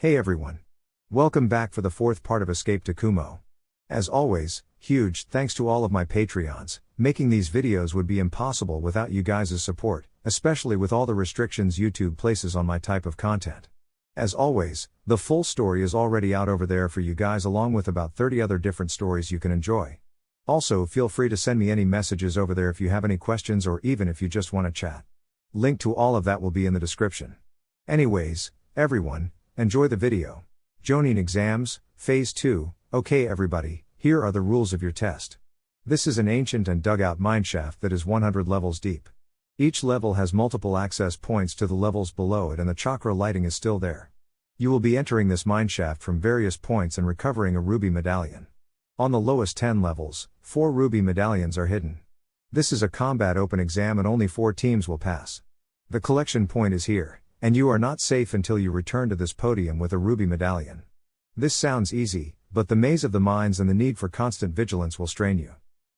Hey everyone. Welcome back for the fourth part of Escape to Kumo. As always, huge thanks to all of my Patreons. Making these videos would be impossible without you guys' support, especially with all the restrictions YouTube places on my type of content. As always, the full story is already out over there for you guys along with about 30 other different stories you can enjoy. Also, feel free to send me any messages over there if you have any questions or even if you just want to chat. Link to all of that will be in the description. Anyways, everyone, enjoy the video. Jonin exams, phase 2, okay everybody, here are the rules of your test. This is an ancient and dug out mineshaft that is 100 levels deep. Each level has multiple access points to the levels below it and the chakra lighting is still there. You will be entering this mineshaft from various points and recovering a ruby medallion. On the lowest 10 levels, 4 ruby medallions are hidden. This is a combat open exam and only 4 teams will pass. The collection point is here, and you are not safe until you return to this podium with a ruby medallion. This sounds easy, but the maze of the mines and the need for constant vigilance will strain you.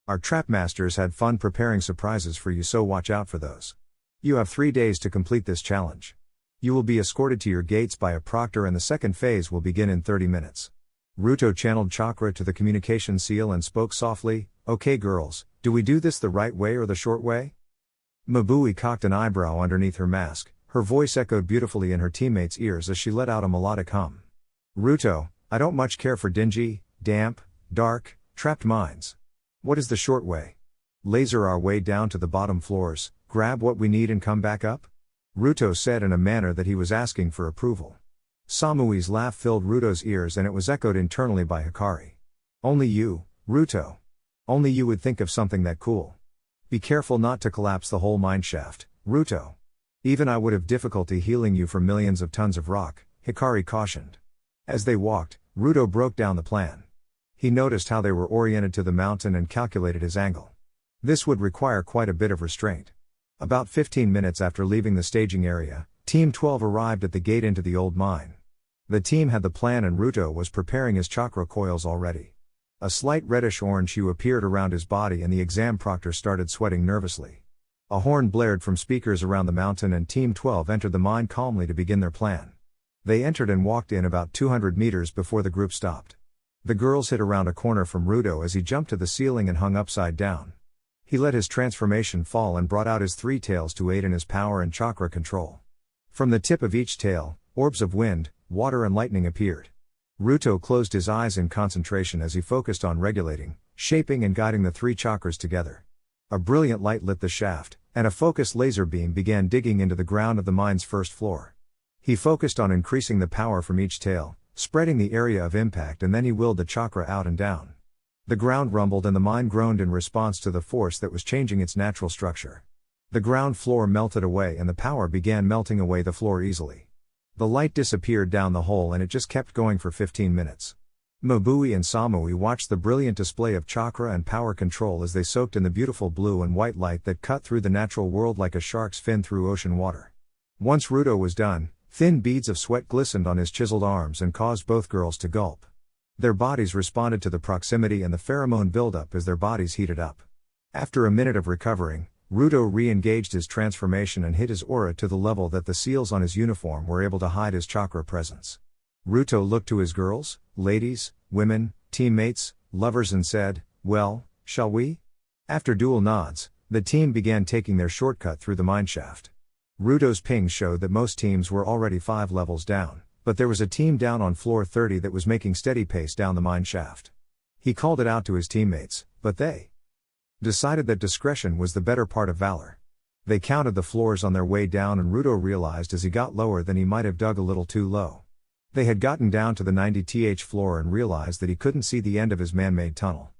Our trap masters had fun preparing surprises for you, so watch out for those. You have 3 days to complete this challenge. You will be escorted to your gates by a proctor and the second phase will begin in 30 minutes. Ruto channeled chakra to the communication seal and spoke softly, "Okay girls, do we do this the right way or the short way?" Mabui cocked an eyebrow underneath her mask, her voice echoed beautifully in her teammates' ears as she let out a melodic hum. "Ruto, I don't much care for dingy, damp, dark, trapped mines. What is the short way? Laser our way down to the bottom floors, grab what we need and come back up?" Ruto said in a manner that he was asking for approval. Samui's laugh filled Ruto's ears and it was echoed internally by Hikari. "Only you, Ruto. Only you would think of something that cool. Be careful not to collapse the whole mineshaft, Ruto. Even I would have difficulty healing you from millions of tons of rock," Hikari cautioned. As they walked, Ruto broke down the plan. He noticed how they were oriented to the mountain and calculated his angle. This would require quite a bit of restraint. About 15 minutes after leaving the staging area, Team 12 arrived at the gate into the old mine. The team had the plan and Ruto was preparing his chakra coils already. A slight reddish-orange hue appeared around his body and the exam proctor started sweating nervously. A horn blared from speakers around the mountain and Team 12 entered the mine calmly to begin their plan. They entered and walked in about 200 meters before the group stopped. The girls hid around a corner from Ruto as he jumped to the ceiling and hung upside down. He let his transformation fall and brought out his 3 tails to aid in his power and chakra control. From the tip of each tail, orbs of wind, water and lightning appeared. Ruto closed his eyes in concentration as he focused on regulating, shaping and guiding the 3 chakras together. A brilliant light lit the shaft, and a focused laser beam began digging into the ground of the mine's first floor. He focused on increasing the power from each tail, spreading the area of impact, and then he willed the chakra out and down. The ground rumbled and the mine groaned in response to the force that was changing its natural structure. The ground floor melted away and the power began melting away the floor easily. The light disappeared down the hole and it just kept going for 15 minutes. Mabui and Samui watched the brilliant display of chakra and power control as they soaked in the beautiful blue and white light that cut through the natural world like a shark's fin through ocean water. Once Ruto was done, thin beads of sweat glistened on his chiseled arms and caused both girls to gulp. Their bodies responded to the proximity and the pheromone buildup as their bodies heated up. After a minute of recovering, Ruto re-engaged his transformation and hid his aura to the level that the seals on his uniform were able to hide his chakra presence. Ruto looked to his girls, ladies, women, teammates, lovers and said, "Well, shall we?" After dual nods, the team began taking their shortcut through the mineshaft. Ruto's ping showed that most teams were already 5 levels down, but there was a team down on floor 30 that was making steady pace down the mineshaft. He called it out to his teammates, but they decided that discretion was the better part of valor. They counted the floors on their way down and Ruto realized as he got lower that he might have dug a little too low. They had gotten down to the 90th floor and realized that he couldn't see the end of his man-made tunnel.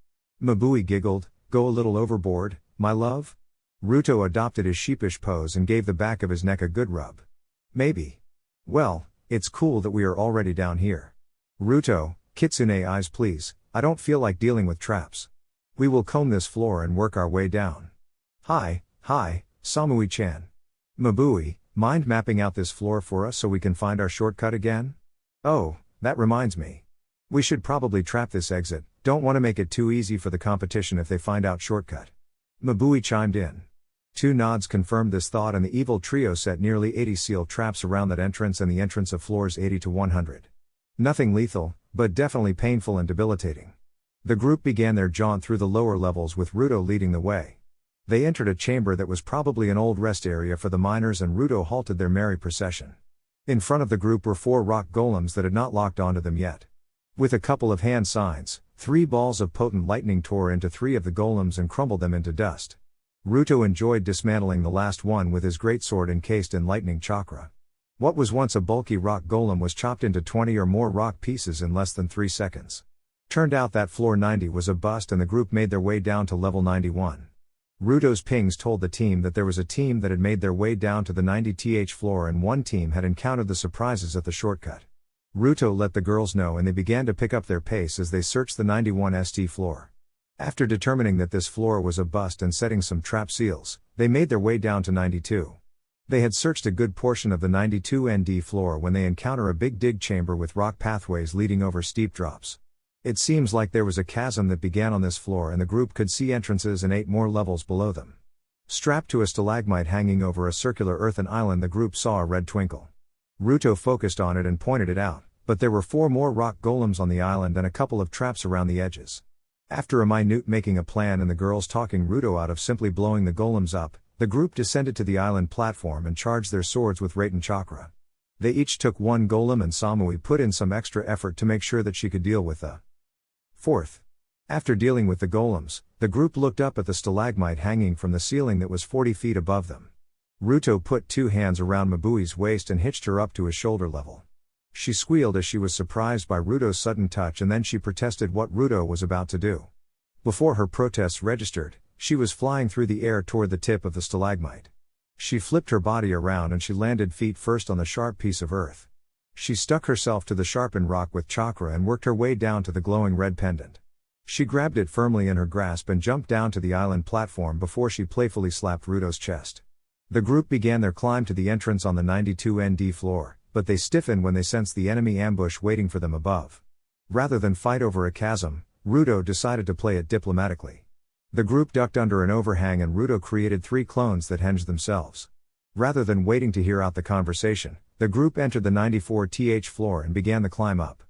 Mabui giggled, "Go a little overboard, my love?" Ruto adopted his sheepish pose and gave the back of his neck a good rub. "Maybe. Well, it's cool that we are already down here. Ruto, Kitsune eyes please, I don't feel like dealing with traps. We will comb this floor and work our way down." Hi, Samui-chan. Mabui, mind mapping out this floor for us so we can find our shortcut again? Oh, that reminds me. We should probably trap this exit, don't want to make it too easy for the competition if they find out shortcut. Mabui chimed in. 2 nods confirmed this thought and the evil trio set nearly 80 seal traps around that entrance and the entrance of floors 80 to 100. Nothing lethal, but definitely painful and debilitating. The group began their jaunt through the lower levels with Ruto leading the way. They entered a chamber that was probably an old rest area for the miners, and Ruto halted their merry procession. In front of the group were 4 rock golems that had not locked onto them yet. With a couple of hand signs, 3 balls of potent lightning tore into 3 of the golems and crumbled them into dust. Ruto enjoyed dismantling the last one with his greatsword encased in lightning chakra. What was once a bulky rock golem was chopped into 20 or more rock pieces in less than 3 seconds. Turned out that floor 90 was a bust, and the group made their way down to level 91. Ruto's pings told the team that there was a team that had made their way down to the 90th floor, and one team had encountered the surprises at the shortcut. Ruto let the girls know, and they began to pick up their pace as they searched the 91st floor. After determining that this floor was a bust and setting some trap seals, they made their way down to 92. They had searched a good portion of the 92nd floor when they encounter a big dig chamber with rock pathways leading over steep drops. It seems like there was a chasm that began on this floor, and the group could see entrances in 8 more levels below them. Strapped to a stalagmite hanging over a circular earthen island, the group saw a red twinkle. Ruto focused on it and pointed it out, but there were 4 more rock golems on the island and a couple of traps around the edges. After a minute making a plan and the girls talking Ruto out of simply blowing the golems up, the group descended to the island platform and charged their swords with Raiten chakra. They each took 1 golem, and Samui put in some extra effort to make sure that she could deal with the 4th. After dealing with the golems, the group looked up at the stalagmite hanging from the ceiling that was 40 feet above them. Ruto put 2 hands around Mabui's waist and hitched her up to his shoulder level. She squealed as she was surprised by Ruto's sudden touch, and then she protested what Ruto was about to do. Before her protests registered, she was flying through the air toward the tip of the stalagmite. She flipped her body around and she landed feet first on the sharp piece of earth. She stuck herself to the sharpened rock with chakra and worked her way down to the glowing red pendant. She grabbed it firmly in her grasp and jumped down to the island platform before she playfully slapped Ruto's chest. The group began their climb to the entrance on the 92nd floor, but they stiffened when they sensed the enemy ambush waiting for them above. Rather than fight over a chasm, Ruto decided to play it diplomatically. The group ducked under an overhang and Ruto created 3 clones that hinged themselves. Rather than waiting to hear out the conversation, the group entered the 94th floor and began the climb up.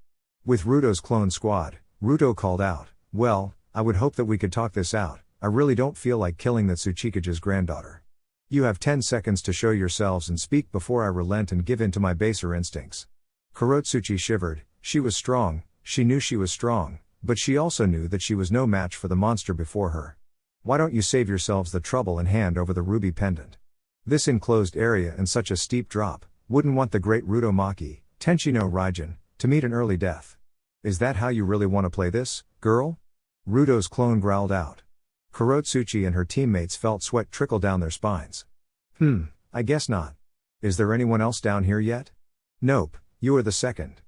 With Ruto's clone squad, Ruto called out, "Well, I would hope that we could talk this out. I really don't feel like killing that Tsuchikage's granddaughter. You have 10 seconds to show yourselves and speak before I relent and give in to my baser instincts." Kurotsuchi shivered. She was strong, she knew she was strong, but she also knew that she was no match for the monster before her. "Why don't you save yourselves the trouble and hand over the ruby pendant? This enclosed area and such a steep drop, wouldn't want the great Uzumaki, Tenshino Raijin, to meet an early death. Is that how you really want to play this, girl?" Ruto's clone growled out. Kurotsuchi and her teammates felt sweat trickle down their spines. I guess not. Is there anyone else down here yet?" "Nope, you are the second.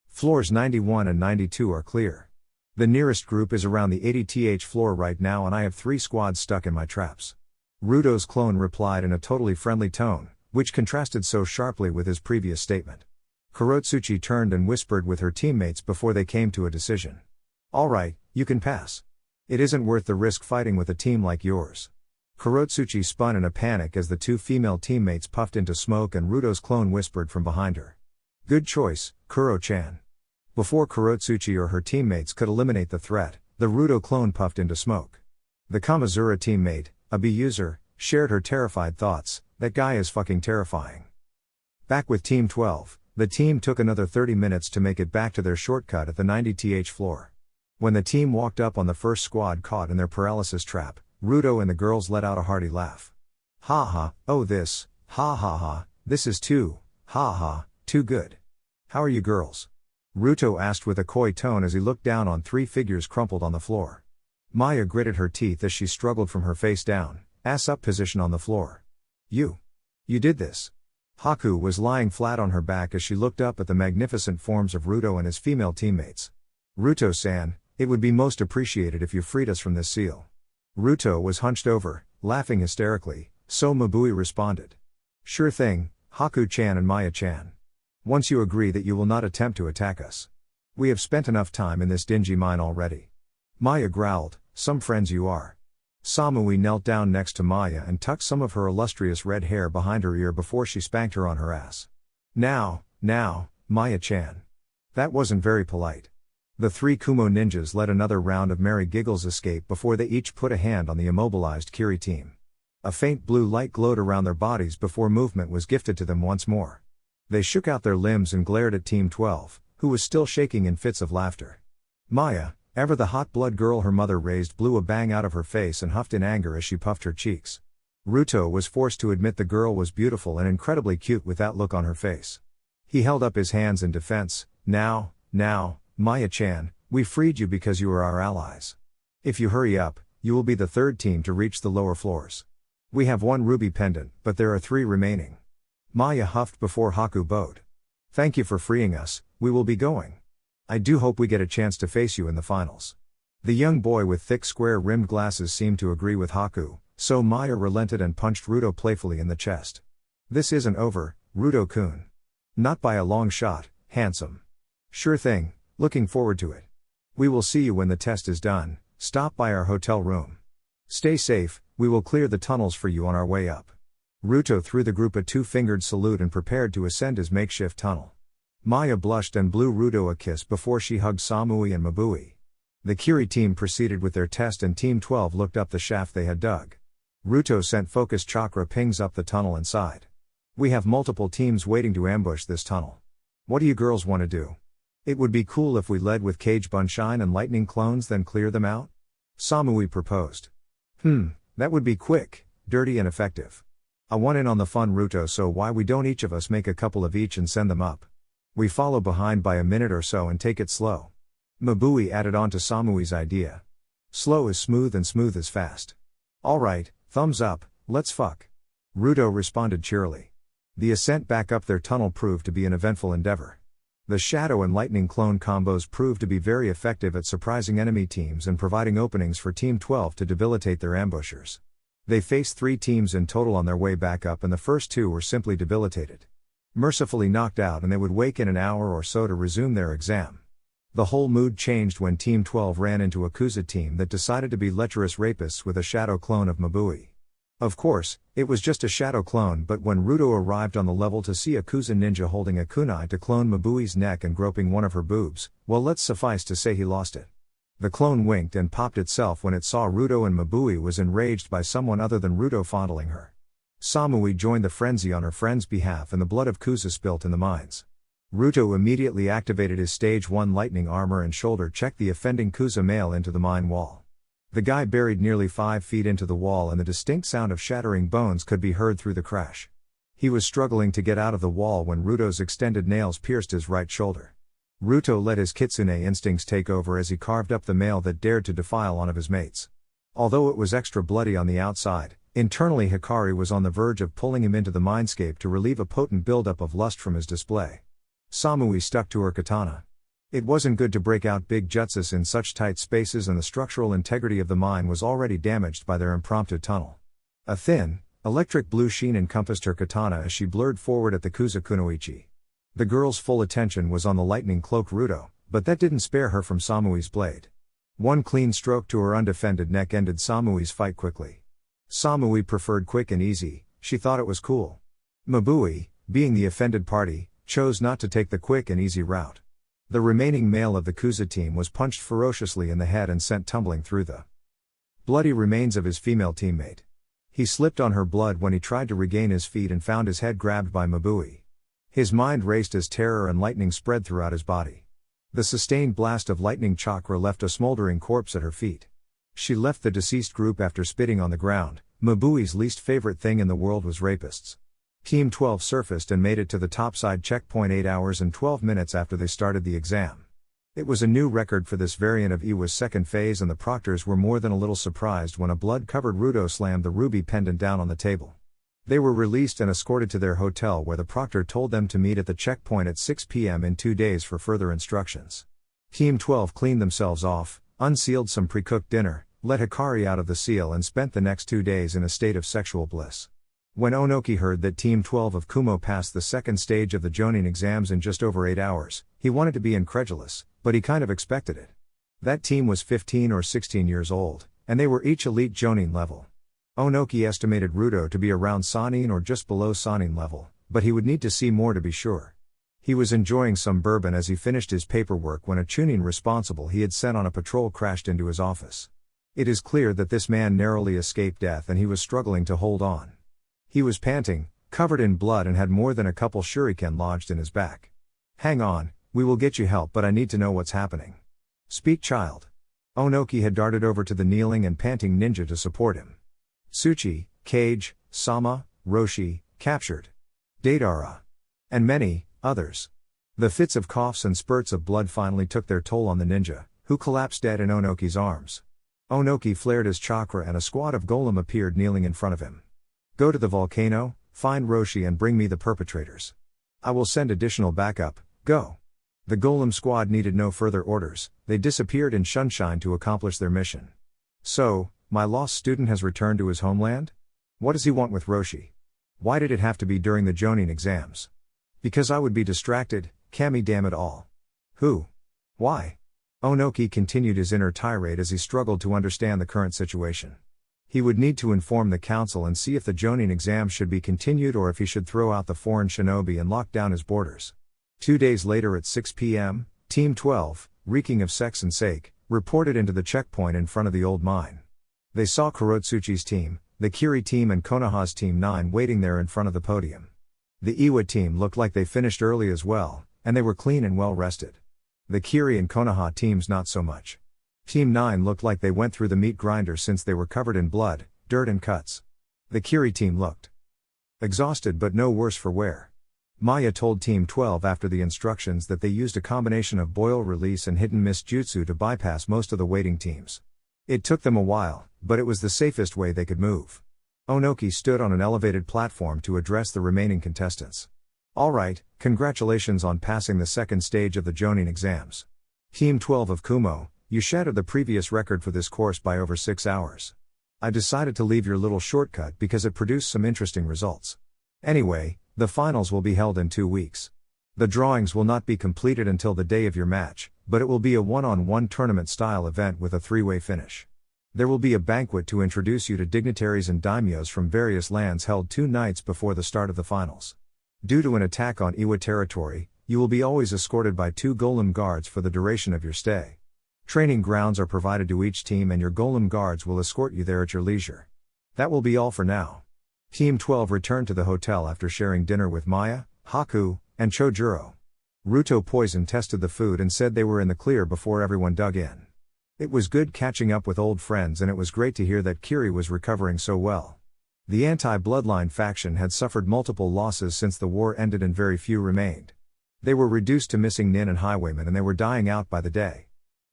Floors 91 and 92 are clear. The nearest group is around the 80th floor right now, and I have 3 squads stuck in my traps." Ruto's clone replied in a totally friendly tone, which contrasted so sharply with his previous statement. Kurotsuchi turned and whispered with her teammates before they came to a decision. "All right, you can pass. It isn't worth the risk fighting with a team like yours." Kurotsuchi spun in a panic as the 2 female teammates puffed into smoke, and Ruto's clone whispered from behind her, "Good choice, Kuro-chan." Before Kurotsuchi or her teammates could eliminate the threat, the Ruto clone puffed into smoke. The Kamizura teammate, a B user, shared her terrified thoughts. "That guy is fucking terrifying." Back with Team 12, the team took another 30 minutes to make it back to their shortcut at the 90th floor. When the team walked up on the first squad caught in their paralysis trap, Ruto and the girls let out a hearty laugh. "Ha ha, oh this, ha ha ha, this is too good. How are you girls?" Ruto asked with a coy tone as he looked down on 3 figures crumpled on the floor. Maya gritted her teeth as she struggled from her face down, ass up position on the floor. You did this." Haku was lying flat on her back as she looked up at the magnificent forms of Ruto and his female teammates. "Ruto-san, it would be most appreciated if you freed us from this seal." Ruto was hunched over, laughing hysterically, so Mabui responded. "Sure thing, Haku-chan and Maya-chan. Once you agree that you will not attempt to attack us. We have spent enough time in this dingy mine already." Maya growled, "Some friends you are." Samui knelt down next to Maya and tucked some of her illustrious red hair behind her ear before she spanked her on her ass. Now, Maya-chan. That wasn't very polite. The three Kumo ninjas let another round of merry giggles escape before they each put a hand on the immobilized Kiri team. A faint blue light glowed around their bodies before movement was gifted to them once more. They shook out their limbs and glared at Team 12, who was still shaking in fits of laughter. Maya, ever the hot blood girl her mother raised, blew a bang out of her face and huffed in anger as she puffed her cheeks. Ruto was forced to admit the girl was beautiful and incredibly cute with that look on her face. He held up his hands in defense. Now, Maya-chan, we freed you because you are our allies. If you hurry up, you will be the third team to reach the lower floors. We have one ruby pendant, but there are 3 remaining. Maya huffed before Haku bowed. Thank you for freeing us, we will be going. I do hope we get a chance to face you in the finals. The young boy with thick square-rimmed glasses seemed to agree with Haku, so Maya relented and punched Ruto playfully in the chest. This isn't over, Ruto-kun. Not by a long shot, handsome. Sure thing, looking forward to it. We will see you when the test is done, stop by our hotel room. Stay safe, we will clear the tunnels for you on our way up. Ruto threw the group a 2-fingered salute and prepared to ascend his makeshift tunnel. Maya blushed and blew Ruto a kiss before she hugged Samui and Mabui. The Kiri team proceeded with their test and Team 12 looked up the shaft they had dug. Ruto sent focused chakra pings up the tunnel and sighed. We have multiple teams waiting to ambush this tunnel. What do you girls want to do? It would be cool if we led with Cage Bunshine and Lightning Clones then clear them out? Samui proposed. That would be quick, dirty and effective. I want in on the fun, Ruto, so why we don't each of us make a couple of each and send them up? We follow behind by a minute or so and take it slow. Mabui added on to Samui's idea. Slow is smooth and smooth is fast. Alright, thumbs up, let's fuck. Ruto responded cheerily. The ascent back up their tunnel proved to be an eventful endeavor. The Shadow and Lightning Clone combos proved to be very effective at surprising enemy teams and providing openings for Team 12 to debilitate their ambushers. They faced 3 teams in total on their way back up and the first 2 were simply debilitated. Mercifully knocked out, and they would wake in an hour or so to resume their exam. The whole mood changed when Team 12 ran into a Kuza team that decided to be lecherous rapists with a shadow clone of Mabui. Of course, it was just a shadow clone, but when Ruto arrived on the level to see a Kuza ninja holding a kunai to clone Mabui's neck and groping one of her boobs, well, let's suffice to say he lost it. The clone winked and popped itself when it saw Ruto, and Mabui was enraged by someone other than Ruto fondling her. Samui joined the frenzy on her friend's behalf and the blood of Kuza spilt in the mines. Ruto immediately activated his stage 1 lightning armor and shoulder checked the offending Kuza male into the mine wall. The guy buried nearly 5 feet into the wall and the distinct sound of shattering bones could be heard through the crash. He was struggling to get out of the wall when Ruto's extended nails pierced his right shoulder. Ruto let his kitsune instincts take over as he carved up the male that dared to defile one of his mates. Although it was extra bloody on the outside, internally Hikari was on the verge of pulling him into the mindscape to relieve a potent buildup of lust from his display. Samui stuck to her katana. It wasn't good to break out big jutsus in such tight spaces, and the structural integrity of the mine was already damaged by their impromptu tunnel. A thin, electric blue sheen encompassed her katana as she blurred forward at the Kuza kunoichi. The girl's full attention was on the lightning cloak Ruto, but that didn't spare her from Samui's blade. One clean stroke to her undefended neck ended Samui's fight quickly. Samui preferred quick and easy, she thought it was cool. Mabui, being the offended party, chose not to take the quick and easy route. The remaining male of the Kuza team was punched ferociously in the head and sent tumbling through the bloody remains of his female teammate. He slipped on her blood when he tried to regain his feet and found his head grabbed by Mabui. His mind raced as terror and lightning spread throughout his body. The sustained blast of lightning chakra left a smoldering corpse at her feet. She left the deceased group after spitting on the ground. Mabui's least favorite thing in the world was rapists. Team 12 surfaced and made it to the topside checkpoint 8 hours and 12 minutes after they started the exam. It was a new record for this variant of Iwa's second phase, and the proctors were more than a little surprised when a blood-covered Ruto slammed the ruby pendant down on the table. They were released and escorted to their hotel, where the proctor told them to meet at the checkpoint at 6 p.m. in 2 days for further instructions. Team 12 cleaned themselves off, unsealed some pre-cooked dinner, let Hikari out of the seal, and spent the next 2 days in a state of sexual bliss. When Onoki heard that Team 12 of Kumo passed the second stage of the Jonin exams in just over 8 hours, he wanted to be incredulous, but he kind of expected it. That team was 15 or 16 years old, and they were each elite Jonin level. Onoki estimated Ruto to be around Sanin or just below Sanin level, but he would need to see more to be sure. He was enjoying some bourbon as he finished his paperwork when a chunin responsible he had sent on a patrol crashed into his office. It is clear that this man narrowly escaped death and he was struggling to hold on. He was panting, covered in blood and had more than a couple shuriken lodged in his back. "Hang on, we will get you help, but I need to know what's happening." "Speak, child." Onoki had darted over to the kneeling and panting ninja to support him. Tsuchi, Kage, Sama, Roshi, captured. Deidara. And many others. The fits of coughs and spurts of blood finally took their toll on the ninja, who collapsed dead in Onoki's arms. Onoki flared his chakra and a squad of golem appeared kneeling in front of him. "Go to the volcano, find Roshi and bring me the perpetrators. I will send additional backup, go." The golem squad needed no further orders, they disappeared in sunshine to accomplish their mission. "So, my lost student has returned to his homeland? What does he want with Roshi? Why did it have to be during the Jonin exams?" "Because I would be distracted, Kami, damn it all." "Who? Why?" Onoki continued his inner tirade as he struggled to understand the current situation. He would need to inform the council and see if the Jonin exams should be continued or if he should throw out the foreign shinobi and lock down his borders. 2 days later at 6 p.m., Team 12, reeking of sex and sake, reported into the checkpoint in front of the old mine. They saw Kurotsuchi's team, the Kiri team and Konoha's team 9 waiting there in front of the podium. The Iwa team looked like they finished early as well, and they were clean and well rested. The Kiri and Konoha teams not so much. Team 9 looked like they went through the meat grinder since they were covered in blood, dirt and cuts. The Kiri team looked exhausted but no worse for wear. Maya told Team 12 after the instructions that they used a combination of boil release and hidden mist jutsu to bypass most of the waiting teams. It took them a while, but it was the safest way they could move. Onoki stood on an elevated platform to address the remaining contestants. "Alright, congratulations on passing the second stage of the Jonin exams. Team 12 of Kumo, you shattered the previous record for this course by over 6 hours. I decided to leave your little shortcut because it produced some interesting results. Anyway, the finals will be held in 2 weeks. The drawings will not be completed until the day of your match, but it will be a one-on-one tournament-style event with a 3-way finish. There will be a banquet to introduce you to dignitaries and daimyos from various lands held 2 nights before the start of the finals. Due to an attack on Iwa territory, you will be always escorted by 2 golem guards for the duration of your stay. Training grounds are provided to each team and your golem guards will escort you there at your leisure. That will be all for now." Team 12 returned to the hotel after sharing dinner with Maya, Haku, and Chojuro. Ruto poison tested the food and said they were in the clear before everyone dug in. It was good catching up with old friends and it was great to hear that Kiri was recovering so well. The anti-bloodline faction had suffered multiple losses since the war ended and very few remained. They were reduced to missing nin and highwaymen and they were dying out by the day.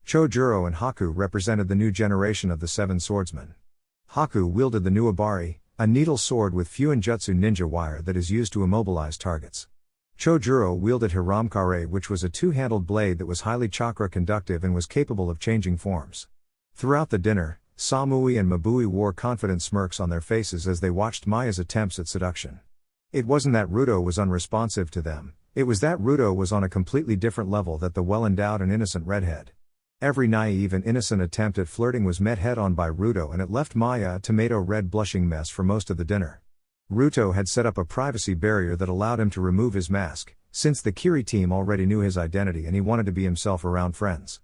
Chojuro and Haku represented the new generation of the 7 swordsmen. Haku wielded the new Abari, a needle sword with Fuinjutsu ninja wire that is used to immobilize targets. Chojuro wielded Hiramkare, which was a 2-handled blade that was highly chakra conductive and was capable of changing forms. Throughout the dinner, Samui and Mabui wore confident smirks on their faces as they watched Maya's attempts at seduction. It wasn't that Ruto was unresponsive to them, it was that Ruto was on a completely different level than the well-endowed and innocent redhead. Every naive and innocent attempt at flirting was met head-on by Ruto and it left Maya a tomato-red blushing mess for most of the dinner. Ruto had set up a privacy barrier that allowed him to remove his mask, since the Kiri team already knew his identity and he wanted to be himself around friends.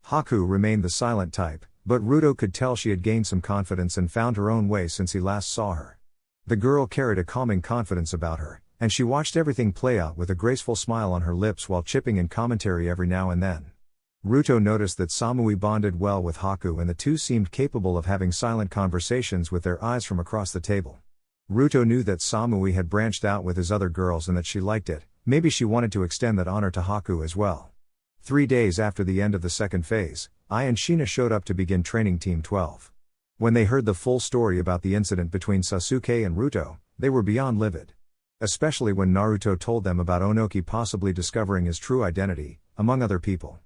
Haku remained the silent type, but Ruto could tell she had gained some confidence and found her own way since he last saw her. The girl carried a calming confidence about her, and she watched everything play out with a graceful smile on her lips while chipping in commentary every now and then. Ruto noticed that Samui bonded well with Haku and the two seemed capable of having silent conversations with their eyes from across the table. Ruto knew that Samui had branched out with his other girls and that she liked it, maybe she wanted to extend that honor to Haku as well. 3 days after the end of the second phase, Ai and Shina showed up to begin training Team 12. When they heard the full story about the incident between Sasuke and Ruto, they were beyond livid. Especially when Naruto told them about Onoki possibly discovering his true identity, among other people.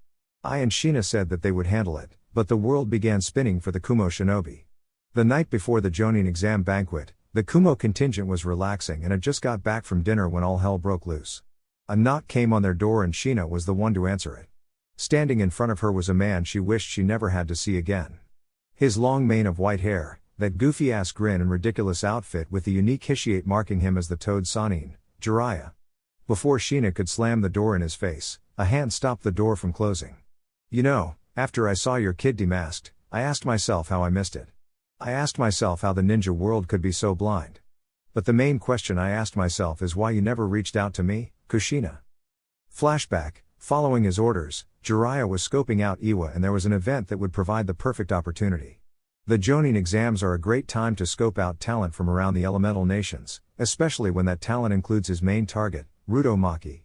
Ai and Shina said that they would handle it, but the world began spinning for the Kumo shinobi. The night before the Jonin exam banquet, the Kumo contingent was relaxing and had just got back from dinner when all hell broke loose. A knock came on their door and Shina was the one to answer it. Standing in front of her was a man she wished she never had to see again. His long mane of white hair, that goofy-ass grin and ridiculous outfit with the unique Hishiate marking him as the Toad Sanin, Jiraiya. Before Shina could slam the door in his face, a hand stopped the door from closing. You know, after I saw your kid demasked, I asked myself how I missed it. I asked myself how the ninja world could be so blind. But the main question I asked myself is why you never reached out to me, Kushina. Flashback, following his orders, Jiraiya was scoping out Iwa and there was an event that would provide the perfect opportunity. The Jonin exams are a great time to scope out talent from around the elemental nations, especially when that talent includes his main target, Uzumaki.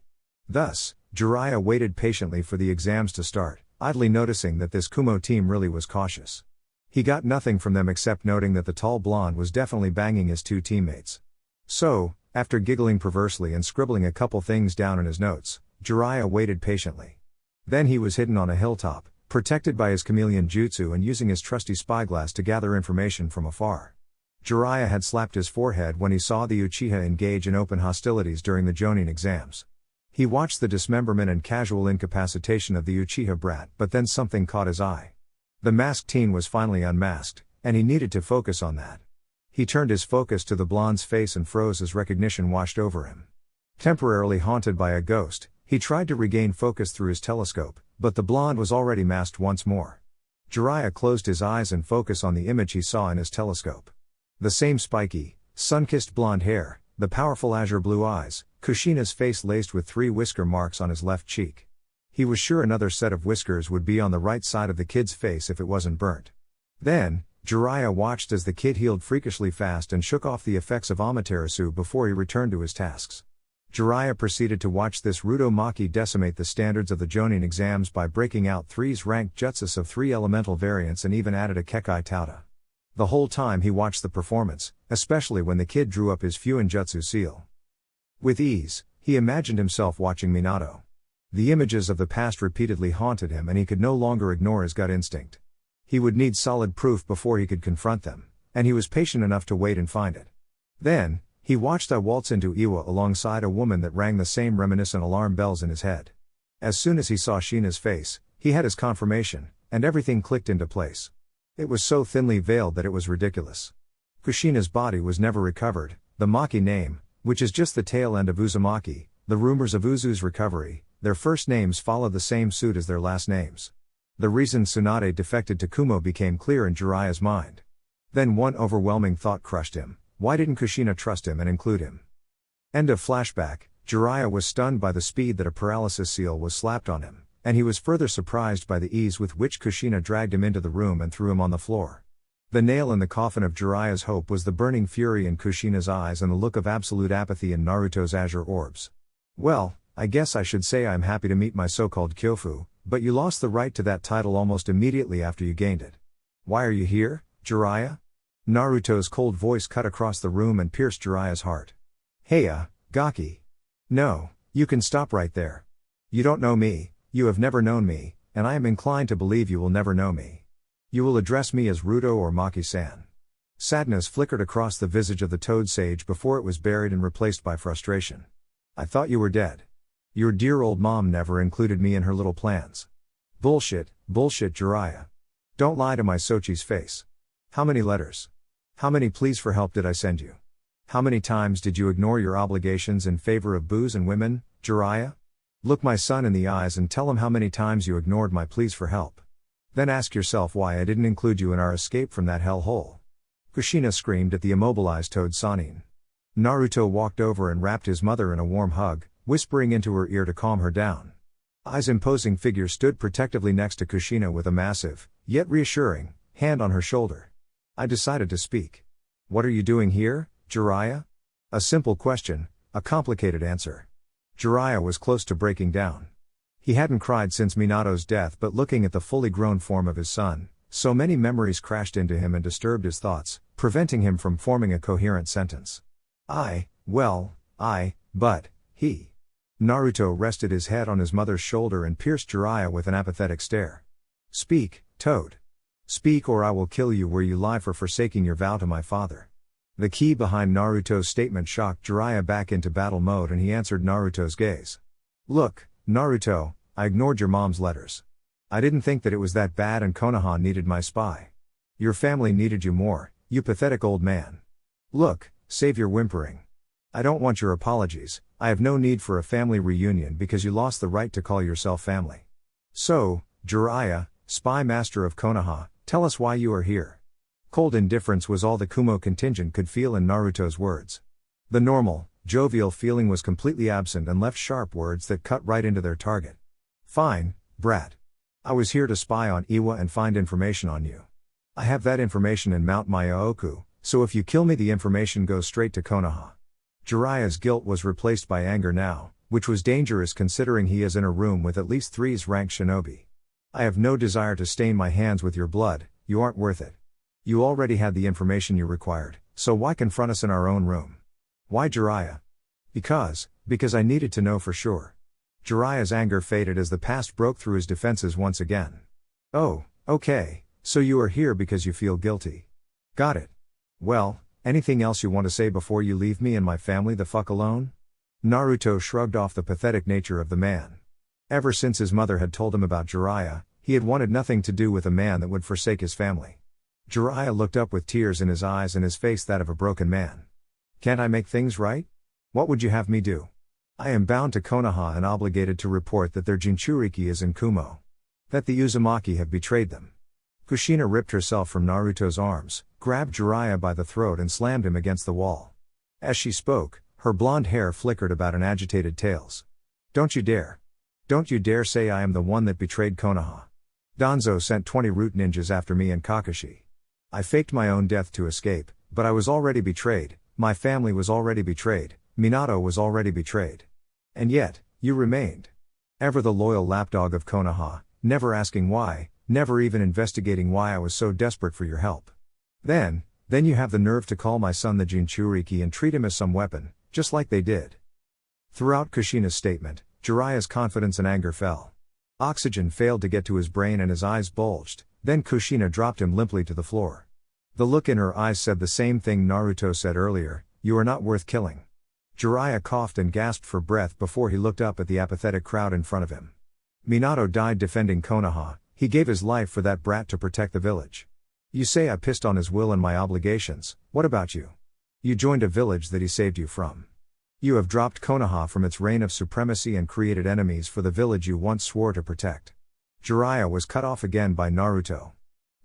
Thus, Jiraiya waited patiently for the exams to start, idly noticing that this Kumo team really was cautious. He got nothing from them except noting that the tall blonde was definitely banging his two teammates. So, after giggling perversely and scribbling a couple things down in his notes, Jiraiya waited patiently. Then he was hidden on a hilltop, protected by his chameleon jutsu and using his trusty spyglass to gather information from afar. Jiraiya had slapped his forehead when he saw the Uchiha engage in open hostilities during the Jonin exams. He watched the dismemberment and casual incapacitation of the Uchiha brat, but then something caught his eye. The masked teen was finally unmasked, and he needed to focus on that. He turned his focus to the blonde's face and froze as recognition washed over him. Temporarily haunted by a ghost, he tried to regain focus through his telescope, but the blonde was already masked once more. Jiraiya closed his eyes and focused on the image he saw in his telescope. The same spiky, sun-kissed blonde hair, the powerful azure blue eyes, Kushina's face laced with 3 whisker marks on his left cheek. He was sure another set of whiskers would be on the right side of the kid's face if it wasn't burnt. Then, Jiraiya watched as the kid healed freakishly fast and shook off the effects of Amaterasu before he returned to his tasks. Jiraiya proceeded to watch this Uzumaki decimate the standards of the Jonin exams by breaking out 3's ranked jutsus of 3 elemental variants and even added a Kekai Tauta. The whole time he watched the performance, especially when the kid drew up his Fuin Jutsu seal. With ease, he imagined himself watching Minato. The images of the past repeatedly haunted him and he could no longer ignore his gut instinct. He would need solid proof before he could confront them, and he was patient enough to wait and find it. Then, he watched I waltz into Iwa alongside a woman that rang the same reminiscent alarm bells in his head. As soon as he saw Shina's face, he had his confirmation, and everything clicked into place. It was so thinly veiled that it was ridiculous. Kushina's body was never recovered, the Maki name, which is just the tail end of Uzumaki, the rumors of Uzu's recovery, their first names follow the same suit as their last names. The reason Tsunade defected to Kumo became clear in Jiraiya's mind. Then one overwhelming thought crushed him: why didn't Kushina trust him and include him? End of flashback. Jiraiya was stunned by the speed that a paralysis seal was slapped on him, and he was further surprised by the ease with which Kushina dragged him into the room and threw him on the floor. The nail in the coffin of Jiraiya's hope was the burning fury in Kushina's eyes and the look of absolute apathy in Naruto's azure orbs. Well, I guess I should say I'm happy to meet my so-called Kyofu, but you lost the right to that title almost immediately after you gained it. Why are you here, Jiraiya? Naruto's cold voice cut across the room and pierced Jiraiya's heart. Heya, Gaki. No, you can stop right there. You don't know me, you have never known me, and I am inclined to believe you will never know me. You will address me as Ruto or Maki-san. Sadness flickered across the visage of the Toad Sage before it was buried and replaced by frustration. I thought you were dead. Your dear old mom never included me in her little plans. Bullshit, Jiraiya. Don't lie to my Sochi's face. How many letters? How many pleas for help did I send you? How many times did you ignore your obligations in favor of booze and women, Jiraiya? Look my son in the eyes and tell him how many times you ignored my pleas for help. Then ask yourself why I didn't include you in our escape from that hell hole. Kushina screamed at the immobilized Toad Sanin. Naruto walked over and wrapped his mother in a warm hug, whispering into her ear to calm her down. Ai's imposing figure stood protectively next to Kushina with a massive, yet reassuring, hand on her shoulder. I decided to speak. What are you doing here, Jiraiya? A simple question, a complicated answer. Jiraiya was close to breaking down. He hadn't cried since Minato's death, but looking at the fully grown form of his son, so many memories crashed into him and disturbed his thoughts, preventing him from forming a coherent sentence. But, he. Naruto rested his head on his mother's shoulder and pierced Jiraiya with an apathetic stare. Speak, Toad. Speak or I will kill you where you lie for forsaking your vow to my father. The key behind Naruto's statement shocked Jiraiya back into battle mode and he answered Naruto's gaze. Look, Naruto, I ignored your mom's letters. I didn't think that it was that bad and Konoha needed my spy. Your family needed you more, you pathetic old man. Look, save your whimpering. I don't want your apologies, I have no need for a family reunion because you lost the right to call yourself family. So, Jiraiya, spy master of Konoha, tell us why you are here. Cold indifference was all the Kumo contingent could feel in Naruto's words. The normal, jovial feeling was completely absent and left sharp words that cut right into their target. Fine, brat. I was here to spy on Iwa and find information on you. I have that information in Mount Myaoku, so if you kill me the information goes straight to Konoha. Jiraiya's guilt was replaced by anger now, which was dangerous considering he is in a room with at least 3's ranked shinobi. I have no desire to stain my hands with your blood, you aren't worth it. You already had the information you required, so why confront us in our own room? Why Jiraiya? Because I needed to know for sure. Jiraiya's anger faded as the past broke through his defenses once again. Oh, okay, so you are here because you feel guilty. Got it. Well, anything else you want to say before you leave me and my family the fuck alone? Naruto shrugged off the pathetic nature of the man. Ever since his mother had told him about Jiraiya, he had wanted nothing to do with a man that would forsake his family. Jiraiya looked up with tears in his eyes and his face that of a broken man. Can't I make things right? What would you have me do? I am bound to Konoha and obligated to report that their Jinchuriki is in Kumo. That the Uzumaki have betrayed them. Kushina ripped herself from Naruto's arms, grabbed Jiraiya by the throat and slammed him against the wall. As she spoke, her blonde hair flickered about an agitated tails. Don't you dare. Don't you dare say I am the one that betrayed Konoha. Danzo sent 20 root ninjas after me and Kakashi. I faked my own death to escape, but I was already betrayed, my family was already betrayed, Minato was already betrayed. And yet, you remained. Ever the loyal lapdog of Konoha, never asking why, never even investigating why I was so desperate for your help. Then you have the nerve to call my son the Jinchuriki and treat him as some weapon, just like they did. Throughout Kushina's statement, Jiraiya's confidence and anger fell. Oxygen failed to get to his brain and his eyes bulged, then Kushina dropped him limply to the floor. The look in her eyes said the same thing Naruto said earlier, you are not worth killing. Jiraiya coughed and gasped for breath before he looked up at the apathetic crowd in front of him. Minato died defending Konoha, he gave his life for that brat to protect the village. You say I pissed on his will and my obligations, what about you? You joined a village that he saved you from. You have dropped Konoha from its reign of supremacy and created enemies for the village you once swore to protect. Jiraiya was cut off again by Naruto.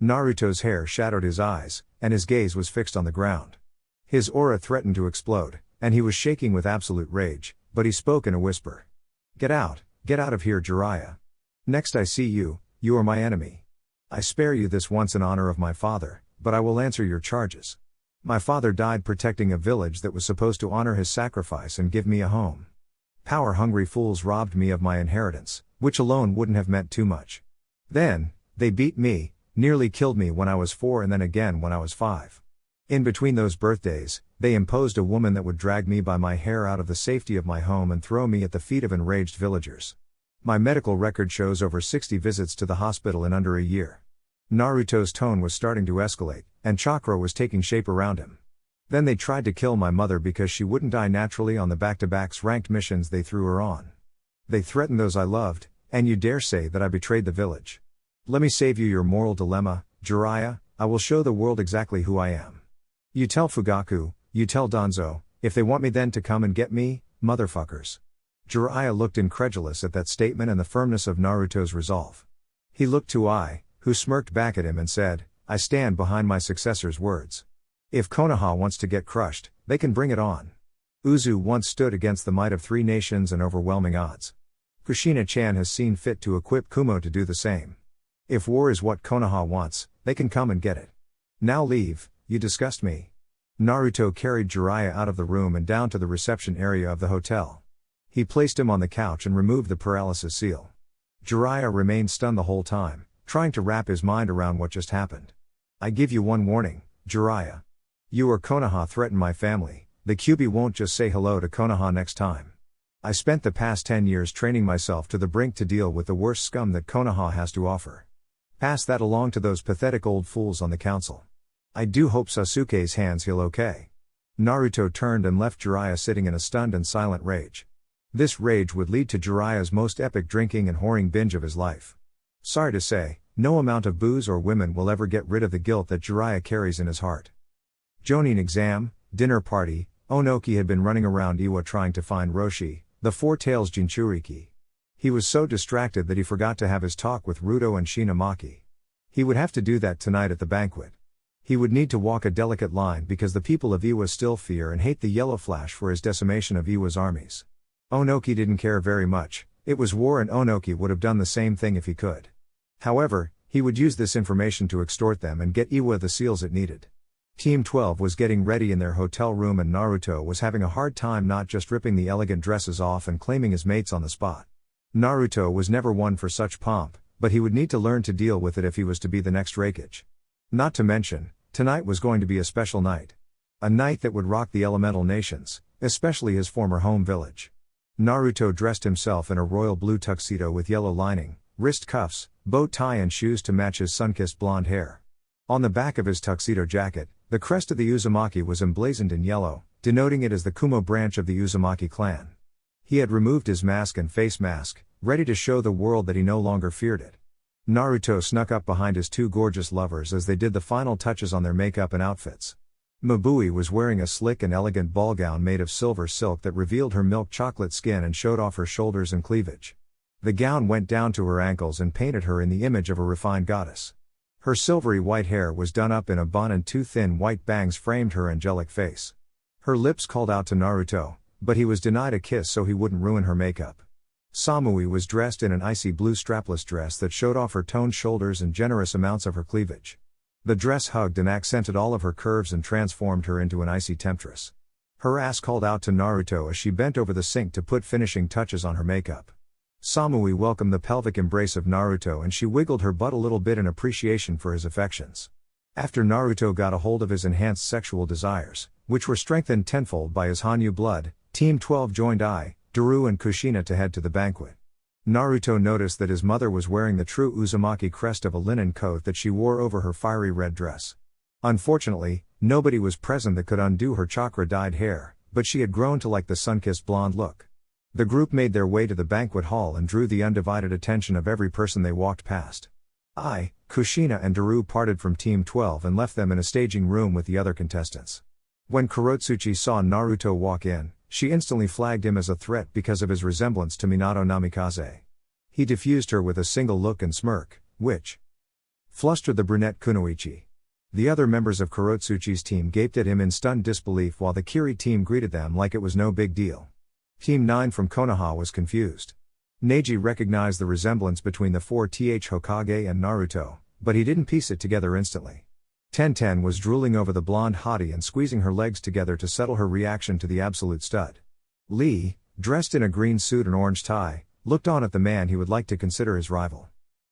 Naruto's hair shadowed his eyes, and his gaze was fixed on the ground. His aura threatened to explode, and he was shaking with absolute rage, but he spoke in a whisper. Get out of here Jiraiya. Next I see you, you are my enemy. I spare you this once in honor of my father, but I will answer your charges. My father died protecting a village that was supposed to honor his sacrifice and give me a home. Power-hungry fools robbed me of my inheritance, which alone wouldn't have meant too much. Then, they beat me, nearly killed me when I was 4 and then again when I was 5. In between those birthdays, they imposed a woman that would drag me by my hair out of the safety of my home and throw me at the feet of enraged villagers. My medical record shows over 60 visits to the hospital in under a year. Naruto's tone was starting to escalate, and chakra was taking shape around him. Then they tried to kill my mother because she wouldn't die naturally on the back-to-backs ranked missions they threw her on. They threatened those I loved, and you dare say that I betrayed the village. Let me save you your moral dilemma, Jiraiya, I will show the world exactly who I am. You tell Fugaku, you tell Danzo, if they want me then to come and get me, motherfuckers. Jiraiya looked incredulous at that statement and the firmness of Naruto's resolve. He looked to Ai, who smirked back at him and said, I stand behind my successor's words. If Konoha wants to get crushed, they can bring it on. Uzu once stood against the might of 3 nations and overwhelming odds. Kushina-chan has seen fit to equip Kumo to do the same. If war is what Konoha wants, they can come and get it. Now leave, you disgust me. Naruto carried Jiraiya out of the room and down to the reception area of the hotel. He placed him on the couch and removed the paralysis seal. Jiraiya remained stunned the whole time, trying to wrap his mind around what just happened. I give you one warning, Jiraiya. You or Konoha threaten my family, the Kyuubi won't just say hello to Konoha next time. I spent the past 10 years training myself to the brink to deal with the worst scum that Konoha has to offer. Pass that along to those pathetic old fools on the council. I do hope Sasuke's hands heal okay. Naruto turned and left Jiraiya sitting in a stunned and silent rage. This rage would lead to Jiraiya's most epic drinking and whoring binge of his life. Sorry to say, no amount of booze or women will ever get rid of the guilt that Jiraiya carries in his heart. Jonin exam, dinner party, Onoki had been running around Iwa trying to find Roshi, the Four-Tails Jinchuriki. He was so distracted that he forgot to have his talk with Ruto and Shinamaki. He would have to do that tonight at the banquet. He would need to walk a delicate line because the people of Iwa still fear and hate the Yellow Flash for his decimation of Iwa's armies. Onoki didn't care very much, it was war and Onoki would have done the same thing if he could. However, he would use this information to extort them and get Iwa the seals it needed. Team 12 was getting ready in their hotel room and Naruto was having a hard time not just ripping the elegant dresses off and claiming his mates on the spot. Naruto was never one for such pomp, but he would need to learn to deal with it if he was to be the next Raikage. Not to mention, tonight was going to be a special night. A night that would rock the elemental nations, especially his former home village. Naruto dressed himself in a royal blue tuxedo with yellow lining, wrist cuffs, bow tie and shoes to match his sun-kissed blonde hair. On the back of his tuxedo jacket, the crest of the Uzumaki was emblazoned in yellow, denoting it as the Kumo branch of the Uzumaki clan. He had removed his mask and face mask, ready to show the world that he no longer feared it. Naruto snuck up behind his two gorgeous lovers as they did the final touches on their makeup and outfits. Mabui was wearing a slick and elegant ball gown made of silver silk that revealed her milk chocolate skin and showed off her shoulders and cleavage. The gown went down to her ankles and painted her in the image of a refined goddess. Her silvery white hair was done up in a bun and two thin white bangs framed her angelic face. Her lips called out to Naruto, but he was denied a kiss so he wouldn't ruin her makeup. Samui was dressed in an icy blue strapless dress that showed off her toned shoulders and generous amounts of her cleavage. The dress hugged and accented all of her curves and transformed her into an icy temptress. Her ass called out to Naruto as she bent over the sink to put finishing touches on her makeup. Samui welcomed the pelvic embrace of Naruto and she wiggled her butt a little bit in appreciation for his affections. After Naruto got a hold of his enhanced sexual desires, which were strengthened tenfold by his Hanyu blood, Team 12 joined Daru and Kushina to head to the banquet. Naruto noticed that his mother was wearing the true Uzumaki crest of a linen coat that she wore over her fiery red dress. Unfortunately, nobody was present that could undo her chakra-dyed hair, but she had grown to like the sun-kissed blonde look. The group made their way to the banquet hall and drew the undivided attention of every person they walked past. Kushina and Daru parted from Team 12 and left them in a staging room with the other contestants. When Kurotsuchi saw Naruto walk in, she instantly flagged him as a threat because of his resemblance to Minato Namikaze. He diffused her with a single look and smirk, which flustered the brunette Kunoichi. The other members of Kurotsuchi's team gaped at him in stunned disbelief while the Kiri team greeted them like it was no big deal. Team 9 from Konoha was confused. Neji recognized the resemblance between the 4th Hokage and Naruto, but he didn't piece it together instantly. Tenten was drooling over the blonde hottie and squeezing her legs together to settle her reaction to the absolute stud. Lee, dressed in a green suit and orange tie, looked on at the man he would like to consider his rival.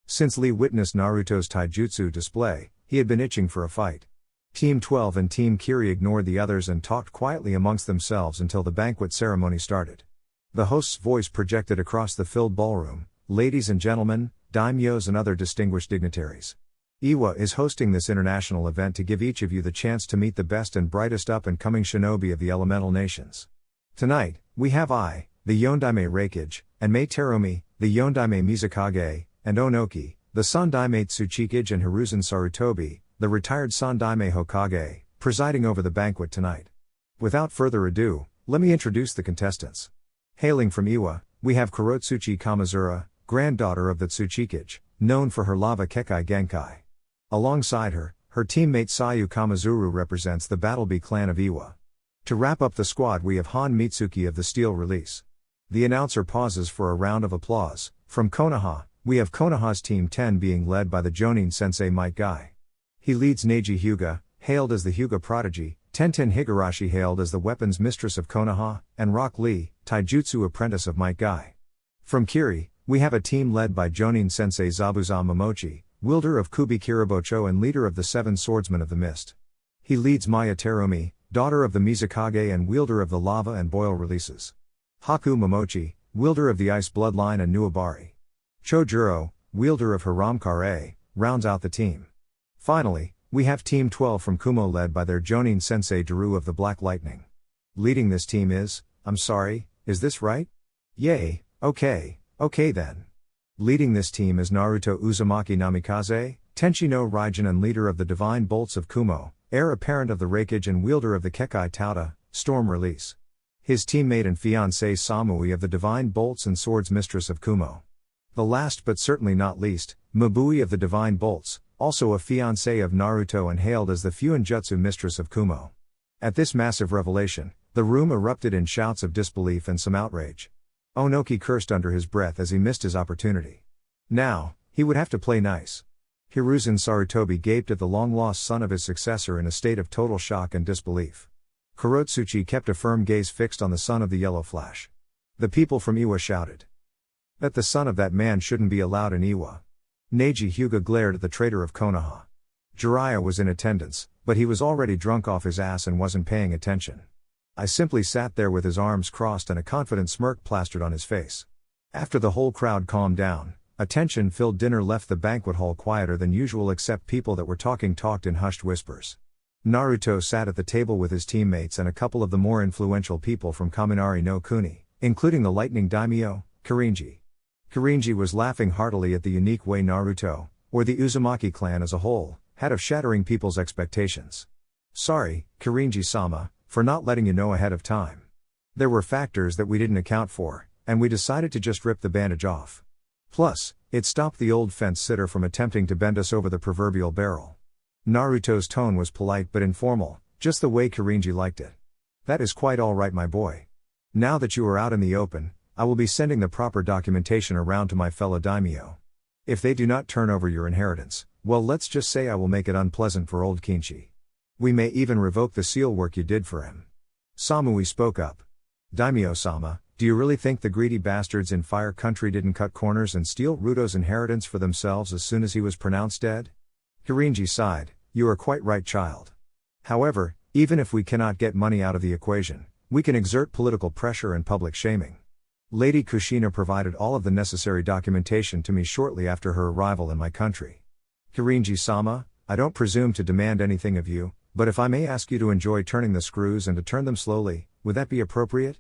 Since Lee witnessed Naruto's taijutsu display, he had been itching for a fight. Team 12 and Team Kiri ignored the others and talked quietly amongst themselves until the banquet ceremony started. The host's voice projected across the filled ballroom, "Ladies and gentlemen, daimyos and other distinguished dignitaries. Iwa is hosting this international event to give each of you the chance to meet the best and brightest up-and-coming shinobi of the elemental nations. Tonight, we have the Yondaime Raikage, and Mei Terumi, the Yondaime Mizukage, and Onoki, the Sandaime Tsuchikage and Hiruzen Sarutobi, the retired Sandaime Hokage, presiding over the banquet tonight. Without further ado, let me introduce the contestants. Hailing from Iwa, we have Kurotsuchi Kamizura, granddaughter of the Tsuchikage, known for her lava Kekai Genkai. Alongside her, her teammate Sayu Kamizuru represents the Battlebee clan of Iwa. To wrap up the squad we have Han Mitsuki of the Steel Release. The announcer pauses for a round of applause. From Konoha, we have Konoha's Team 10 being led by the Jonin sensei Might Guy. He leads Neji Hyuga, hailed as the Hyuga prodigy, Tenten Higurashi hailed as the weapons mistress of Konoha, and Rock Lee, taijutsu apprentice of Might Guy. From Kiri, we have a team led by Jonin sensei Zabuza Momochi, wielder of Kubi Kiribocho and leader of the Seven Swordsmen of the Mist. He leads Maya Terumi, daughter of the Mizukage and wielder of the lava and boil releases. Haku Momochi, wielder of the ice bloodline and Nuabari. Chojuro, wielder of Hiramkare, rounds out the team. Finally, we have Team 12 from Kumo led by their Jonin sensei Daru of the Black Lightning. Leading this team is, is this right? Yay, okay then. Leading this team is Naruto Uzumaki Namikaze, Tenchi no Raijin and leader of the Divine Bolts of Kumo, heir apparent of the Raikage and wielder of the Kekai Tauta, Storm Release. His teammate and fiancée Samui of the Divine Bolts and Swords, Mistress of Kumo. The last but certainly not least, Mabui of the Divine Bolts, also a fiancée of Naruto and hailed as the Fuinjutsu Mistress of Kumo. At this massive revelation, the room erupted in shouts of disbelief and some outrage. Onoki cursed under his breath as he missed his opportunity. Now, he would have to play nice. Hiruzen Sarutobi gaped at the long-lost son of his successor in a state of total shock and disbelief. Kurotsuchi kept a firm gaze fixed on the son of the Yellow Flash. The people from Iwa shouted that the son of that man shouldn't be allowed in Iwa. Neji Hyuga glared at the traitor of Konoha. Jiraiya was in attendance, but he was already drunk off his ass and wasn't paying attention. I simply sat there with his arms crossed and a confident smirk plastered on his face. After the whole crowd calmed down, a tension-filled dinner left the banquet hall quieter than usual except people that were talked in hushed whispers. Naruto sat at the table with his teammates and a couple of the more influential people from Kaminari no Kuni, including the lightning daimyo, Kirinji. Kirinji was laughing heartily at the unique way Naruto, or the Uzumaki clan as a whole, had of shattering people's expectations. Sorry, Kirinji-sama, for not letting you know ahead of time. There were factors that we didn't account for, and we decided to just rip the bandage off. Plus, it stopped the old fence-sitter from attempting to bend us over the proverbial barrel. Naruto's tone was polite but informal, just the way Kirinji liked it. That is quite all right, my boy. Now that you are out in the open, I will be sending the proper documentation around to my fellow daimyo. If they do not turn over your inheritance, well, let's just say I will make it unpleasant for old Kinchi. We may even revoke the seal work you did for him. Samui spoke up. Daimyo-sama, do you really think the greedy bastards in Fire Country didn't cut corners and steal Ruto's inheritance for themselves as soon as he was pronounced dead? Kirinji sighed. You are quite right, child. However, even if we cannot get money out of the equation, we can exert political pressure and public shaming. Lady Kushina provided all of the necessary documentation to me shortly after her arrival in my country. Kirinji-sama, I don't presume to demand anything of you, but if I may ask you to enjoy turning the screws and to turn them slowly, would that be appropriate?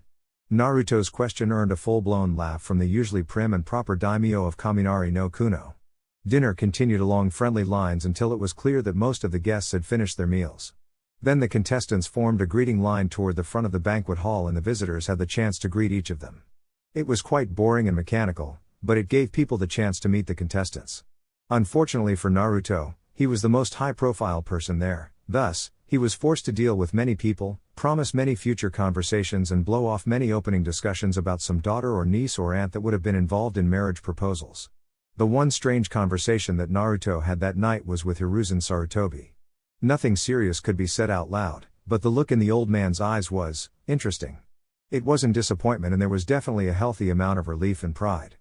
Naruto's question earned a full-blown laugh from the usually prim and proper daimyo of Kaminari no Kuno. Dinner continued along friendly lines until it was clear that most of the guests had finished their meals. Then the contestants formed a greeting line toward the front of the banquet hall and the visitors had the chance to greet each of them. It was quite boring and mechanical, but it gave people the chance to meet the contestants. Unfortunately for Naruto, he was the most high-profile person there, thus, he was forced to deal with many people, promise many future conversations and blow off many opening discussions about some daughter or niece or aunt that would have been involved in marriage proposals. The one strange conversation that Naruto had that night was with Hiruzen Sarutobi. Nothing serious could be said out loud, but the look in the old man's eyes was interesting. It wasn't disappointment and there was definitely a healthy amount of relief and pride.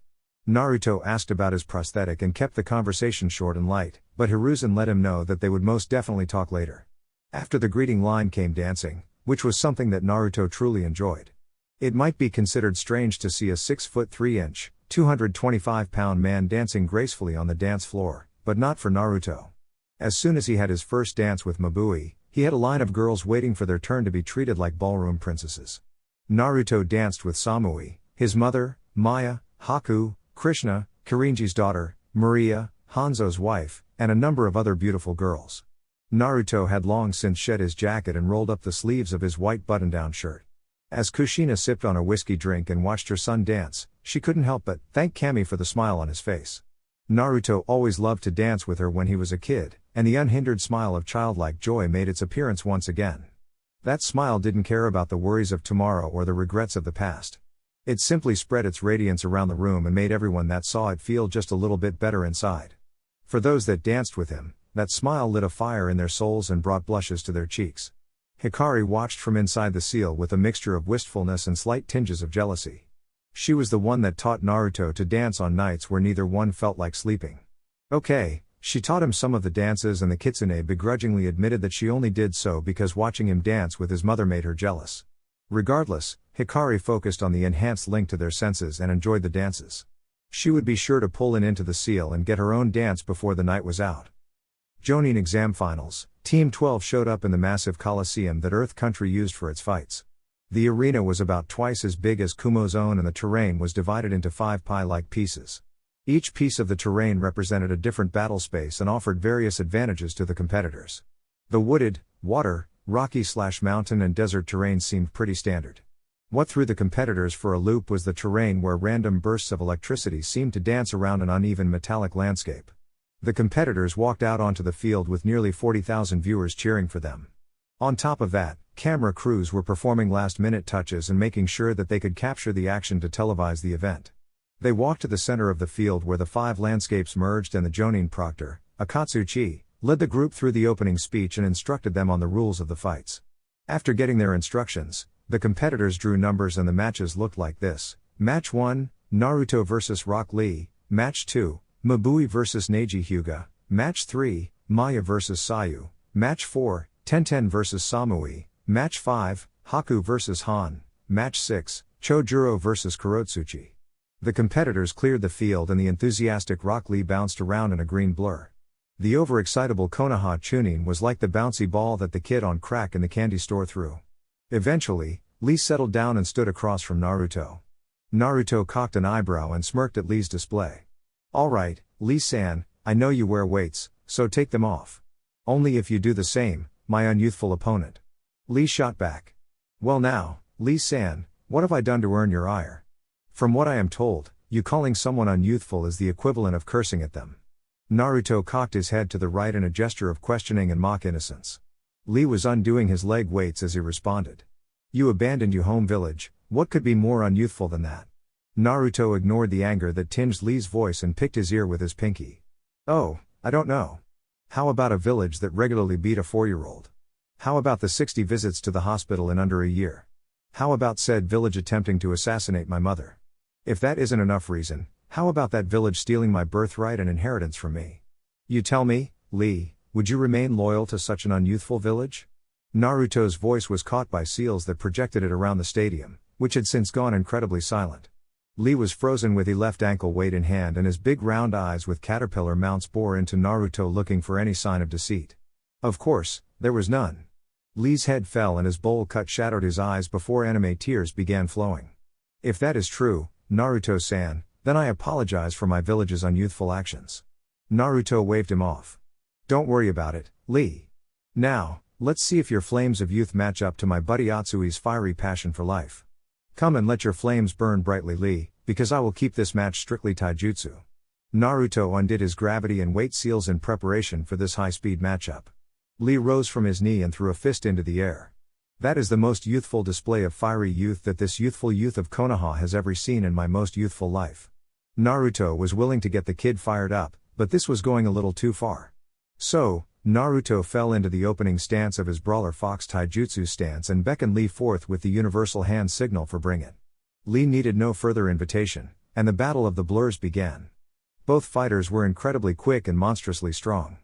Naruto asked about his prosthetic and kept the conversation short and light, but Hiruzen let him know that they would most definitely talk later. After the greeting line came dancing, which was something that Naruto truly enjoyed. It might be considered strange to see a 6'3", 225-pound man dancing gracefully on the dance floor, but not for Naruto. As soon as he had his first dance with Mabui, he had a line of girls waiting for their turn to be treated like ballroom princesses. Naruto danced with Samui, his mother, Maya, Haku, Krishna, Kirinji's daughter, Maria, Hanzo's wife, and a number of other beautiful girls. Naruto had long since shed his jacket and rolled up the sleeves of his white button-down shirt. As Kushina sipped on a whiskey drink and watched her son dance, she couldn't help but thank Kami for the smile on his face. Naruto always loved to dance with her when he was a kid, and the unhindered smile of childlike joy made its appearance once again. That smile didn't care about the worries of tomorrow or the regrets of the past. It simply spread its radiance around the room and made everyone that saw it feel just a little bit better inside. For those that danced with him, that smile lit a fire in their souls and brought blushes to their cheeks. Hikari watched from inside the seal with a mixture of wistfulness and slight tinges of jealousy. She was the one that taught Naruto to dance on nights where neither one felt like sleeping. Okay, she taught him some of the dances and the kitsune begrudgingly admitted that she only did so because watching him dance with his mother made her jealous. Regardless, Hikari focused on the enhanced link to their senses and enjoyed the dances. She would be sure to pull into the seal and get her own dance before the night was out. Jonin exam finals, Team 12 showed up in the massive coliseum that Earth Country used for its fights. The arena was about twice as big as Kumo's own and the terrain was divided into 5 pie-like pieces. Each piece of the terrain represented a different battle space and offered various advantages to the competitors. The wooded, water, Rocky/mountain and desert terrain seemed pretty standard. What threw the competitors for a loop was the terrain where random bursts of electricity seemed to dance around an uneven metallic landscape. The competitors walked out onto the field with nearly 40,000 viewers cheering for them. On top of that, camera crews were performing last-minute touches and making sure that they could capture the action to televise the event. They walked to the center of the field where the 5 landscapes merged, and the Jonin proctor, Akatsuchi, led the group through the opening speech and instructed them on the rules of the fights. After getting their instructions, the competitors drew numbers and the matches looked like this. Match 1, Naruto vs Rock Lee. Match 2, Mabui vs Neji Hyuga. Match 3, Maya vs Sayu. Match 4, Tenten vs Samui. Match 5, Haku vs Han. Match 6, Chojuro vs Kurotsuchi. The competitors cleared the field and the enthusiastic Rock Lee bounced around in a green blur. The overexcitable Konoha Chunin was like the bouncy ball that the kid on crack in the candy store threw. Eventually, Lee settled down and stood across from Naruto. Naruto cocked an eyebrow and smirked at Lee's display. "Alright, Lee-san, I know you wear weights, so take them off. Only if you do the same, my unyouthful opponent." Lee shot back. "Well now, Lee-san, what have I done to earn your ire? From what I am told, you calling someone unyouthful is the equivalent of cursing at them." Naruto cocked his head to the right in a gesture of questioning and mock innocence. Lee was undoing his leg weights as he responded. "You abandoned your home village, what could be more unyouthful than that?" Naruto ignored the anger that tinged Lee's voice and picked his ear with his pinky. "Oh, I don't know. How about a village that regularly beat a 4-year-old? How about the 60 visits to the hospital in under a year? How about said village attempting to assassinate my mother? If that isn't enough reason, how about that village stealing my birthright and inheritance from me? You tell me, Lee, would you remain loyal to such an unyouthful village?" Naruto's voice was caught by seals that projected it around the stadium, which had since gone incredibly silent. Lee was frozen with his left ankle weight in hand, and his big round eyes with caterpillar mounts bore into Naruto looking for any sign of deceit. Of course, there was none. Lee's head fell and his bowl cut shadowed his eyes before anime tears began flowing. "If that is true, Naruto-san, then I apologize for my village's unyouthful actions." Naruto waved him off. "Don't worry about it, Lee. Now, let's see if your flames of youth match up to my buddy Atsui's fiery passion for life. Come and let your flames burn brightly, Lee, because I will keep this match strictly taijutsu." Naruto undid his gravity and weight seals in preparation for this high-speed matchup. Lee rose from his knee and threw a fist into the air. "That is the most youthful display of fiery youth that this youthful youth of Konoha has ever seen in my most youthful life." Naruto was willing to get the kid fired up, but this was going a little too far. So, Naruto fell into the opening stance of his Brawler Fox Taijutsu stance and beckoned Lee forth with the universal hand signal for "bring it." Lee needed no further invitation, and the battle of the blurs began. Both fighters were incredibly quick and monstrously strong.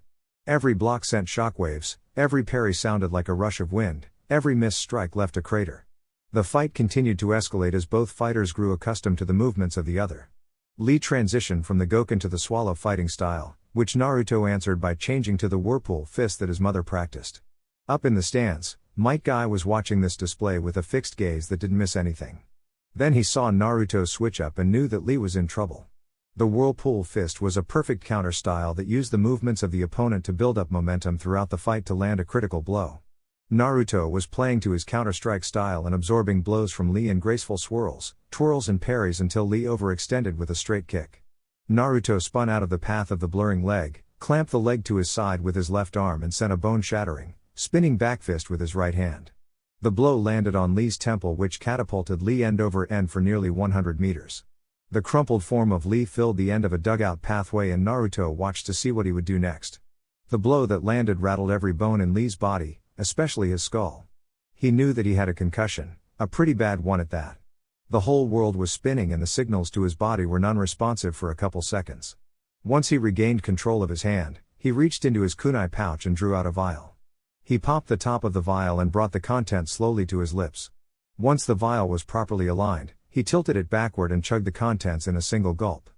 Every block sent shockwaves, every parry sounded like a rush of wind, every missed strike left a crater. The fight continued to escalate as both fighters grew accustomed to the movements of the other. Lee transitioned from the Goken to the Swallow fighting style, which Naruto answered by changing to the Whirlpool fist that his mother practiced. Up in the stands, Might Guy was watching this display with a fixed gaze that didn't miss anything. Then he saw Naruto switch up and knew that Lee was in trouble. The Whirlpool fist was a perfect counter style that used the movements of the opponent to build up momentum throughout the fight to land a critical blow. Naruto was playing to his counter-strike style and absorbing blows from Lee in graceful swirls, twirls and parries until Lee overextended with a straight kick. Naruto spun out of the path of the blurring leg, clamped the leg to his side with his left arm and sent a bone-shattering, spinning back fist with his right hand. The blow landed on Lee's temple, which catapulted Lee end over end for nearly 100 meters. The crumpled form of Lee filled the end of a dugout pathway and Naruto watched to see what he would do next. The blow that landed rattled every bone in Lee's body, especially his skull. He knew that he had a concussion, a pretty bad one at that. The whole world was spinning and the signals to his body were non-responsive for a couple seconds. Once he regained control of his hand, he reached into his kunai pouch and drew out a vial. He popped the top of the vial and brought the contents slowly to his lips. Once the vial was properly aligned, he tilted it backward and chugged the contents in a single gulp.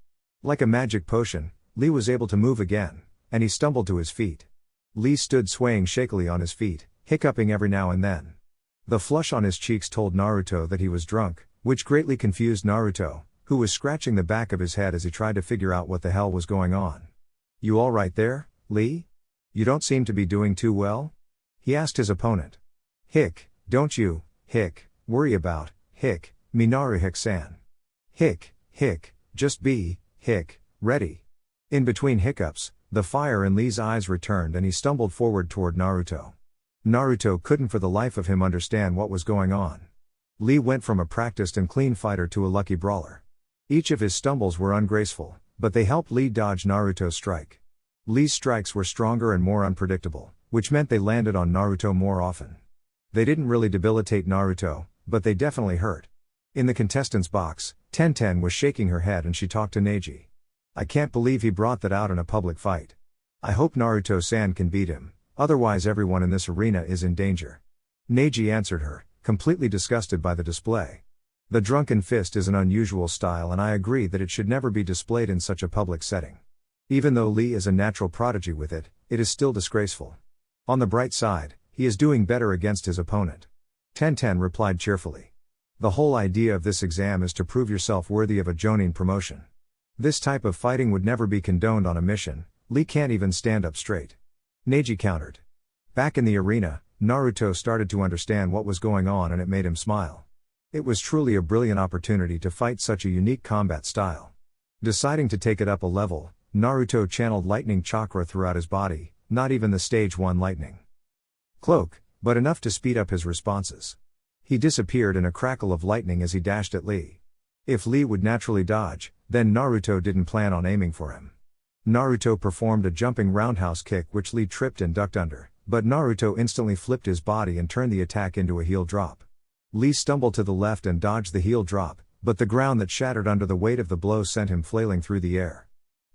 Like a magic potion, Lee was able to move again, and he stumbled to his feet. Lee stood swaying shakily on his feet, hiccuping every now and then. The flush on his cheeks told Naruto that he was drunk, which greatly confused Naruto, who was scratching the back of his head as he tried to figure out what the hell was going on. "You all right there, Lee? You don't seem to be doing too well?" he asked his opponent. Hick, don't you, Hick, worry about, Hick, Minaru Hick-san. Hick, just be, Hick, ready. In between hiccups, the fire in Lee's eyes returned and he stumbled forward toward Naruto. Naruto couldn't for the life of him understand what was going on. Lee went from a practiced and clean fighter to a lucky brawler. Each of his stumbles were ungraceful, but they helped Lee dodge Naruto's strike. Lee's strikes were stronger and more unpredictable, which meant they landed on Naruto more often. They didn't really debilitate Naruto, but they definitely hurt. In the contestants' box, Tenten was shaking her head and she talked to Neji. I can't believe he brought that out in a public fight. I hope Naruto-san can beat him, otherwise everyone in this arena is in danger. Neji answered her, completely disgusted by the display. The drunken fist is an unusual style and I agree that it should never be displayed in such a public setting. Even though Lee is a natural prodigy with it, it is still disgraceful. On the bright side, he is doing better against his opponent. Tenten replied cheerfully. The whole idea of this exam is to prove yourself worthy of a Jonin promotion. This type of fighting would never be condoned on a mission. Lee can't even stand up straight. Neji countered. Back in the arena, Naruto started to understand what was going on and it made him smile. It was truly a brilliant opportunity to fight such a unique combat style. Deciding to take it up a level, Naruto channeled lightning chakra throughout his body, not even the stage 1 lightning cloak, but enough to speed up his responses. He disappeared in a crackle of lightning as he dashed at Lee. If Lee would naturally dodge, then Naruto didn't plan on aiming for him. Naruto performed a jumping roundhouse kick which Lee tripped and ducked under, but Naruto instantly flipped his body and turned the attack into a heel drop. Lee stumbled to the left and dodged the heel drop, but the ground that shattered under the weight of the blow sent him flailing through the air.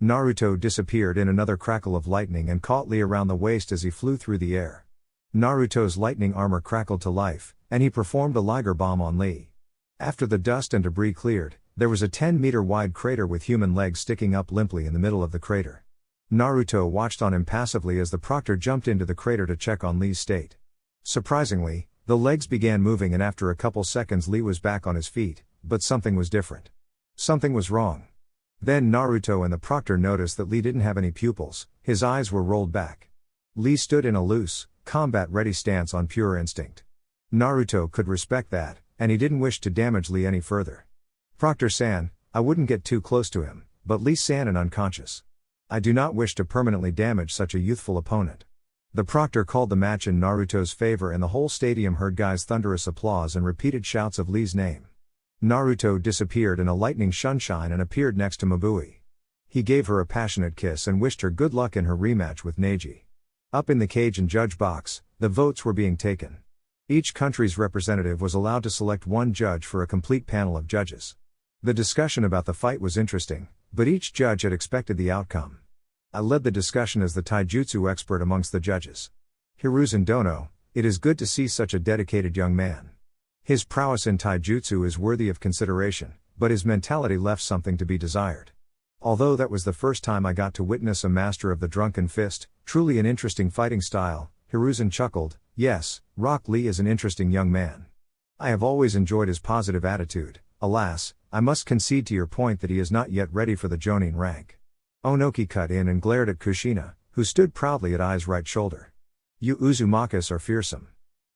Naruto disappeared in another crackle of lightning and caught Lee around the waist as he flew through the air. Naruto's lightning armor crackled to life, and he performed a Liger Bomb on Lee. After the dust and debris cleared, there was a 10-meter wide crater with human legs sticking up limply in the middle of the crater. Naruto watched on impassively as the proctor jumped into the crater to check on Lee's state. Surprisingly, the legs began moving and after a couple seconds Lee was back on his feet, but something was different. Something was wrong. Then Naruto and the proctor noticed that Lee didn't have any pupils, his eyes were rolled back. Lee stood in a loose, combat-ready stance on pure instinct. Naruto could respect that, and he didn't wish to damage Lee any further. Proctor-san, I wouldn't get too close to him, but Lee-san is unconscious. I do not wish to permanently damage such a youthful opponent. The proctor called the match in Naruto's favor and the whole stadium heard Guy's thunderous applause and repeated shouts of Lee's name. Naruto disappeared in a lightning sunshine and appeared next to Mabui. He gave her a passionate kiss and wished her good luck in her rematch with Neji. Up in the cage and judge box, the votes were being taken. Each country's representative was allowed to select one judge for a complete panel of judges. The discussion about the fight was interesting, but each judge had expected the outcome. I led the discussion as the taijutsu expert amongst the judges. Hiruzen Dono, it is good to see such a dedicated young man. His prowess in taijutsu is worthy of consideration, but his mentality left something to be desired. Although that was the first time I got to witness a master of the drunken fist, truly an interesting fighting style, Hiruzen chuckled, yes, Rock Lee is an interesting young man. I have always enjoyed his positive attitude. Alas, I must concede to your point that he is not yet ready for the Jonin rank. Onoki cut in and glared at Kushina, who stood proudly at Ai's right shoulder. You Uzumakis are fearsome.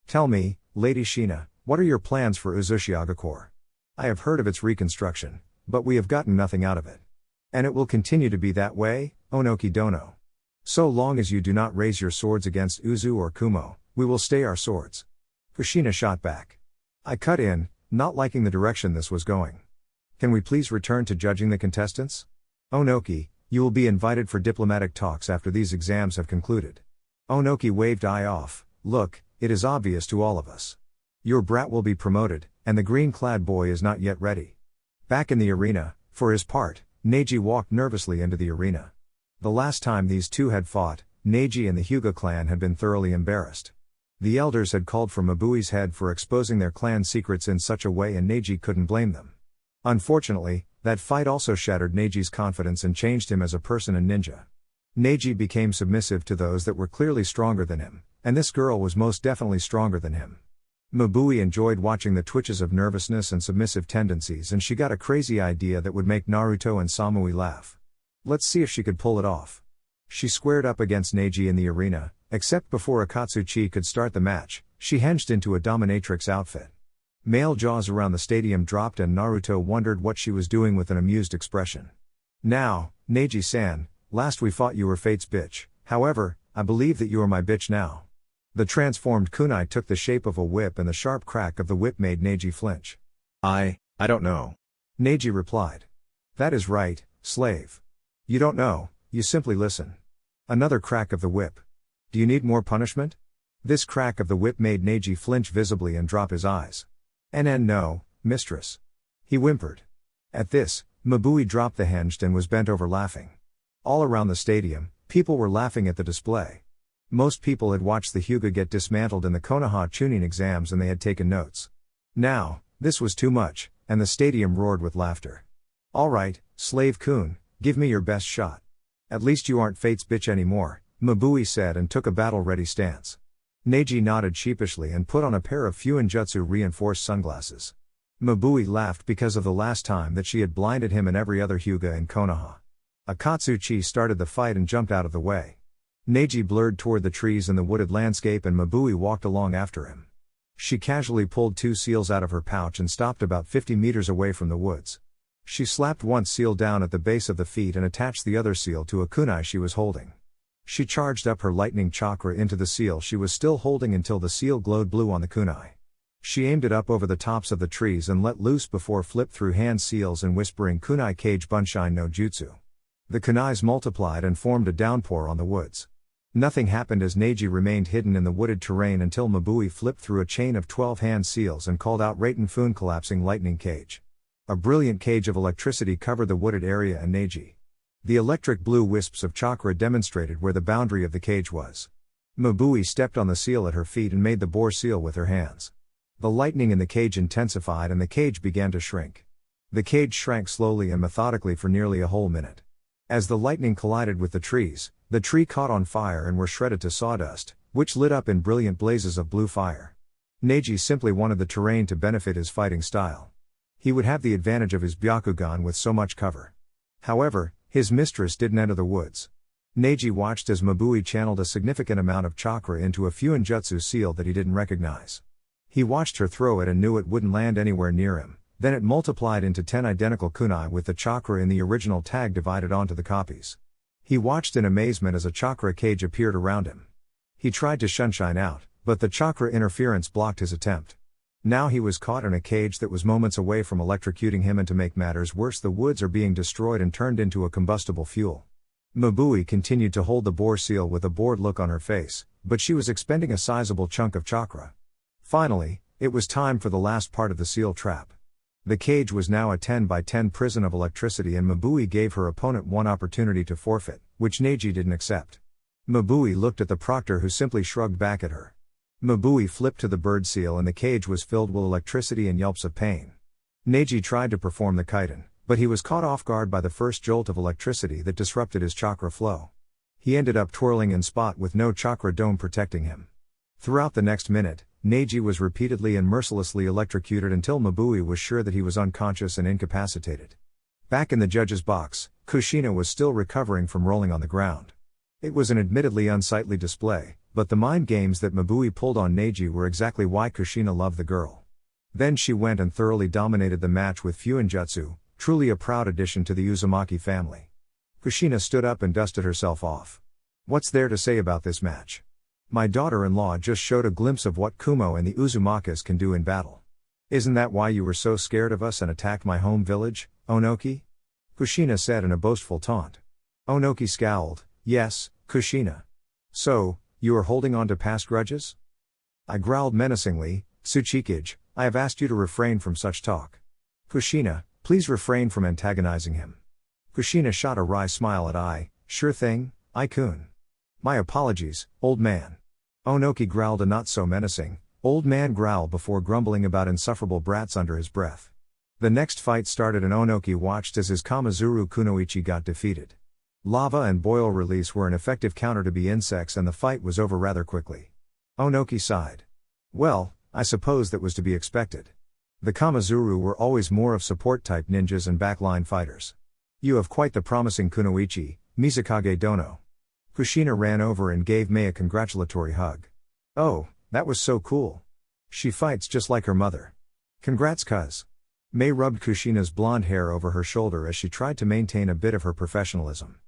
Tell me, Lady Shina, what are your plans for Uzushiaga Corps? I have heard of its reconstruction, but we have gotten nothing out of it. And it will continue to be that way, Onoki Dono. So long as you do not raise your swords against Uzu or Kumo, we will stay our swords. Kushina shot back. I cut in, not liking the direction this was going. Can we please return to judging the contestants? Onoki, you will be invited for diplomatic talks after these exams have concluded. Onoki waved Ai off. Look, it is obvious to all of us. Your brat will be promoted, and the green-clad boy is not yet ready. Back in the arena, for his part, Neji walked nervously into the arena. The last time these two had fought, Neji and the Hyuga clan had been thoroughly embarrassed. The elders had called for Mabui's head for exposing their clan secrets in such a way and Neji couldn't blame them. Unfortunately, that fight also shattered Neji's confidence and changed him as a person and ninja. Neji became submissive to those that were clearly stronger than him, and this girl was most definitely stronger than him. Mabui enjoyed watching the twitches of nervousness and submissive tendencies and she got a crazy idea that would make Naruto and Samui laugh. Let's see if she could pull it off. She squared up against Neji in the arena, except before Akatsuchi could start the match, She hinged into a dominatrix outfit. Male jaws around the stadium dropped and Naruto wondered what she was doing with an amused expression. Now, Neji-san, last we fought you were Fate's bitch, however, I believe that you are my bitch now. The transformed kunai took the shape of a whip and the sharp crack of the whip made Neji flinch. I don't know. Neji replied. That is right, slave. You don't know, you simply listen. Another crack of the whip. Do you need more punishment? This crack of the whip made Neji flinch visibly and drop his eyes. No, mistress. He whimpered. At this, Mabui dropped the hinged and was bent over laughing. All around the stadium, people were laughing at the display. Most people had watched the Hyuga get dismantled in the Konoha tuning exams and they had taken notes. Now, this was too much, and the stadium roared with laughter. Alright, slave-kun, give me your best shot. At least you aren't Fate's bitch anymore, Mabui said and took a battle-ready stance. Neji nodded sheepishly and put on a pair of Fuinjutsu reinforced sunglasses. Mabui laughed because of the last time that she had blinded him and every other Hyuga in Konoha. Akatsuchi started the fight and jumped out of the way. Neji blurred toward the trees in the wooded landscape and Mabui walked along after him. She casually pulled 2 seals out of her pouch and stopped about 50 meters away from the woods. She slapped one seal down at the base of the feet and attached the other seal to a kunai she was holding. She charged up her lightning chakra into the seal she was still holding until the seal glowed blue on the kunai. She aimed it up over the tops of the trees and let loose before flip through hand seals and whispering kunai kage bunshin no jutsu. The kunais multiplied and formed a downpour on the woods. Nothing happened as Neji remained hidden in the wooded terrain until Mabui flipped through a chain of 12 hand seals and called out Raiten Fun collapsing lightning cage. A brilliant cage of electricity covered the wooded area and Neji. The electric blue wisps of chakra demonstrated where the boundary of the cage was. Mabui stepped on the seal at her feet and made the boar seal with her hands. The lightning in the cage intensified and the cage began to shrink. The cage shrank slowly and methodically for nearly a whole minute. As the lightning collided with the trees, the tree caught on fire and were shredded to sawdust, which lit up in brilliant blazes of blue fire. Neji simply wanted the terrain to benefit his fighting style. He would have the advantage of his Byakugan with so much cover. However, his mistress didn't enter the woods. Neji watched as Mabui channeled a significant amount of chakra into a Fuinjutsu seal that he didn't recognize. He watched her throw it and knew it wouldn't land anywhere near him, then it multiplied into 10 identical kunai with the chakra in the original tag divided onto the copies. He watched in amazement as a chakra cage appeared around him. He tried to shunshine out, but the chakra interference blocked his attempt. Now he was caught in a cage that was moments away from electrocuting him, and to make matters worse the woods are being destroyed and turned into a combustible fuel. Mabui continued to hold the boar seal with a bored look on her face, but she was expending a sizable chunk of chakra. Finally, it was time for the last part of the seal trap. The cage was now a 10 by 10 prison of electricity and Mabui gave her opponent one opportunity to forfeit, which Neji didn't accept. Mabui looked at the proctor who simply shrugged back at her. Mabui flipped to the bird seal and the cage was filled with electricity and yelps of pain. Neji tried to perform the kaidan, but he was caught off guard by the first jolt of electricity that disrupted his chakra flow. He ended up twirling in spot with no chakra dome protecting him. Throughout the next minute, Neji was repeatedly and mercilessly electrocuted until Mabui was sure that he was unconscious and incapacitated. Back in the judge's box, Kushina was still recovering from rolling on the ground. It was an admittedly unsightly display, but the mind games that Mabui pulled on Neji were exactly why Kushina loved the girl. Then she went and thoroughly dominated the match with Fuinjutsu, truly a proud addition to the Uzumaki family. Kushina stood up and dusted herself off. What's there to say about this match? My daughter-in-law just showed a glimpse of what Kumo and the Uzumakas can do in battle. Isn't that why you were so scared of us and attacked my home village, Onoki? Kushina said in a boastful taunt. Onoki scowled. Yes, Kushina. So, you are holding on to past grudges? I growled menacingly. Tsuchikage, I have asked you to refrain from such talk. Kushina, please refrain from antagonizing him. Kushina shot a wry smile at sure thing, I-kun. My apologies, old man. Onoki growled a not so menacing, old man growl before grumbling about insufferable brats under his breath. The next fight started and Onoki watched as his Kamizuru Kunoichi got defeated. Lava and boil release were an effective counter to bee insects and the fight was over rather quickly. Onoki sighed. Well, I suppose that was to be expected. The Kamizuru were always more of support-type ninjas and backline fighters. You have quite the promising Kunoichi, Mizukage Dono. Kushina ran over and gave Mei a congratulatory hug. Oh, That was so cool. She fights just like her mother. Congrats cuz. Mei rubbed Kushina's blonde hair over her shoulder as she tried to maintain a bit of her professionalism.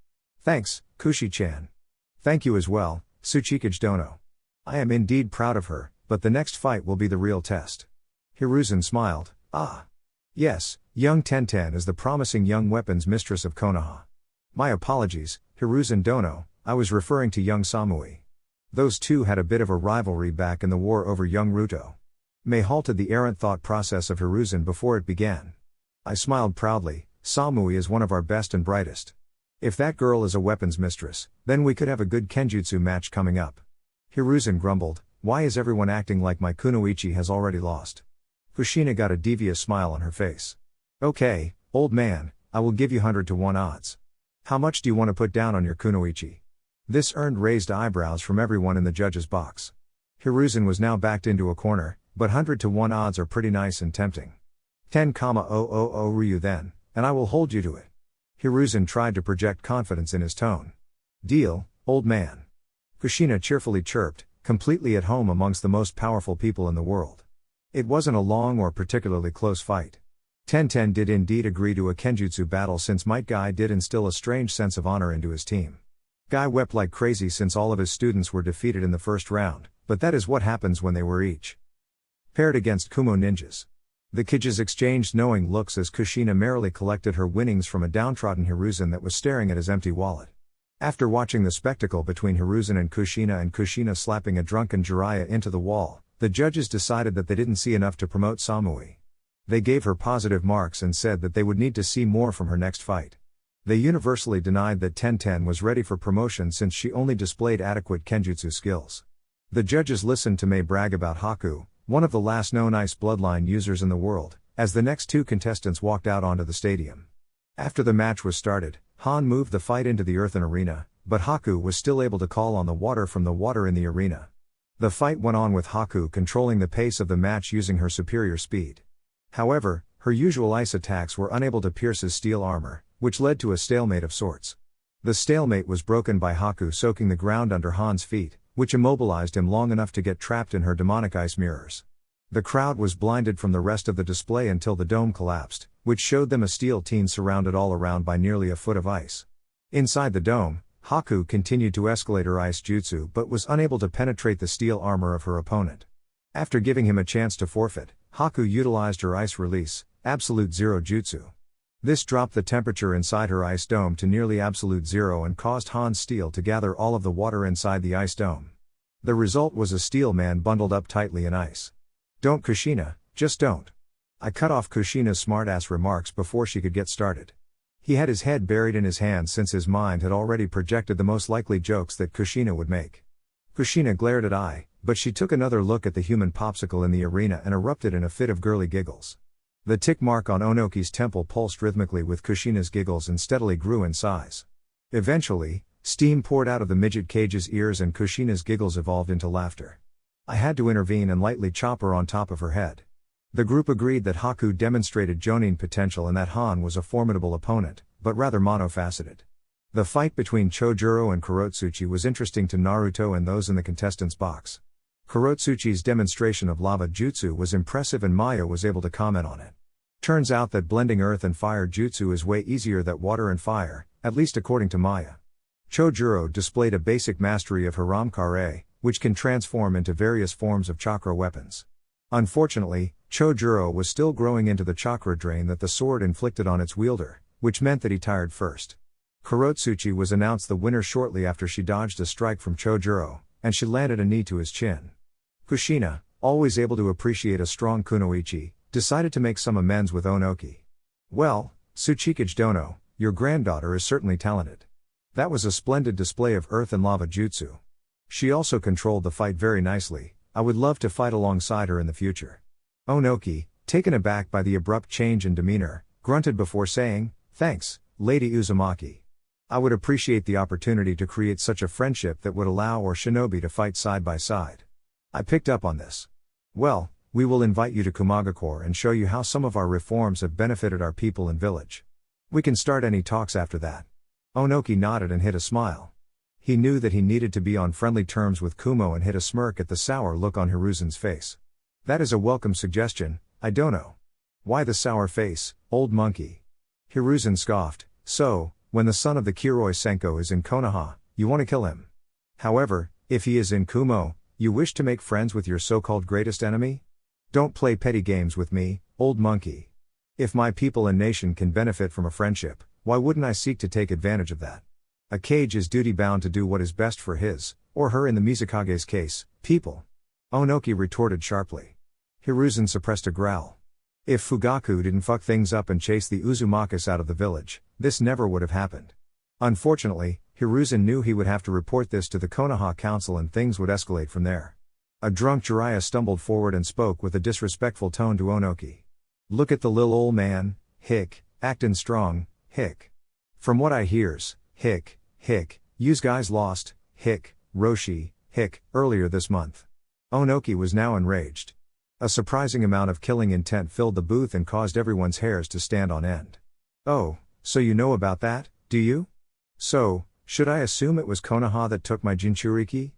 Thanks, Kushi-chan. Thank you as well, Tsuchikage Dono. I am indeed proud of her, but the next fight will be the real test. Hiruzen smiled. Ah. Yes, young Tenten is the promising young weapons mistress of Konoha. My apologies, Hiruzen Dono, I was referring to young Samui. Those two had a bit of a rivalry back in the war over young Ruto. Mei halted the errant thought process of Hiruzen before it began. I smiled proudly. Samui is one of our best and brightest. If that girl is a weapons mistress, then we could have a good kenjutsu match coming up. Hiruzen grumbled, why is everyone acting like my kunoichi has already lost? Kushina got a devious smile on her face. Okay, old man, I will give you 100 to 1 odds. How much do you want to put down on your kunoichi? This earned raised eyebrows from everyone in the judge's box. Hiruzen was now backed into a corner, but 100 to 1 odds are pretty nice and tempting. 10,000 Ryu then, and I will hold you to it. Hiruzen tried to project confidence in his tone. Deal, old man. Kushina cheerfully chirped, completely at home amongst the most powerful people in the world. It wasn't a long or particularly close fight. Tenten did indeed agree to a kenjutsu battle since Might Guy did instill a strange sense of honor into his team. Guy wept like crazy since all of his students were defeated in the first round, but that is what happens when they were each paired against Kumo ninjas. The Kiges exchanged knowing looks as Kushina merrily collected her winnings from a downtrodden Hiruzen that was staring at his empty wallet. After watching the spectacle between Hiruzen and Kushina slapping a drunken Jiraiya into the wall, the judges decided that they didn't see enough to promote Samui. They gave her positive marks and said that they would need to see more from her next fight. They universally denied that Tenten was ready for promotion since she only displayed adequate kenjutsu skills. The judges listened to Mei brag about Haku, one of the last known ice bloodline users in the world, as the next two contestants walked out onto the stadium. After the match was started, Han moved the fight into the earthen arena, but Haku was still able to call on the water from the water in the arena. The fight went on with Haku controlling the pace of the match using her superior speed. However, her usual ice attacks were unable to pierce his steel armor, which led to a stalemate of sorts. The stalemate was broken by Haku soaking the ground under Han's feet, which immobilized him long enough to get trapped in her demonic ice mirrors. The crowd was blinded from the rest of the display until the dome collapsed, which showed them a steel teen surrounded all around by nearly a foot of ice. Inside the dome, Haku continued to escalate her ice jutsu but was unable to penetrate the steel armor of her opponent. After giving him a chance to forfeit, Haku utilized her ice release, Absolute Zero Jutsu. This dropped the temperature inside her ice dome to nearly absolute zero and caused Han's steel to gather all of the water inside the ice dome. The result was a steel man bundled up tightly in ice. Don't Kushina, just don't. I cut off Kushina's smartass remarks before she could get started. He had his head buried in his hands since his mind had already projected the most likely jokes that Kushina would make. Kushina glared at I, but she took another look at the human popsicle in the arena and erupted in a fit of girly giggles. The tick mark on Onoki's temple pulsed rhythmically with Kushina's giggles and steadily grew in size. Eventually, steam poured out of the midget cage's ears and Kushina's giggles evolved into laughter. I had to intervene and lightly chop her on top of her head. The group agreed that Haku demonstrated Jonin potential and that Han was a formidable opponent, but rather monofaceted. The fight between Chojuro and Kurotsuchi was interesting to Naruto and those in the contestants' box. Kurotsuchi's demonstration of lava jutsu was impressive and Maya was able to comment on it. Turns out that blending earth and fire jutsu is way easier than water and fire, at least according to Maya. Chojuro displayed a basic mastery of Hiramkare, which can transform into various forms of chakra weapons. Unfortunately, Chojuro was still growing into the chakra drain that the sword inflicted on its wielder, which meant that he tired first. Kurotsuchi was announced the winner shortly after she dodged a strike from Chojuro, and she landed a knee to his chin. Kushina, always able to appreciate a strong kunoichi, decided to make some amends with Onoki. Well, Tsuchikage Dono, your granddaughter is certainly talented. That was a splendid display of earth and lava jutsu. She also controlled the fight very nicely. I would love to fight alongside her in the future. Onoki, taken aback by the abrupt change in demeanor, grunted before saying, thanks, Lady Uzumaki. I would appreciate the opportunity to create such a friendship that would allow our shinobi to fight side by side. I picked up on this. Well, we will invite you to Kumagakure and show you how some of our reforms have benefited our people and village. We can start any talks after that. Onoki nodded and hid a smile. He knew that he needed to be on friendly terms with Kumo and hid a smirk at the sour look on Hiruzen's face. That is a welcome suggestion, I don't know. Why the sour face, old monkey? Hiruzen scoffed, so, when the son of the Kiroi Senko is in Konoha, you want to kill him. However, if he is in Kumo, you wish to make friends with your so-called greatest enemy? Don't play petty games with me, old monkey. If my people and nation can benefit from a friendship, why wouldn't I seek to take advantage of that? A Kage is duty-bound to do what is best for his, or her in the Mizukage's case, people. Onoki retorted sharply. Hiruzen suppressed a growl. If Fugaku didn't fuck things up and chase the Uzumakis out of the village, this never would have happened. Unfortunately, Hiruzen knew he would have to report this to the Konoha Council and things would escalate from there. A drunk Jiraiya stumbled forward and spoke with a disrespectful tone to Onoki. Look at the lil' ol' man, hick, actin' strong, hick. From what I hears, hick, yous guys lost, hick, Roshi, hick, earlier this month. Onoki was now enraged. A surprising amount of killing intent filled the booth and caused everyone's hairs to stand on end. Oh, so you know about that, do you? So, should I assume it was Konoha that took my Jinchuriki?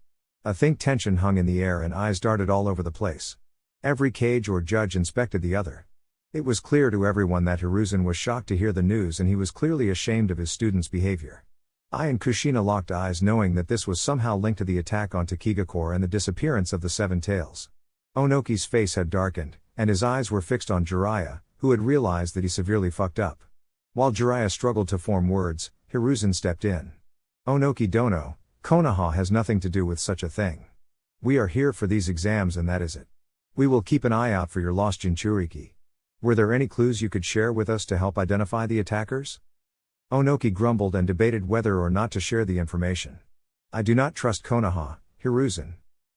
A think tension hung in the air and eyes darted all over the place. Every Kage or judge inspected the other. It was clear to everyone that Hiruzen was shocked to hear the news and he was clearly ashamed of his student's behavior. I and Kushina locked eyes knowing that this was somehow linked to the attack on Takigakure and the disappearance of the Seven Tails. Onoki's face had darkened, and his eyes were fixed on Jiraiya, who had realized that he severely fucked up. While Jiraiya struggled to form words, Hiruzen stepped in. Onoki dono, Konoha has nothing to do with such a thing. We are here for these exams and that is it. We will keep an eye out for your lost Jinchuriki. Were there any clues you could share with us to help identify the attackers? Onoki grumbled and debated whether or not to share the information. I do not trust Konoha, Hiruzen.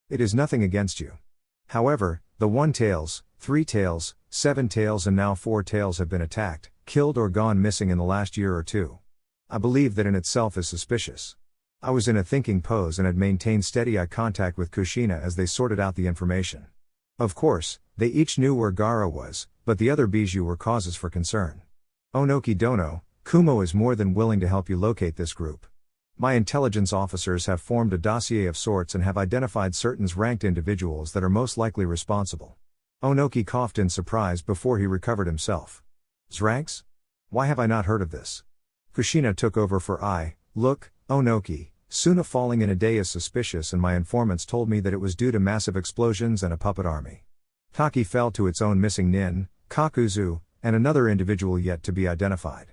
It is nothing against you. However, the 1 tails, 3 tails, 7 tails and now 4 tails have been attacked, killed or gone missing in the last year or two. I believe that in itself is suspicious. I was in a thinking pose and had maintained steady eye contact with Kushina as they sorted out the information. Of course, they each knew where Gaara was, but the other biju were causes for concern. Onoki dono, Kumo is more than willing to help you locate this group. My intelligence officers have formed a dossier of sorts and have identified certain ranked individuals that are most likely responsible. Onoki coughed in surprise before he recovered himself. Zranks? Why have I not heard of this? Kushina took over for look, Onoki, Suna falling in a day is suspicious and my informants told me that it was due to massive explosions and a puppet army. Taki fell to its own missing nin, Kakuzu, and another individual yet to be identified.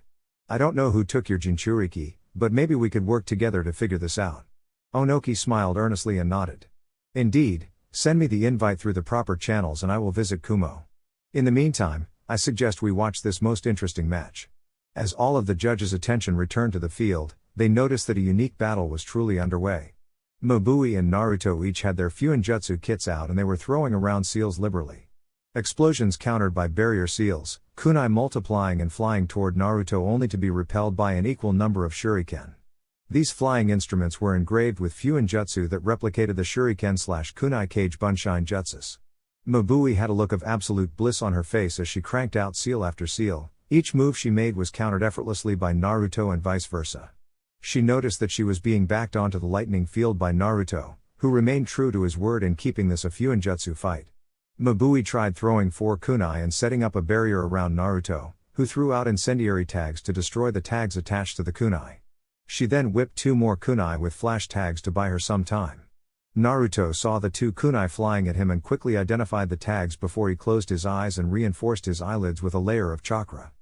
I don't know who took your Jinchuriki, but maybe we could work together to figure this out. Onoki smiled earnestly and nodded. Indeed, send me the invite through the proper channels and I will visit Kumo. In the meantime, I suggest we watch this most interesting match. As all of the judges' attention returned to the field, they noticed that a unique battle was truly underway. Mabui and Naruto each had their Fuinjutsu kits out and they were throwing around seals liberally. Explosions countered by barrier seals, kunai multiplying and flying toward Naruto only to be repelled by an equal number of shuriken. These flying instruments were engraved with Fuinjutsu that replicated the shuriken/kunai Kage Bunshin jutsus. Mabui had a look of absolute bliss on her face as she cranked out seal after seal. Each move she made was countered effortlessly by Naruto and vice versa. She noticed that she was being backed onto the lightning field by Naruto, who remained true to his word in keeping this a Fuinjutsu fight. Mabui tried throwing 4 kunai and setting up a barrier around Naruto, who threw out incendiary tags to destroy the tags attached to the kunai. She then whipped 2 more kunai with flash tags to buy her some time. Naruto saw the 2 kunai flying at him and quickly identified the tags before he closed his eyes and reinforced his eyelids with a layer of chakra.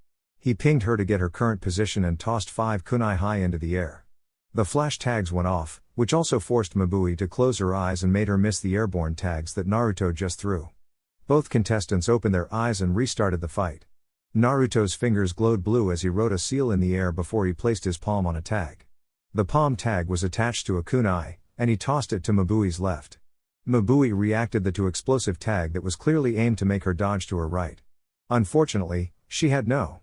He pinged her to get her current position and tossed 5 kunai high into the air. The flash tags went off, which also forced Mabui to close her eyes and made her miss the airborne tags that Naruto just threw. Both contestants opened their eyes and restarted the fight. Naruto's fingers glowed blue as he wrote a seal in the air before he placed his palm on a tag. The palm tag was attached to a kunai, and he tossed it to Mabui's left. Mabui reacted to explosive tag that was clearly aimed to make her dodge to her right. Unfortunately, she had no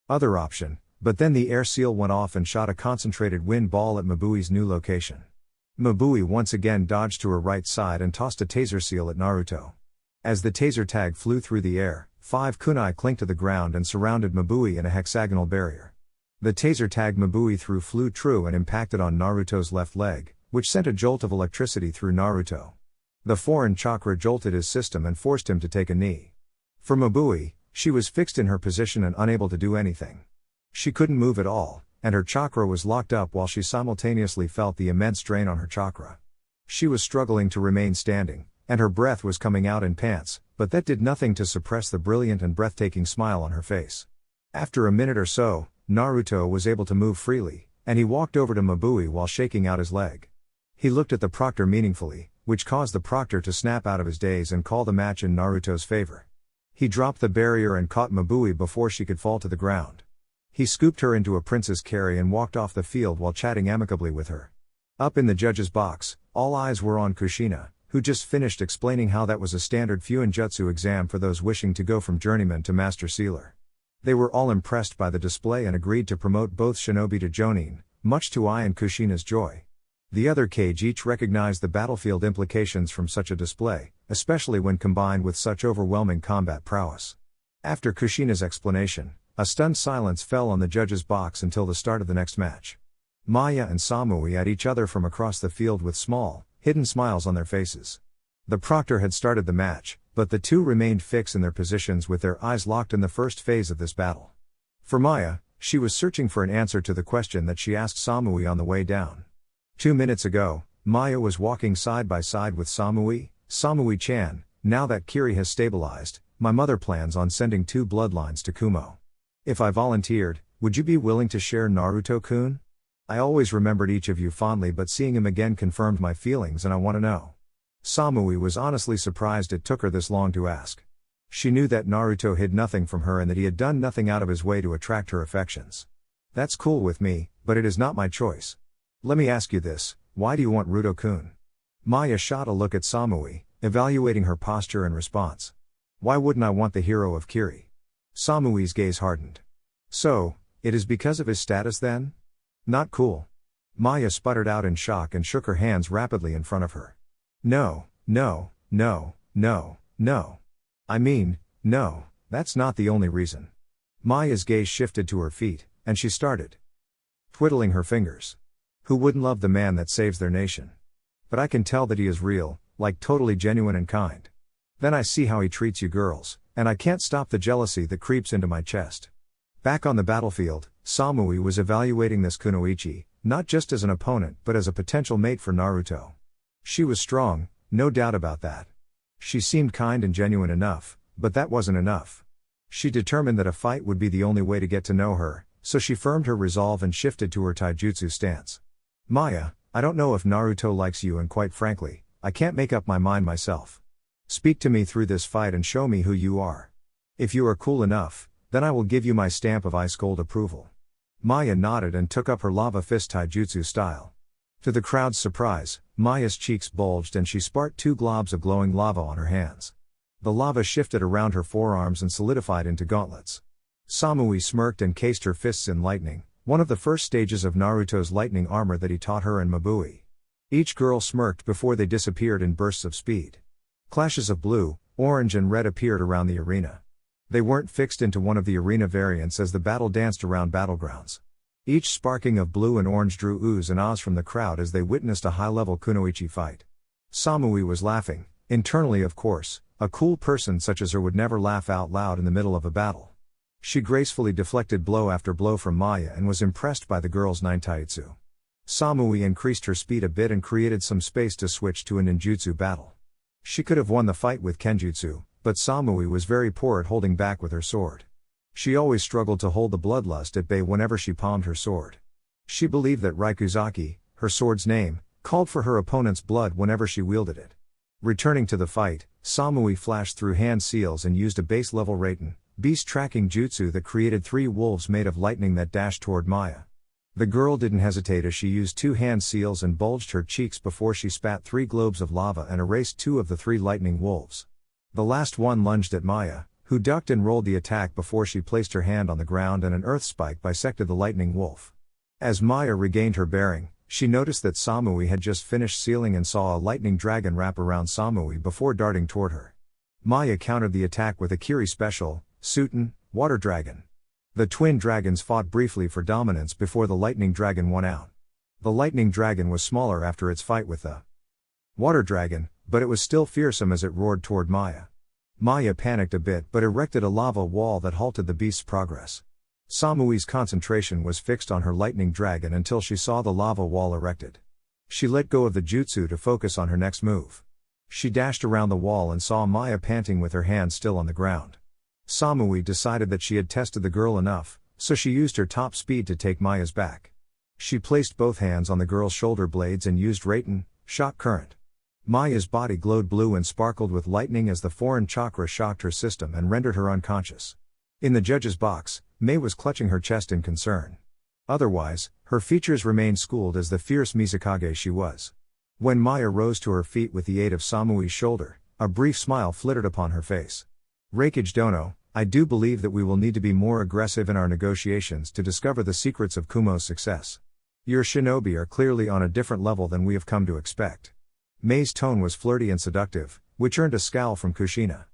other option, but then the air seal went off and shot a concentrated wind ball at Mabui's new location. Mabui once again dodged to her right side and tossed a taser seal at Naruto. As the taser tag flew through the air, 5 kunai clinked to the ground and surrounded Mabui in a hexagonal barrier. The taser tag Mabui flew true and impacted on Naruto's left leg, which sent a jolt of electricity through Naruto. The foreign chakra jolted his system and forced him to take a knee. For Mabui, she was fixed in her position and unable to do anything. She couldn't move at all, and her chakra was locked up while she simultaneously felt the immense drain on her chakra. She was struggling to remain standing, and her breath was coming out in pants, but that did nothing to suppress the brilliant and breathtaking smile on her face. After a minute or so, Naruto was able to move freely, and he walked over to Mabui while shaking out his leg. He looked at the proctor meaningfully, which caused the proctor to snap out of his daze and call the match in Naruto's favor. He dropped the barrier and caught Mabui before she could fall to the ground. He scooped her into a princess carry and walked off the field while chatting amicably with her. Up in the judge's box, all eyes were on Kushina, who just finished explaining how that was a standard Fuinjutsu exam for those wishing to go from journeyman to master sealer. They were all impressed by the display and agreed to promote both shinobi to jonin, much to Ai and Kushina's joy. The other Kage each recognized the battlefield implications from such a display, especially when combined with such overwhelming combat prowess. After Kushina's explanation, a stunned silence fell on the judge's box until the start of the next match. Maya and Samui at each other from across the field with small, hidden smiles on their faces. The proctor had started the match, but the two remained fixed in their positions with their eyes locked in the first phase of this battle. For Maya, she was searching for an answer to the question that she asked Samui on the way down. 2 minutes ago, Maya was walking side by side with Samui. Samui-chan, now that Kiri has stabilized, my mother plans on sending 2 bloodlines to Kumo. If I volunteered, would you be willing to share Naruto-kun? I always remembered each of you fondly, but seeing him again confirmed my feelings and I want to know. Samui was honestly surprised it took her this long to ask. She knew that Naruto hid nothing from her and that he had done nothing out of his way to attract her affections. That's cool with me, but it is not my choice. Let me ask you this, why do you want Ruto-kun? Maya shot a look at Samui, evaluating her posture and response. Why wouldn't I want the hero of Kiri? Samui's gaze hardened. So, it is because of his status then? Not cool. Maya sputtered out in shock and shook her hands rapidly in front of her. No. I mean, no, that's not the only reason. Maya's gaze shifted to her feet, and she started twiddling her fingers. Who wouldn't love the man that saves their nation? But I can tell that he is real, like totally genuine and kind. Then I see how he treats you girls, and I can't stop the jealousy that creeps into my chest. Back on the battlefield, Samui was evaluating this kunoichi, not just as an opponent but as a potential mate for Naruto. She was strong, no doubt about that. She seemed kind and genuine enough, but that wasn't enough. She determined that a fight would be the only way to get to know her, so she firmed her resolve and shifted to her taijutsu stance. Maya, I don't know if Naruto likes you and quite frankly, I can't make up my mind myself. Speak to me through this fight and show me who you are. If you are cool enough, then I will give you my stamp of ice cold approval. Maya nodded and took up her lava fist taijutsu style. To the crowd's surprise, Maya's cheeks bulged and she sparked 2 globs of glowing lava on her hands. The lava shifted around her forearms and solidified into gauntlets. Samui smirked and cased her fists in lightning, one of the first stages of Naruto's lightning armor that he taught her and Mabui. Each girl smirked before they disappeared in bursts of speed. Clashes of blue, orange and red appeared around the arena. They weren't fixed into one of the arena variants as the battle danced around battlegrounds. Each sparking of blue and orange drew oohs and ahs from the crowd as they witnessed a high-level kunoichi fight. Samui was laughing, internally of course, a cool person such as her would never laugh out loud in the middle of a battle. She gracefully deflected blow after blow from Maya and was impressed by the girl's nintaijutsu. Samui increased her speed a bit and created some space to switch to a ninjutsu battle. She could have won the fight with kenjutsu, but Samui was very poor at holding back with her sword. She always struggled to hold the bloodlust at bay whenever she palmed her sword. She believed that Raikage, her sword's name, called for her opponent's blood whenever she wielded it. Returning to the fight, Samui flashed through hand seals and used a base-level Raiten, beast tracking jutsu that created 3 wolves made of lightning that dashed toward Maya. The girl didn't hesitate as she used 2 hand seals and bulged her cheeks before she spat 3 globes of lava and erased 2 of the 3 lightning wolves. The last one lunged at Maya, who ducked and rolled the attack before she placed her hand on the ground and an earth spike bisected the lightning wolf. As Maya regained her bearing, she noticed that Samui had just finished sealing and saw a lightning dragon wrap around Samui before darting toward her. Maya countered the attack with a Kiri special, Suiten, Water Dragon. The twin dragons fought briefly for dominance before the lightning dragon won out. The lightning dragon was smaller after its fight with the water dragon, but it was still fearsome as it roared toward Maya. Maya panicked a bit but erected a lava wall that halted the beast's progress. Samui's concentration was fixed on her lightning dragon until she saw the lava wall erected. She let go of the jutsu to focus on her next move. She dashed around the wall and saw Maya panting with her hand still on the ground. Samui decided that she had tested the girl enough, so she used her top speed to take Maya's back. She placed both hands on the girl's shoulder blades and used Raiten, shock current. Maya's body glowed blue and sparkled with lightning as the foreign chakra shocked her system and rendered her unconscious. In the judge's box, Mei was clutching her chest in concern. Otherwise, her features remained schooled as the fierce Mizukage she was. When Maya rose to her feet with the aid of Samui's shoulder, a brief smile flitted upon her face. Raikage Dono, I do believe that we will need to be more aggressive in our negotiations to discover the secrets of Kumo's success. Your shinobi are clearly on a different level than we have come to expect. Mei's tone was flirty and seductive, which earned a scowl from Kushina.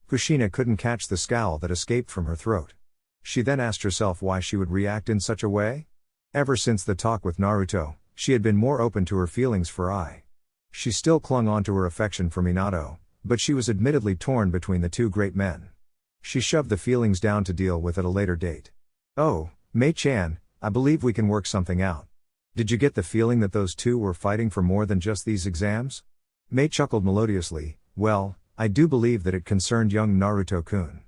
Kushina couldn't catch the scowl that escaped from her throat. She then asked herself why she would react in such a way. Ever since the talk with Naruto, she had been more open to her feelings for Ai. She still clung on to her affection for Minato, but she was admittedly torn between the two great men. She shoved the feelings down to deal with at a later date. Oh, Mei-chan, I believe we can work something out. Did you get the feeling that those two were fighting for more than just these exams? Mei chuckled melodiously, well, I do believe that it concerned young Naruto-kun.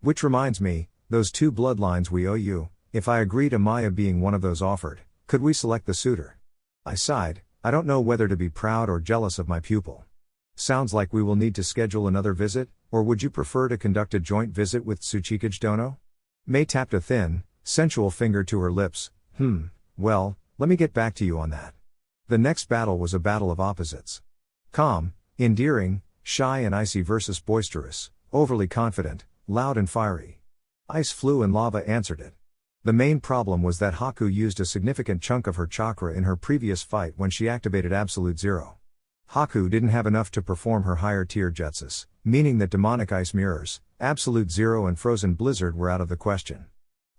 Which reminds me, those two bloodlines we owe you, if I agree to Maya being one of those offered, could we select the suitor? I sighed, I don't know whether to be proud or jealous of my pupil. Sounds like we will need to schedule another visit, or would you prefer to conduct a joint visit with Tsuchikage Dono? Mei tapped a thin, sensual finger to her lips, well, let me get back to you on that. The next battle was a battle of opposites. Calm, endearing, shy and icy versus boisterous, overly confident, loud and fiery. Ice flew and lava answered it. The main problem was that Haku used a significant chunk of her chakra in her previous fight when she activated Absolute Zero. Haku didn't have enough to perform her higher tier jutsus, meaning that demonic ice mirrors, Absolute Zero and Frozen Blizzard were out of the question.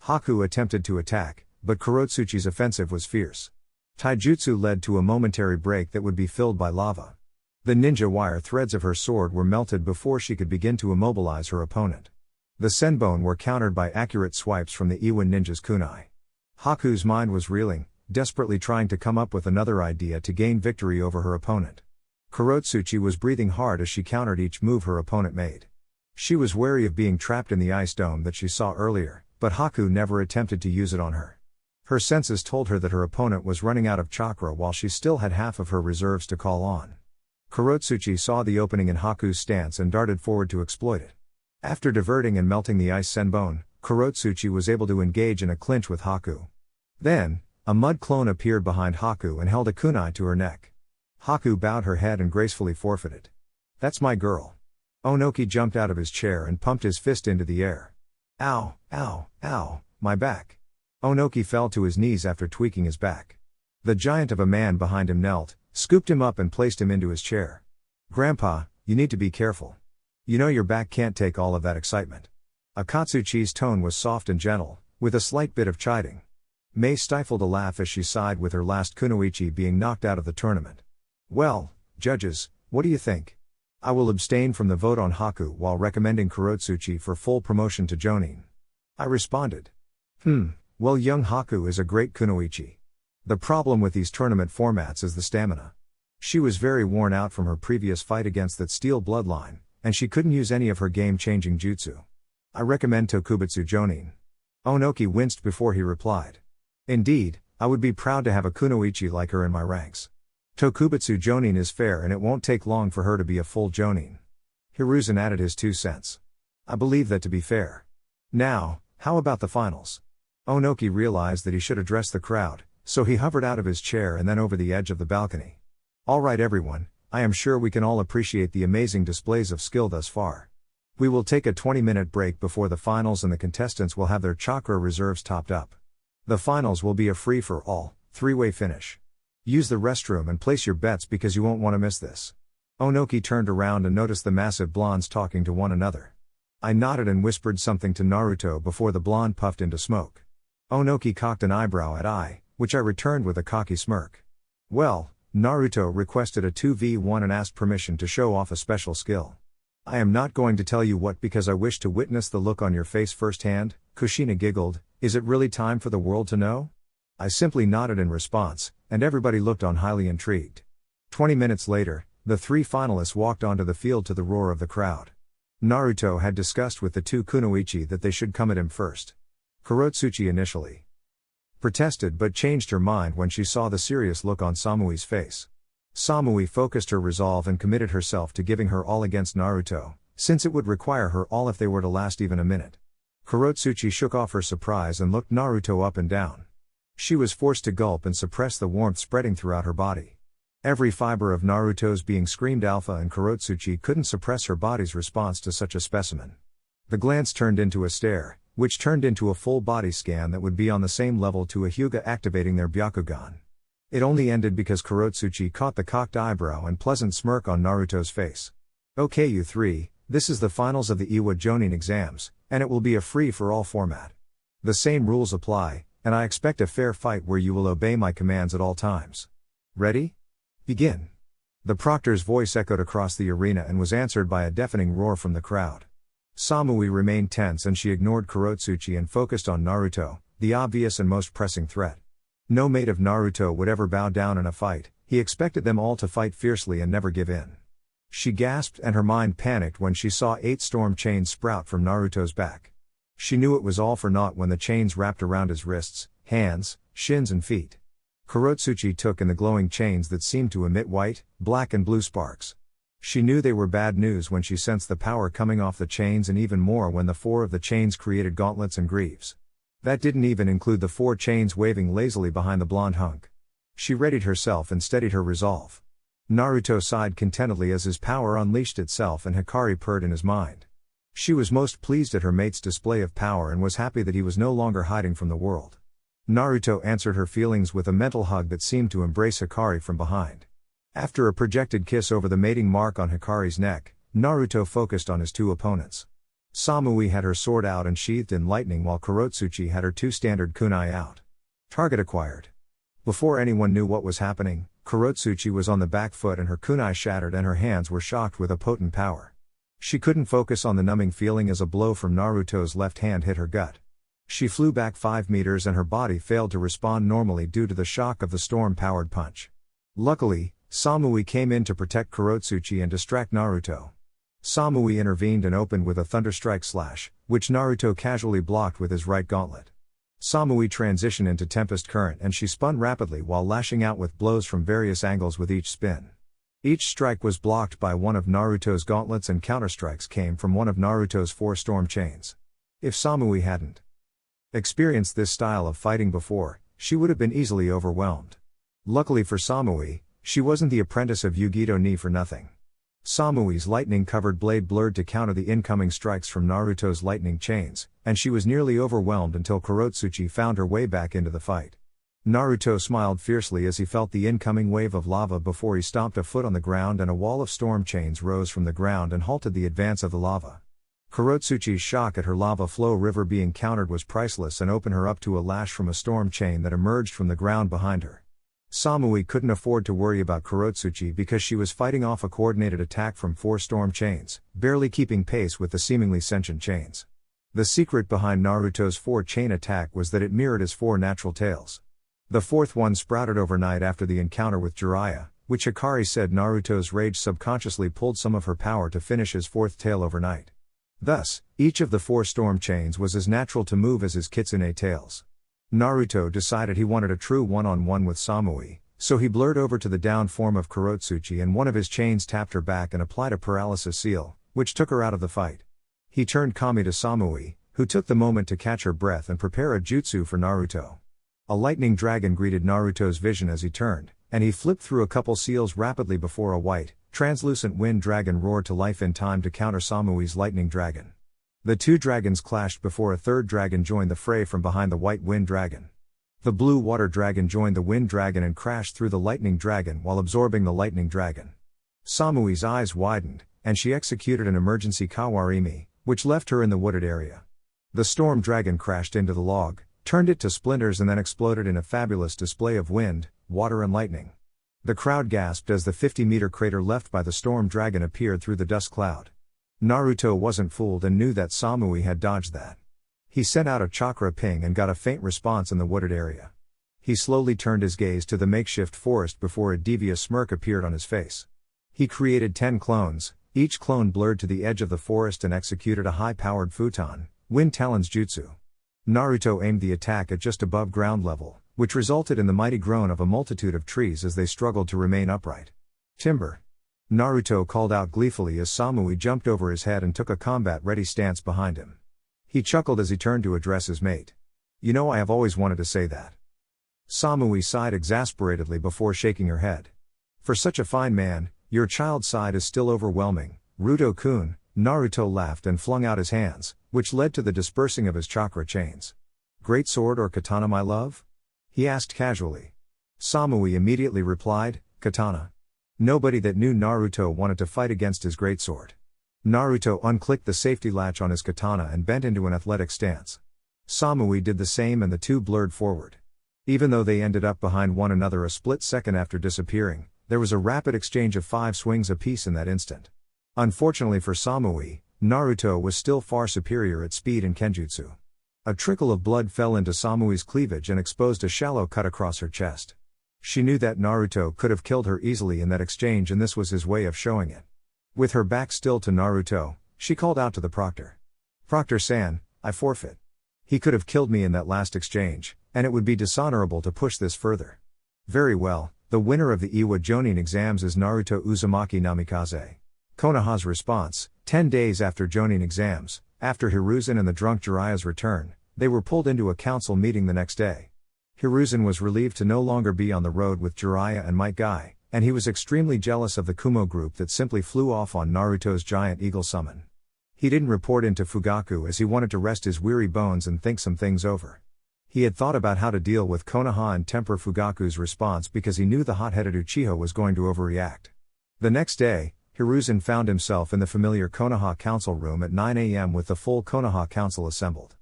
Haku attempted to attack, but Kurotsuchi's offensive was fierce. Taijutsu led to a momentary break that would be filled by lava. The ninja wire threads of her sword were melted before she could begin to immobilize her opponent. The senbon were countered by accurate swipes from the Iwan ninja's kunai. Haku's mind was reeling, desperately trying to come up with another idea to gain victory over her opponent. Kurotsuchi was breathing hard as she countered each move her opponent made. She was wary of being trapped in the ice dome that she saw earlier, but Haku never attempted to use it on her. Her senses told her that her opponent was running out of chakra while she still had half of her reserves to call on. Kurotsuchi saw the opening in Haku's stance and darted forward to exploit it. After diverting and melting the ice senbon, Kurotsuchi was able to engage in a clinch with Haku. Then, a mud clone appeared behind Haku and held a kunai to her neck. Haku bowed her head and gracefully forfeited. That's my girl. Onoki jumped out of his chair and pumped his fist into the air. Ow, ow, ow, my back. Onoki fell to his knees after tweaking his back. The giant of a man behind him knelt, scooped him up and placed him into his chair. Grandpa, you need to be careful. You know your back can't take all of that excitement. Akatsuchi's tone was soft and gentle, with a slight bit of chiding. Mei stifled a laugh as she sighed with her last kunoichi being knocked out of the tournament. Well, judges, what do you think? I will abstain from the vote on Haku while recommending Kurotsuchi for full promotion to Jonin. I responded. Well, young Haku is a great kunoichi. The problem with these tournament formats is the stamina. She was very worn out from her previous fight against that steel bloodline, and she couldn't use any of her game-changing jutsu. I recommend Tokubutsu Jonin. Onoki winced before he replied. Indeed, I would be proud to have a kunoichi like her in my ranks. Tokubutsu Jonin is fair and it won't take long for her to be a full Jonin. Hiruzen added his 2 cents. I believe that to be fair. Now, how about the finals? Onoki realized that he should address the crowd, so he hovered out of his chair and then over the edge of the balcony. Alright everyone, I am sure we can all appreciate the amazing displays of skill thus far. We will take a 20-minute break before the finals and the contestants will have their chakra reserves topped up. The finals will be a free-for-all, 3-way finish. Use the restroom and place your bets because you won't want to miss this. Onoki turned around and noticed the massive blondes talking to one another. I nodded and whispered something to Naruto before the blonde puffed into smoke. Onoki cocked an eyebrow at I, which I returned with a cocky smirk. Well, Naruto requested a 2v1 and asked permission to show off a special skill. I am not going to tell you what because I wish to witness the look on your face firsthand. Kushina giggled. Is it really time for the world to know? I simply nodded in response, and everybody looked on highly intrigued. 20 minutes later, the 3 finalists walked onto the field to the roar of the crowd. Naruto had discussed with the 2 kunoichi that they should come at him first. Kurotsuchi initially protested but changed her mind when she saw the serious look on Samui's face. Samui focused her resolve and committed herself to giving her all against Naruto, since it would require her all if they were to last even a minute. Kurotsuchi shook off her surprise and looked Naruto up and down. She was forced to gulp and suppress the warmth spreading throughout her body. Every fiber of Naruto's being screamed alpha, and Kurotsuchi couldn't suppress her body's response to such a specimen. The glance turned into a stare, which turned into a full body scan that would be on the same level to a Hyuga activating their Byakugan. It only ended because Kurotsuchi caught the cocked eyebrow and pleasant smirk on Naruto's face. Okay you 3, this is the finals of the Iwa Jonin exams, and it will be a free-for-all format. The same rules apply, and I expect a fair fight where you will obey my commands at all times. Ready? Begin. The proctor's voice echoed across the arena and was answered by a deafening roar from the crowd. Samui remained tense and she ignored Kurotsuchi and focused on Naruto, the obvious and most pressing threat. No mate of Naruto would ever bow down in a fight, he expected them all to fight fiercely and never give in. She gasped and her mind panicked when she saw 8 storm chains sprout from Naruto's back. She knew it was all for naught when the chains wrapped around his wrists, hands, shins and feet. Kurotsuchi took in the glowing chains that seemed to emit white, black and blue sparks. She knew they were bad news when she sensed the power coming off the chains, and even more when the 4 of the chains created gauntlets and greaves. That didn't even include the 4 chains waving lazily behind the blonde hunk. She readied herself and steadied her resolve. Naruto sighed contentedly as his power unleashed itself and Hikari purred in his mind. She was most pleased at her mate's display of power and was happy that he was no longer hiding from the world. Naruto answered her feelings with a mental hug that seemed to embrace Hikari from behind. After a projected kiss over the mating mark on Hikari's neck, Naruto focused on his 2 opponents. Samui had her sword out and sheathed in lightning while Kurotsuchi had her 2 standard kunai out. Target acquired. Before anyone knew what was happening, Kurotsuchi was on the back foot and her kunai shattered and her hands were shocked with a potent power. She couldn't focus on the numbing feeling as a blow from Naruto's left hand hit her gut. She flew back 5 meters and her body failed to respond normally due to the shock of the storm-powered punch. Luckily, Samui came in to protect Kurotsuchi and distract Naruto. Samui intervened and opened with a thunderstrike slash, which Naruto casually blocked with his right gauntlet. Samui transitioned into Tempest Current and she spun rapidly while lashing out with blows from various angles with each spin. Each strike was blocked by one of Naruto's gauntlets and counterstrikes came from one of Naruto's 4 storm chains. If Samui hadn't experienced this style of fighting before, she would have been easily overwhelmed. Luckily for Samui, she wasn't the apprentice of Yugito Ni for nothing. Samui's lightning-covered blade blurred to counter the incoming strikes from Naruto's lightning chains, and she was nearly overwhelmed until Kurotsuchi found her way back into the fight. Naruto smiled fiercely as he felt the incoming wave of lava before he stomped a foot on the ground and a wall of storm chains rose from the ground and halted the advance of the lava. Kurotsuchi's shock at her lava flow river being countered was priceless and opened her up to a lash from a storm chain that emerged from the ground behind her. Samui couldn't afford to worry about Kurotsuchi because she was fighting off a coordinated attack from 4 storm chains, barely keeping pace with the seemingly sentient chains. The secret behind Naruto's 4-chain attack was that it mirrored his 4 natural tails. The 4th one sprouted overnight after the encounter with Jiraiya, which Hikari said Naruto's rage subconsciously pulled some of her power to finish his 4th tail overnight. Thus, each of the 4 storm chains was as natural to move as his kitsune tails. Naruto decided he wanted a true one-on-one with Samui, so he blurred over to the down form of Kurotsuchi and one of his chains tapped her back and applied a paralysis seal, which took her out of the fight. He turned Kami to Samui, who took the moment to catch her breath and prepare a jutsu for Naruto. A lightning dragon greeted Naruto's vision as he turned, and he flipped through a couple seals rapidly before a white, translucent wind dragon roared to life in time to counter Samui's lightning dragon. The 2 dragons clashed before a 3rd dragon joined the fray from behind the white wind dragon. The blue water dragon joined the wind dragon and crashed through the lightning dragon while absorbing the lightning dragon. Samui's eyes widened, and she executed an emergency kawarimi, which left her in the wooded area. The storm dragon crashed into the log, turned it to splinters and then exploded in a fabulous display of wind, water and lightning. The crowd gasped as the 50-meter crater left by the storm dragon appeared through the dust cloud. Naruto wasn't fooled and knew that Samui had dodged that. He sent out a chakra ping and got a faint response in the wooded area. He slowly turned his gaze to the makeshift forest before a devious smirk appeared on his face. He created 10 clones, each clone blurred to the edge of the forest and executed a high-powered futon, wind talons jutsu. Naruto aimed the attack at just above ground level, which resulted in the mighty groan of a multitude of trees as they struggled to remain upright. Timber! Naruto called out gleefully as Samui jumped over his head and took a combat-ready stance behind him. He chuckled as he turned to address his mate. "You know, I have always wanted to say that." Samui sighed exasperatedly before shaking her head. "For such a fine man, your child side is still overwhelming, Ruto-kun." Naruto laughed and flung out his hands, which led to the dispersing of his chakra chains. "Great sword or katana, my love?" he asked casually. Samui immediately replied, "Katana." Nobody that knew Naruto wanted to fight against his greatsword. Naruto unclicked the safety latch on his katana and bent into an athletic stance. Samui did the same and the two blurred forward. Even though they ended up behind one another a split second after disappearing, there was a rapid exchange of 5 swings apiece in that instant. Unfortunately for Samui, Naruto was still far superior at speed and kenjutsu. A trickle of blood fell into Samui's cleavage and exposed a shallow cut across her chest. She knew that Naruto could have killed her easily in that exchange and this was his way of showing it. With her back still to Naruto, she called out to the proctor. "Proctor-san, I forfeit. He could have killed me in that last exchange, and it would be dishonorable to push this further." "Very well, the winner of the Iwa Jonin exams is Naruto Uzumaki Namikaze." Konoha's response: 10 days after Jonin exams, after Hiruzen and the drunk Jiraiya's return, they were pulled into a council meeting the next day. Hiruzen was relieved to no longer be on the road with Jiraiya and Might Guy, and he was extremely jealous of the Kumo group that simply flew off on Naruto's giant eagle summon. He didn't report into Fugaku as he wanted to rest his weary bones and think some things over. He had thought about how to deal with Konoha and temper Fugaku's response because he knew the hot-headed Uchiha was going to overreact. The next day, Hiruzen found himself in the familiar Konoha council room at 9 a.m. with the full Konoha council assembled.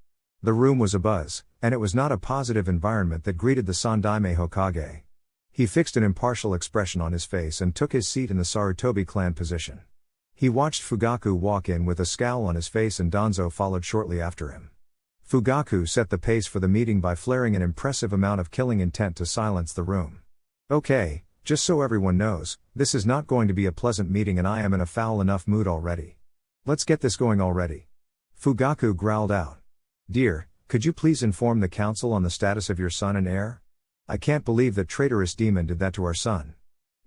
The room was abuzz, and it was not a positive environment that greeted the Sandaime Hokage. He fixed an impartial expression on his face and took his seat in the Sarutobi clan position. He watched Fugaku walk in with a scowl on his face and Danzo followed shortly after him. Fugaku set the pace for the meeting by flaring an impressive amount of killing intent to silence the room. "Okay, just so everyone knows, this is not going to be a pleasant meeting and I am in a foul enough mood already. Let's get this going already." Fugaku growled out. "Dear, could you please inform the council on the status of your son and heir? I can't believe that traitorous demon did that to our son."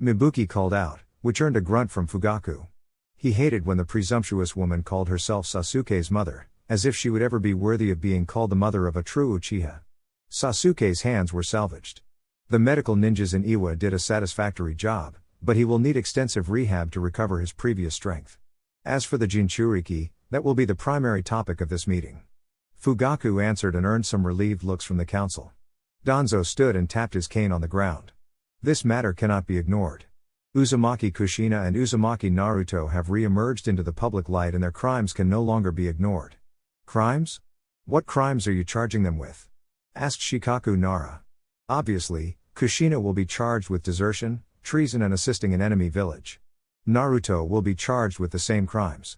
Mibuki called out, which earned a grunt from Fugaku. He hated when the presumptuous woman called herself Sasuke's mother, as if she would ever be worthy of being called the mother of a true Uchiha. Sasuke's hands were salvaged. The medical ninjas in Iwa did a satisfactory job, but he will need extensive rehab to recover his previous strength. As for the Jinchuriki, that will be the primary topic of this meeting. Fugaku answered and earned some relieved looks from the council. Danzo stood and tapped his cane on the ground. This matter cannot be ignored. Uzumaki Kushina and Uzumaki Naruto have re-emerged into the public light and their crimes can no longer be ignored. "Crimes? What crimes are you charging them with?" asked Shikaku Nara. "Obviously, Kushina will be charged with desertion, treason and assisting an enemy village. Naruto will be charged with the same crimes."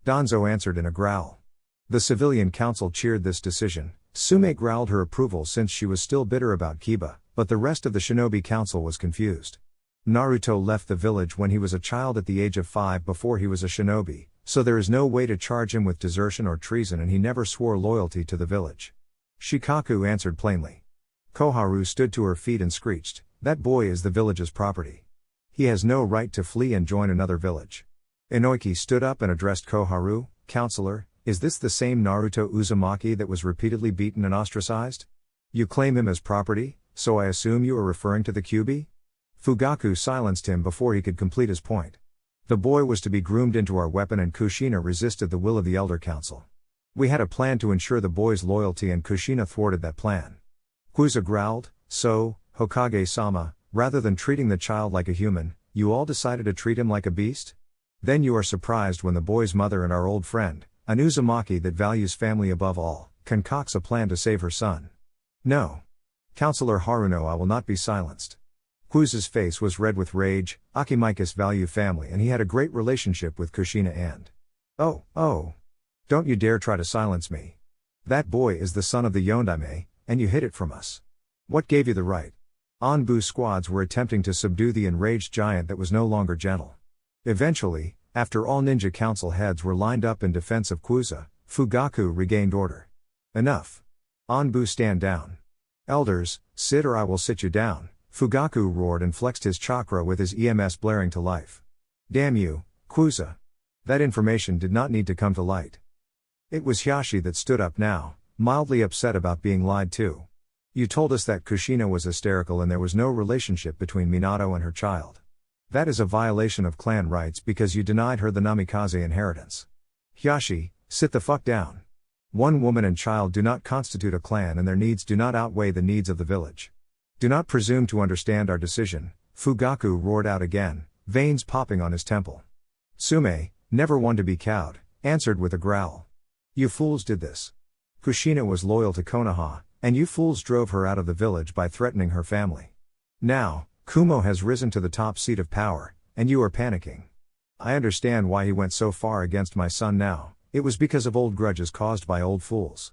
Danzo answered in a growl. The civilian council cheered this decision. Sume growled her approval since she was still bitter about Kiba, but the rest of the shinobi council was confused. Naruto left the village when he was a child at the age of 5 before he was a shinobi, so there is no way to charge him with desertion or treason and he never swore loyalty to the village. Shikaku answered plainly. Koharu stood to her feet and screeched, "That boy is the village's property. He has no right to flee and join another village." Inoiki stood up and addressed Koharu, "Counselor, is this the same Naruto Uzumaki that was repeatedly beaten and ostracized? You claim him as property, so I assume you are referring to the Kyuubi?" Fugaku silenced him before he could complete his point. "The boy was to be groomed into our weapon and Kushina resisted the will of the Elder Council. We had a plan to ensure the boy's loyalty and Kushina thwarted that plan." Kuza growled, "So, Hokage-sama, rather than treating the child like a human, you all decided to treat him like a beast? Then you are surprised when the boy's mother and our old friend, an Uzumaki that values family above all, concocts a plan to save her son. No. Counselor Haruno, I will not be silenced. Kuza's face was red with rage. Akimaikas value family and he had a great relationship with Kushina and... Oh. Don't you dare try to silence me. That boy is the son of the Yondaime, and you hid it from us. What gave you the right? Anbu squads were attempting to subdue the enraged giant that was no longer gentle. Eventually, after all ninja council heads were lined up in defense of Kuza, Fugaku regained order. Enough. Anbu, stand down. Elders, sit or I will sit you down, Fugaku roared and flexed his chakra with his EMS blaring to life. Damn you, Kuza. That information did not need to come to light. It was Hiashi that stood up now, mildly upset about being lied to. You told us that Kushina was hysterical and there was no relationship between Minato and her child. That is a violation of clan rights because you denied her the Namikaze inheritance. Hiashi, sit the fuck down. One woman and child do not constitute a clan and their needs do not outweigh the needs of the village. Do not presume to understand our decision, Fugaku roared out again, veins popping on his temple. Sume, never one to be cowed, answered with a growl. You fools did this. Kushina was loyal to Konoha, and you fools drove her out of the village by threatening her family. Now, Kumo has risen to the top seat of power, and you are panicking. I understand why he went so far against my son now, it was because of old grudges caused by old fools.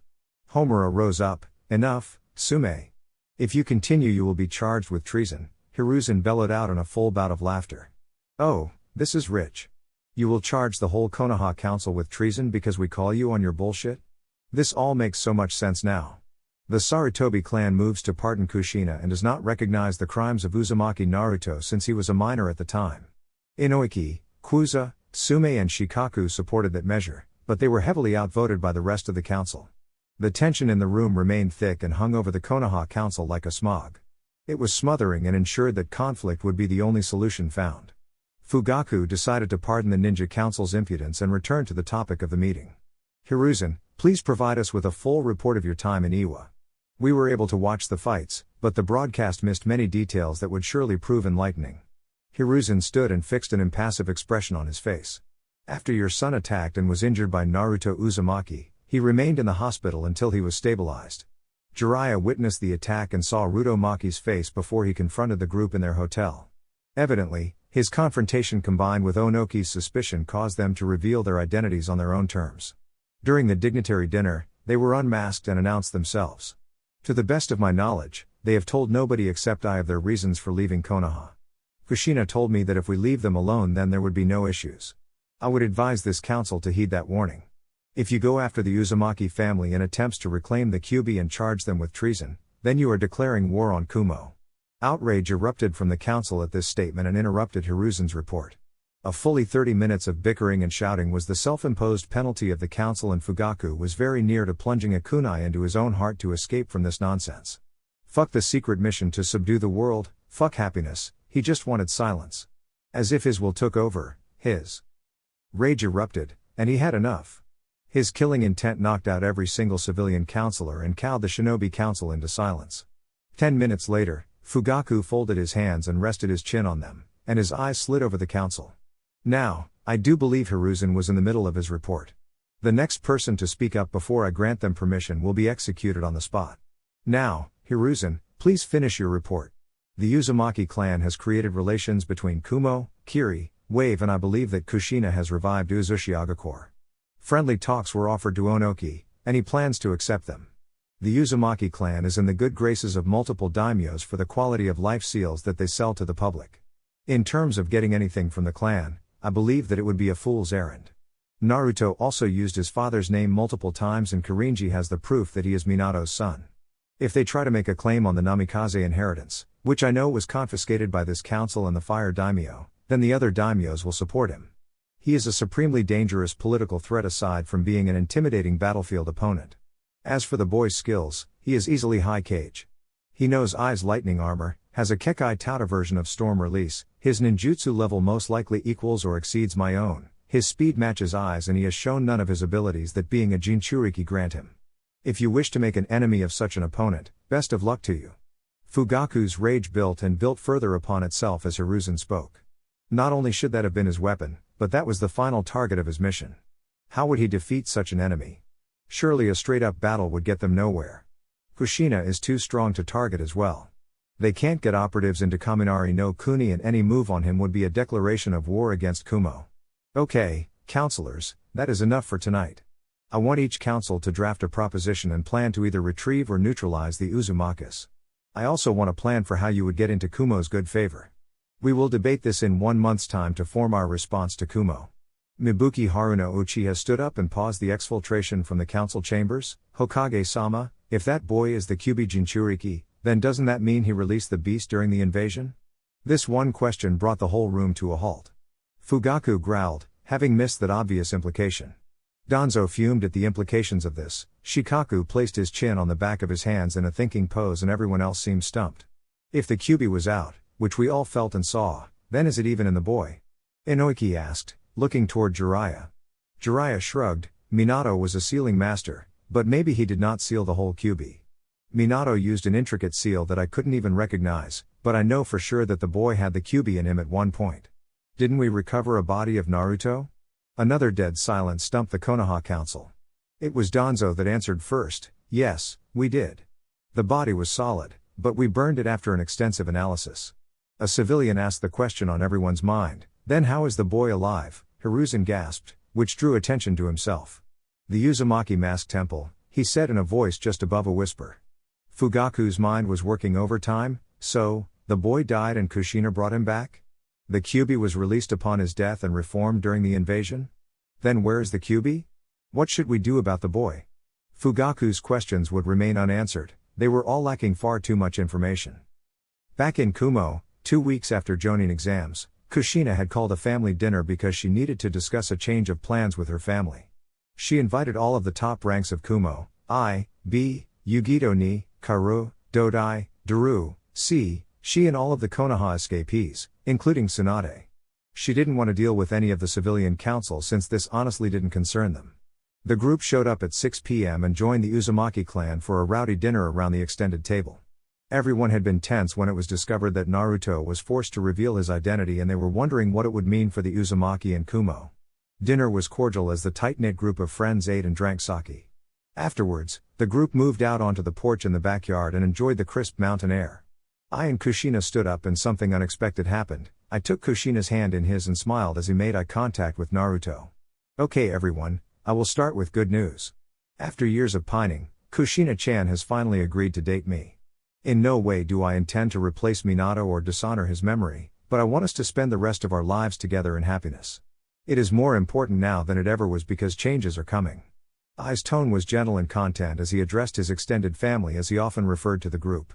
Homura rose up, enough, Sume. If you continue you will be charged with treason, Hiruzen bellowed out in a full bout of laughter. Oh, this is rich. You will charge the whole Konoha Council with treason because we call you on your bullshit? This all makes so much sense now. The Sarutobi clan moves to pardon Kushina and does not recognize the crimes of Uzumaki Naruto since he was a minor at the time. Inoiki, Kuza, Sume and Shikaku supported that measure, but they were heavily outvoted by the rest of the council. The tension in the room remained thick and hung over the Konoha Council like a smog. It was smothering and ensured that conflict would be the only solution found. Fugaku decided to pardon the Ninja Council's impudence and return to the topic of the meeting. Hiruzen, please provide us with a full report of your time in Iwa. We were able to watch the fights, but the broadcast missed many details that would surely prove enlightening. Hiruzen stood and fixed an impassive expression on his face. After your son attacked and was injured by Naruto Uzumaki, he remained in the hospital until he was stabilized. Jiraiya witnessed the attack and saw Rutomaki's face before he confronted the group in their hotel. Evidently, his confrontation combined with Onoki's suspicion caused them to reveal their identities on their own terms. During the dignitary dinner, they were unmasked and announced themselves. To the best of my knowledge, they have told nobody except I of their reasons for leaving Konoha. Kushina told me that if we leave them alone then there would be no issues. I would advise this council to heed that warning. If you go after the Uzumaki family in attempts to reclaim the Kyuubi and charge them with treason, then you are declaring war on Kumo. Outrage erupted from the council at this statement and interrupted Hiruzen's report. A fully 30 minutes of bickering and shouting was the self-imposed penalty of the council and Fugaku was very near to plunging a kunai into his own heart to escape from this nonsense. Fuck the secret mission to subdue the world, fuck happiness, he just wanted silence. As if his will took over, his rage erupted, and he had enough. His killing intent knocked out every single civilian counselor and cowed the shinobi council into silence. 10 minutes later, Fugaku folded his hands and rested his chin on them, and his eyes slid over the council. Now, I do believe Hiruzen was in the middle of his report. The next person to speak up before I grant them permission will be executed on the spot. Now, Hiruzen, please finish your report. The Uzumaki clan has created relations between Kumo, Kiri, Wave and I believe that Kushina has revived Uzushiagakure. Friendly talks were offered to Onoki, and he plans to accept them. The Uzumaki clan is in the good graces of multiple daimyos for the quality of life seals that they sell to the public. In terms of getting anything from the clan, I believe that it would be a fool's errand. Naruto also used his father's name multiple times and Kirinji has the proof that he is Minato's son. If they try to make a claim on the Namikaze inheritance, which I know was confiscated by this council and the fire daimyo, then the other daimyos will support him. He is a supremely dangerous political threat aside from being an intimidating battlefield opponent. As for the boy's skills, he is easily Haikage. He knows Ai's lightning armor, has a Kekai Tauta version of storm release, his ninjutsu level most likely equals or exceeds my own, his speed matches Ai's and he has shown none of his abilities that being a Jinchuriki grant him. If you wish to make an enemy of such an opponent, best of luck to you. Fugaku's rage built and built further upon itself as Hiruzen spoke. Not only should that have been his weapon, but that was the final target of his mission. How would he defeat such an enemy? Surely a straight-up battle would get them nowhere. Kushina is too strong to target as well. They can't get operatives into Kaminari no Kuni, and any move on him would be a declaration of war against Kumo. Okay, counselors, that is enough for tonight. I want each council to draft a proposition and plan to either retrieve or neutralize the Uzumakis. I also want a plan for how you would get into Kumo's good favor. We will debate this in 1 month's time to form our response to Kumo. Mibuki Haruno Uchiha stood up and paused the exfiltration from the council chambers. Hokage-sama, if that boy is the Kyuubi Jinchuriki, then doesn't that mean he released the beast during the invasion? This one question brought the whole room to a halt. Fugaku growled, having missed that obvious implication. Danzo fumed at the implications of this. Shikaku placed his chin on the back of his hands in a thinking pose, and everyone else seemed stumped. If the Kyuubi was out, which we all felt and saw, then is it even in the boy? Inoiki asked, looking toward Jiraiya. Jiraiya shrugged. Minato was a sealing master, but maybe he did not seal the whole Kyuubi. Minato used an intricate seal that I couldn't even recognize, but I know for sure that the boy had the Kyuubi in him at one point. Didn't we recover a body of Naruto? Another dead silence stumped the Konoha council. It was Danzo that answered first. Yes, we did. The body was solid, but we burned it after an extensive analysis. A civilian asked the question on everyone's mind. Then how is the boy alive? Hiruzen gasped, which drew attention to himself. The Uzumaki Mask Temple, he said in a voice just above a whisper. Fugaku's mind was working overtime. So, the boy died and Kushina brought him back? The Kyuubi was released upon his death and reformed during the invasion? Then where is the Kyuubi? What should we do about the boy? Fugaku's questions would remain unanswered. They were all lacking far too much information. Back in Kumo, 2 weeks after Jonin exams, Kushina had called a family dinner because she needed to discuss a change of plans with her family. She invited all of the top ranks of Kumo, I, B, Yugito ni, Karu, Dodai, Daru, C, she and all of the Konoha escapees, including Tsunade. She didn't want to deal with any of the civilian council since this honestly didn't concern them. The group showed up at 6 p.m. and joined the Uzumaki clan for a rowdy dinner around the extended table. Everyone had been tense when it was discovered that Naruto was forced to reveal his identity, and they were wondering what it would mean for the Uzumaki and Kumo. Dinner was cordial as the tight-knit group of friends ate and drank sake. Afterwards, the group moved out onto the porch in the backyard and enjoyed the crisp mountain air. I and Kushina stood up and something unexpected happened. I took Kushina's hand in his and smiled as he made eye contact with Naruto. Okay everyone, I will start with good news. After years of pining, Kushina-chan has finally agreed to date me. In no way do I intend to replace Minato or dishonor his memory, but I want us to spend the rest of our lives together in happiness. It is more important now than it ever was because changes are coming. I's tone was gentle in content as he addressed his extended family, as he often referred to the group.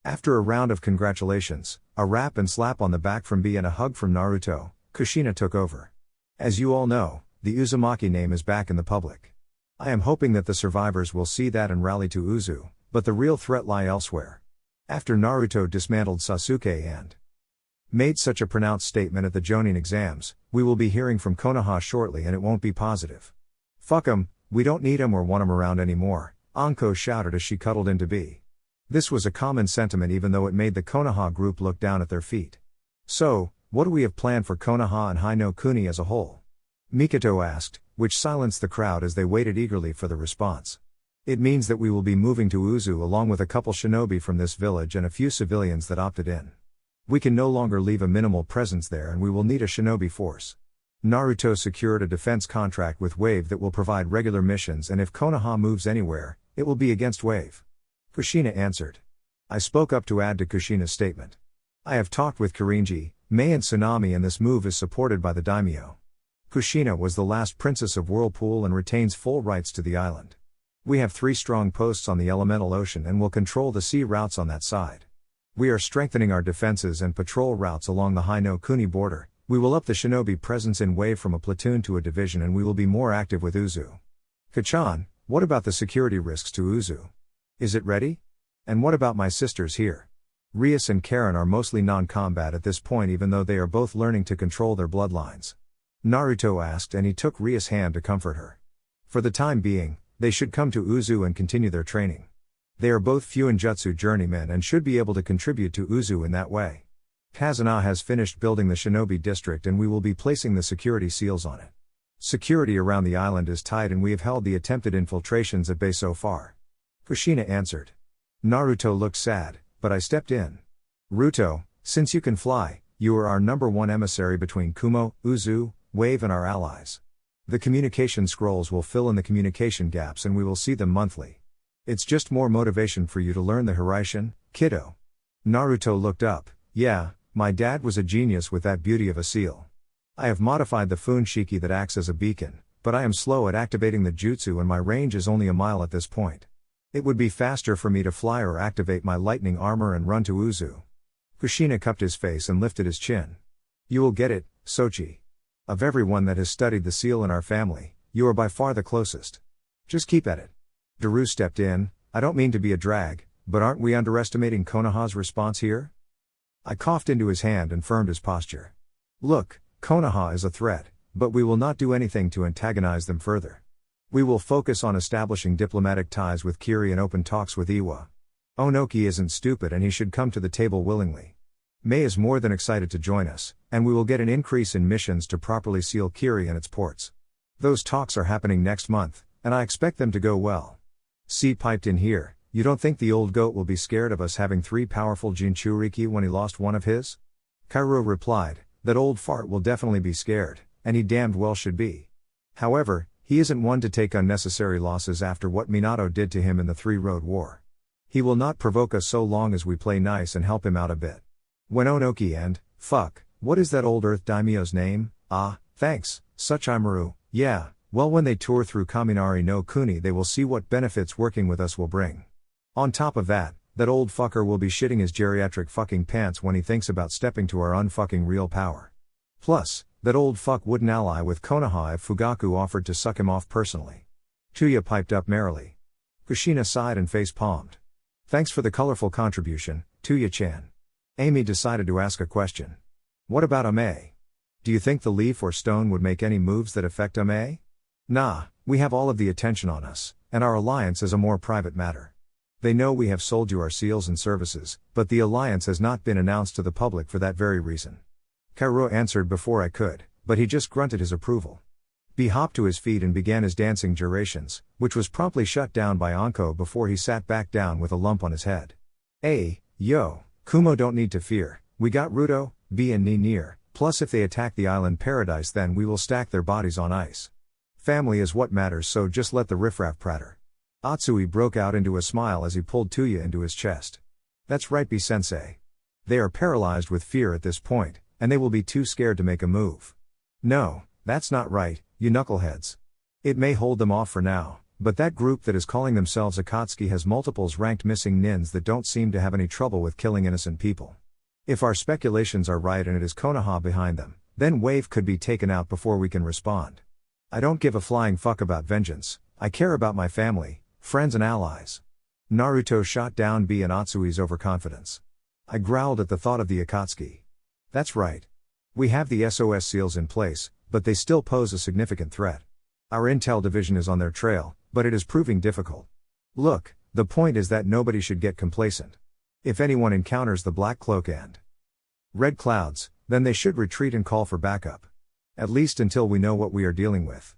After a round of congratulations, a rap and slap on the back from B and a hug from Naruto, Kushina took over. As you all know, the Uzumaki name is back in the public. I am hoping that the survivors will see that and rally to Uzu, but the real threat lie elsewhere. After Naruto dismantled Sasuke and made such a pronounced statement at the Jonin exams, we will be hearing from Konoha shortly and it won't be positive. Fuck 'em, we don't need 'em or want 'em around anymore, Anko shouted as she cuddled into B. This was a common sentiment even though it made the Konoha group look down at their feet. So, what do we have planned for Konoha and Hai no Kuni as a whole? Mikoto asked, which silenced the crowd as they waited eagerly for the response. It means that we will be moving to Uzu along with a couple shinobi from this village and a few civilians that opted in. We can no longer leave a minimal presence there and we will need a shinobi force. Naruto secured a defense contract with Wave that will provide regular missions, and if Konoha moves anywhere, it will be against Wave. Kushina answered. I spoke up to add to Kushina's statement. I have talked with Kirinji, Mei and Tsunami, and this move is supported by the daimyo. Kushina was the last princess of Whirlpool and retains full rights to the island. We have 3 strong posts on the elemental ocean and will control the sea routes on that side. We are strengthening our defenses and patrol routes along the Hai no Kuni border. We will up the shinobi presence in Wave from a platoon to a division, and we will be more active with Uzu. Kachan, what about the security risks to Uzu? Is it ready? And what about my sisters here? Rias and Karen are mostly non-combat at this point, even though they are both learning to control their bloodlines. Naruto asked, and he took Ria's hand to comfort her. For the time being, they should come to Uzu and continue their training. They are both Fuinjutsu journeymen and should be able to contribute to Uzu in that way. Kazuna has finished building the shinobi district and we will be placing the security seals on it. Security around the island is tight and we have held the attempted infiltrations at bay so far. Kushina answered. Naruto looked sad, but I stepped in. Ruto, since you can fly, you are our #1 emissary between Kumo, Uzu, Wave and our allies. The communication scrolls will fill in the communication gaps and we will see them monthly. It's just more motivation for you to learn the Hiraishin, kiddo. Naruto looked up. Yeah, my dad was a genius with that beauty of a seal. I have modified the Funshiki that acts as a beacon, but I am slow at activating the jutsu and my range is only a mile at this point. It would be faster for me to fly or activate my lightning armor and run to Uzu. Kushina cupped his face and lifted his chin. You will get it, Sochi. Of everyone that has studied the seal in our family, you are by far the closest. Just keep at it. Daru stepped in. I don't mean to be a drag, but aren't we underestimating Konoha's response here? I coughed into his hand and firmed his posture. Look, Konoha is a threat, but we will not do anything to antagonize them further. We will focus on establishing diplomatic ties with Kiri and open talks with Iwa. Onoki isn't stupid and he should come to the table willingly. Mei is more than excited to join us, and we will get an increase in missions to properly seal Kiri and its ports. Those talks are happening next month, and I expect them to go well. C piped in here. You don't think the old goat will be scared of us having 3 powerful Jinchuriki when he lost one of his? Kairo replied, that old fart will definitely be scared, and he damned well should be. However, he isn't one to take unnecessary losses after what Minato did to him in the 3-road war. He will not provoke us so long as we play nice and help him out a bit. When Onoki and, what is that old Earth Daimyo's name? Thanks, Suchimaru, yeah, well when they tour through Kaminari no Kuni they will see what benefits working with us will bring. On top of that old fucker will be shitting his geriatric fucking pants when he thinks about stepping to our unfucking real power. Plus, that old fuck wouldn't ally with Konoha if Fugaku offered to suck him off personally. Tuya piped up merrily. Kushina sighed and face-palmed. Thanks for the colorful contribution, Tuya-chan. Amy decided to ask a question. What about Ame? Do you think the leaf or stone would make any moves that affect Ame? Nah, we have all of the attention on us, and our alliance is a more private matter. They know we have sold you our seals and services, but the alliance has not been announced to the public for that very reason. Kairo answered before I could, but he just grunted his approval. B hopped to his feet and began his dancing gyrations, which was promptly shut down by Anko before he sat back down with a lump on his head. Hey, yo, Kumo don't need to fear, we got Ruto, B and Ni near, plus if they attack the island paradise then we will stack their bodies on ice. Family is what matters so just let the riffraff pratter. Atsui broke out into a smile as he pulled Tuya into his chest. That's right B-sensei. They are paralyzed with fear at this point, and they will be too scared to make a move. No, that's not right, you knuckleheads. It may hold them off for now, but that group that is calling themselves Akatsuki has multiples ranked missing nins that don't seem to have any trouble with killing innocent people. If our speculations are right and it is Konoha behind them, then Wave could be taken out before we can respond. I don't give a flying fuck about vengeance, I care about my family, friends and allies. Naruto shot down B and Atsui's overconfidence. I growled at the thought of the Akatsuki. That's right. We have the SOS seals in place, but they still pose a significant threat. Our intel division is on their trail, but it is proving difficult. Look, the point is that nobody should get complacent. If anyone encounters the black cloak and red clouds, then they should retreat and call for backup. At least until we know what we are dealing with.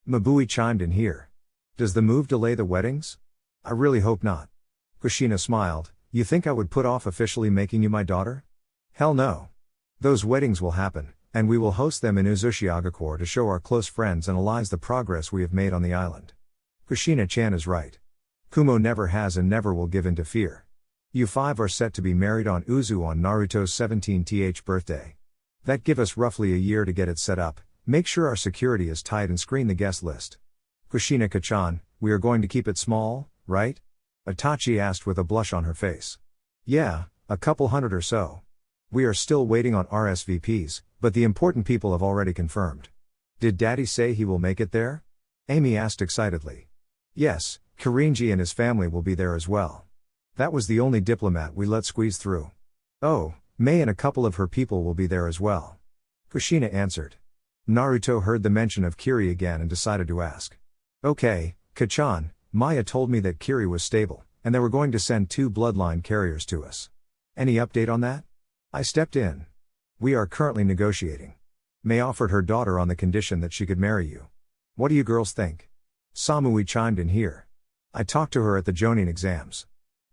Mabui chimed in here. Does the move delay the weddings? I really hope not. Kushina smiled. You think I would put off officially making you my daughter? Hell no. Those weddings will happen, and we will host them in Uzushiagakure to show our close friends and allies the progress we have made on the island. Kushina-chan is right. Kumo never has and never will give in to fear. You 5 are set to be married on Uzu on Naruto's 17th birthday. That give us roughly a year to get it set up, make sure our security is tight and screen the guest list. Kushina-chan, we are going to keep it small, right? Itachi asked with a blush on her face. Yeah, a couple hundred or so. We are still waiting on RSVPs, but the important people have already confirmed. Did Daddy say he will make it there? Amy asked excitedly. Yes, Kirinji and his family will be there as well. That was the only diplomat we let squeeze through. Oh, Mei and a couple of her people will be there as well. Kushina answered. Naruto heard the mention of Kiri again and decided to ask. Okay, Kachan, Maya told me that Kiri was stable, and they were going to send 2 bloodline carriers to us. Any update on that? I stepped in. We are currently negotiating. Mei offered her daughter on the condition that she could marry you. What do you girls think? Samui chimed in here. I talked to her at the Jonin exams.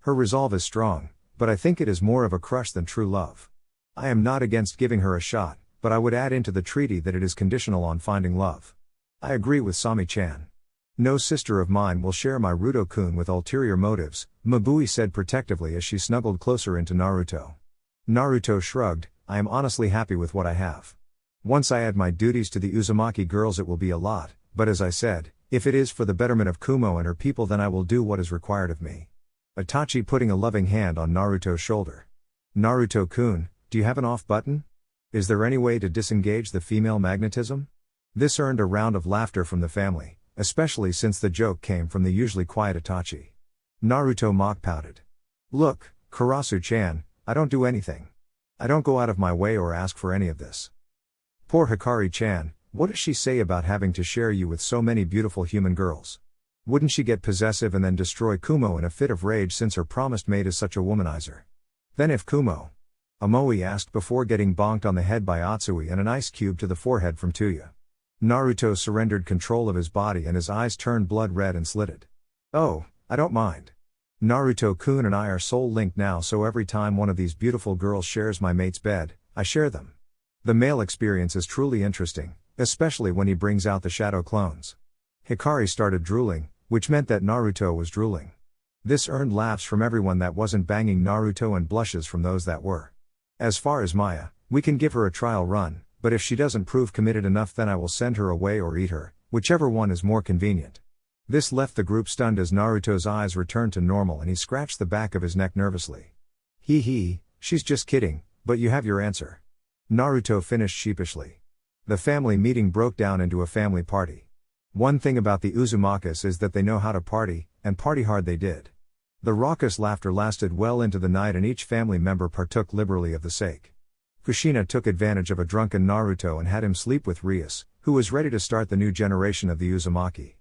Her resolve is strong, but I think it is more of a crush than true love. I am not against giving her a shot, but I would add into the treaty that it is conditional on finding love. I agree with Sami-chan. No sister of mine will share my Ruto-kun with ulterior motives, Mabui said protectively as she snuggled closer into Naruto. Naruto shrugged, I am honestly happy with what I have. Once I add my duties to the Uzumaki girls it will be a lot, but as I said, if it is for the betterment of Kumo and her people then I will do what is required of me. Itachi putting a loving hand on Naruto's shoulder. Naruto-kun, do you have an off button? Is there any way to disengage the female magnetism? This earned a round of laughter from the family, especially since the joke came from the usually quiet Itachi. Naruto mock-pouted. Look, Karasu-chan, I don't do anything. I don't go out of my way or ask for any of this. Poor Hikari-chan, what does she say about having to share you with so many beautiful human girls? Wouldn't she get possessive and then destroy Kumo in a fit of rage since her promised mate is such a womanizer? Then if Kumo? Amoe asked before getting bonked on the head by Atsui and an ice cube to the forehead from Tuya. Naruto surrendered control of his body and his eyes turned blood red and slitted. Oh, I don't mind. Naruto-kun and I are soul-linked now, so every time one of these beautiful girls shares my mate's bed, I share them. The male experience is truly interesting, especially when he brings out the shadow clones. Hikari started drooling, which meant that Naruto was drooling. This earned laughs from everyone that wasn't banging Naruto and blushes from those that were. As far as Maya, we can give her a trial run, but if she doesn't prove committed enough then I will send her away or eat her, whichever one is more convenient. This left the group stunned as Naruto's eyes returned to normal and he scratched the back of his neck nervously. Hee hee, she's just kidding, but you have your answer. Naruto finished sheepishly. The family meeting broke down into a family party. One thing about the Uzumakas is that they know how to party, and party hard they did. The raucous laughter lasted well into the night and each family member partook liberally of the sake. Kushina took advantage of a drunken Naruto and had him sleep with Rias, who was ready to start the new generation of the Uzumaki.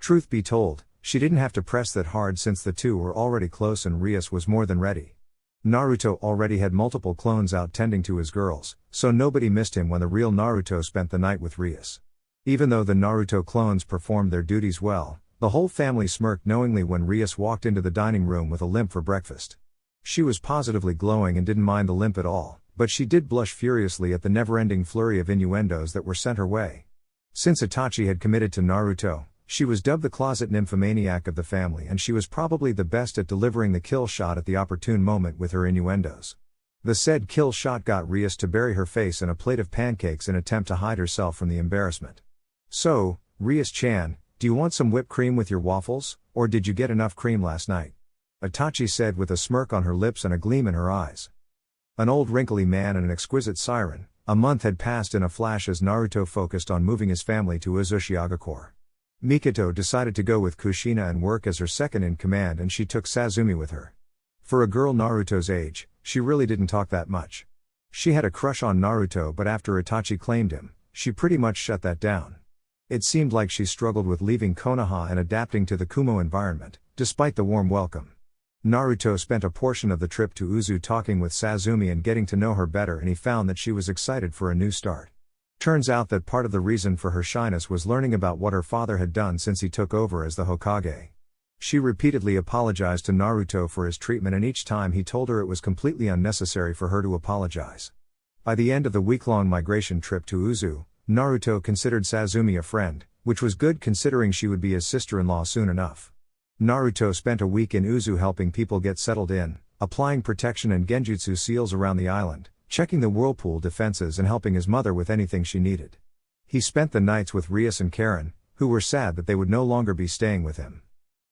Truth be told, she didn't have to press that hard since the two were already close and Rias was more than ready. Naruto already had multiple clones out tending to his girls, so nobody missed him when the real Naruto spent the night with Rias. Even though the Naruto clones performed their duties well, the whole family smirked knowingly when Rias walked into the dining room with a limp for breakfast. She was positively glowing and didn't mind the limp at all, but she did blush furiously at the never-ending flurry of innuendos that were sent her way. Since Itachi had committed to Naruto, she was dubbed the closet nymphomaniac of the family and she was probably the best at delivering the kill shot at the opportune moment with her innuendos. The said kill shot got Rias to bury her face in a plate of pancakes in an attempt to hide herself from the embarrassment. So, Rias-chan, do you want some whipped cream with your waffles, or did you get enough cream last night? Itachi said with a smirk on her lips and a gleam in her eyes. An old wrinkly man and an exquisite siren, a month had passed in a flash as Naruto focused on moving his family to Uzushiagakure. Mikoto decided to go with Kushina and work as her second-in-command and she took Sazumi with her. For a girl Naruto's age, she really didn't talk that much. She had a crush on Naruto but after Itachi claimed him, she pretty much shut that down. It seemed like she struggled with leaving Konoha and adapting to the Kumo environment, despite the warm welcome. Naruto spent a portion of the trip to Uzu talking with Sazumi and getting to know her better and he found that she was excited for a new start. Turns out that part of the reason for her shyness was learning about what her father had done since he took over as the Hokage. She repeatedly apologized to Naruto for his treatment and each time he told her it was completely unnecessary for her to apologize. By the end of the week-long migration trip to Uzu, Naruto considered Sazumi a friend, which was good considering she would be his sister-in-law soon enough. Naruto spent a week in Uzu helping people get settled in, applying protection and genjutsu seals around the island, checking the whirlpool defenses and helping his mother with anything she needed. He spent the nights with Rias and Karen, who were sad that they would no longer be staying with him.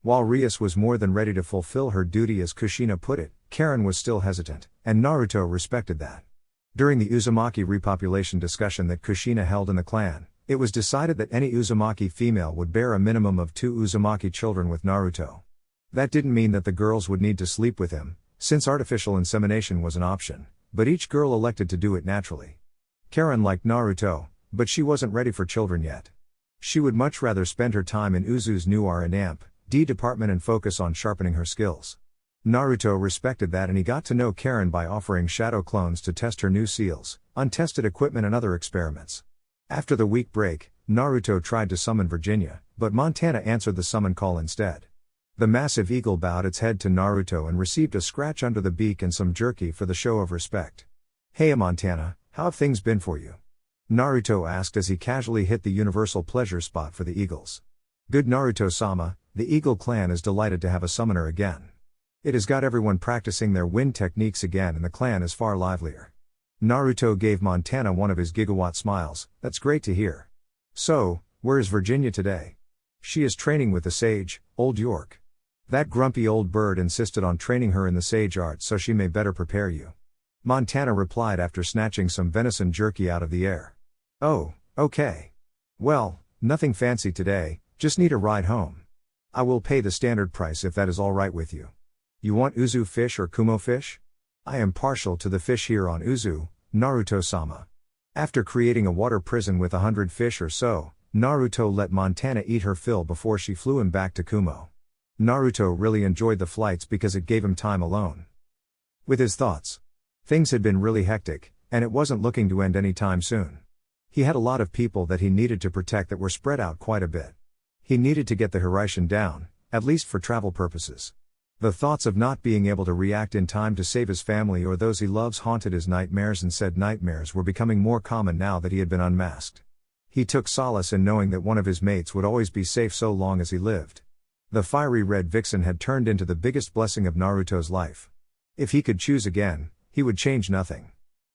While Rias was more than ready to fulfill her duty as Kushina put it, Karen was still hesitant, and Naruto respected that. During the Uzumaki repopulation discussion that Kushina held in the clan, it was decided that any Uzumaki female would bear a minimum of 2 Uzumaki children with Naruto. That didn't mean that the girls would need to sleep with him, since artificial insemination was an option, but each girl elected to do it naturally. Karen liked Naruto, but she wasn't ready for children yet. She would much rather spend her time in Uzu's new R&D department and focus on sharpening her skills. Naruto respected that and he got to know Karen by offering shadow clones to test her new seals, untested equipment and other experiments. After the week break, Naruto tried to summon Virginia, but Montana answered the summon call instead. The massive eagle bowed its head to Naruto and received a scratch under the beak and some jerky for the show of respect. "Hey Montana, how have things been for you?" Naruto asked as he casually hit the universal pleasure spot for the eagles. "Good Naruto-sama, the Eagle clan is delighted to have a summoner again. It has got everyone practicing their wind techniques again and the clan is far livelier." Naruto gave Montana one of his gigawatt smiles. "That's great to hear. So, where is Virginia today?" "She is training with the sage, Old York. That grumpy old bird insisted on training her in the sage art so she may better prepare you," Montana replied after snatching some venison jerky out of the air. "Oh, okay. Well, nothing fancy today, just need a ride home. I will pay the standard price if that is all right with you. You want Uzu fish or Kumo fish? I am partial to the fish here on Uzu, Naruto-sama." After creating a water prison with 100 fish or so, Naruto let Montana eat her fill before she flew him back to Kumo. Naruto really enjoyed the flights because it gave him time alone with his thoughts. Things had been really hectic, and it wasn't looking to end anytime soon. He had a lot of people that he needed to protect that were spread out quite a bit. He needed to get the Hiraishin down, at least for travel purposes. The thoughts of not being able to react in time to save his family or those he loves haunted his nightmares, and said nightmares were becoming more common now that he had been unmasked. He took solace in knowing that one of his mates would always be safe so long as he lived. The fiery red vixen had turned into the biggest blessing of Naruto's life. If he could choose again, he would change nothing.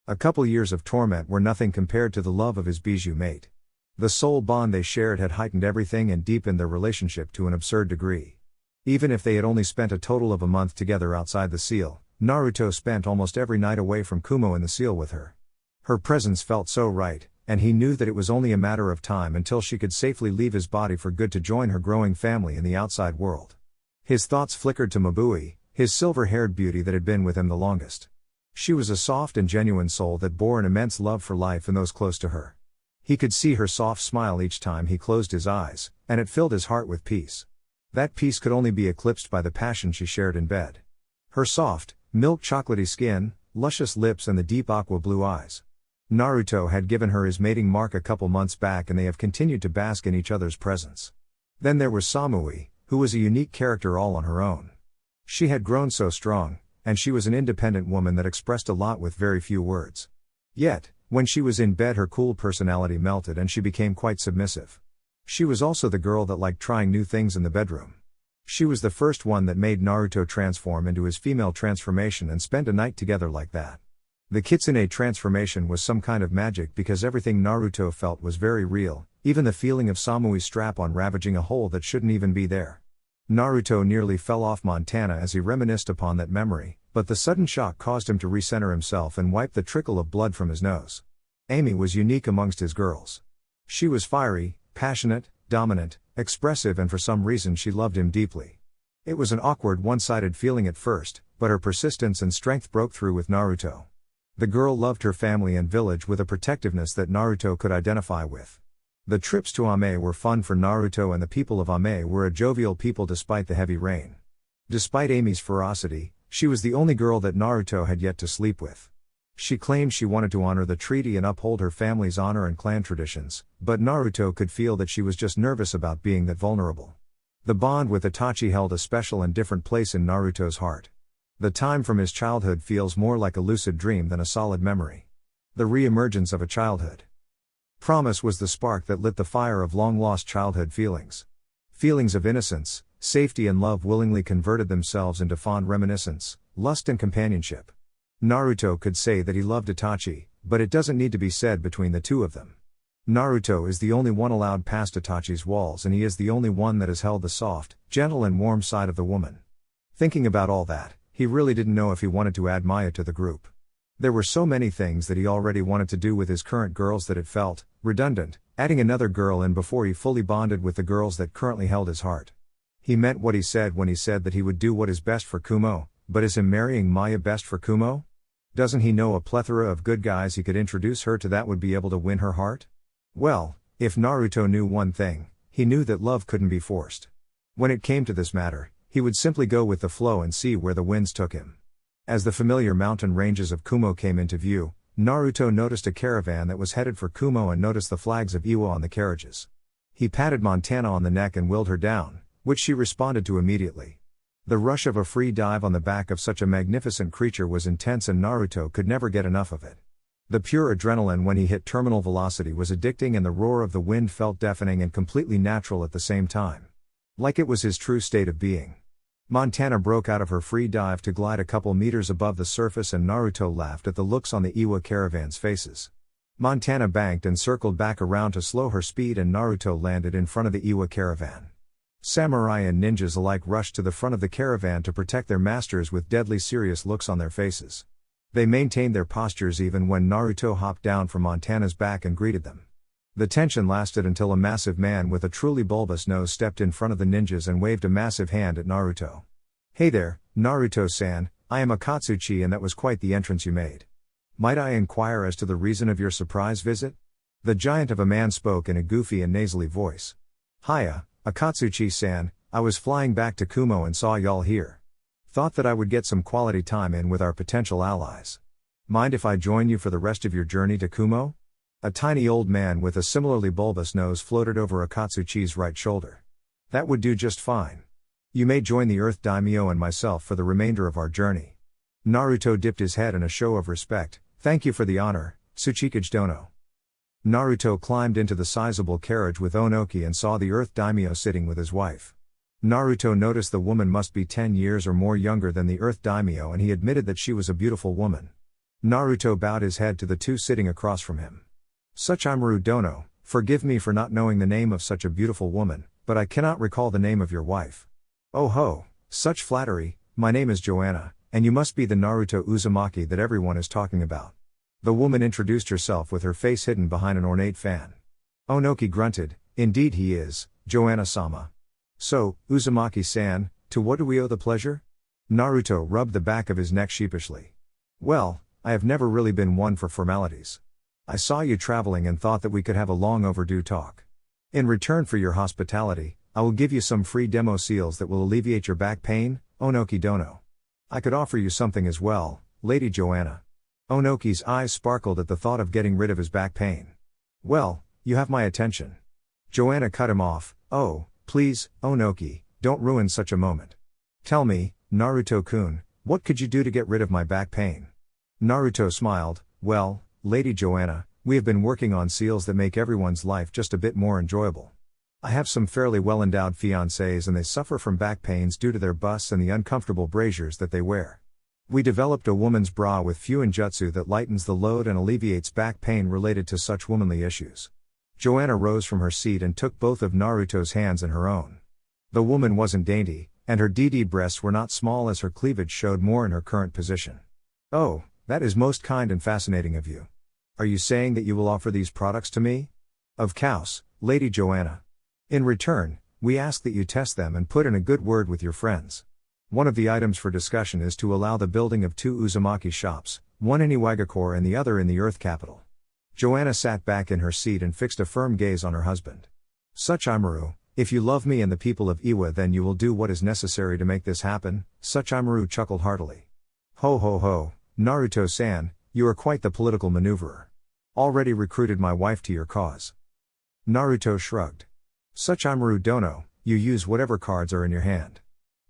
A couple years of torment were nothing compared to the love of his biju mate. The soul bond they shared had heightened everything and deepened their relationship to an absurd degree. Even if they had only spent a total of a month together outside the seal, Naruto spent almost every night away from Kumo in the seal with her. Her presence felt so right, and he knew that it was only a matter of time until she could safely leave his body for good to join her growing family in the outside world. His thoughts flickered to Mabui, his silver-haired beauty that had been with him the longest. She was a soft and genuine soul that bore an immense love for life and those close to her. He could see her soft smile each time he closed his eyes, and it filled his heart with peace. That peace could only be eclipsed by the passion she shared in bed. Her soft, milk chocolatey skin, luscious lips and the deep aqua blue eyes. Naruto had given her his mating mark a couple months back and they have continued to bask in each other's presence. Then there was Samui, who was a unique character all on her own. She had grown so strong, and she was an independent woman that expressed a lot with very few words. Yet, when she was in bed her cool personality melted and she became quite submissive. She was also the girl that liked trying new things in the bedroom. She was the first one that made Naruto transform into his female transformation and spend a night together like that. The kitsune transformation was some kind of magic because everything Naruto felt was very real, even the feeling of Samui's strap-on ravaging a hole that shouldn't even be there. Naruto nearly fell off Montana as he reminisced upon that memory, but the sudden shock caused him to recenter himself and wipe the trickle of blood from his nose. Amy was unique amongst his girls. She was fiery, passionate, dominant, expressive, and for some reason she loved him deeply. It was an awkward one-sided feeling at first, but her persistence and strength broke through with Naruto. The girl loved her family and village with a protectiveness that Naruto could identify with. The trips to Ame were fun for Naruto, and the people of Ame were a jovial people despite the heavy rain. Despite Amy's ferocity, she was the only girl that Naruto had yet to sleep with. She claimed she wanted to honor the treaty and uphold her family's honor and clan traditions, but Naruto could feel that she was just nervous about being that vulnerable. The bond with Itachi held a special and different place in Naruto's heart. The time from his childhood feels more like a lucid dream than a solid memory. The re-emergence of a childhood promise was the spark that lit the fire of long-lost childhood feelings. Feelings of innocence, safety and love willingly converted themselves into fond reminiscence, lust and companionship. Naruto could say that he loved Itachi, but it doesn't need to be said between the two of them. Naruto is the only one allowed past Itachi's walls, and he is the only one that has held the soft, gentle and warm side of the woman. Thinking about all that, he really didn't know if he wanted to add Maya to the group. There were so many things that he already wanted to do with his current girls that it felt redundant, adding another girl in before he fully bonded with the girls that currently held his heart. He meant what he said when he said that he would do what is best for Kumo, but is him marrying Maya best for Kumo? Doesn't he know a plethora of good guys he could introduce her to that would be able to win her heart? Well, if Naruto knew one thing, he knew that love couldn't be forced. When it came to this matter, he would simply go with the flow and see where the winds took him. As the familiar mountain ranges of Kumo came into view, Naruto noticed a caravan that was headed for Kumo and noticed the flags of Iwa on the carriages. He patted Montana on the neck and willed her down, which she responded to immediately. The rush of a free dive on the back of such a magnificent creature was intense and Naruto could never get enough of it. The pure adrenaline when he hit terminal velocity was addicting and the roar of the wind felt deafening and completely natural at the same time. Like it was his true state of being. Montana broke out of her free dive to glide a couple meters above the surface and Naruto laughed at the looks on the Iwa caravan's faces. Montana banked and circled back around to slow her speed and Naruto landed in front of the Iwa caravan. Samurai and ninjas alike rushed to the front of the caravan to protect their masters with deadly serious looks on their faces. They maintained their postures even when Naruto hopped down from Montana's back and greeted them. The tension lasted until a massive man with a truly bulbous nose stepped in front of the ninjas and waved a massive hand at Naruto. "Hey there, Naruto-san, I am Akatsuchi and that was quite the entrance you made. Might I inquire as to the reason of your surprise visit?" The giant of a man spoke in a goofy and nasally voice. "Hiya, Akatsuchi-san, I was flying back to Kumo and saw y'all here. Thought that I would get some quality time in with our potential allies. Mind if I join you for the rest of your journey to Kumo?" A tiny old man with a similarly bulbous nose floated over Akatsuchi's right shoulder. "That would do just fine. You may join the Earth Daimyo and myself for the remainder of our journey." Naruto dipped his head in a show of respect. "Thank you for the honor, Tsuchikage Dono." Naruto climbed into the sizable carriage with Onoki and saw the Earth Daimyo sitting with his wife. Naruto noticed the woman must be 10 years or more younger than the Earth Daimyo and he admitted that she was a beautiful woman. Naruto bowed his head to the two sitting across from him. "Suchamaru Dono, forgive me for not knowing the name of such a beautiful woman, but I cannot recall the name of your wife." "Oh ho, such flattery, my name is Joanna, and you must be the Naruto Uzumaki that everyone is talking about." The woman introduced herself with her face hidden behind an ornate fan. Onoki grunted, "Indeed he is, Joanna-sama. So, Uzumaki-san, to what do we owe the pleasure?" Naruto rubbed the back of his neck sheepishly. "Well, I have never really been one for formalities. I saw you traveling and thought that we could have a long overdue talk. In return for your hospitality, I will give you some free demo seals that will alleviate your back pain, Onoki Dono. I could offer you something as well, Lady Joanna." Onoki's eyes sparkled at the thought of getting rid of his back pain. "Well, you have my attention." Joanna cut him off. "Oh, please, Onoki, don't ruin such a moment. Tell me, Naruto-kun, what could you do to get rid of my back pain?" Naruto smiled. "Well, Lady Joanna, we have been working on seals that make everyone's life just a bit more enjoyable. I have some fairly well-endowed fiancés and they suffer from back pains due to their busts and the uncomfortable braziers that they wear. We developed a woman's bra with fuinjutsu that lightens the load and alleviates back pain related to such womanly issues." Joanna rose from her seat and took both of Naruto's hands in her own. The woman wasn't dainty, and her DD breasts were not small as her cleavage showed more in her current position. "Oh, that is most kind and fascinating of you. Are you saying that you will offer these products to me?" "Of course, Lady Joanna. In return, we ask that you test them and put in a good word with your friends. One of the items for discussion is to allow the building of 2 Uzumaki shops, one in Iwagakure and the other in the Earth capital." Joanna sat back in her seat and fixed a firm gaze on her husband. "Suchamaru, if you love me and the people of Iwa then you will do what is necessary to make this happen," Suchamaru chuckled heartily. "Ho ho ho, Naruto-san, you are quite the political maneuverer. Already recruited my wife to your cause." Naruto shrugged. "Suchamaru Dono, you use whatever cards are in your hand.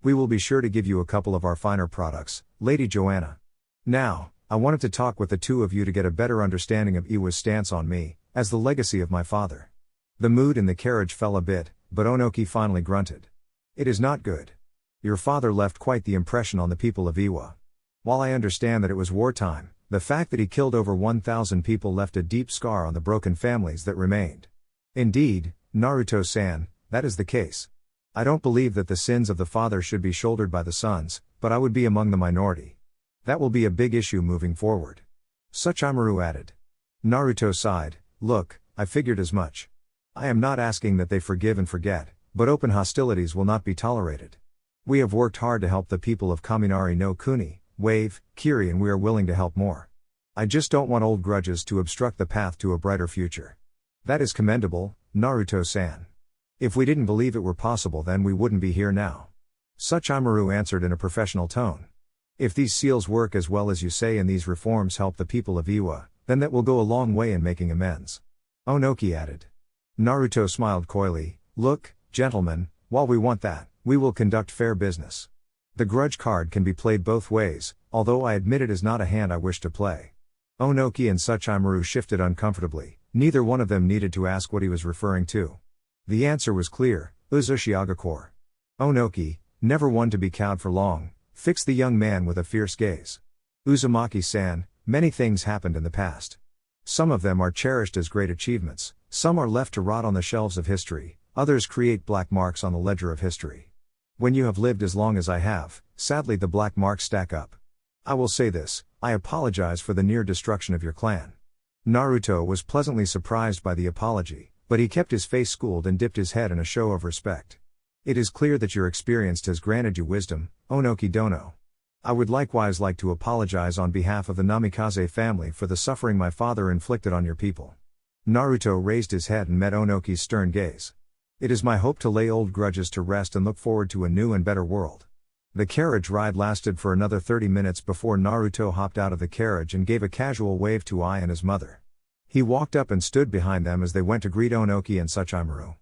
We will be sure to give you a couple of our finer products, Lady Joanna. Now, I wanted to talk with the two of you to get a better understanding of Iwa's stance on me, as the legacy of my father." The mood in the carriage fell a bit, but Onoki finally grunted. "It is not good. Your father left quite the impression on the people of Iwa. While I understand that it was wartime, the fact that he killed over 1,000 people left a deep scar on the broken families that remained. Indeed, Naruto-san, that is the case. I don't believe that the sins of the father should be shouldered by the sons, but I would be among the minority. That will be a big issue moving forward." Suchamaru added. Naruto sighed. "Look, I figured as much. I am not asking that they forgive and forget, but open hostilities will not be tolerated. We have worked hard to help the people of Kaminari no Kuni, Wave, Kiri and we are willing to help more. I just don't want old grudges to obstruct the path to a brighter future." "That is commendable, Naruto-san. If we didn't believe it were possible then we wouldn't be here now." Suchamaru answered in a professional tone. "If these seals work as well as you say and these reforms help the people of Iwa, then that will go a long way in making amends. Onoki added. Naruto smiled coyly. Look, gentlemen, while we want that, we will conduct fair business. The grudge card can be played both ways, although I admit it is not a hand I wish to play. Onoki and Tsuchimaru shifted uncomfortably. Neither one of them needed to ask what he was referring to. The answer was clear, Uzumaki. Onoki, never one to be cowed for long, fixed the young man with a fierce gaze. Uzumaki-san, many things happened in the past. Some of them are cherished as great achievements, some are left to rot on the shelves of history, others create black marks on the ledger of history. When you have lived as long as I have, sadly the black marks stack up. I will say this, I apologize for the near destruction of your clan. Naruto was pleasantly surprised by the apology, but he kept his face schooled and dipped his head in a show of respect. It is clear that your experience has granted you wisdom, Onoki Dono. I would likewise like to apologize on behalf of the Namikaze family for the suffering my father inflicted on your people. Naruto raised his head and met Onoki's stern gaze. It is my hope to lay old grudges to rest and look forward to a new and better world. The carriage ride lasted for another 30 minutes before Naruto hopped out of the carriage and gave a casual wave to Ai and his mother. He walked up and stood behind them as they went to greet Onoki and Tsuchimaru.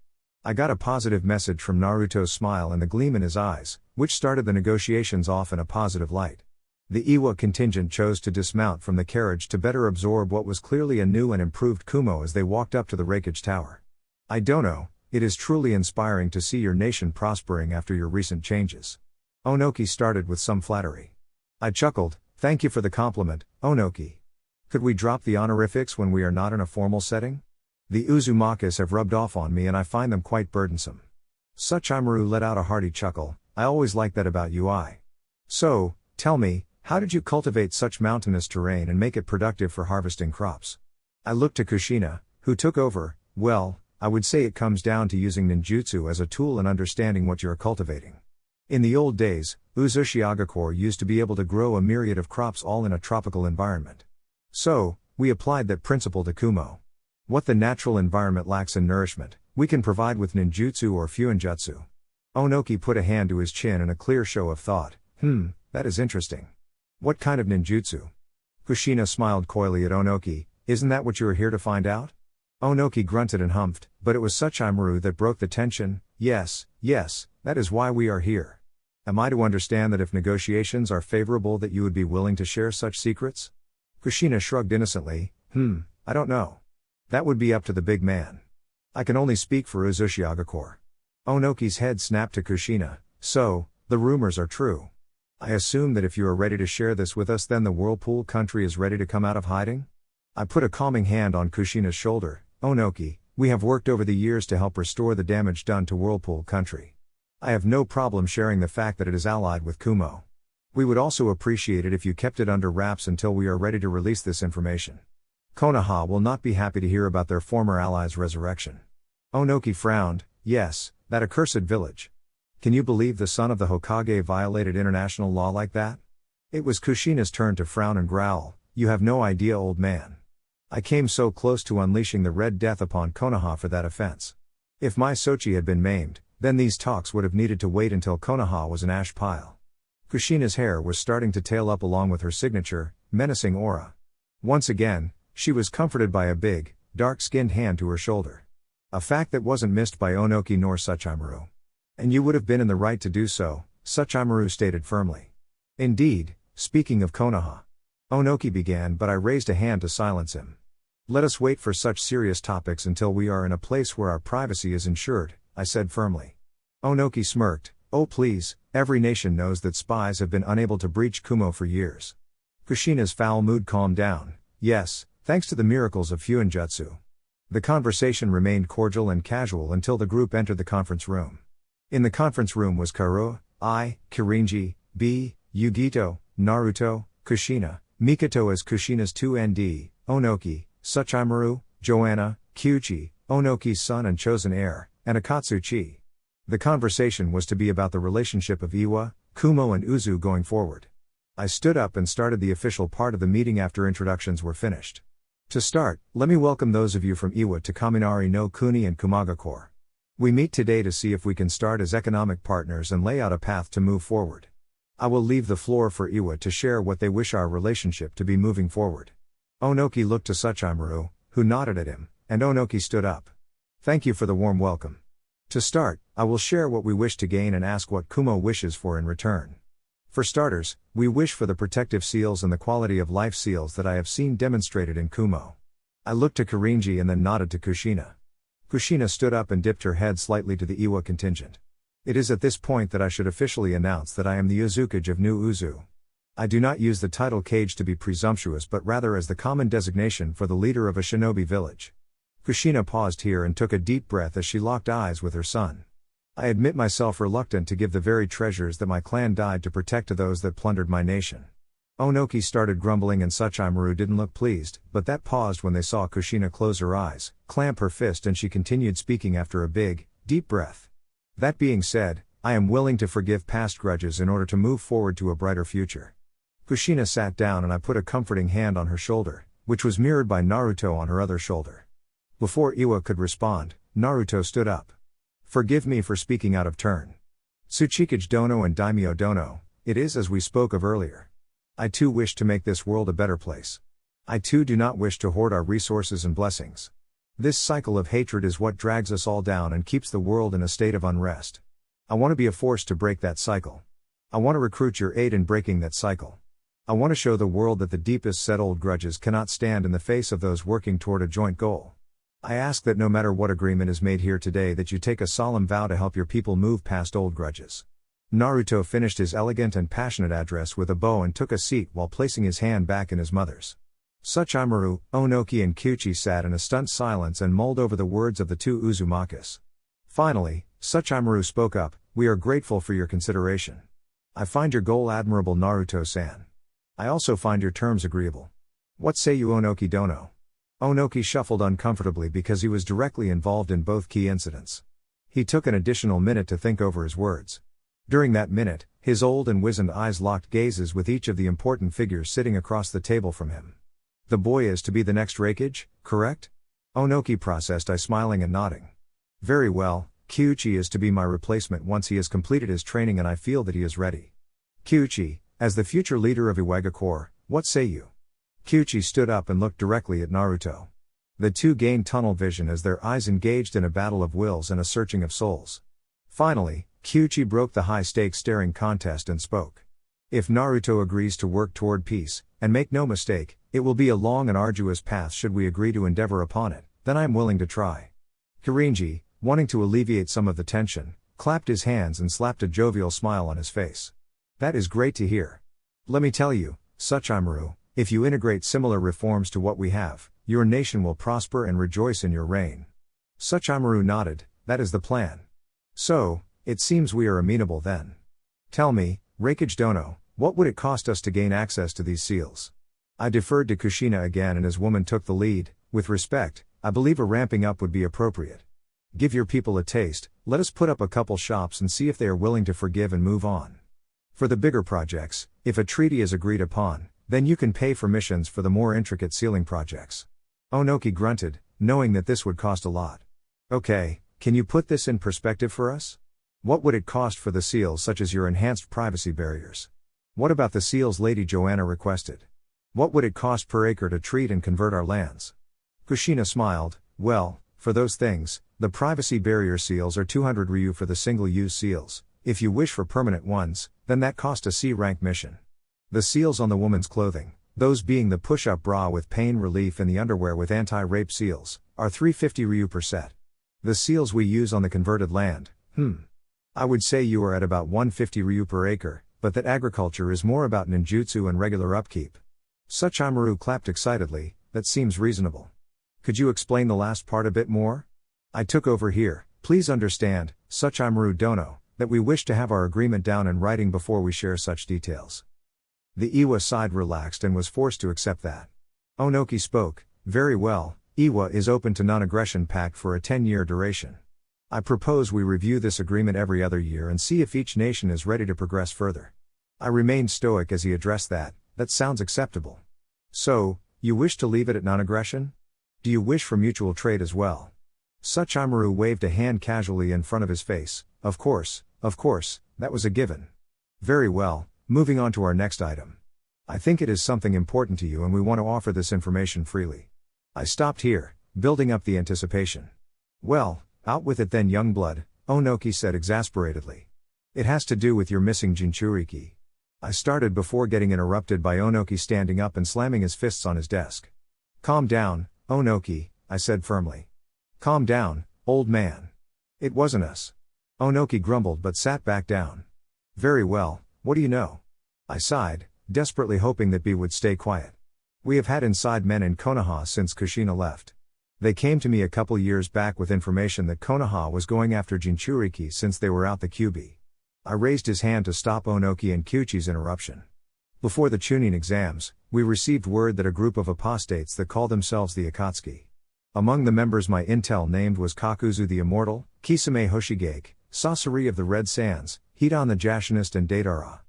I got a positive message from Naruto's smile and the gleam in his eyes, which started the negotiations off in a positive light. The Iwa contingent chose to dismount from the carriage to better absorb what was clearly a new and improved Kumo as they walked up to the Raikage Tower. I don't know, it is truly inspiring to see your nation prospering after your recent changes. Onoki started with some flattery. I chuckled, thank you for the compliment, Onoki. Could we drop the honorifics when we are not in a formal setting? The Uzumakis have rubbed off on me and I find them quite burdensome. Tsuchimaru let out a hearty chuckle, I always liked that about you. So, tell me, how did you cultivate such mountainous terrain and make it productive for harvesting crops? I looked to Kushina, who took over. Well, I would say it comes down to using ninjutsu as a tool and understanding what you are cultivating. In the old days, Uzumaki used to be able to grow a myriad of crops all in a tropical environment. So, we applied that principle to Kumo. What the natural environment lacks in nourishment, we can provide with ninjutsu or fuinjutsu. Onoki put a hand to his chin in a clear show of thought. That is interesting. What kind of ninjutsu? Kushina smiled coyly at Onoki, isn't that what you are here to find out? Onoki grunted and humphed, but it was Tsuchimaru that broke the tension. Yes, that is why we are here. Am I to understand that if negotiations are favorable that you would be willing to share such secrets? Kushina shrugged innocently. I don't know. That would be up to the big man. I can only speak for Uzumaki. Onoki's head snapped to Kushina. So, the rumors are true. I assume that if you are ready to share this with us then the Whirlpool country is ready to come out of hiding? I put a calming hand on Kushina's shoulder. Onoki, we have worked over the years to help restore the damage done to Whirlpool country. I have no problem sharing the fact that it is allied with Kumo. We would also appreciate it if you kept it under wraps until we are ready to release this information. Konoha will not be happy to hear about their former ally's resurrection. Onoki frowned. Yes, that accursed village. Can you believe the son of the Hokage violated international law like that? It was Kushina's turn to frown and growl. You have no idea, old man. I came so close to unleashing the Red Death upon Konoha for that offense. If my Sochi had been maimed, then these talks would have needed to wait until Konoha was an ash pile. Kushina's hair was starting to tail up along with her signature, menacing aura. Once again, she was comforted by a big, dark-skinned hand to her shoulder. A fact that wasn't missed by Onoki nor Tsuchimaru. And you would have been in the right to do so, Tsuchimaru stated firmly. Indeed, speaking of Konoha. Onoki began but I raised a hand to silence him. Let us wait for such serious topics until we are in a place where our privacy is ensured, I said firmly. Onoki smirked. Oh please, every nation knows that spies have been unable to breach Kumo for years. Kushina's foul mood calmed down. Yes, thanks to the miracles of fuinjutsu. The conversation remained cordial and casual until the group entered the conference room. In the conference room was Karua, I, Kirinji, B, Yugito, Naruto, Kushina, Mikoto as Kushina's 2ND, Onoki, Tsuchimaru, Joanna, Kyuuchi, Onoki's son and chosen heir, and Akatsuchi. The conversation was to be about the relationship of Iwa, Kumo and Uzu going forward. I stood up and started the official part of the meeting after introductions were finished. To start, let me welcome those of you from Iwa to Kaminari no Kuni and Kumaga. We meet today to see if we can start as economic partners and lay out a path to move forward. I will leave the floor for Iwa to share what they wish our relationship to be moving forward. Onoki looked to Tsuchimaru, who nodded at him, and Onoki stood up. Thank you for the warm welcome. To start, I will share what we wish to gain and ask what Kumo wishes for in return. For starters, we wish for the protective seals and the quality of life seals that I have seen demonstrated in Kumo. I looked to Kirinji and then nodded to Kushina. Kushina stood up and dipped her head slightly to the Iwa contingent. It is at this point that I should officially announce that I am the Uzukage of New Uzu. I do not use the title Kage to be presumptuous but rather as the common designation for the leader of a shinobi village. Kushina paused here and took a deep breath as she locked eyes with her son. I admit myself reluctant to give the very treasures that my clan died to protect to those that plundered my nation. Onoki started grumbling and Tsuchimaru didn't look pleased, but that paused when they saw Kushina close her eyes, clamp her fist, and she continued speaking after a big, deep breath. That being said, I am willing to forgive past grudges in order to move forward to a brighter future. Kushina sat down and I put a comforting hand on her shoulder, which was mirrored by Naruto on her other shoulder. Before Iwa could respond, Naruto stood up. Forgive me for speaking out of turn. Tsuchikage Dono and Daimyo Dono, it is as we spoke of earlier. I too wish to make this world a better place. I too do not wish to hoard our resources and blessings. This cycle of hatred is what drags us all down and keeps the world in a state of unrest. I want to be a force to break that cycle. I want to recruit your aid in breaking that cycle. I want to show the world that the deepest set old grudges cannot stand in the face of those working toward a joint goal. I ask that no matter what agreement is made here today that you take a solemn vow to help your people move past old grudges. Naruto finished his elegant and passionate address with a bow and took a seat while placing his hand back in his mother's. Tsuchimaru, Onoki and Kyuubi sat in a stunned silence and mulled over the words of the two Uzumakis. Finally, Tsuchimaru spoke up, "We are grateful for your consideration. I find your goal admirable, Naruto-san. I also find your terms agreeable. What say you, Onoki Dono?" Onoki shuffled uncomfortably because he was directly involved in both key incidents. He took an additional minute to think over his words. During that minute, his old and wizened eyes locked gazes with each of the important figures sitting across the table from him. The boy is to be the next Raikage, correct? Onoki processed, I smiling and nodding. Very well, Kyuubi is to be my replacement once he has completed his training and I feel that he is ready. Kyuubi, as the future leader of Iwega Corps, what say you? Kyuubi stood up and looked directly at Naruto. The two gained tunnel vision as their eyes engaged in a battle of wills and a searching of souls. Finally, Kyuubi broke the high-stakes staring contest and spoke. If Naruto agrees to work toward peace, and make no mistake, it will be a long and arduous path should we agree to endeavor upon it, then I am willing to try. Kirinji, wanting to alleviate some of the tension, clapped his hands and slapped a jovial smile on his face. That is great to hear. Let me tell you, Tsuchimaru, if you integrate similar reforms to what we have, your nation will prosper and rejoice in your reign. Tsuchimaru nodded, that is the plan. So, it seems we are amenable then. Tell me, Raikage Dono, what would it cost us to gain access to these seals? I deferred to Kushina again and his woman took the lead. With respect, I believe a ramping up would be appropriate. Give your people a taste, let us put up a couple shops and see if they are willing to forgive and move on. For the bigger projects, if a treaty is agreed upon, then you can pay for missions for the more intricate sealing projects. Onoki grunted, knowing that this would cost a lot. Okay, can you put this in perspective for us? What would it cost for the seals such as your enhanced privacy barriers? What about the seals Lady Joanna requested? What would it cost per acre to treat and convert our lands? Kushina smiled, well, for those things, the privacy barrier seals are 200 Ryu for the single-use seals. If you wish for permanent ones, then that cost a C-rank mission. The seals on the woman's clothing, those being the push-up bra with pain relief and the underwear with anti-rape seals, are 350 Ryu per set. The seals we use on the converted land, I would say you are at about 150 Ryu per acre, but that agriculture is more about ninjutsu and regular upkeep. Tsuchimaru clapped excitedly, that seems reasonable. Could you explain the last part a bit more? I took over here, please understand, Tsuchimaru Dono, that we wish to have our agreement down in writing before we share such details. The Iwa side relaxed and was forced to accept that. Onoki spoke, very well, Iwa is open to non-aggression pact for a 10-year duration. I propose we review this agreement every other year and see if each nation is ready to progress further. I remained stoic as he addressed that sounds acceptable. So, you wish to leave it at non-aggression? Do you wish for mutual trade as well? Tsuchimaru waved a hand casually in front of his face, of course, that was a given. Very well, moving on to our next item. I think it is something important to you and we want to offer this information freely. I stopped here, building up the anticipation. Well, out with it then, young blood, Onoki said exasperatedly. It has to do with your missing Jinchuriki. I started before getting interrupted by Onoki standing up and slamming his fists on his desk. Calm down, Onoki, I said firmly. Calm down, old man. It wasn't us. Onoki grumbled but sat back down. Very well, what do you know? I sighed, desperately hoping that B would stay quiet. We have had inside men in Konoha since Kushina left. They came to me a couple years back with information that Konoha was going after Jinchuriki since they were out the Kyuubi. I raised his hand to stop Onoki and Kyuchi's interruption. Before the Chunin exams, we received word that a group of apostates that call themselves the Akatsuki. Among the members my intel named was Kakuzu the Immortal, Kisame Hoshigake, Sasori of the Red Sands, Hidan the Jashinist and Deidara.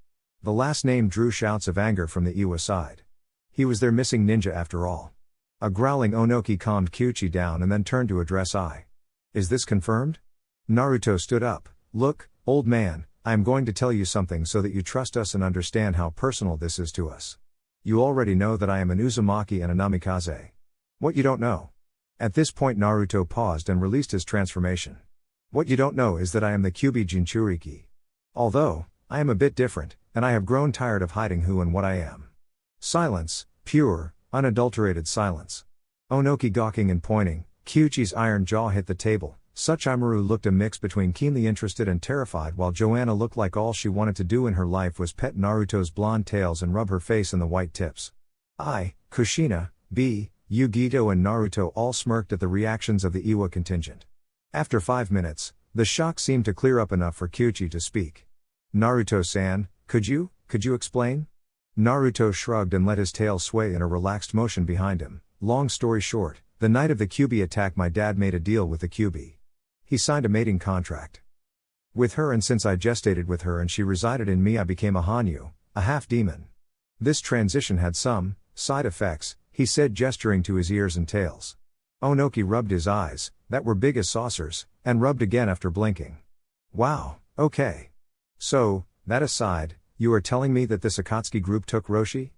The last name drew shouts of anger from the Iwa side. He was their missing ninja after all. A growling Onoki calmed Kyuchi down and then turned to address I. Is this confirmed? Naruto stood up. Look, old man, I am going to tell you something so that you trust us and understand how personal this is to us. You already know that I am an Uzumaki and a Namikaze. What you don't know. At this point Naruto paused and released his transformation. What you don't know is that I am the Kyuubi Jinchuriki. Although, I am a bit different, and I have grown tired of hiding who and what I am. Silence, pure, unadulterated silence. Onoki gawking and pointing, Kyuchi's iron jaw hit the table. Tsuchimaru looked a mix between keenly interested and terrified, while Joanna looked like all she wanted to do in her life was pet Naruto's blonde tails and rub her face in the white tips. I, Kushina, B, Yugito and Naruto all smirked at the reactions of the Iwa contingent. After 5 minutes, the shock seemed to clear up enough for Kyuchi to speak. Naruto-san, could you explain? Naruto shrugged and let his tail sway in a relaxed motion behind him. Long story short, the night of the Kyuubi attack my dad made a deal with the Kyuubi. He signed a mating contract with her, and since I gestated with her and she resided in me, I became a Hanyu, a half-demon. This transition had some side effects, he said, gesturing to his ears and tails. Onoki rubbed his eyes, that were big as saucers, and rubbed again after blinking. Wow, okay. So, that aside, you are telling me that this Akatsuki group took Roshi?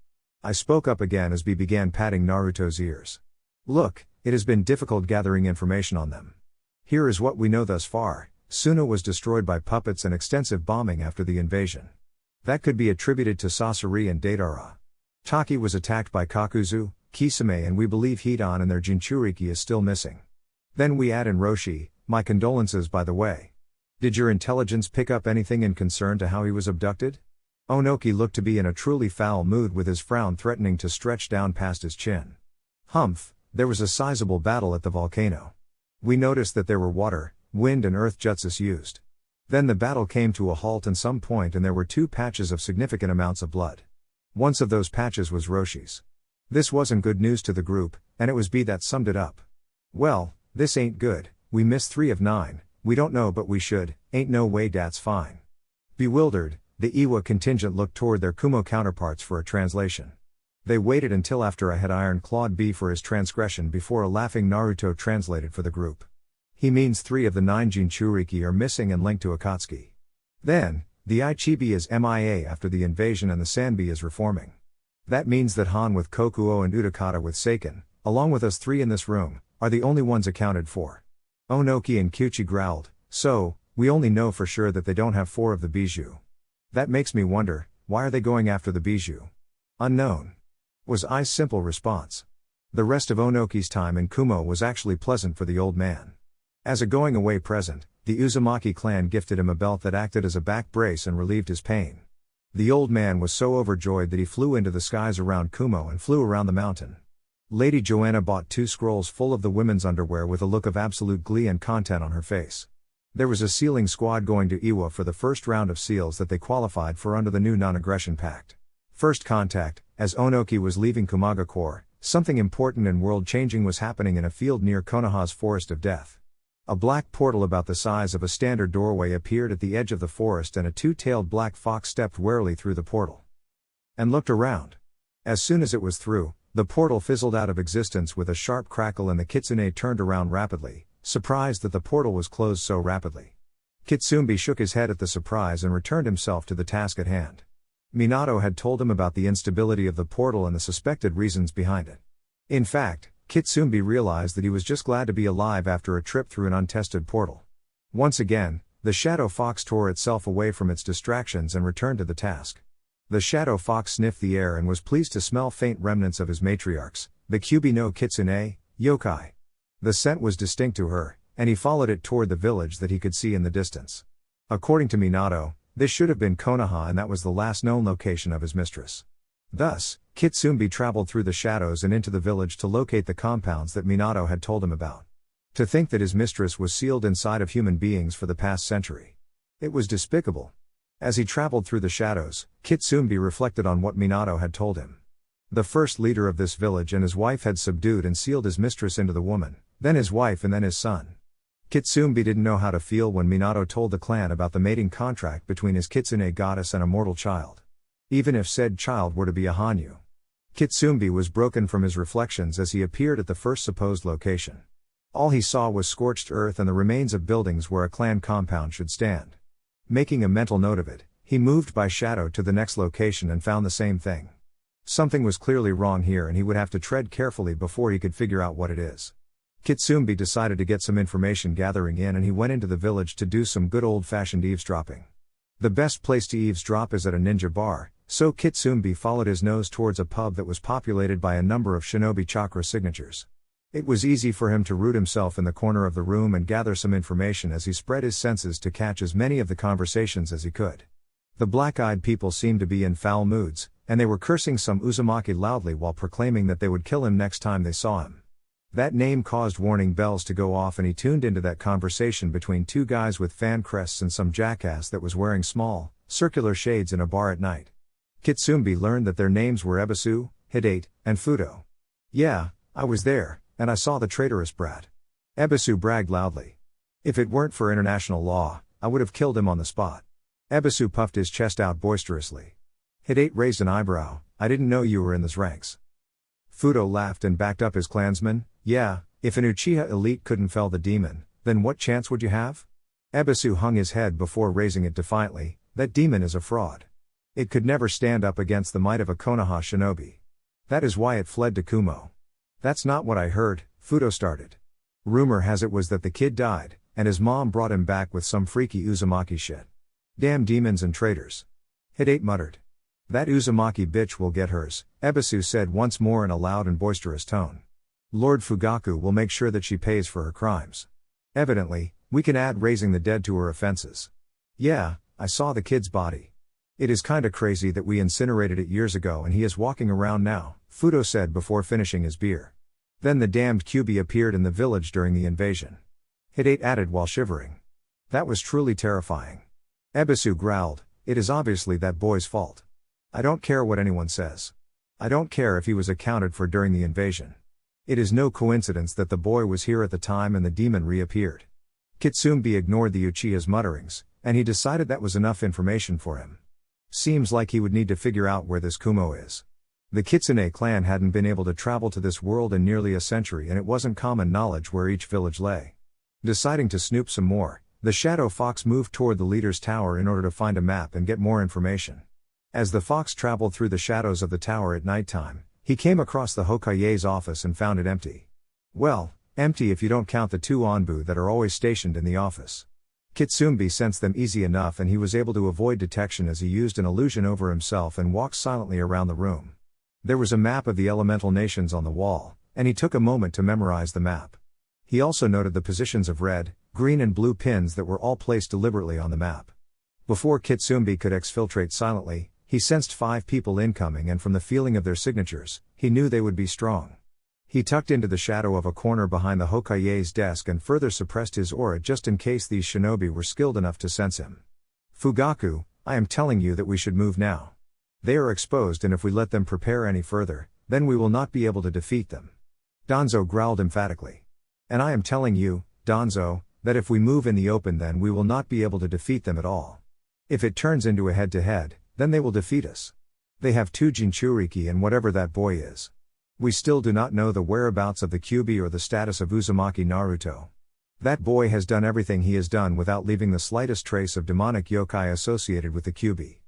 I spoke up again as B began patting Naruto's ears. Look, it has been difficult gathering information on them. Here is what we know thus far. Suna was destroyed by puppets and extensive bombing after the invasion. That could be attributed to Sasori and Deidara. Taki was attacked by Kakuzu, Kisame, and we believe Hidan and their Jinchuriki is still missing. Then we add in Roshi. My condolences, by the way. Did your intelligence pick up anything in concern to how he was abducted? Onoki looked to be in a truly foul mood, with his frown threatening to stretch down past his chin. Humph, there was a sizable battle at the volcano. We noticed that there were water, wind and earth jutsus used. Then the battle came to a halt in some point and there were 2 patches of significant amounts of blood. One of those patches was Roshi's. This wasn't good news to the group, and it was B that summed it up. Well, this ain't good, we missed 3 of 9, we don't know but we should, ain't no way dat's fine. Bewildered, the Iwa contingent looked toward their Kumo counterparts for a translation. They waited until after I had iron-clawed B for his transgression before a laughing Naruto translated for the group. He means 3 of the 9 Jinchuriki are missing and linked to Akatsuki. Then, the Ichibi is MIA after the invasion and the Sanbi is reforming. That means that Han with Kokuo and Utakata with Seiken, along with us 3 in this room, are the only ones accounted for. Onoki and Kyuchi growled, so, we only know for sure that they don't have 4 of the biju. That makes me wonder, why are they going after the biju? Unknown. Was I's simple response. The rest of Onoki's time in Kumo was actually pleasant for the old man. As a going-away present, the Uzumaki clan gifted him a belt that acted as a back brace and relieved his pain. The old man was so overjoyed that he flew into the skies around Kumo and flew around the mountain. Lady Joanna bought 2 scrolls full of the women's underwear with a look of absolute glee and content on her face. There was a sealing squad going to Iwa for the first round of seals that they qualified for under the new non-aggression pact. First contact, as Onoki was leaving Kumaga Corps, something important and world-changing was happening in a field near Konoha's Forest of Death. A black portal about the size of a standard doorway appeared at the edge of the forest and a 2-tailed black fox stepped warily through the portal. And looked around. As soon as it was through, the portal fizzled out of existence with a sharp crackle and the kitsune turned around rapidly, surprised that the portal was closed so rapidly. Kitsumbi shook his head at the surprise and returned himself to the task at hand. Minato had told him about the instability of the portal and the suspected reasons behind it. In fact, Kitsumbi realized that he was just glad to be alive after a trip through an untested portal. Once again, the Shadow Fox tore itself away from its distractions and returned to the task. The Shadow Fox sniffed the air and was pleased to smell faint remnants of his matriarchs, the Kyuubi no Kitsune, yokai. The scent was distinct to her, and he followed it toward the village that he could see in the distance. According to Minato, this should have been Konoha, and that was the last known location of his mistress. Thus, Kitsumbi traveled through the shadows and into the village to locate the compounds that Minato had told him about. To think that his mistress was sealed inside of human beings for the past century. It was despicable. As he traveled through the shadows, Kitsumbi reflected on what Minato had told him. The first leader of this village and his wife had subdued and sealed his mistress into the woman, then his wife and then his son. Kitsumbi didn't know how to feel when Minato told the clan about the mating contract between his Kitsune goddess and a mortal child. Even if said child were to be a Hanyu. Kitsumbi was broken from his reflections as he appeared at the first supposed location. All he saw was scorched earth and the remains of buildings where a clan compound should stand. Making a mental note of it, he moved by shadow to the next location and found the same thing. Something was clearly wrong here and he would have to tread carefully before he could figure out what it is. Kitsumbi decided to get some information gathering in and he went into the village to do some good old-fashioned eavesdropping. The best place to eavesdrop is at a ninja bar, so Kitsumbi followed his nose towards a pub that was populated by a number of shinobi chakra signatures. It was easy for him to root himself in the corner of the room and gather some information as he spread his senses to catch as many of the conversations as he could. The black-eyed people seemed to be in foul moods, and they were cursing some Uzumaki loudly while proclaiming that they would kill him next time they saw him. That name caused warning bells to go off and he tuned into that conversation between two guys with fan crests and some jackass that was wearing small, circular shades in a bar at night. Kitsumbi learned that their names were Ebisu, Hidate, and Fudo. "Yeah, I was there, and I saw the traitorous brat." Ebisu bragged loudly. "If it weren't for international law, I would have killed him on the spot." Ebisu puffed his chest out boisterously. Hidate raised an eyebrow. "I didn't know you were in those ranks." Fudo laughed and backed up his clansmen. "Yeah, if an Uchiha elite couldn't fell the demon, then what chance would you have?" Ebisu hung his head before raising it defiantly. "That demon is a fraud. It could never stand up against the might of a Konoha shinobi. That is why it fled to Kumo." "That's not what I heard," Fudo started. "Rumor has it was that the kid died, and his mom brought him back with some freaky Uzumaki shit. Damn demons and traitors." Hidate muttered. "That Uzumaki bitch will get hers," Ebisu said once more in a loud and boisterous tone. "Lord Fugaku will make sure that she pays for her crimes. Evidently, we can add raising the dead to her offenses." "Yeah, I saw the kid's body. It is kinda crazy that we incinerated it years ago and he is walking around now," Fudo said before finishing his beer. "Then the damned Kyuubi appeared in the village during the invasion," Hidate added while shivering. "That was truly terrifying." Ebisu growled, "It is obviously that boy's fault. I don't care what anyone says. I don't care if he was accounted for during the invasion. It is no coincidence that the boy was here at the time and the demon reappeared." Kitsumbi ignored the Uchiha's mutterings, and he decided that was enough information for him. Seems like he would need to figure out where this Kumo is. The Kitsune clan hadn't been able to travel to this world in nearly a century and it wasn't common knowledge where each village lay. Deciding to snoop some more, the Shadow Fox moved toward the leader's tower in order to find a map and get more information. As the fox traveled through the shadows of the tower at nighttime, he came across the Hokage's office and found it empty. Well, empty if you don't count the two Onbu that are always stationed in the office. Kitsumbi sensed them easy enough and he was able to avoid detection as he used an illusion over himself and walked silently around the room. There was a map of the elemental nations on the wall, and he took a moment to memorize the map. He also noted the positions of red, green and blue pins that were all placed deliberately on the map. Before Kitsumbi could exfiltrate silently, he sensed 5 people incoming and from the feeling of their signatures, he knew they would be strong. He tucked into the shadow of a corner behind the Hokage's desk and further suppressed his aura just in case these shinobi were skilled enough to sense him. "Fugaku, I am telling you that we should move now. They are exposed and if we let them prepare any further, then we will not be able to defeat them." Danzo growled emphatically. "And I am telling you, Danzo, that if we move in the open then we will not be able to defeat them at all. If it turns into a head-to-head, then they will defeat us. They have 2 Jinchuriki and whatever that boy is. We still do not know the whereabouts of the Kyuubi or the status of Uzumaki Naruto. That boy has done everything he has done without leaving the slightest trace of demonic yokai associated with the Kyuubi.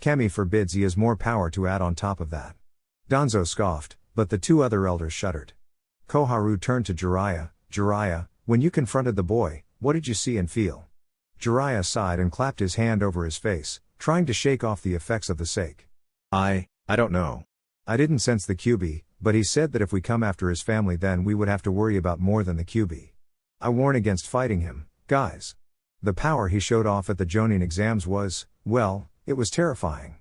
Kami forbids he has more power to add on top of that. Danzo scoffed, but the two other elders shuddered. Koharu turned to Jiraiya. Jiraiya, when you confronted the boy, what did you see and feel? Jiraiya sighed and clapped his hand over his face, trying to shake off the effects of the sake. I don't know. I didn't sense the Kyuubi, but he said that if we come after his family then we would have to worry about more than the Kyuubi. I warn against fighting him, guys. The power he showed off at the Jonin exams was, well, it was terrifying.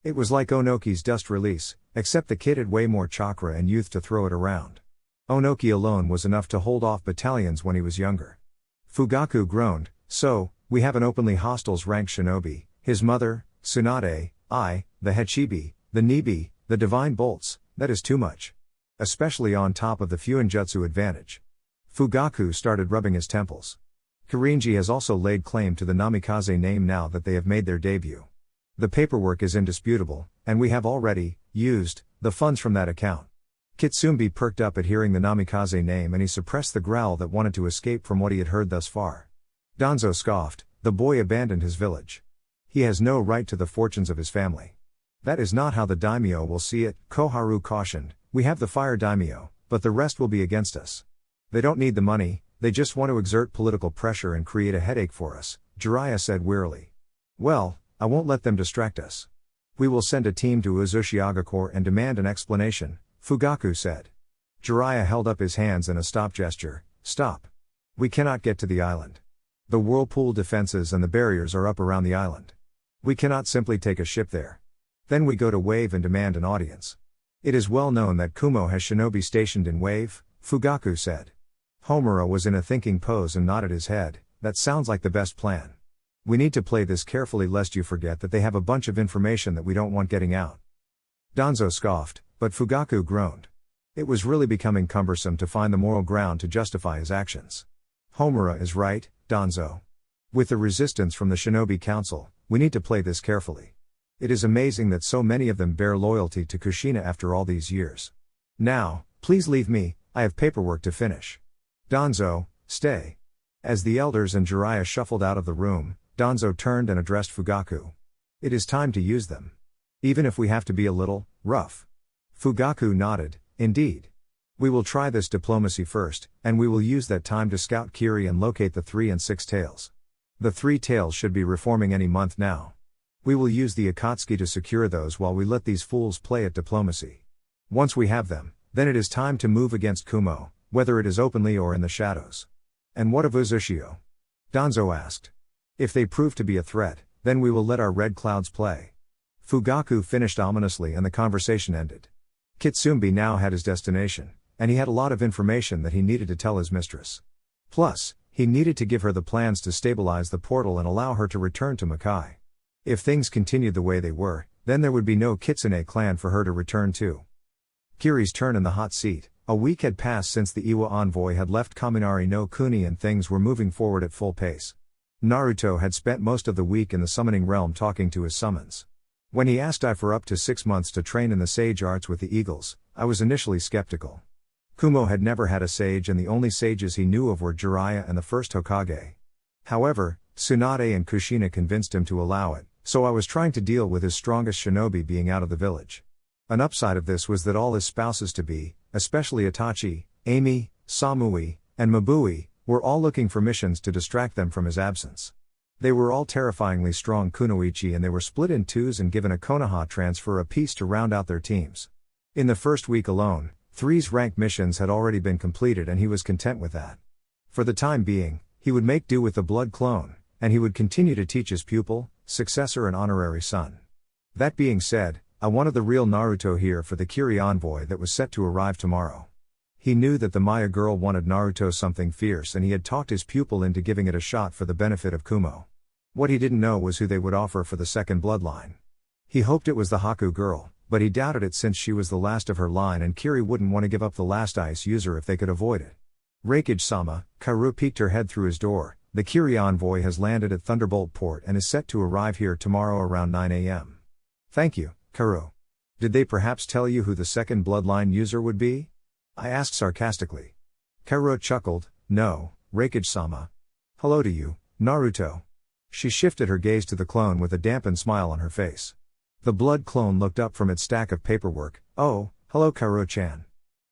It was like Onoki's dust release, except the kid had way more chakra and youth to throw it around. Onoki alone was enough to hold off battalions when he was younger. Fugaku groaned, so, we have an openly hostiles ranked shinobi, his mother, Tsunade, the Hachibi, the Nibi, the Divine Bolts, that is too much. Especially on top of the Fuinjutsu advantage. Fugaku started rubbing his temples. Kirinji has also laid claim to the Namikaze name now that they have made their debut. The paperwork is indisputable, and we have already used the funds from that account. Kitsumbi perked up at hearing the Namikaze name and he suppressed the growl that wanted to escape from what he had heard thus far. Danzo scoffed, the boy abandoned his village. He has no right to the fortunes of his family. That is not how the daimyo will see it, Koharu cautioned. We have the fire daimyo, but the rest will be against us. They don't need the money, they just want to exert political pressure and create a headache for us, Jiraiya said wearily. Well, I won't let them distract us. We will send a team to Uzumaki Corps and demand an explanation, Fugaku said. Jiraiya held up his hands in a stop gesture. Stop. We cannot get to the island. The whirlpool defenses and the barriers are up around the island. We cannot simply take a ship there. Then we go to Wave and demand an audience. It is well known that Kumo has shinobi stationed in Wave, Fugaku said. Homura was in a thinking pose and nodded his head. That sounds like the best plan. We need to play this carefully lest you forget that they have a bunch of information that we don't want getting out. Danzo scoffed, but Fugaku groaned. It was really becoming cumbersome to find the moral ground to justify his actions. Homura is right, Danzo. With the resistance from the Shinobi Council, we need to play this carefully. It is amazing that so many of them bear loyalty to Kushina after all these years. Now, please leave me, I have paperwork to finish. Danzo, stay. As the elders and Jiraiya shuffled out of the room, Danzo turned and addressed Fugaku. It is time to use them. Even if we have to be a little rough. Fugaku nodded, indeed. We will try this diplomacy first, and we will use that time to scout Kiri and locate the 3 and 6 tails. The 3 tails should be reforming any month now. We will use the Akatsuki to secure those while we let these fools play at diplomacy. Once we have them, then it is time to move against Kumo, whether it is openly or in the shadows. And what of Uzushio? Danzo asked. If they prove to be a threat, then we will let our red clouds play. Fugaku finished ominously and the conversation ended. Kitsumbi now had his destination, and he had a lot of information that he needed to tell his mistress. Plus, he needed to give her the plans to stabilize the portal and allow her to return to Makai. If things continued the way they were, then there would be no Kitsune clan for her to return to. Kiri's turn in the hot seat. A week had passed since the Iwa envoy had left Kaminari no Kuni and things were moving forward at full pace. Naruto had spent most of the week in the summoning realm talking to his summons. When he asked I for up to 6 months to train in the sage arts with the eagles, I was initially skeptical. Kumo had never had a sage and the only sages he knew of were Jiraiya and the first Hokage. However, Tsunade and Kushina convinced him to allow it, so I was trying to deal with his strongest shinobi being out of the village. An upside of this was that all his spouses-to-be, especially Itachi, Amy, Samui, and Mabui, were all looking for missions to distract them from his absence. They were all terrifyingly strong kunoichi and they were split in twos and given a Konoha transfer apiece to round out their teams. In the first week alone, 3's rank missions had already been completed and he was content with that. For the time being, he would make do with the blood clone, and he would continue to teach his pupil, successor and honorary son. That being said, I wanted the real Naruto here for the Kiri envoy that was set to arrive tomorrow. He knew that the Maya girl wanted Naruto something fierce and he had talked his pupil into giving it a shot for the benefit of Kumo. What he didn't know was who they would offer for the second bloodline. He hoped it was the Haku girl, but he doubted it since she was the last of her line and Kiri wouldn't want to give up the last ice user if they could avoid it. Raikage-sama, Kaoru peeked her head through his door. The Kiri envoy has landed at Thunderbolt Port and is set to arrive here tomorrow around 9 a.m. Thank you, Kaoru. Did they perhaps tell you who the second bloodline user would be? I asked sarcastically. Kaoru chuckled, no, Raikage-sama. Hello to you, Naruto. She shifted her gaze to the clone with a dampened smile on her face. The blood clone looked up from its stack of paperwork. Oh, hello Karo-chan.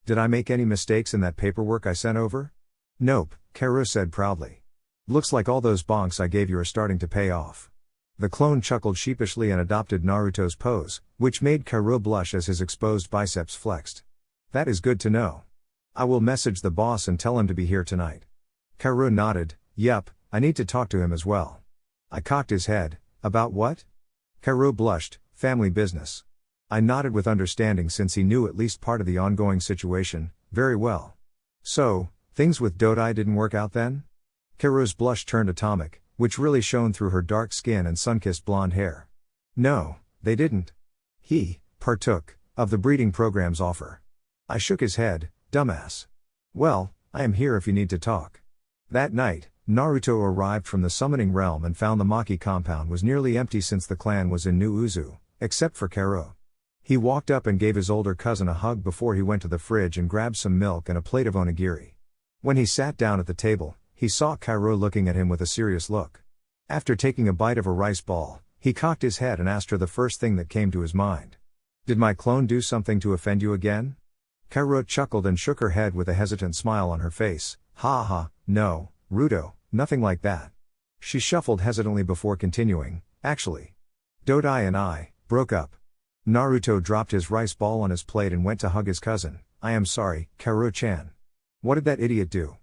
Did I make any mistakes in that paperwork I sent over? Nope, Karo said proudly. Looks like all those bonks I gave you are starting to pay off. The clone chuckled sheepishly and adopted Naruto's pose, which made Karo blush as his exposed biceps flexed. That is good to know. I will message the boss and tell him to be here tonight. Karo nodded. Yup, I need to talk to him as well. I cocked his head. About what? Karo blushed. Family business. I nodded with understanding since he knew at least part of the ongoing situation. Very well. So, things with Dodai didn't work out then? Karo's blush turned atomic, which really shone through her dark skin and sun-kissed blonde hair. No, they didn't. He partook of the breeding program's offer. I shook his head. Dumbass. Well, I am here if you need to talk. That night, Naruto arrived from the summoning realm and found the Maki compound was nearly empty since the clan was in New Uzu, except for Karo. He walked up and gave his older cousin a hug before he went to the fridge and grabbed some milk and a plate of onigiri. When he sat down at the table, he saw Karo looking at him with a serious look. After taking a bite of a rice ball, he cocked his head and asked her the first thing that came to his mind. Did my clone do something to offend you again? Karo chuckled and shook her head with a hesitant smile on her face. Ha ha, no, Ruto, nothing like that. She shuffled hesitantly before continuing. Actually, Dodai and I broke up. Naruto dropped his rice ball on his plate and went to hug his cousin. I am sorry, Karo-chan. What did that idiot do?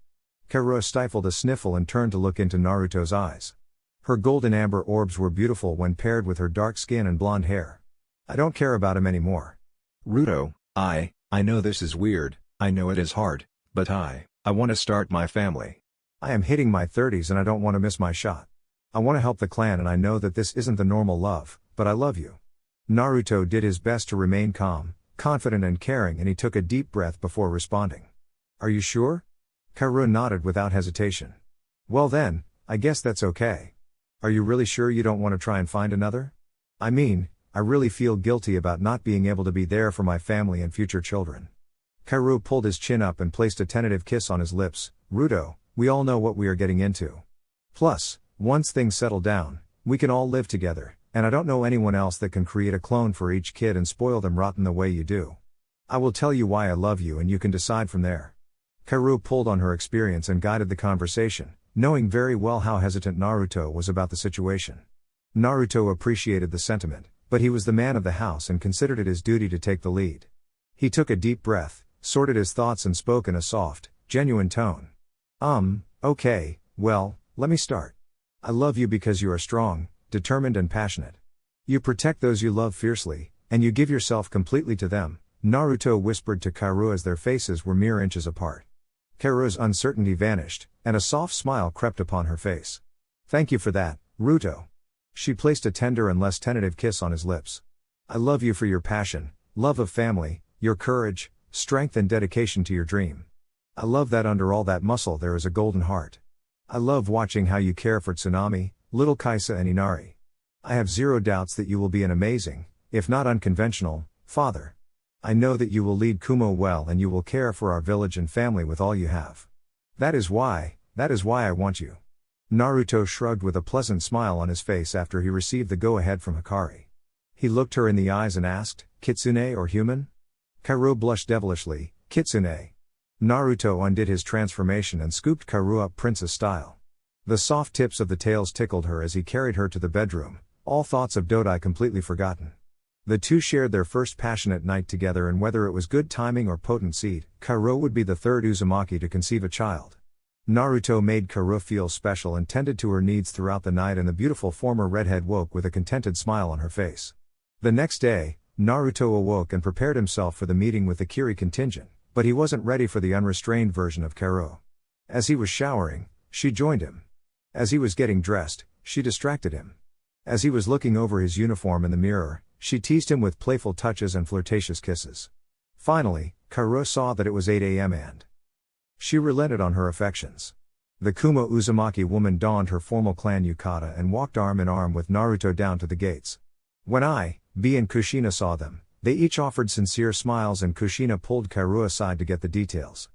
Karo stifled a sniffle and turned to look into Naruto's eyes. Her golden amber orbs were beautiful when paired with her dark skin and blonde hair. I don't care about him anymore. Ruto, I know this is weird, I know it is hard, but I want to start my family. I am hitting my 30s and I don't want to miss my shot. I want to help the clan and I know that this isn't the normal love, but I love you. Naruto did his best to remain calm, confident and caring, and he took a deep breath before responding. Are you sure? Karo nodded without hesitation. Well then, I guess that's okay. Are you really sure you don't want to try and find another? I mean, I really feel guilty about not being able to be there for my family and future children. Karo pulled his chin up and placed a tentative kiss on his lips. Ruto, we all know what we are getting into. Plus, once things settle down, we can all live together, and I don't know anyone else that can create a clone for each kid and spoil them rotten the way you do. I will tell you why I love you and you can decide from there. Karo pulled on her experience and guided the conversation, knowing very well how hesitant Naruto was about the situation. Naruto appreciated the sentiment, but he was the man of the house and considered it his duty to take the lead. He took a deep breath, sorted his thoughts and spoke in a soft, genuine tone. Okay, well, let me start. I love you because you are strong, determined and passionate. You protect those you love fiercely, and you give yourself completely to them, Naruto whispered to Karo as their faces were mere inches apart. Karo's uncertainty vanished, and a soft smile crept upon her face. Thank you for that, Ruto. She placed a tender and less tentative kiss on his lips. I love you for your passion, love of family, your courage, strength and dedication to your dream. I love that under all that muscle there is a golden heart. I love watching how you care for Tsunami, little Kaisa and Inari. I have zero doubts that you will be an amazing, if not unconventional, father. I know that you will lead Kumo well and you will care for our village and family with all you have. That is why I want you. Naruto shrugged with a pleasant smile on his face after he received the go-ahead from Hikari. He looked her in the eyes and asked, Kitsune or human? Karo blushed devilishly, Kitsune. Naruto undid his transformation and scooped Karo up princess style. The soft tips of the tails tickled her as he carried her to the bedroom, all thoughts of Dodai completely forgotten. The two shared their first passionate night together, and whether it was good timing or potent seed, Karo would be the third Uzumaki to conceive a child. Naruto made Karo feel special and tended to her needs throughout the night, and the beautiful former redhead woke with a contented smile on her face. The next day, Naruto awoke and prepared himself for the meeting with the Kiri contingent, but he wasn't ready for the unrestrained version of Karo. As he was showering, she joined him. As he was getting dressed, she distracted him. As he was looking over his uniform in the mirror, she teased him with playful touches and flirtatious kisses. Finally, Karo saw that it was 8 a.m. and she relented on her affections. The Kumo Uzumaki woman donned her formal clan yukata and walked arm in arm with Naruto down to the gates. When B and Kushina saw them, they each offered sincere smiles and Kushina pulled Karo aside to get the details.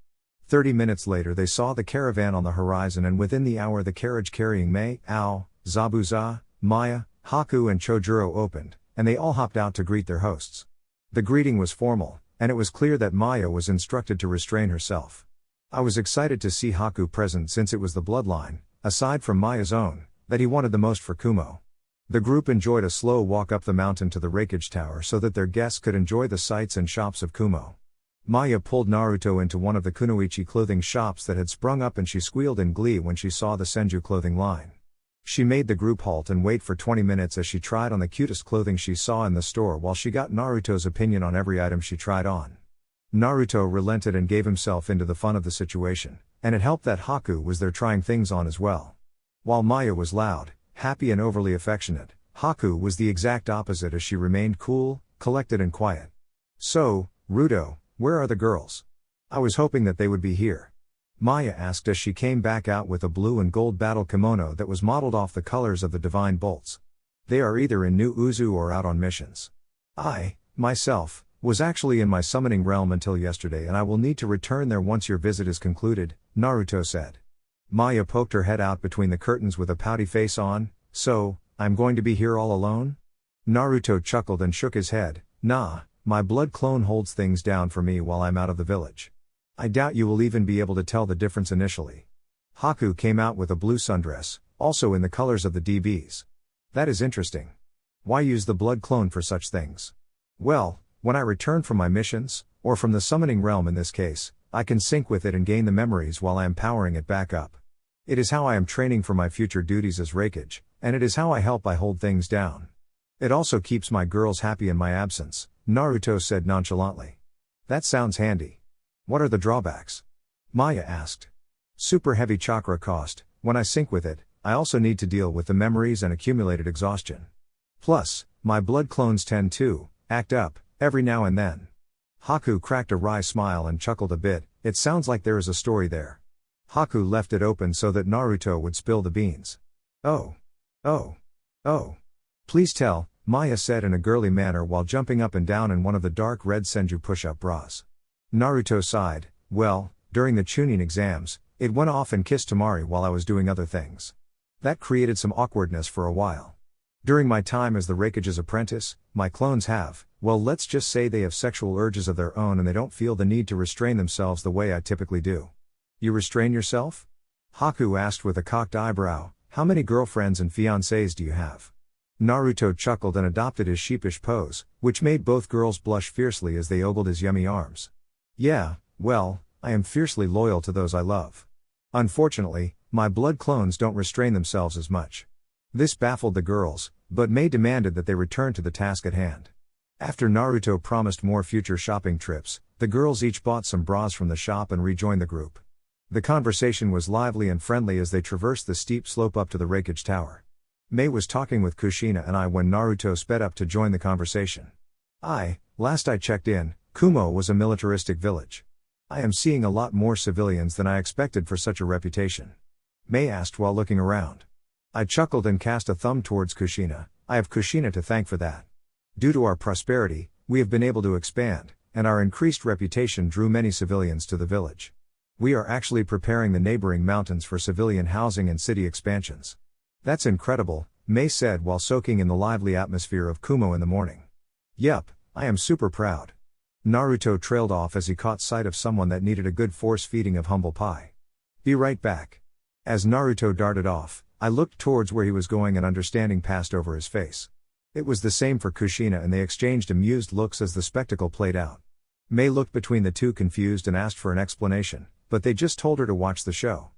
30 minutes later they saw the caravan on the horizon, and within the hour the carriage carrying Mei, Ao, Zabuza, Maya, Haku and Chojuro opened, and they all hopped out to greet their hosts. The greeting was formal, and it was clear that Maya was instructed to restrain herself. I was excited to see Haku present since it was the bloodline, aside from Maya's own, that he wanted the most for Kumo. The group enjoyed a slow walk up the mountain to the Raikage Tower so that their guests could enjoy the sights and shops of Kumo. Maya pulled Naruto into one of the kunoichi clothing shops that had sprung up and she squealed in glee when she saw the Senju clothing line. She made the group halt and wait for 20 minutes as she tried on the cutest clothing she saw in the store while she got Naruto's opinion on every item she tried on. Naruto relented and gave himself into the fun of the situation, and it helped that Haku was there trying things on as well. While Maya was loud, happy and overly affectionate, Haku was the exact opposite as she remained cool, collected and quiet. "So, Ruto, where are the girls? I was hoping that they would be here," Maya asked as she came back out with a blue and gold battle kimono that was modeled off the colors of the divine bolts. "They are either in New Uzu or out on missions. I, myself, was actually in my summoning realm until yesterday and I will need to return there once your visit is concluded," Naruto said. Maya poked her head out between the curtains with a pouty face on. "So, I'm going to be here all alone?" Naruto chuckled and shook his head. "Nah, my blood clone holds things down for me while I'm out of the village. I doubt you will even be able to tell the difference initially." Haku came out with a blue sundress, also in the colors of the DBs. "That is interesting. Why use the blood clone for such things?" "Well, when I return from my missions, or from the summoning realm in this case, I can sync with it and gain the memories while I am powering it back up. It is how I am training for my future duties as Raikage, and it is how I hold things down. It also keeps my girls happy in my absence," Naruto said nonchalantly. "That sounds handy. What are the drawbacks?" Maya asked. "Super heavy chakra cost. When I sync with it, I also need to deal with the memories and accumulated exhaustion. Plus, my blood clones tend to act up every now and then." Haku cracked a wry smile and chuckled a bit. "It sounds like there is a story there." Haku left it open so that Naruto would spill the beans. Oh. "Please tell," Maya said in a girly manner while jumping up and down in one of the dark red Senju push-up bras. Naruto sighed. "Well, during the Chunin exams, it went off and kissed Temari while I was doing other things. That created some awkwardness for a while. During my time as the Raikage's apprentice, my clones have, well, let's just say they have sexual urges of their own and they don't feel the need to restrain themselves the way I typically do." "You restrain yourself?" Haku asked with a cocked eyebrow. "How many girlfriends and fiancés do you have?" Naruto chuckled and adopted his sheepish pose, which made both girls blush fiercely as they ogled his yummy arms. "Yeah, well, I am fiercely loyal to those I love. Unfortunately, my blood clones don't restrain themselves as much." This baffled the girls, but Mei demanded that they return to the task at hand. After Naruto promised more future shopping trips, the girls each bought some bras from the shop and rejoined the group. The conversation was lively and friendly as they traversed the steep slope up to the Raikage Tower. Mei was talking with Kushina and I when Naruto sped up to join the conversation. Last I checked in, Kumo was a militaristic village. I am seeing a lot more civilians than I expected for such a reputation." Mei asked while looking around. I chuckled and cast a thumb towards Kushina. "I have Kushina to thank for that. Due to our prosperity, we have been able to expand, and our increased reputation drew many civilians to the village. We are actually preparing the neighboring mountains for civilian housing and city expansions." "That's incredible," Mei said while soaking in the lively atmosphere of Kumo in the morning. "Yup, I am super proud." Naruto trailed off as he caught sight of someone that needed a good force feeding of humble pie. "Be right back." As Naruto darted off, I looked towards where he was going and understanding passed over his face. It was the same for Kushina and they exchanged amused looks as the spectacle played out. Mei looked between the two confused and asked for an explanation, but they just told her to watch the show.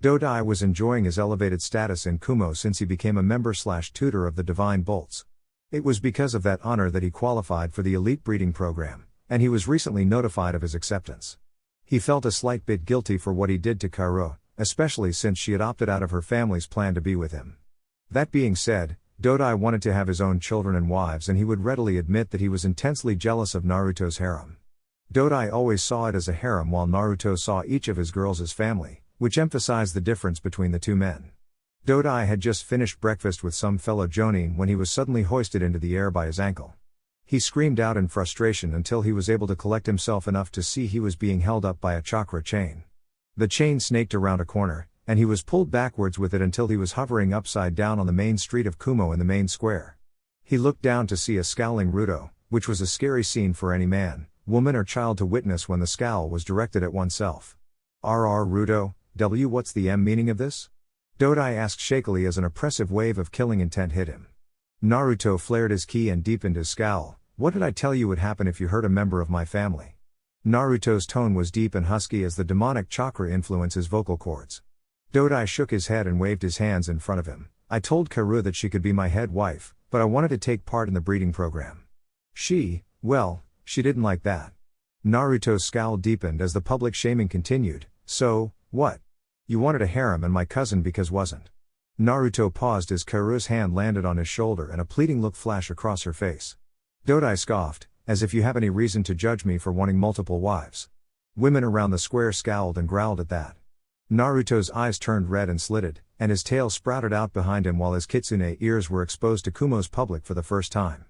Dodai was enjoying his elevated status in Kumo since he became a member/tutor of the Divine Bolts. It was because of that honor that he qualified for the elite breeding program, and he was recently notified of his acceptance. He felt a slight bit guilty for what he did to Kaoru, especially since she had opted out of her family's plan to be with him. That being said, Dodai wanted to have his own children and wives and he would readily admit that he was intensely jealous of Naruto's harem. Dodai always saw it as a harem while Naruto saw each of his girls as family, which emphasized the difference between the two men. Dodai had just finished breakfast with some fellow jonin when he was suddenly hoisted into the air by his ankle. He screamed out in frustration until he was able to collect himself enough to see he was being held up by a chakra chain. The chain snaked around a corner, and he was pulled backwards with it until he was hovering upside down on the main street of Kumo in the main square. He looked down to see a scowling Ruto, which was a scary scene for any man, woman or child to witness when the scowl was directed at oneself. RR Ruto, what's the meaning of this? Dodai asked shakily as an oppressive wave of killing intent hit him. Naruto flared his ki and deepened his scowl. What did I tell you would happen if you hurt a member of my family? Naruto's tone was deep and husky as the demonic chakra influenced his vocal cords. Dodai shook his head and waved his hands in front of him. I told Karu that she could be my head wife, but I wanted to take part in the breeding program. She didn't like that. Naruto's scowl deepened as the public shaming continued. So, what? You wanted a harem and my cousin because wasn't. Naruto paused as Karu's hand landed on his shoulder and a pleading look flashed across her face. Dodai scoffed, as if you have any reason to judge me for wanting multiple wives. Women around the square scowled and growled at that. Naruto's eyes turned red and slitted, and his tail sprouted out behind him while his kitsune ears were exposed to Kumo's public for the first time.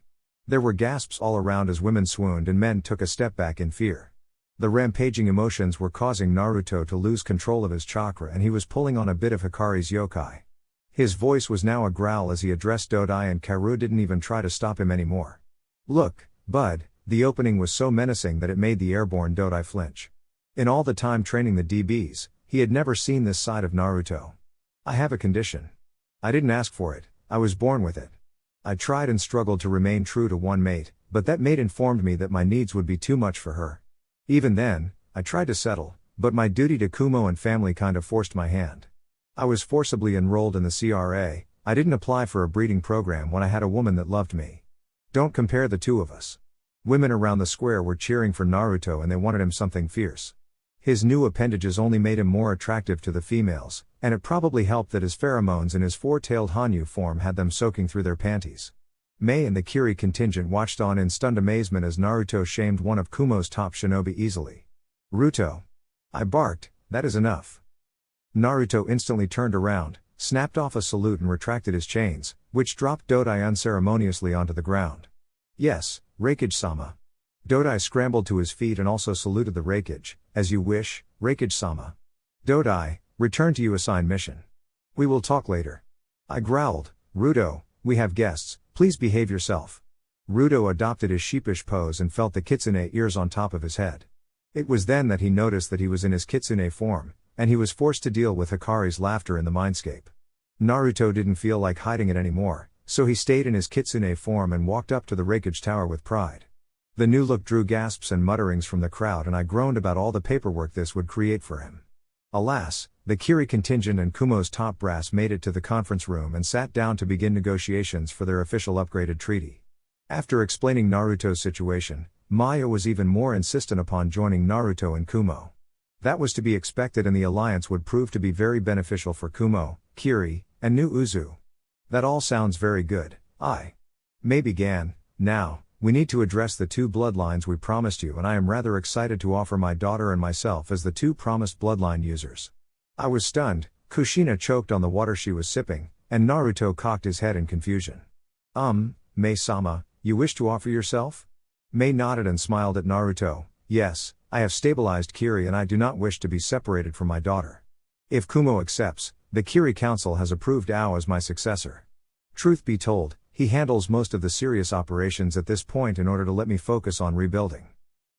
There were gasps all around as women swooned and men took a step back in fear. The rampaging emotions were causing Naruto to lose control of his chakra and he was pulling on a bit of Hikari's yokai. His voice was now a growl as he addressed Dodai and Karu didn't even try to stop him anymore. Look, bud, the opening was so menacing that it made the airborne Dodai flinch. In all the time training the DBs, he had never seen this side of Naruto. I have a condition. I didn't ask for it, I was born with it. I tried and struggled to remain true to one mate, but that mate informed me that my needs would be too much for her. Even then, I tried to settle, but my duty to Kumo and family kind of forced my hand. I was forcibly enrolled in the CRA, I didn't apply for a breeding program when I had a woman that loved me. Don't compare the two of us. Women around the square were cheering for Naruto and they wanted him something fierce. His new appendages only made him more attractive to the females, and it probably helped that his pheromones in his four-tailed Hanyu form had them soaking through their panties. Mei and the Kiri contingent watched on in stunned amazement as Naruto shamed one of Kumo's top shinobi easily. Ruto. I barked, that is enough. Naruto instantly turned around, snapped off a salute and retracted his chains, which dropped Dodai unceremoniously onto the ground. Yes, Raikage-sama. Dodai scrambled to his feet and also saluted the Raikage. As you wish, Raikage-sama. Dodai, return to your assigned mission. We will talk later. I growled, Ruto, we have guests, please behave yourself. Ruto adopted his sheepish pose and felt the kitsune ears on top of his head. It was then that he noticed that he was in his kitsune form, and he was forced to deal with Hikari's laughter in the mindscape. Naruto didn't feel like hiding it anymore, so he stayed in his kitsune form and walked up to the Raikage tower with pride. The new look drew gasps and mutterings from the crowd and I groaned about all the paperwork this would create for him. Alas, the Kiri contingent and Kumo's top brass made it to the conference room and sat down to begin negotiations for their official upgraded treaty. After explaining Naruto's situation, Maya was even more insistent upon joining Naruto and Kumo. That was to be expected and the alliance would prove to be very beneficial for Kumo, Kiri, and New Uzu. That all sounds very good, Mei began, now, we need to address the two bloodlines we promised you and I am rather excited to offer my daughter and myself as the two promised bloodline users. I was stunned, Kushina choked on the water she was sipping, and Naruto cocked his head in confusion. Mei-sama, you wish to offer yourself? Mei nodded and smiled at Naruto, yes, I have stabilized Kiri and I do not wish to be separated from my daughter. If Kumo accepts, the Kiri Council has approved Ao as my successor. Truth be told, he handles most of the serious operations at this point in order to let me focus on rebuilding.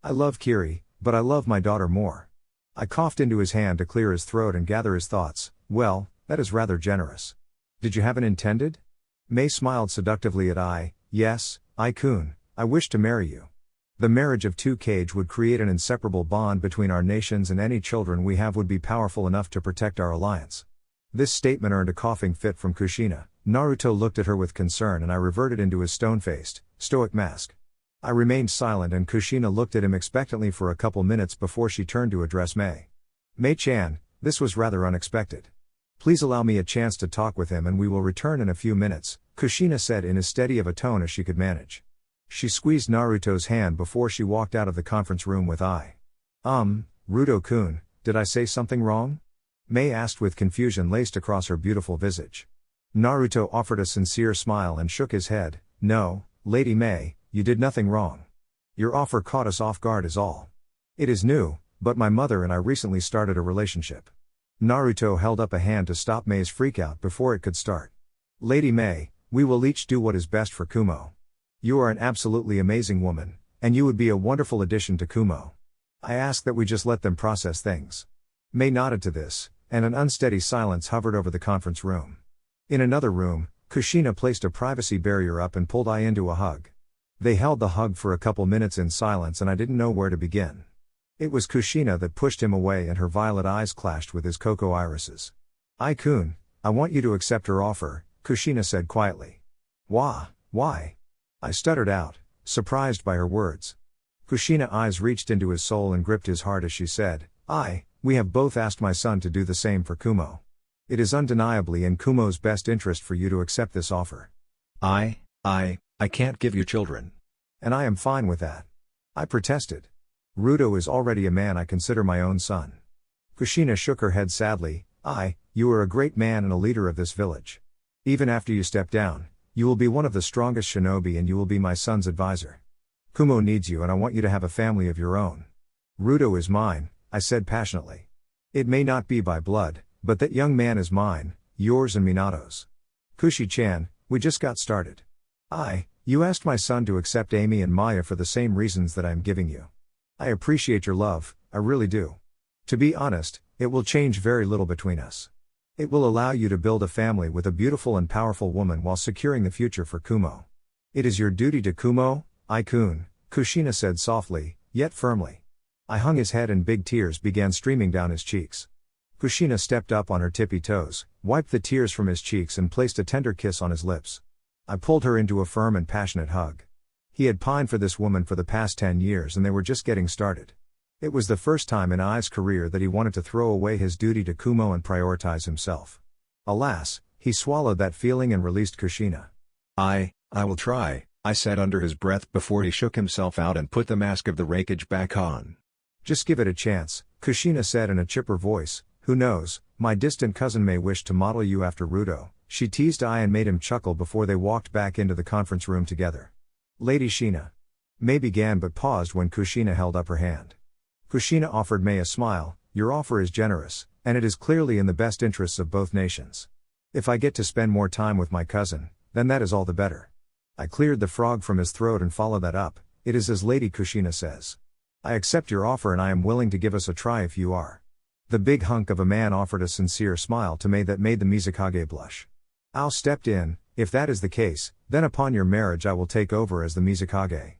I love Kiri, but I love my daughter more. I coughed into his hand to clear his throat and gather his thoughts. Well, that is rather generous. Did you have an intended? Mei smiled seductively at yes, Kun, I wish to marry you. The marriage of two Kage would create an inseparable bond between our nations and any children we have would be powerful enough to protect our alliance. This statement earned a coughing fit from Kushina. Naruto looked at her with concern and I reverted into his stone-faced, stoic mask. I remained silent and Kushina looked at him expectantly for a couple minutes before she turned to address Mei. Mei-chan, this was rather unexpected. Please allow me a chance to talk with him and we will return in a few minutes, Kushina said in as steady of a tone as she could manage. She squeezed Naruto's hand before she walked out of the conference room with Ruto-kun, did I say something wrong? Mei asked with confusion laced across her beautiful visage. Naruto offered a sincere smile and shook his head, no, Lady Mei, you did nothing wrong. Your offer caught us off guard is all. It is new, but my mother and I recently started a relationship. Naruto held up a hand to stop Mei's freakout before it could start. Lady Mei, We will each do what is best for Kumo. You are an absolutely amazing woman, and you would be a wonderful addition to Kumo. I ask that we just let them process things. Mei nodded to this, and an unsteady silence hovered over the conference room. In another room, Kushina placed a privacy barrier up and pulled Ai into a hug. They held the hug for a couple minutes in silence and I didn't know where to begin. It was Kushina that pushed him away and her violet eyes clashed with his cocoa irises. Ai-kun, I want you to accept her offer, Kushina said quietly. Why? I stuttered out, surprised by her words. Kushina's eyes reached into his soul and gripped his heart as she said, we have both asked my son to do the same for Kumo. It is undeniably in Kumo's best interest for you to accept this offer. I can't give you children. And I am fine with that. I protested. Ruto is already a man I consider my own son. Kushina shook her head sadly, you are a great man and a leader of this village. Even after you step down, you will be one of the strongest shinobi and you will be my son's advisor. Kumo needs you and I want you to have a family of your own. Ruto is mine, I said passionately. It may not be by blood, but that young man is mine, yours and Minato's. Kushi-chan, we just got started. You asked my son to accept Amy and Maya for the same reasons that I am giving you. I appreciate your love, I really do. To be honest, it will change very little between us. It will allow you to build a family with a beautiful and powerful woman while securing the future for Kumo. It is your duty to Kumo, Ai-kun, Kushina said softly, yet firmly. I hung his head and big tears began streaming down his cheeks. Kushina stepped up on her tippy toes, wiped the tears from his cheeks and placed a tender kiss on his lips. I pulled her into a firm and passionate hug. He had pined for this woman for the past 10 years and they were just getting started. It was the first time in Ai's career that he wanted to throw away his duty to Kumo and prioritize himself. Alas, he swallowed that feeling and released Kushina. I will try, I said under his breath before he shook himself out and put the mask of the Raikage back on. Just give it a chance, Kushina said in a chipper voice. Who knows, my distant cousin may wish to model you after Ruto. She teased Ai and made him chuckle before they walked back into the conference room together. Lady Shina. Mei began but paused when Kushina held up her hand. Kushina offered Mei a smile. Your offer is generous, and it is clearly in the best interests of both nations. If I get to spend more time with my cousin, then that is all the better. I cleared the frog from his throat and followed that up. It is as Lady Kushina says. I accept your offer and I am willing to give us a try if you are. The big hunk of a man offered a sincere smile to Mei that made the Mizukage blush. Ao stepped in. If that is the case, then upon your marriage I will take over as the Mizukage.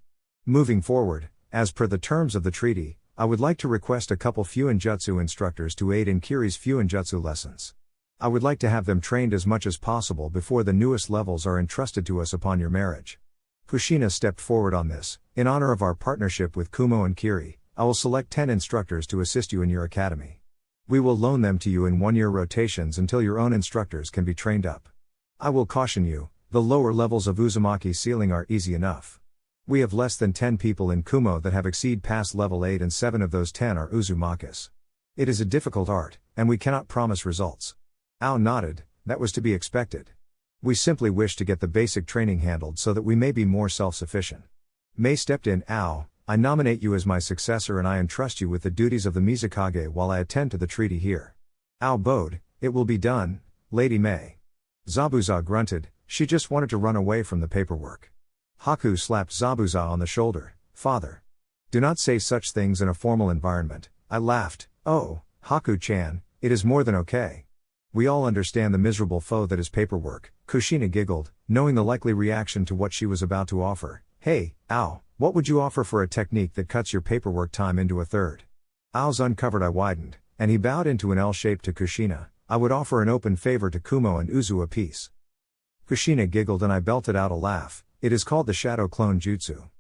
Moving forward, as per the terms of the treaty, I would like to request a couple Fuinjutsu instructors to aid in Kiri's Fuinjutsu lessons. I would like to have them trained as much as possible before the newest levels are entrusted to us upon your marriage. Kushina stepped forward on this. In honor of our partnership with Kumo and Kiri, I will select 10 instructors to assist you in your academy. We will loan them to you in 1-year rotations until your own instructors can be trained up. I will caution you, the lower levels of Uzumaki ceiling are easy enough. We have less than 10 people in Kumo that have exceed past level 8 and 7 of those 10 are Uzumakis. It is a difficult art, and we cannot promise results. Ao nodded, that was to be expected. We simply wish to get the basic training handled so that we may be more self-sufficient. Mei stepped in. Ao, I nominate you as my successor and I entrust you with the duties of the Mizukage while I attend to the treaty here. Ao bowed, it will be done, Lady Mei. Zabuza grunted, she just wanted to run away from the paperwork. Haku slapped Zabuza on the shoulder. Father. Do not say such things in a formal environment. I laughed. Oh, Haku-chan, it is more than okay. We all understand the miserable foe that is paperwork. Kushina giggled, knowing the likely reaction to what she was about to offer. Hey, Ao, what would you offer for a technique that cuts your paperwork time into a third? Ao's uncovered eye widened, and he bowed into an L shape to Kushina. I would offer an open favor to Kumo and Uzu apiece. Kushina giggled and I belted out a laugh. It is called the Shadow Clone Jutsu.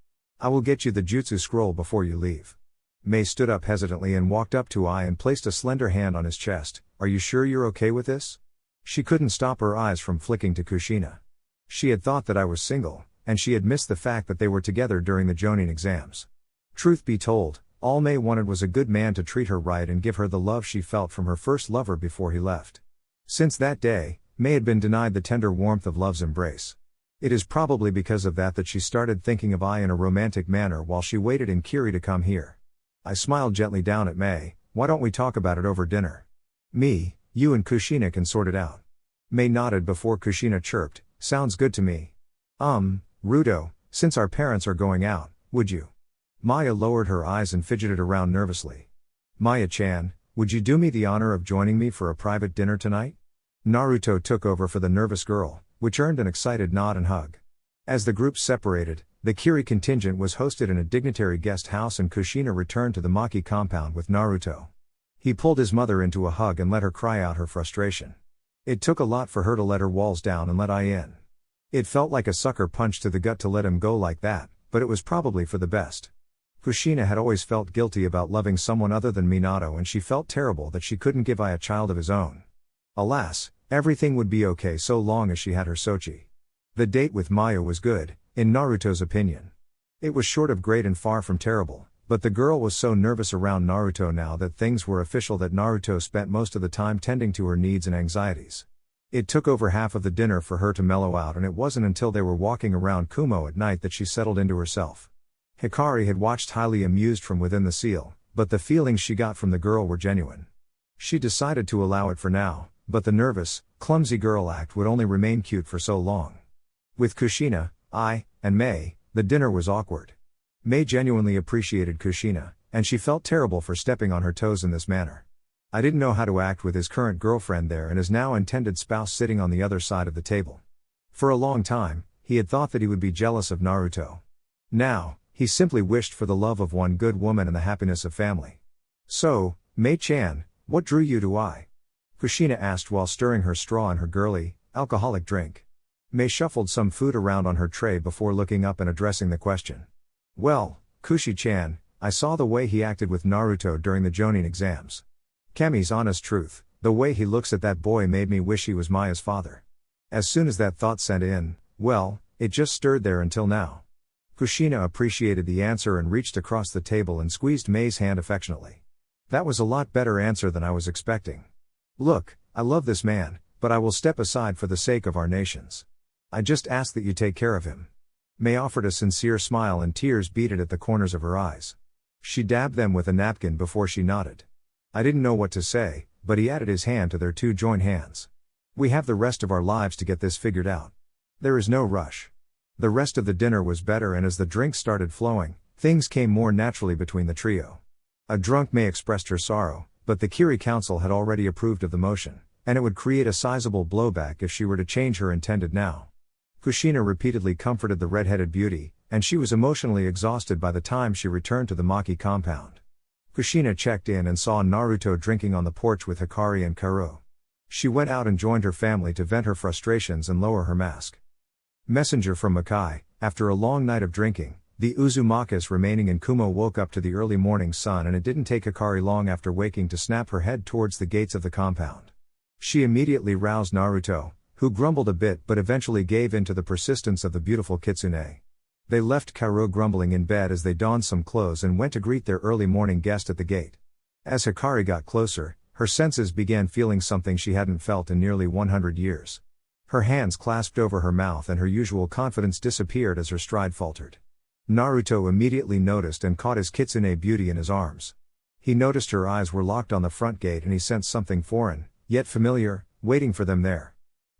I will get you the Jutsu scroll before you leave. Mei stood up hesitantly and walked up to Ai and placed a slender hand on his chest. Are you sure you're okay with this? She couldn't stop her eyes from flicking to Kushina. She had thought that I was single, and she had missed the fact that they were together during the Jonin exams. Truth be told, all Mei wanted was a good man to treat her right and give her the love she felt from her first lover before he left. Since that day, Mei had been denied the tender warmth of love's embrace. It is probably because of that she started thinking of Ai in a romantic manner while she waited in Kiri to come here. I smiled gently down at Mei. Why don't we talk about it over dinner? Me, you and Kushina can sort it out. Mei nodded before Kushina chirped, sounds good to me. Ruto, since our parents are going out, would you? Maya lowered her eyes and fidgeted around nervously. Maya-chan, would you do me the honor of joining me for a private dinner tonight? Naruto took over for the nervous girl, which earned an excited nod and hug. As the group separated, the Kiri contingent was hosted in a dignitary guest house and Kushina returned to the Maki compound with Naruto. He pulled his mother into a hug and let her cry out her frustration. It took a lot for her to let her walls down and let I in. It felt like a sucker punch to the gut to let him go like that, but it was probably for the best. Kushina had always felt guilty about loving someone other than Minato and she felt terrible that she couldn't give I a child of his own. Alas, everything would be okay so long as she had her Sochi. The date with Maya was good, in Naruto's opinion. It was short of great and far from terrible, but the girl was so nervous around Naruto now that things were official that Naruto spent most of the time tending to her needs and anxieties. It took over half of the dinner for her to mellow out and it wasn't until they were walking around Kumo at night that she settled into herself. Hikari had watched highly amused from within the seal, but the feelings she got from the girl were genuine. She decided to allow it for now, but the nervous, clumsy girl act would only remain cute for so long. With Kushina, and Mei, the dinner was awkward. Mei genuinely appreciated Kushina, and she felt terrible for stepping on her toes in this manner. I didn't know how to act with his current girlfriend there and his now intended spouse sitting on the other side of the table. For a long time, he had thought that he would be jealous of Naruto. Now, he simply wished for the love of one good woman and the happiness of family. So, Mei-chan, what drew you to I? Kushina asked while stirring her straw in her girly, alcoholic drink. Mei shuffled some food around on her tray before looking up and addressing the question. Well, Kushi-chan, I saw the way he acted with Naruto during the Jonin exams. Kami's honest truth, the way he looks at that boy made me wish he was Maya's father. As soon as that thought set in, well, it just stirred there until now. Kushina appreciated the answer and reached across the table and squeezed Mei's hand affectionately. That was a lot better answer than I was expecting. Look, I love this man, but I will step aside for the sake of our nations. I just ask that you take care of him. Mei offered a sincere smile and tears beaded at the corners of her eyes. She dabbed them with a napkin before she nodded. I didn't know what to say, but he added his hand to their two joined hands. We have the rest of our lives to get this figured out. There is no rush. The rest of the dinner was better and as the drinks started flowing, things came more naturally between the trio. A drunk Mei expressed her sorrow, but the Kiri Council had already approved of the motion, and it would create a sizable blowback if she were to change her intended now. Kushina repeatedly comforted the red-headed beauty, and she was emotionally exhausted by the time she returned to the Maki compound. Kushina checked in and saw Naruto drinking on the porch with Hikari and Kaoru. She went out and joined her family to vent her frustrations and lower her mask. Messenger from Makai, after a long night of drinking, the Uzumakis remaining in Kumo woke up to the early morning sun and it didn't take Hikari long after waking to snap her head towards the gates of the compound. She immediately roused Naruto, who grumbled a bit but eventually gave in to the persistence of the beautiful kitsune. They left Kaoru grumbling in bed as they donned some clothes and went to greet their early morning guest at the gate. As Hikari got closer, her senses began feeling something she hadn't felt in nearly 100 years. Her hands clasped over her mouth and her usual confidence disappeared as her stride faltered. Naruto immediately noticed and caught his kitsune beauty in his arms. He noticed her eyes were locked on the front gate and he sensed something foreign, yet familiar, waiting for them there.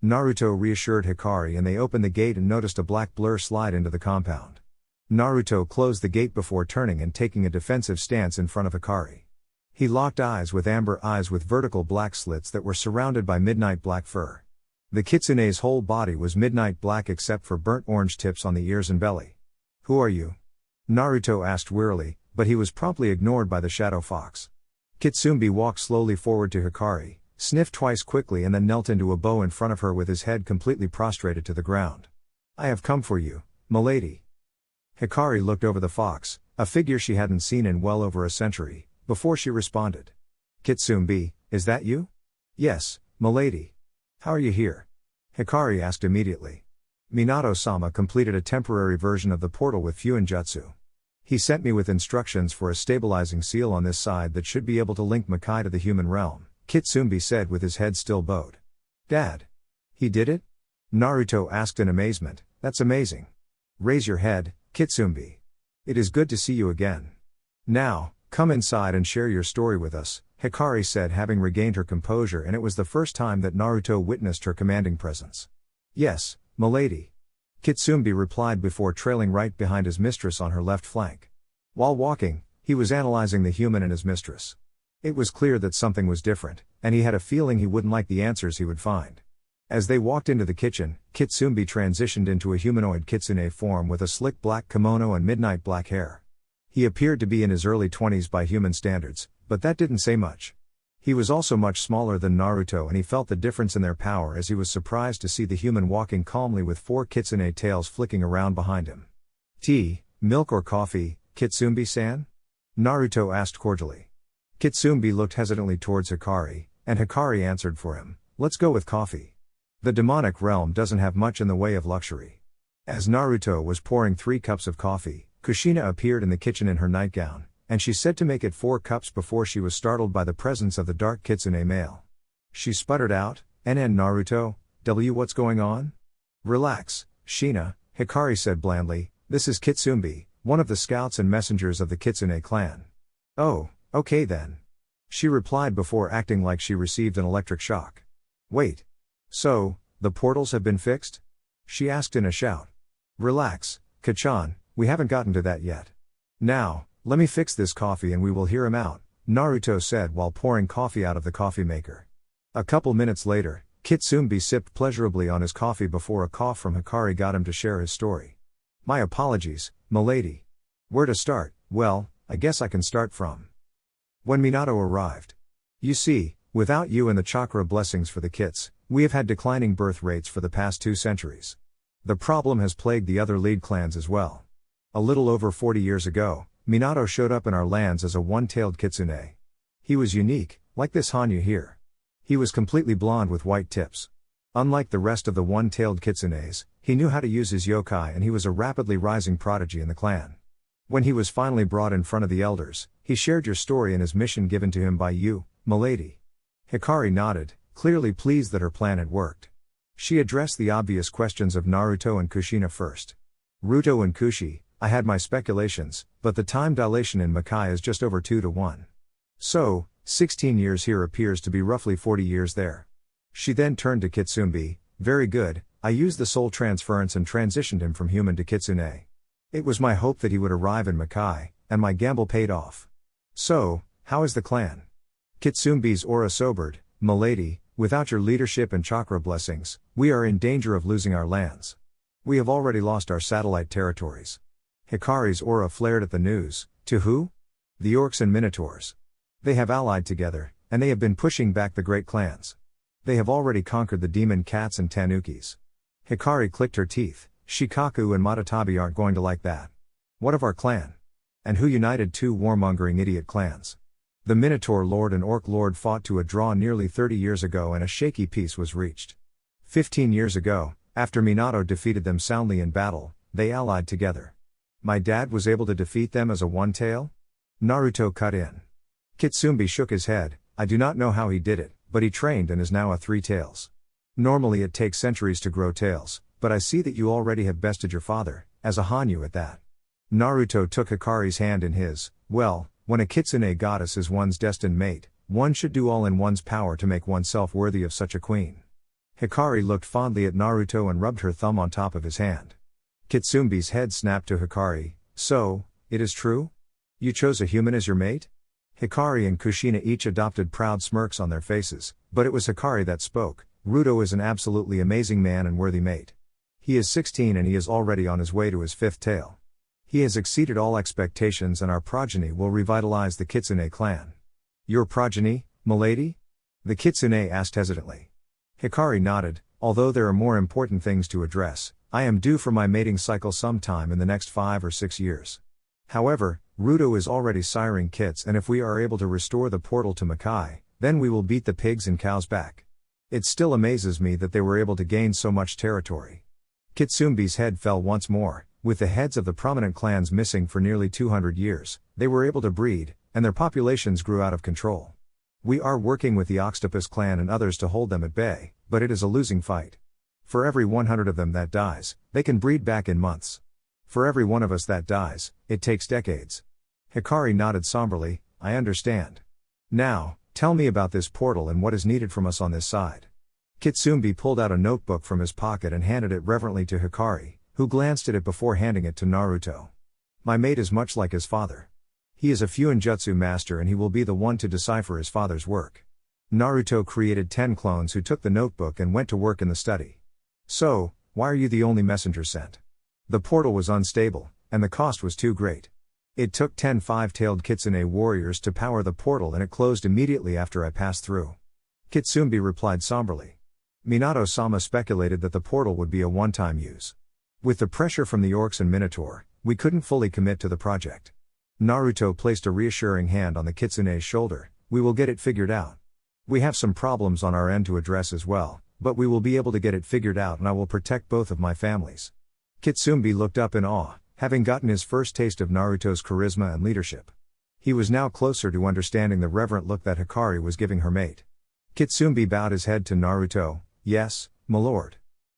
Naruto reassured Hikari and they opened the gate and noticed a black blur slide into the compound. Naruto closed the gate before turning and taking a defensive stance in front of Hikari. He locked eyes with amber eyes with vertical black slits that were surrounded by midnight black fur. The kitsune's whole body was midnight black except for burnt orange tips on the ears and belly. Who are you? Naruto asked wearily, but he was promptly ignored by the shadow fox. Kitsune walked slowly forward to Hikari, sniffed twice quickly and then knelt into a bow in front of her with his head completely prostrated to the ground. I have come for you, milady. Hikari looked over the fox, a figure she hadn't seen in well over a century, before she responded. Kitsune, is that you? Yes, milady. How are you here? Hikari asked immediately. Minato-sama completed a temporary version of the portal with Fuinjutsu. He sent me with instructions for a stabilizing seal on this side that should be able to link Makai to the human realm, Kitsune said with his head still bowed. Dad. He did it? Naruto asked in amazement. That's amazing. Raise your head, Kitsune. It is good to see you again. Now, come inside and share your story with us, Hikari said having regained her composure and it was the first time that Naruto witnessed her commanding presence. Yes, milady," Kitsumbi replied before trailing right behind his mistress on her left flank. While walking, he was analyzing the human and his mistress. It was clear that something was different, and he had a feeling he wouldn't like the answers he would find. As they walked into the kitchen, Kitsumbi transitioned into a humanoid kitsune form with a slick black kimono and midnight black hair. He appeared to be in his early 20s by human standards, but that didn't say much. He was also much smaller than Naruto, and he felt the difference in their power as he was surprised to see the human walking calmly with 4 kitsune tails flicking around behind him. "Tea, milk or coffee, Kitsumbi-san?" Naruto asked cordially. Kitsumbi looked hesitantly towards Hikari, and Hikari answered for him, "Let's go with coffee." The demonic realm doesn't have much in the way of luxury. As Naruto was pouring 3 cups of coffee, Kushina appeared in the kitchen in her nightgown, and she said to make it 4 cups before she was startled by the presence of the dark kitsune male. She sputtered out, "NN Naruto, what's going on?" "Relax, Shina," Hikari said blandly, "this is Kitsumbi, one of the scouts and messengers of the Kitsune clan." "Oh, okay then," she replied before acting like she received an electric shock. "Wait. So, the portals have been fixed?" she asked in a shout. "Relax, Kachan, we haven't gotten to that yet. Now, let me fix this coffee and we will hear him out," Naruto said while pouring coffee out of the coffee maker. A couple minutes later, Kitsumbi sipped pleasurably on his coffee before a cough from Hikari got him to share his story. "My apologies, milady. Where to start? Well, I guess I can start from when Minato arrived. You see, without you and the chakra blessings for the kits, we have had declining birth rates for the past 2 centuries. The problem has plagued the other lead clans as well. A little over 40 years ago, Minato showed up in our lands as a one-tailed kitsune. He was unique, like this Hanyu here. He was completely blonde with white tips. Unlike the rest of the one-tailed kitsunes, he knew how to use his yokai, and he was a rapidly rising prodigy in the clan. When he was finally brought in front of the elders, he shared your story and his mission given to him by you, milady." Hikari nodded, clearly pleased that her plan had worked. She addressed the obvious questions of Naruto and Kushina first. "Ruto and Kushi, I had my speculations, but the time dilation in Makai is just over 2 to 1. So, 16 years here appears to be roughly 40 years there." She then turned to Kitsumbi, "Very good, I used the soul transference and transitioned him from human to kitsune. It was my hope that he would arrive in Makai, and my gamble paid off. So, how is the clan?" Kitsumbi's aura sobered, "Milady, without your leadership and chakra blessings, we are in danger of losing our lands. We have already lost our satellite territories." Hikari's aura flared at the news. "To who?" "The orcs and minotaurs. They have allied together, and they have been pushing back the great clans. They have already conquered the demon cats and tanukis." Hikari clicked her teeth. "Shikaku and Matatabi aren't going to like that. What of our clan? And who united 2 warmongering idiot clans? The Minotaur Lord and Orc Lord fought to a draw nearly 30 years ago and a shaky peace was reached. 15 years ago, after Minato defeated them soundly in battle, they allied together. My dad was able to defeat them as a one-tail?" Naruto cut in. Kitsumbi shook his head. "I do not know how he did it, but he trained and is now a 3-tails. Normally it takes centuries to grow tails, but I see that you already have bested your father, as a Hanyu at that." Naruto took Hikari's hand in his. "Well, when a kitsune goddess is one's destined mate, one should do all in one's power to make oneself worthy of such a queen." Hikari looked fondly at Naruto and rubbed her thumb on top of his hand. Kitsumbi's head snapped to Hikari. "So, it is true? You chose a human as your mate?" Hikari and Kushina each adopted proud smirks on their faces, but it was Hikari that spoke. "Ruto is an absolutely amazing man and worthy mate. He is 16 and he is already on his way to his 5th tail. He has exceeded all expectations and our progeny will revitalize the Kitsune clan." "Your progeny, milady?" the Kitsune asked hesitantly. Hikari nodded. "Although there are more important things to address, I am due for my mating cycle sometime in the next 5 or 6 years. However, Ruto is already siring kits, and if we are able to restore the portal to Makai, then we will beat the pigs and cows back. It still amazes me that they were able to gain so much territory." Kitsumbi's head fell once more. With the heads of the prominent clans missing for nearly 200 years, they were able to breed, and their populations grew out of control. "We are working with the Octopus clan and others to hold them at bay, but it is a losing fight. For every 100 of them that dies, they can breed back in months. For every one of us that dies, it takes decades." Hikari nodded somberly. "I understand. Now, tell me about this portal and what is needed from us on this side." Kitsumbi pulled out a notebook from his pocket and handed it reverently to Hikari, who glanced at it before handing it to Naruto. My mate is much like his father. He is a Fuinjutsu master and he will be the one to decipher his father's work. Naruto created 10 clones who took the notebook and went to work in the study. So, why are you the only messenger sent? The portal was unstable, and the cost was too great. It took 10 five-tailed kitsune warriors to power the portal and it closed immediately after I passed through. Kitsumbi replied somberly. Minato-sama speculated that the portal would be a one-time use. With the pressure from the orcs and Minotaur, we couldn't fully commit to the project. Naruto placed a reassuring hand on the kitsune's shoulder. We will get it figured out. We have some problems on our end to address as well, but we will be able to get it figured out and I will protect both of my families. Kitsumbi looked up in awe, having gotten his first taste of Naruto's charisma and leadership. He was now closer to understanding the reverent look that Hikari was giving her mate. Kitsumbi bowed his head to Naruto. Yes, my lord.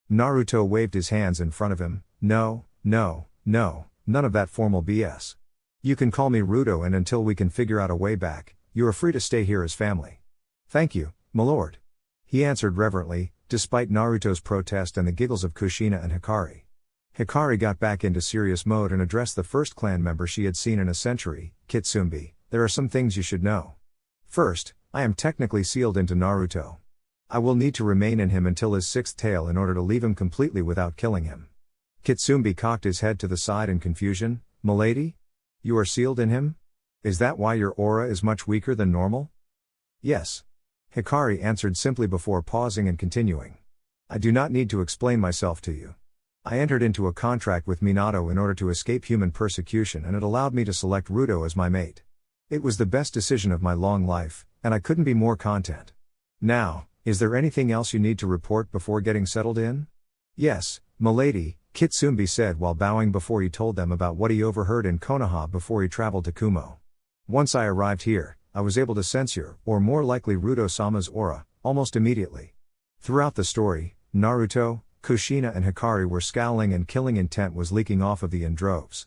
Naruto waved his hands in front of him. No, none of that formal BS. You can call me Ruto and until we can figure out a way back, you are free to stay here as family. Thank you, my lord. He answered reverently, despite Naruto's protest and the giggles of Kushina and Hikari. Hikari got back into serious mode and addressed the first clan member she had seen in a century. Kitsumbi, there are some things you should know. First, I am technically sealed into Naruto. I will need to remain in him until his 6th tail in order to leave him completely without killing him. Kitsumbi cocked his head to the side in confusion. Milady? You are sealed in him? Is that why your aura is much weaker than normal? Yes. Hikari answered simply before pausing and continuing. I do not need to explain myself to you. I entered into a contract with Minato in order to escape human persecution and it allowed me to select Ruto as my mate. It was the best decision of my long life, and I couldn't be more content. Now, is there anything else you need to report before getting settled in? Yes, milady, Kitsumbi said while bowing before he told them about what he overheard in Konoha before he traveled to Kumo. Once I arrived here, I was able to sense your, or more likely Ruto-sama's aura, almost immediately. Throughout the story, Naruto, Kushina and Hikari were scowling and killing intent was leaking off of the in droves.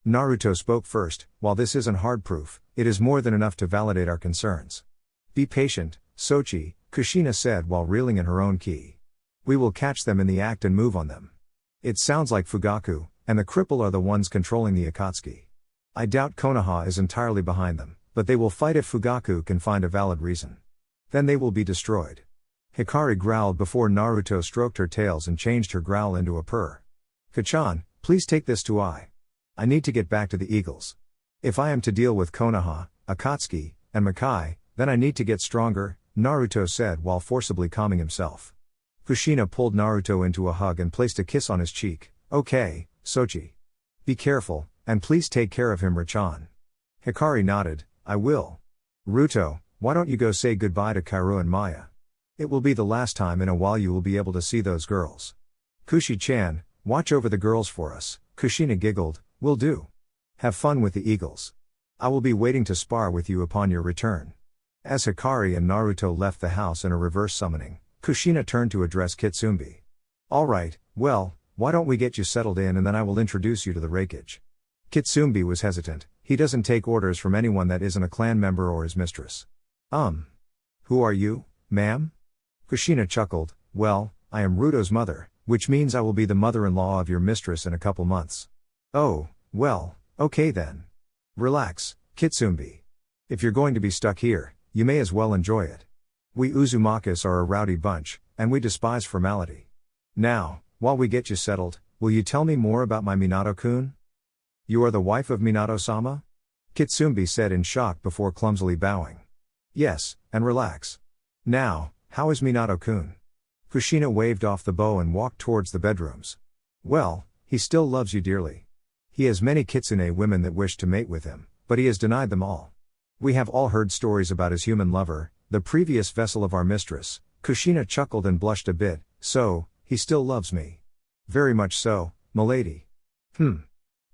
Naruto spoke first. While this isn't hard proof, it is more than enough to validate our concerns. Be patient, Sochi, Kushina said while reeling in her own ki. We will catch them in the act and move on them. It sounds like Fugaku, and the cripple are the ones controlling the Akatsuki. I doubt Konoha is entirely behind them, but they will fight if Fugaku can find a valid reason. Then they will be destroyed. Hikari growled before Naruto stroked her tails and changed her growl into a purr. Kachan, please take this to I need to get back to the Eagles. If I am to deal with Konoha, Akatsuki, and Makai, then I need to get stronger, Naruto said while forcibly calming himself. Kushina pulled Naruto into a hug and placed a kiss on his cheek. Okay, Sochi. Be careful, and please take care of him, Richan. Hikari nodded. I will. Ruto, why don't you go say goodbye to Kaoru and Maya? It will be the last time in a while you will be able to see those girls. Kushi-chan, watch over the girls for us, Kushina giggled. Will do. Have fun with the Eagles. I will be waiting to spar with you upon your return. As Hikari and Naruto left the house in a reverse summoning, Kushina turned to address Kitsumbi. Alright, well, why don't we get you settled in and then I will introduce you to the Raikage. Kitsumbi was hesitant. He doesn't take orders from anyone that isn't a clan member or his mistress. Who are you, ma'am? Kushina chuckled. Well, I am Ruto's mother, which means I will be the mother-in-law of your mistress in a couple months. Oh, well, okay then. Relax, Kitsumbi. If you're going to be stuck here, you may as well enjoy it. We Uzumakis are a rowdy bunch, and we despise formality. Now, while we get you settled, will you tell me more about my Minato-kun? You are the wife of Minato-sama? Kitsumbi said in shock before clumsily bowing. Yes, and relax. Now, how is Minato-kun? Kushina waved off the bow and walked towards the bedrooms. Well, he still loves you dearly. He has many kitsune women that wish to mate with him, but he has denied them all. We have all heard stories about his human lover, the previous vessel of our mistress. Kushina chuckled and blushed a bit. So, he still loves me. Very much so, milady.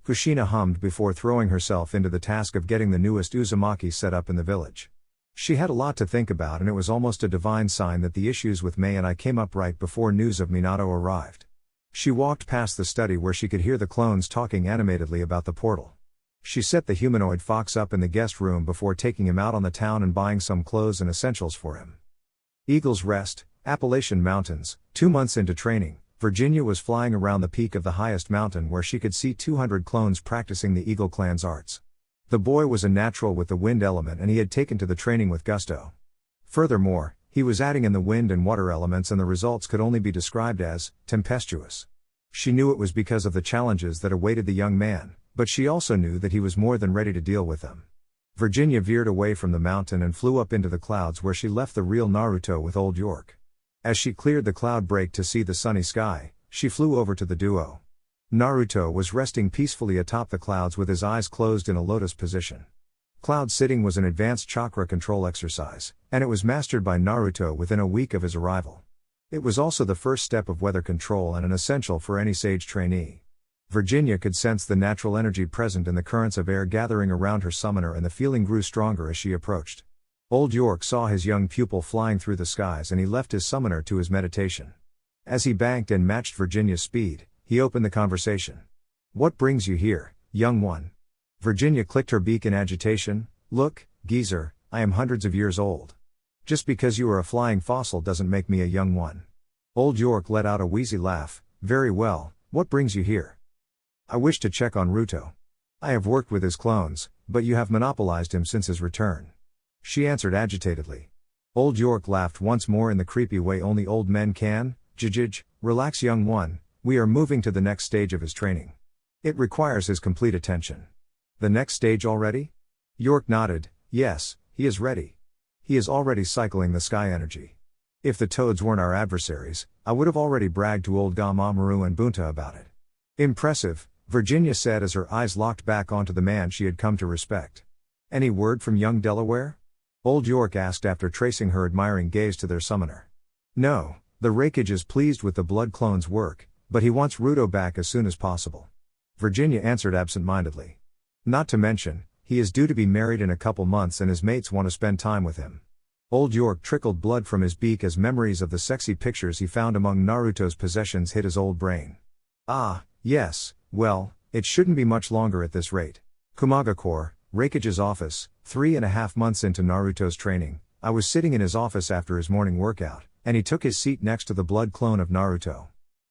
Kushina hummed before throwing herself into the task of getting the newest Uzumaki set up in the village. She had a lot to think about and it was almost a divine sign that the issues with Mei and I came up right before news of Minato arrived. She walked past the study where she could hear the clones talking animatedly about the portal. She set the humanoid fox up in the guest room before taking him out on the town and buying some clothes and essentials for him. Eagle's Rest, Appalachian Mountains. 2 months into training, Virginia was flying around the peak of the highest mountain where she could see 200 clones practicing the Eagle Clan's arts. The boy was a natural with the wind element and he had taken to the training with gusto. Furthermore, he was adding in the wind and water elements and the results could only be described as tempestuous. She knew it was because of the challenges that awaited the young man, but she also knew that he was more than ready to deal with them. Virginia veered away from the mountain and flew up into the clouds where she left the real Naruto with Old York. As she cleared the cloud break to see the sunny sky, she flew over to the duo. Naruto was resting peacefully atop the clouds with his eyes closed in a lotus position. Cloud sitting was an advanced chakra control exercise, and it was mastered by Naruto within a week of his arrival. It was also the first step of weather control and an essential for any sage trainee. Virginia could sense the natural energy present in the currents of air gathering around her summoner and the feeling grew stronger as she approached. Old York saw his young pupil flying through the skies and he left his summoner to his meditation. As he banked and matched Virginia's speed, he opened the conversation. "What brings you here, young one?" Virginia clicked her beak in agitation. "Look, geezer, I am hundreds of years old. Just because you are a flying fossil doesn't make me a young one." Old York let out a wheezy laugh. "Very well, what brings you here?" "I wish to check on Ruto. I have worked with his clones, but you have monopolized him since his return," she answered agitatedly. Old York laughed once more in the creepy way only old men can. "Jijij, relax young one, we are moving to the next stage of his training. It requires his complete attention." "The next stage already?" York nodded. "Yes, he is ready. He is already cycling the sky energy. If the toads weren't our adversaries, I would have already bragged to old Gamamaru and Bunta about it." "Impressive," Virginia said as her eyes locked back onto the man she had come to respect. "Any word from young Delaware?" Old York asked after tracing her admiring gaze to their summoner. "No, the Raikage is pleased with the blood clone's work, but he wants Ruto back as soon as possible," Virginia answered absent-mindedly. "Not to mention, he is due to be married in a couple months and his mates want to spend time with him." Old York trickled blood from his beak as memories of the sexy pictures he found among Naruto's possessions hit his old brain. "Ah, yes, well, it shouldn't be much longer at this rate. Kumagakure, Raikage's office, 3.5 months into Naruto's training, I was sitting in his office after his morning workout, and he took his seat next to the blood clone of Naruto.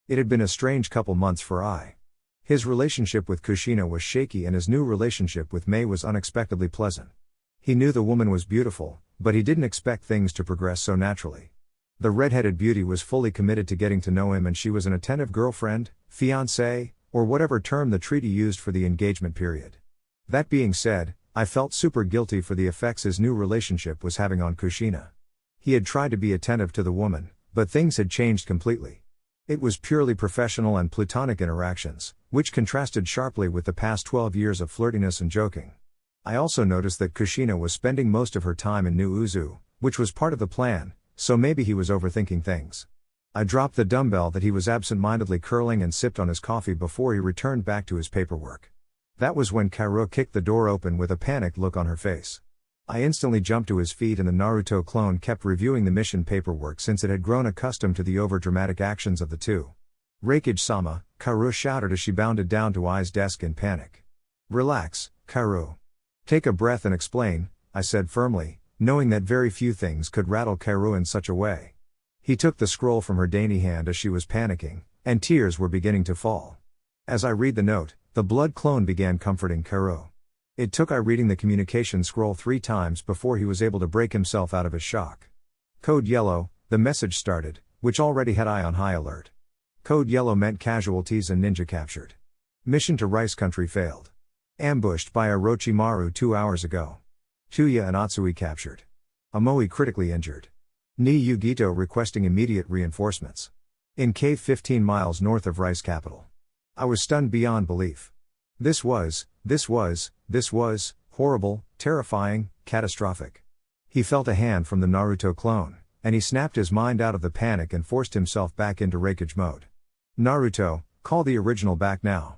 It had been a strange couple months for I. His relationship with Kushina was shaky and his new relationship with Mei was unexpectedly pleasant. He knew the woman was beautiful, but he didn't expect things to progress so naturally. The red-headed beauty was fully committed to getting to know him and she was an attentive girlfriend, fiancée, or whatever term the treaty used for the engagement period. That being said, I felt super guilty for the effects his new relationship was having on Kushina. He had tried to be attentive to the woman, but things had changed completely. It was purely professional and platonic interactions, which contrasted sharply with the past 12 years of flirtiness and joking. I also noticed that Kushina was spending most of her time in New Uzu, which was part of the plan, so maybe he was overthinking things. I dropped the dumbbell that he was absent-mindedly curling and sipped on his coffee before he returned back to his paperwork. That was when Kaoru kicked the door open with a panicked look on her face. I instantly jumped to his feet and the Naruto clone kept reviewing the mission paperwork since it had grown accustomed to the over-dramatic actions of the two. "Raikage-sama," Kaoru shouted as she bounded down to Ai's desk in panic. "Relax, Kaoru. Take a breath and explain," I said firmly, knowing that very few things could rattle Kaoru in such a way. He took the scroll from her dainty hand as she was panicking, and tears were beginning to fall. As I read the note, the blood clone began comforting Kaoru. It took I reading the communication scroll 3 times before he was able to break himself out of his shock. Code Yellow, the message started, which already had I on high alert. Code Yellow meant casualties and ninja captured. Mission to Rice Country failed. Ambushed by Orochimaru 2 hours ago. Tuya and Atsui captured. Amoe critically injured. Ni Yugito requesting immediate reinforcements. In cave 15 miles north of Rice capital. I was stunned beyond belief. This was horrible, terrifying, catastrophic. He felt a hand from the Naruto clone, and he snapped his mind out of the panic and forced himself back into Raikage mode. "Naruto, call the original back now."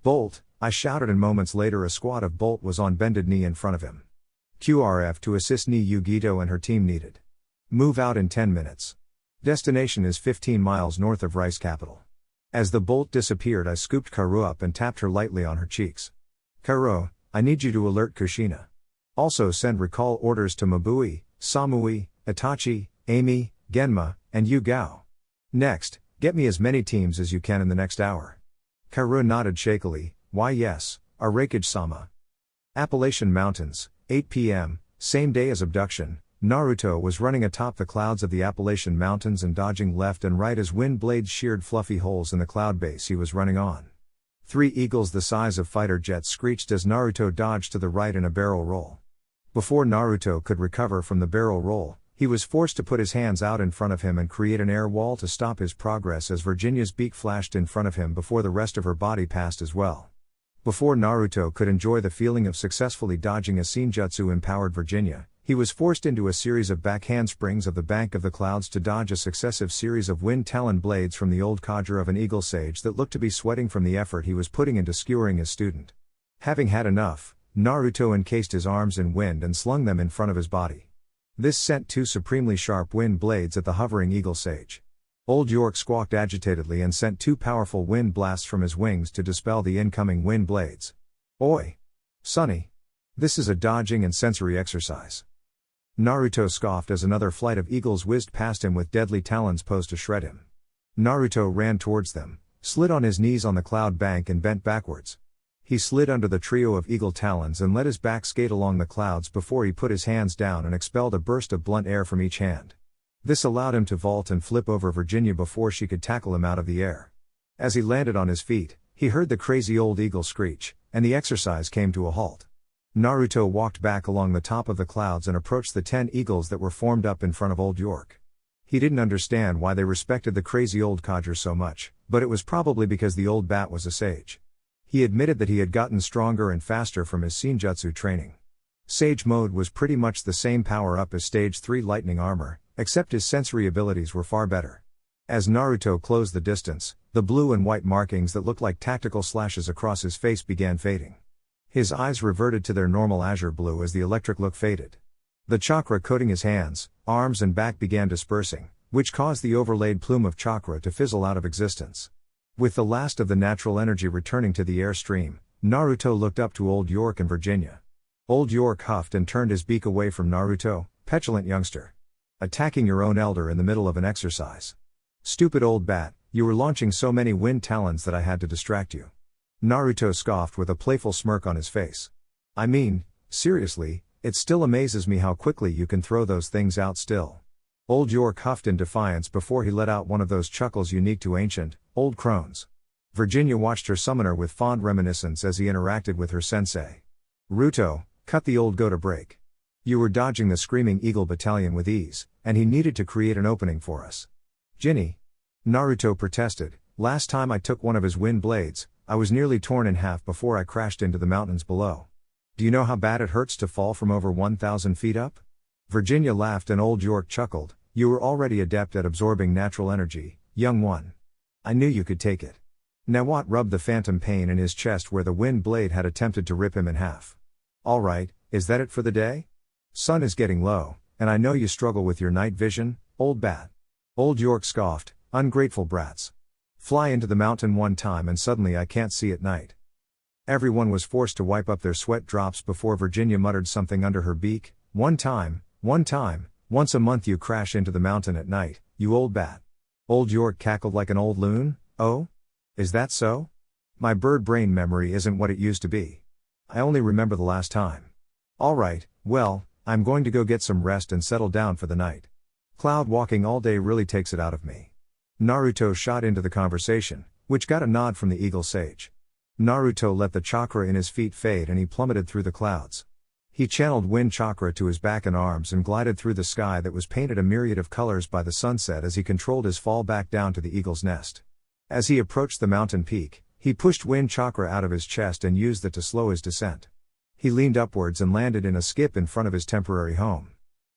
"Bolt," I shouted, and moments later a squad of Bolt was on bended knee in front of him. "QRF to assist Ni Yugito and her team needed. Move out in 10 minutes. Destination is 15 miles north of Rice capital." As the Bolt disappeared, I scooped Kaoru up and tapped her lightly on her cheeks. "Kaoru, I need you to alert Kushina. Also send recall orders to Mabui, Samui, Itachi, Amy, Genma, and Yu Gao. Next, get me as many teams as you can in the next hour. Karu nodded shakily, why yes, our Raikage-sama. Appalachian Mountains, 8 p.m., same day as abduction. Naruto was running atop the clouds of the Appalachian Mountains and dodging left and right as wind blades sheared fluffy holes in the cloud base he was running on. 3 eagles the size of fighter jets screeched as Naruto dodged to the right in a barrel roll. Before Naruto could recover from the barrel roll, he was forced to put his hands out in front of him and create an air wall to stop his progress as Virginia's beak flashed in front of him before the rest of her body passed as well. Before Naruto could enjoy the feeling of successfully dodging a Senjutsu-empowered Virginia, he was forced into a series of back handsprings of the bank of the clouds to dodge a successive series of wind talon blades from the old cadre of an eagle sage that looked to be sweating from the effort he was putting into skewering his student. Having had enough, Naruto encased his arms in wind and slung them in front of his body. This sent 2 supremely sharp wind blades at the hovering eagle sage. Old York squawked agitatedly and sent 2 powerful wind blasts from his wings to dispel the incoming wind blades. Oi! Sonny! This is a dodging and sensory exercise. Naruto scoffed as another flight of eagles whizzed past him with deadly talons posed to shred him. Naruto ran towards them, slid on his knees on the cloud bank and bent backwards. He slid under the trio of eagle talons and let his back skate along the clouds before he put his hands down and expelled a burst of blunt air from each hand. This allowed him to vault and flip over Virginia before she could tackle him out of the air. As he landed on his feet, he heard the crazy old eagle screech, and the exercise came to a halt. Naruto walked back along the top of the clouds and approached the 10 eagles that were formed up in front of Old York. He didn't understand why they respected the crazy old codger so much, but it was probably because the old bat was a sage. He admitted that he had gotten stronger and faster from his Senjutsu training. Sage mode was pretty much the same power-up as Stage 3 lightning armor, except his sensory abilities were far better. As Naruto closed the distance, the blue and white markings that looked like tactical slashes across his face began fading. His eyes reverted to their normal azure blue as the electric look faded. The chakra coating his hands, arms and back began dispersing, which caused the overlaid plume of chakra to fizzle out of existence. With the last of the natural energy returning to the airstream, Naruto looked up to Old York and Virginia. Old York huffed and turned his beak away from Naruto, petulant youngster. Attacking your own elder in the middle of an exercise. Stupid old bat, you were launching so many wind talons that I had to distract you. Naruto scoffed with a playful smirk on his face. I mean, seriously, it still amazes me how quickly you can throw those things out still. Old York huffed in defiance before he let out one of those chuckles unique to ancient, old crones. Virginia watched her summoner with fond reminiscence as he interacted with her sensei. Ruto, cut the old goat a break. You were dodging the screaming eagle battalion with ease, and he needed to create an opening for us. Jinny. Naruto protested, last time I took one of his wind blades, I was nearly torn in half before I crashed into the mountains below. Do you know how bad it hurts to fall from over 1,000 feet up? Virginia laughed and Old York chuckled, you were already adept at absorbing natural energy, young one. I knew you could take it. Nawat rubbed the phantom pain in his chest where the wind blade had attempted to rip him in half. Alright, is that it for the day? Sun is getting low, and I know you struggle with your night vision, old bat. Old York scoffed, ungrateful brats. Fly into the mountain one time and suddenly I can't see at night. Everyone was forced to wipe up their sweat drops before Virginia muttered something under her beak, one time, once a month you crash into the mountain at night, you old bat. Old York cackled like an old loon, oh? Is that so? My bird brain memory isn't what it used to be. I only remember the last time. Alright, well, I'm going to go get some rest and settle down for the night. Cloud walking all day really takes it out of me. Naruto shot into the conversation, which got a nod from the eagle sage. Naruto let the chakra in his feet fade and he plummeted through the clouds. He channeled wind chakra to his back and arms and glided through the sky that was painted a myriad of colors by the sunset as he controlled his fall back down to the eagle's nest. As he approached the mountain peak, he pushed wind chakra out of his chest and used it to slow his descent. He leaned upwards and landed in a skip in front of his temporary home.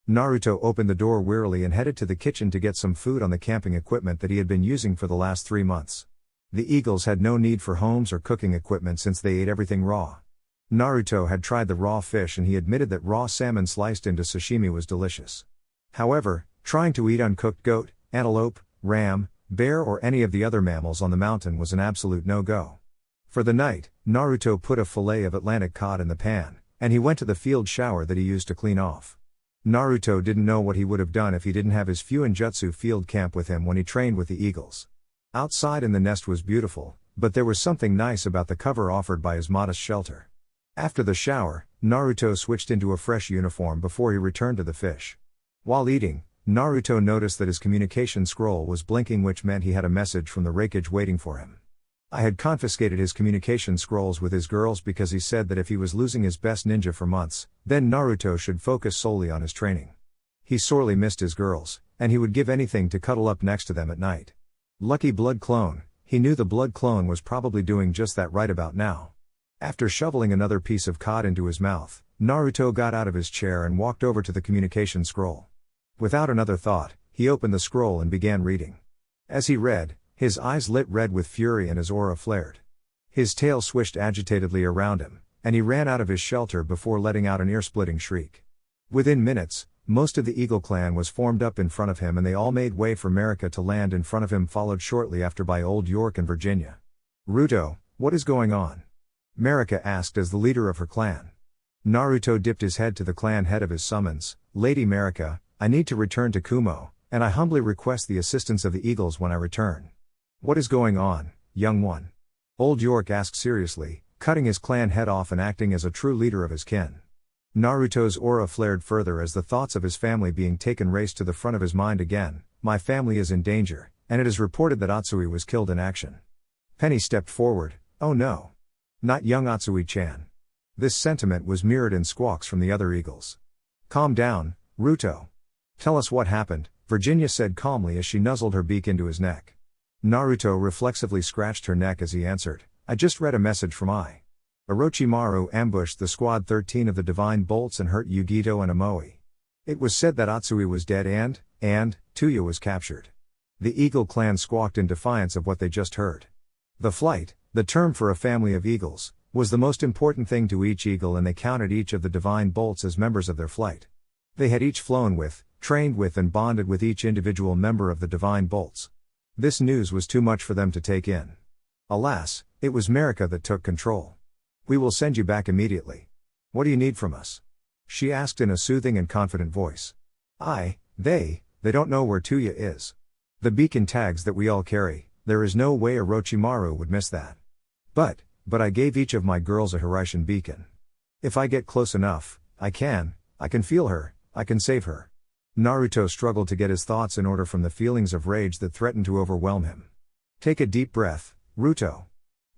Naruto opened the door wearily and headed to the kitchen to get some food on the camping equipment that he had been using for the last 3 months. The eagles had no need for homes or cooking equipment since they ate everything raw. Naruto had tried the raw fish and he admitted that raw salmon sliced into sashimi was delicious. However, trying to eat uncooked goat, antelope, ram, bear or any of the other mammals on the mountain was an absolute no-go. For the night, Naruto put a fillet of Atlantic cod in the pan, and he went to the field shower that he used to clean off. Naruto didn't know what he would have done if he didn't have his Fuinjutsu field camp with him when he trained with the eagles. Outside in the nest was beautiful, but there was something nice about the cover offered by his modest shelter. After the shower, Naruto switched into a fresh uniform before he returned to the fish. While eating, Naruto noticed that his communication scroll was blinking, which meant he had a message from the Raikage waiting for him. I had confiscated his communication scrolls with his girls because he said that if he was losing his best ninja for months, then Naruto should focus solely on his training. He sorely missed his girls, and he would give anything to cuddle up next to them at night. Lucky blood clone, he knew the blood clone was probably doing just that right about now. After shoveling another piece of cod into his mouth, Naruto got out of his chair and walked over to the communication scroll. Without another thought, he opened the scroll and began reading. As he read, his eyes lit red with fury and his aura flared. His tail swished agitatedly around him, and he ran out of his shelter before letting out an ear-splitting shriek. Within minutes, most of the Eagle clan was formed up in front of him, and they all made way for Marika to land in front of him, followed shortly after by Old York and Virginia. "Ruto, what is going on?" Marika asked as the leader of her clan. Naruto dipped his head to the clan head of his summons. "Lady Marika, I need to return to Kumo, and I humbly request the assistance of the Eagles when I return." "What is going on, young one?" Old York asked seriously, cutting his clan head off and acting as a true leader of his kin. Naruto's aura flared further as the thoughts of his family being taken raced to the front of his mind again. "My family is in danger, and it is reported that Atsui was killed in action." Penny stepped forward. "Oh no. Not young Atsui-chan." This sentiment was mirrored in squawks from the other eagles. "Calm down, Ruto. Tell us what happened," Virginia said calmly as she nuzzled her beak into his neck. Naruto reflexively scratched her neck as he answered, "I just read a message from Orochimaru ambushed the Squad 13 of the Divine Bolts and hurt Yugito and Amoe. It was said that Atsui was dead and Tuya was captured." The Eagle clan squawked in defiance of what they just heard. The flight, the term for a family of eagles, was the most important thing to each eagle, and they counted each of the Divine Bolts as members of their flight. They had each flown with, trained with and bonded with each individual member of the Divine Bolts. This news was too much for them to take in. Alas, it was Marika that took control. "We will send you back immediately. What do you need from us?" she asked in a soothing and confident voice. They don't know where Tuya is. The beacon tags that we all carry, there is no way Orochimaru would miss that. But I gave each of my girls a Hiraishin beacon. If I get close enough, I can feel her, I can save her." Naruto struggled to get his thoughts in order from the feelings of rage that threatened to overwhelm him. "Take a deep breath, Ruto.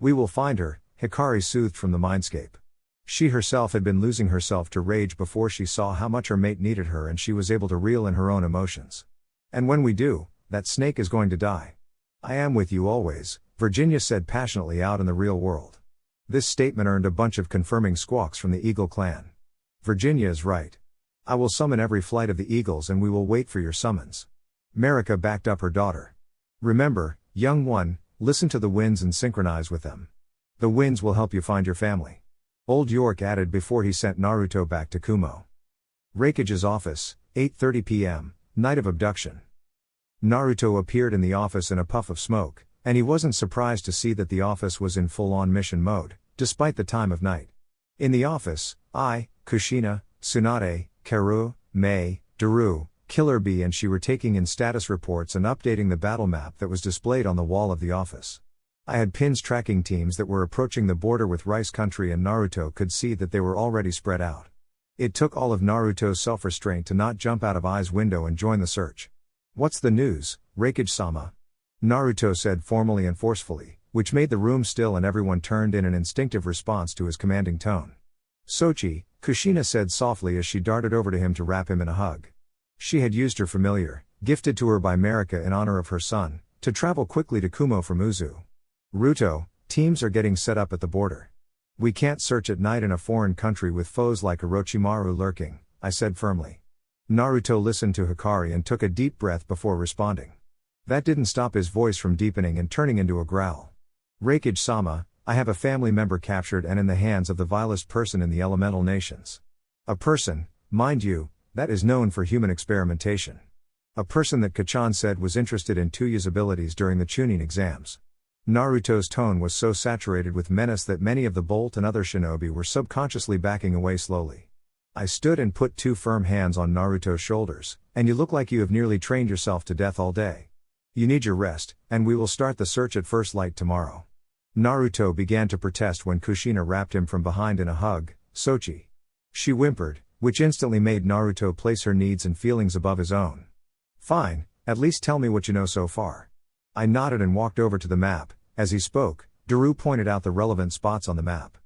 We will find her," Hikari soothed from the mindscape. She herself had been losing herself to rage before she saw how much her mate needed her, and she was able to reel in her own emotions. "And when we do, that snake is going to die. I am with you always," Virginia said passionately out in the real world. This statement earned a bunch of confirming squawks from the Eagle clan. "Virginia is right. I will summon every flight of the eagles and we will wait for your summons." Marika backed up her daughter. "Remember, young one, listen to the winds and synchronize with them. The winds will help you find your family." Old York added before he sent Naruto back to Kumo. Raikage's office, 8:30 p.m., night of abduction. Naruto appeared in the office in a puff of smoke, and he wasn't surprised to see that the office was in full-on mission mode, despite the time of night. In the office, Kushina, Tsunade, Karu, Mei, Daru, Killer Bee and she were taking in status reports and updating the battle map that was displayed on the wall of the office. I had pins tracking teams that were approaching the border with Rice Country, and Naruto could see that they were already spread out. It took all of Naruto's self-restraint to not jump out of Ai's window and join the search. "What's the news, Raikage-sama?" Naruto said formally and forcefully, which made the room still and everyone turned in an instinctive response to his commanding tone. "Sochi," Kushina said softly as she darted over to him to wrap him in a hug. She had used her familiar, gifted to her by Marika in honor of her son, to travel quickly to Kumo from Uzu. "Ruto, teams are getting set up at the border. We can't search at night in a foreign country with foes like Orochimaru lurking," I said firmly. Naruto listened to Hikari and took a deep breath before responding. That didn't stop his voice from deepening and turning into a growl. "Raikage-sama, I have a family member captured and in the hands of the vilest person in the elemental nations. A person, mind you, that is known for human experimentation. A person that Kachan said was interested in Tuya's abilities during the Chunin exams." Naruto's tone was so saturated with menace that many of the Bolt and other shinobi were subconsciously backing away slowly. I stood and put two firm hands on Naruto's shoulders, and you look like you have nearly trained yourself to death all day. You need your rest, and we will start the search at first light tomorrow. Naruto began to protest when Kushina wrapped him from behind in a hug. Sochi. She whimpered, which instantly made Naruto place her needs and feelings above his own. Fine, at least tell me what you know so far. I nodded and walked over to the map. As he spoke, Daru pointed out the relevant spots on the map.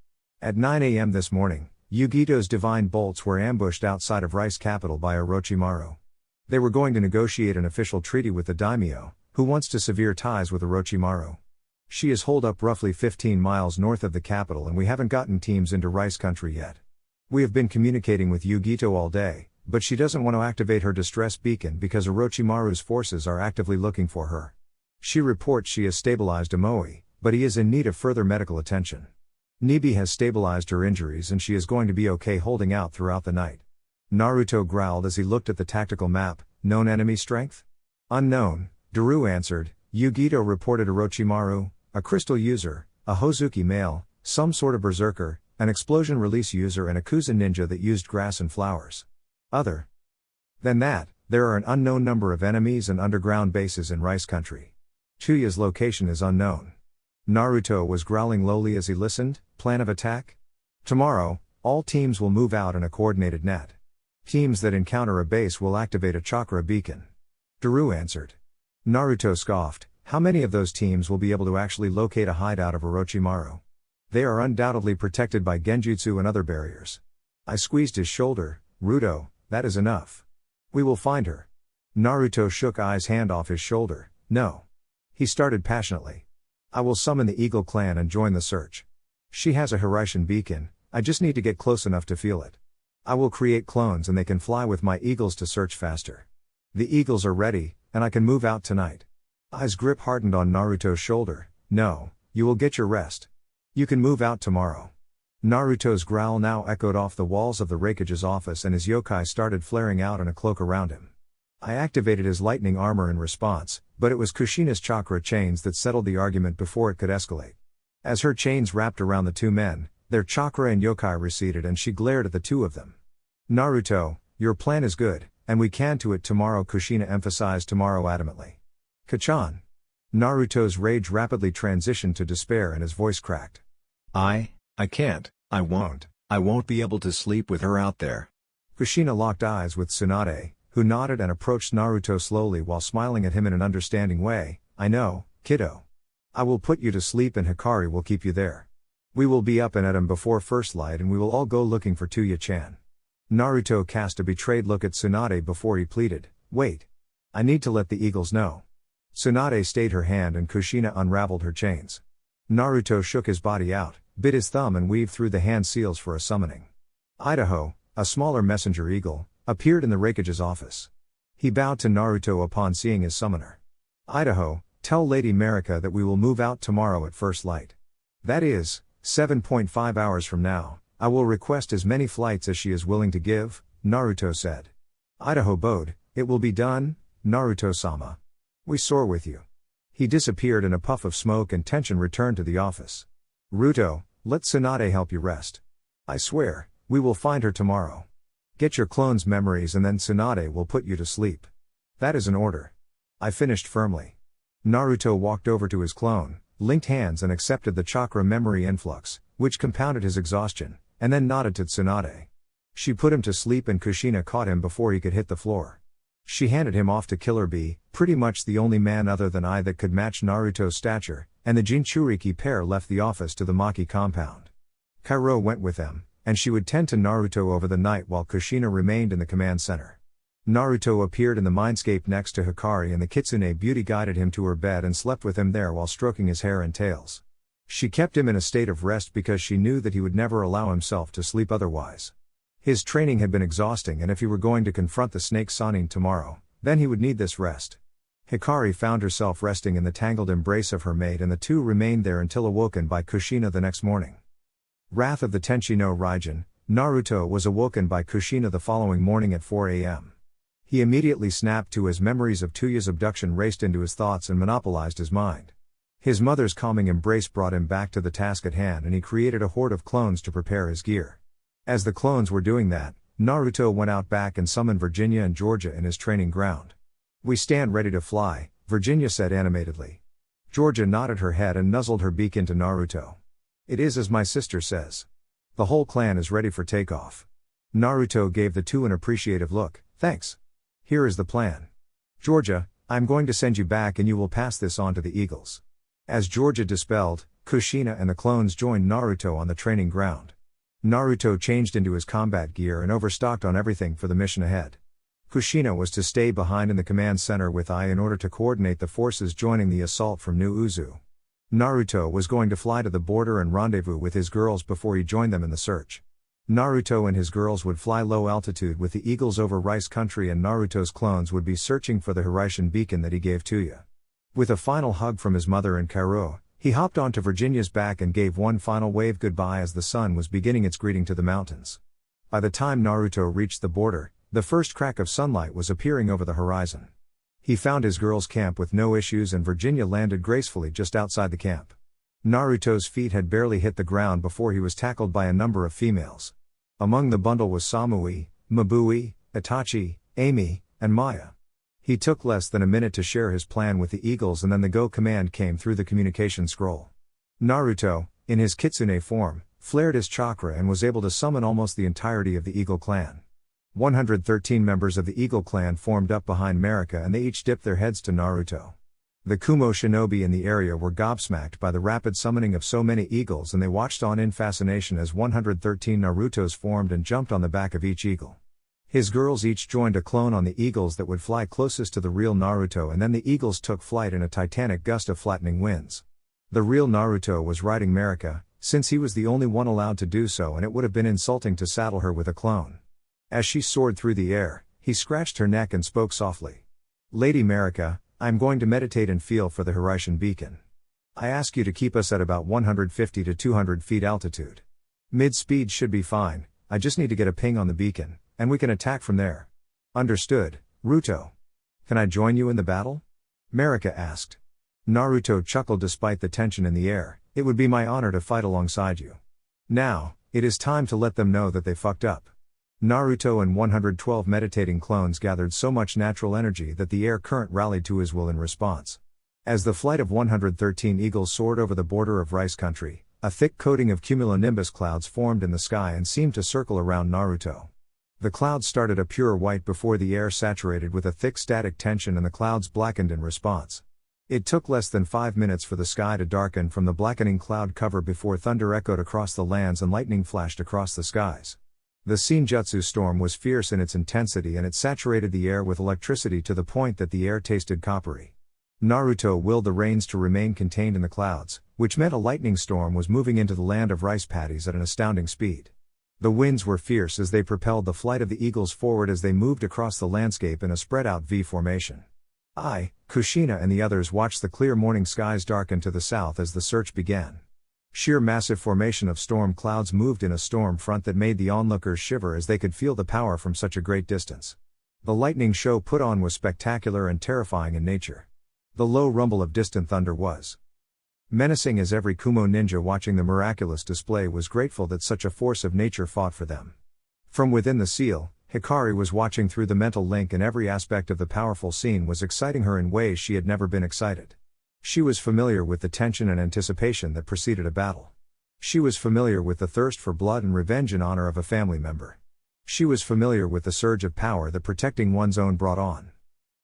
At 9 a.m. this morning, Yugito's divine bolts were ambushed outside of Rice capital by Orochimaru. They were going to negotiate an official treaty with the daimyo, who wants to sever ties with Orochimaru. She is holed up roughly 15 miles north of the capital and we haven't gotten teams into Rice country yet. We have been communicating with Yugito all day, but she doesn't want to activate her distress beacon because Orochimaru's forces are actively looking for her. She reports she has stabilized Amoe, but he is in need of further medical attention. Nibi has stabilized her injuries and she is going to be okay holding out throughout the night. Naruto growled as he looked at the tactical map. Known enemy strength? Unknown, Daru answered. Yugito reported Orochimaru, a crystal user, a Hozuki male, some sort of berserker, an explosion release user and a Kuza ninja that used grass and flowers. Other than that, there are an unknown number of enemies and underground bases in Rice country. Chuya's location is unknown. Naruto was growling lowly as he listened. Plan of attack? Tomorrow, all teams will move out in a coordinated net. Teams that encounter a base will activate a chakra beacon. Daru answered. Naruto scoffed. How many of those teams will be able to actually locate a hideout of Orochimaru? They are undoubtedly protected by genjutsu and other barriers. I squeezed his shoulder. Ruto, that is enough. We will find her. Naruto shook Ai's hand off his shoulder. No. He started passionately. I will summon the Eagle clan and join the search. She has a Hiraishin beacon, I just need to get close enough to feel it. I will create clones and they can fly with my eagles to search faster. The eagles are ready, and I can move out tonight. Ai's grip hardened on Naruto's shoulder. No, you will get your rest. You can move out tomorrow. Naruto's growl now echoed off the walls of the Raikage's office and his yokai started flaring out in a cloak around him. I activated his lightning armor in response, but it was Kushina's chakra chains that settled the argument before it could escalate. As her chains wrapped around the two men, their chakra and yokai receded and she glared at the two of them. Naruto, your plan is good, and we can do it tomorrow, Kushina emphasized tomorrow adamantly. Kachan. Naruto's rage rapidly transitioned to despair and his voice cracked. I can't, I won't be able to sleep with her out there. Kushina locked eyes with Tsunade, who nodded and approached Naruto slowly while smiling at him in an understanding way. I know, kiddo. I will put you to sleep and Hikari will keep you there. We will be up and at him before first light and we will all go looking for Tuya-chan. Naruto cast a betrayed look at Tsunade before he pleaded, wait. I need to let the eagles know. Tsunade stayed her hand and Kushina unraveled her chains. Naruto shook his body out, bit his thumb and weaved through the hand seals for a summoning. Idaho, a smaller messenger eagle, appeared in the Raikage's office. He bowed to Naruto upon seeing his summoner. Idaho, tell Lady Marika that we will move out tomorrow at first light. That is, 7.5 hours from now. I will request as many flights as she is willing to give, Naruto said. Idaho bowed. It will be done, Naruto-sama. We soar with you. He disappeared and a puff of smoke and tension returned to the office. Ruto, let Tsunade help you rest. I swear, we will find her tomorrow. Get your clone's memories and then Tsunade will put you to sleep. That is an order. I finished firmly. Naruto walked over to his clone, linked hands and accepted the chakra memory influx, which compounded his exhaustion, and then nodded to Tsunade. She put him to sleep and Kushina caught him before he could hit the floor. She handed him off to Killer Bee, pretty much the only man other than I that could match Naruto's stature, and the Jinchuriki pair left the office to the Maki compound. Kairo went with them, and she would tend to Naruto over the night while Kushina remained in the command center. Naruto appeared in the mindscape next to Hikari and the Kitsune beauty guided him to her bed and slept with him there while stroking his hair and tails. She kept him in a state of rest because she knew that he would never allow himself to sleep otherwise. His training had been exhausting and if he were going to confront the snake Sanin tomorrow, then he would need this rest. Hikari found herself resting in the tangled embrace of her mate and the two remained there until awoken by Kushina the next morning. Wrath of the Tenchi no Raijin, Naruto was awoken by Kushina the following morning at 4 a.m. He immediately snapped to as memories of Tuya's abduction raced into his thoughts and monopolized his mind. His mother's calming embrace brought him back to the task at hand and he created a horde of clones to prepare his gear. As the clones were doing that, Naruto went out back and summoned Virginia and Georgia in his training ground. "We stand ready to fly," Virginia said animatedly. Georgia nodded her head and nuzzled her beak into Naruto. "It is as my sister says. The whole clan is ready for takeoff." Naruto gave the two an appreciative look. "Thanks. Here is the plan. Georgia, I'm going to send you back and you will pass this on to the Eagles." As Georgia dispelled, Kushina and the clones joined Naruto on the training ground. Naruto changed into his combat gear and overstocked on everything for the mission ahead. Kushina was to stay behind in the command center with Ai in order to coordinate the forces joining the assault from New Uzu. Naruto was going to fly to the border and rendezvous with his girls before he joined them in the search. Naruto and his girls would fly low altitude with the Eagles over Rice Country, and Naruto's clones would be searching for the Hiraishin beacon that he gave to you. With a final hug from his mother and Karo, he hopped onto Virginia's back and gave one final wave goodbye as the sun was beginning its greeting to the mountains. By the time Naruto reached the border, the first crack of sunlight was appearing over the horizon. He found his girls' camp with no issues and Virginia landed gracefully just outside the camp. Naruto's feet had barely hit the ground before he was tackled by a number of females. Among the bundle was Samui, Mabui, Itachi, Amy, and Maya. He took less than a minute to share his plan with the Eagles and then the go command came through the communication scroll. Naruto, in his kitsune form, flared his chakra and was able to summon almost the entirety of the Eagle clan. 113 members of the Eagle clan formed up behind Marika and they each dipped their heads to Naruto. The Kumo shinobi in the area were gobsmacked by the rapid summoning of so many eagles and they watched on in fascination as 113 Narutos formed and jumped on the back of each eagle. His girls each joined a clone on the eagles that would fly closest to the real Naruto and then the eagles took flight in a titanic gust of flattening winds. The real Naruto was riding Marika, since he was the only one allowed to do so and it would have been insulting to saddle her with a clone. As she soared through the air, he scratched her neck and spoke softly. "Lady Marika, I am going to meditate and feel for the Hiraishin beacon. I ask you to keep us at about 150 to 200 feet altitude. Mid-speed should be fine, I just need to get a ping on the beacon, and we can attack from there." "Understood, Ruto. Can I join you in the battle?" Marika asked. Naruto chuckled despite the tension in the air. "It would be my honor to fight alongside you. Now, it is time to let them know that they fucked up." Naruto and 112 meditating clones gathered so much natural energy that the air current rallied to his will in response. As the flight of 113 eagles soared over the border of Rice Country, a thick coating of cumulonimbus clouds formed in the sky and seemed to circle around Naruto. The clouds started a pure white before the air saturated with a thick static tension and the clouds blackened in response. It took less than 5 minutes for the sky to darken from the blackening cloud cover before thunder echoed across the lands and lightning flashed across the skies. The Senjutsu storm was fierce in its intensity and it saturated the air with electricity to the point that the air tasted coppery. Naruto willed the rains to remain contained in the clouds, which meant a lightning storm was moving into the land of rice paddies at an astounding speed. The winds were fierce as they propelled the flight of the eagles forward as they moved across the landscape in a spread-out V formation. I, Kushina and the others watched the clear morning skies darken to the south as the search began. Sheer massive formation of storm clouds moved in a storm front that made the onlookers shiver as they could feel the power from such a great distance. The lightning show put on was spectacular and terrifying in nature. The low rumble of distant thunder was menacing as every Kumo ninja watching the miraculous display was grateful that such a force of nature fought for them. From within the seal, Hikari was watching through the mental link and every aspect of the powerful scene was exciting her in ways she had never been excited. She was familiar with the tension and anticipation that preceded a battle. She was familiar with the thirst for blood and revenge in honor of a family member. She was familiar with the surge of power that protecting one's own brought on.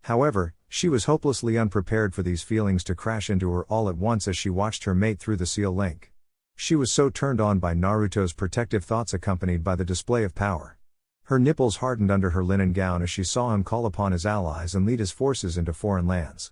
However, she was hopelessly unprepared for these feelings to crash into her all at once as she watched her mate through the seal link. She was so turned on by Naruto's protective thoughts accompanied by the display of power. Her nipples hardened under her linen gown as she saw him call upon his allies and lead his forces into foreign lands.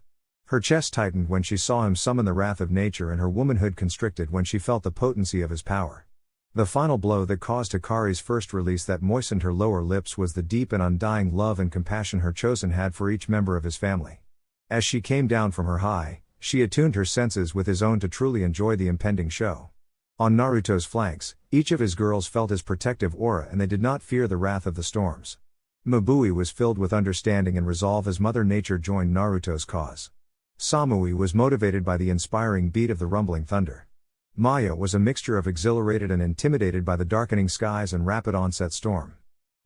Her chest tightened when she saw him summon the wrath of nature and her womanhood constricted when she felt the potency of his power. The final blow that caused Hikari's first release that moistened her lower lips was the deep and undying love and compassion her chosen had for each member of his family. As she came down from her high, she attuned her senses with his own to truly enjoy the impending show. On Naruto's flanks, each of his girls felt his protective aura and they did not fear the wrath of the storms. Mabui was filled with understanding and resolve as Mother Nature joined Naruto's cause. Samui was motivated by the inspiring beat of the rumbling thunder. Maya was a mixture of exhilarated and intimidated by the darkening skies and rapid onset storm.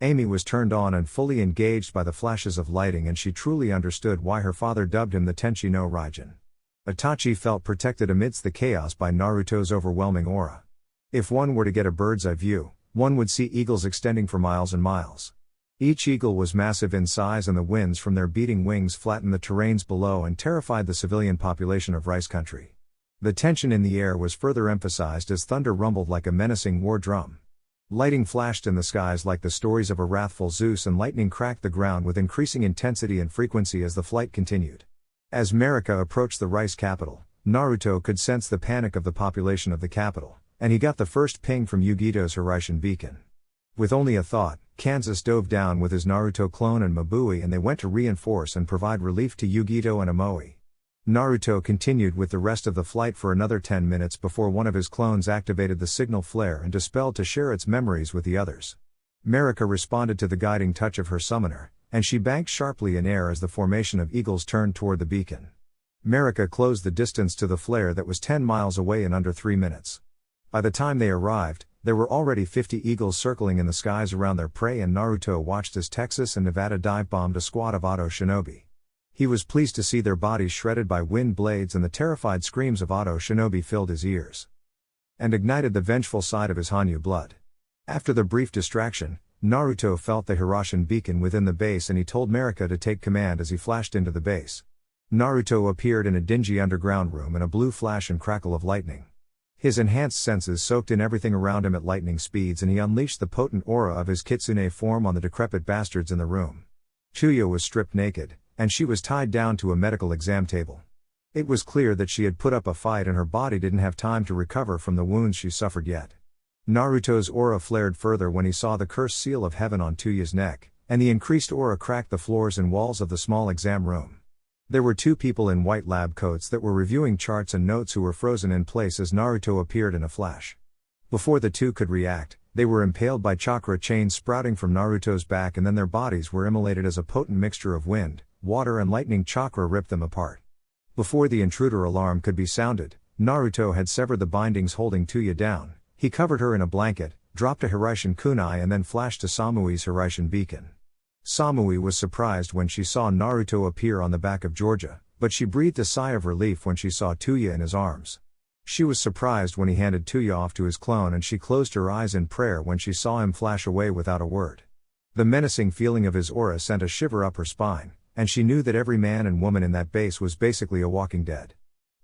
Amy was turned on and fully engaged by the flashes of lighting, and she truly understood why her father dubbed him the Tenchi no Raijin. Itachi felt protected amidst the chaos by Naruto's overwhelming aura. If one were to get a bird's eye view, one would see eagles extending for miles and miles. Each eagle was massive in size, and the winds from their beating wings flattened the terrains below and terrified the civilian population of Rice Country. The tension in the air was further emphasized as thunder rumbled like a menacing war drum. Lightning flashed in the skies like the stories of a wrathful Zeus, and lightning cracked the ground with increasing intensity and frequency as the flight continued. As Marika approached the Rice capital, Naruto could sense the panic of the population of the capital, and he got the first ping from Yugito's Hiraishin beacon. With only a thought, Kansas dove down with his Naruto clone and Mabui, and they went to reinforce and provide relief to Yugito and Amoy. Naruto continued with the rest of the flight for another 10 minutes before one of his clones activated the signal flare and dispelled to share its memories with the others. Marika responded to the guiding touch of her summoner, and she banked sharply in air as the formation of eagles turned toward the beacon. Marika closed the distance to the flare that was 10 miles away in under 3 minutes. By the time they arrived, there were already 50 eagles circling in the skies around their prey, and Naruto watched as Texas and Nevada dive-bombed a squad of Auto Shinobi. He was pleased to see their bodies shredded by wind blades, and the terrified screams of Auto Shinobi filled his ears and ignited the vengeful side of his Hanyu blood. After the brief distraction, Naruto felt the Hiraishin beacon within the base, and he told Marika to take command as he flashed into the base. Naruto appeared in a dingy underground room in a blue flash and crackle of lightning. His enhanced senses soaked in everything around him at lightning speeds, and he unleashed the potent aura of his kitsune form on the decrepit bastards in the room. Chuya was stripped naked, and she was tied down to a medical exam table. It was clear that she had put up a fight, and her body didn't have time to recover from the wounds she suffered yet. Naruto's aura flared further when he saw the cursed seal of heaven on Chuya's neck, and the increased aura cracked the floors and walls of the small exam room. There were 2 people in white lab coats that were reviewing charts and notes who were frozen in place as Naruto appeared in a flash. Before the 2 could react, they were impaled by chakra chains sprouting from Naruto's back, and then their bodies were immolated as a potent mixture of wind, water and lightning chakra ripped them apart. Before the intruder alarm could be sounded, Naruto had severed the bindings holding Chuya down. He covered her in a blanket, dropped a Hiraishin kunai, and then flashed to Samui's Hiraishin beacon. Samui was surprised when she saw Naruto appear on the back of Georgia, but she breathed a sigh of relief when she saw Chuya in his arms. She was surprised when he handed Chuya off to his clone, and she closed her eyes in prayer when she saw him flash away without a word. The menacing feeling of his aura sent a shiver up her spine, and she knew that every man and woman in that base was basically a walking dead.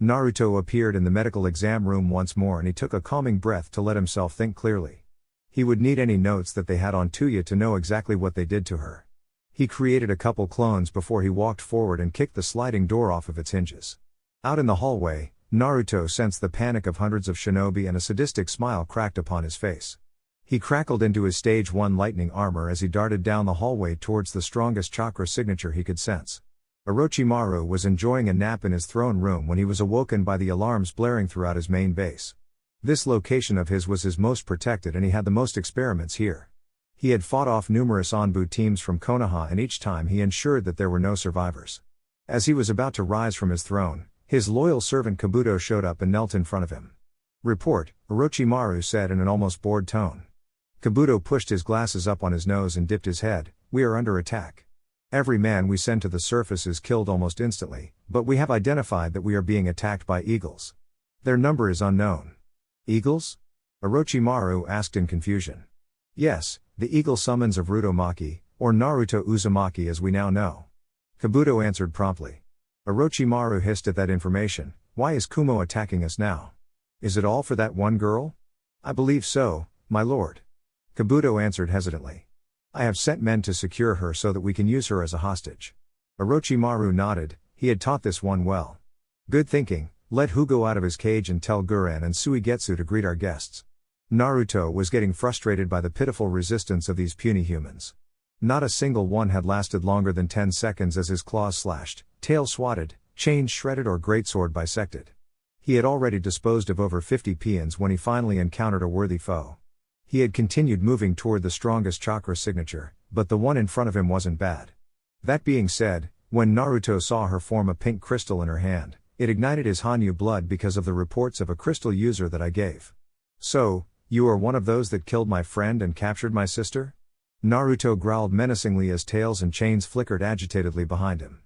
Naruto appeared in the medical exam room once more, and he took a calming breath to let himself think clearly. He would need any notes that they had on Chuya to know exactly what they did to her. He created a couple clones before he walked forward and kicked the sliding door off of its hinges. Out in the hallway, Naruto sensed the panic of hundreds of shinobi, and a sadistic smile cracked upon his face. He crackled into his stage 1 lightning armor as he darted down the hallway towards the strongest chakra signature he could sense. Orochimaru was enjoying a nap in his throne room when he was awoken by the alarms blaring throughout his main base. This location of his was his most protected, and he had the most experiments here. He had fought off numerous Anbu teams from Konoha, and each time he ensured that there were no survivors. As he was about to rise from his throne, his loyal servant Kabuto showed up and knelt in front of him. "Report," Orochimaru said in an almost bored tone. Kabuto pushed his glasses up on his nose and dipped his head. "We are under attack. Every man we send to the surface is killed almost instantly, but we have identified that we are being attacked by eagles. Their number is unknown." "Eagles?" Orochimaru asked in confusion. "Yes, the eagle summons of Uzumaki, or Naruto Uzumaki as we now know," Kabuto answered promptly. Orochimaru hissed at that information. "Why is Kumo attacking us now? Is it all for that one girl?" "I believe so, my lord," Kabuto answered hesitantly. "I have sent men to secure her so that we can use her as a hostage." Orochimaru nodded. He had taught this one well. "Good thinking. Let Hu go out of his cage and tell Guren and Suigetsu to greet our guests." Naruto was getting frustrated by the pitiful resistance of these puny humans. Not a single one had lasted longer than 10 seconds as his claws slashed, tail swatted, chains shredded, or greatsword bisected. He had already disposed of over 50 peons when he finally encountered a worthy foe. He had continued moving toward the strongest chakra signature, but the one in front of him wasn't bad. That being said, when Naruto saw her form a pink crystal in her hand, it ignited his Hanyu blood because of the reports of a crystal user that I gave. "So, you are one of those that killed my friend and captured my sister?" Naruto growled menacingly as tails and chains flickered agitatedly behind him.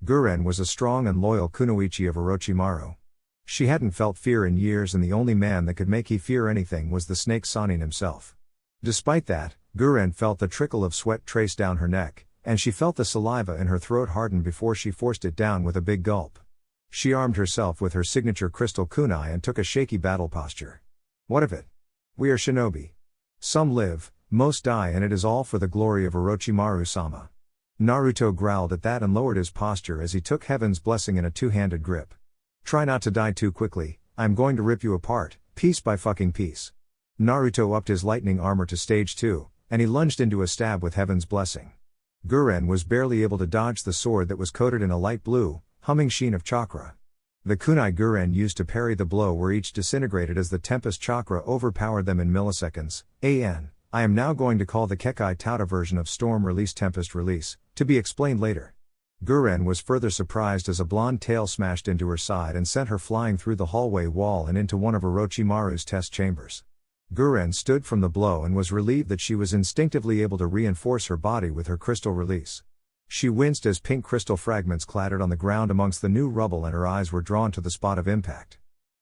Guren was a strong and loyal kunoichi of Orochimaru. She hadn't felt fear in years, and the only man that could make he fear anything was the snake Sannin himself. Despite that, Guren felt the trickle of sweat trace down her neck, and she felt the saliva in her throat harden before she forced it down with a big gulp. She armed herself with her signature crystal kunai and took a shaky battle posture. What of it? We are shinobi. Some live, most die, and it is all for the glory of Orochimaru-sama. Naruto growled at that and lowered his posture as he took Heaven's blessing in a two-handed grip. Try not to die too quickly, I'm going to rip you apart, piece by fucking piece. Naruto upped his lightning armor to stage 2, and he lunged into a stab with Heaven's blessing. Guren was barely able to dodge the sword that was coated in a light blue, humming sheen of chakra. The kunai Guren used to parry the blow were each disintegrated as the Tempest chakra overpowered them in milliseconds. I am now going to call the Kekai Tauta version of Storm Release Tempest Release, to be explained later. Guren was further surprised as a blonde tail smashed into her side and sent her flying through the hallway wall and into one of Orochimaru's test chambers. Guren stood from the blow and was relieved that she was instinctively able to reinforce her body with her crystal release. She winced as pink crystal fragments clattered on the ground amongst the new rubble, and her eyes were drawn to the spot of impact.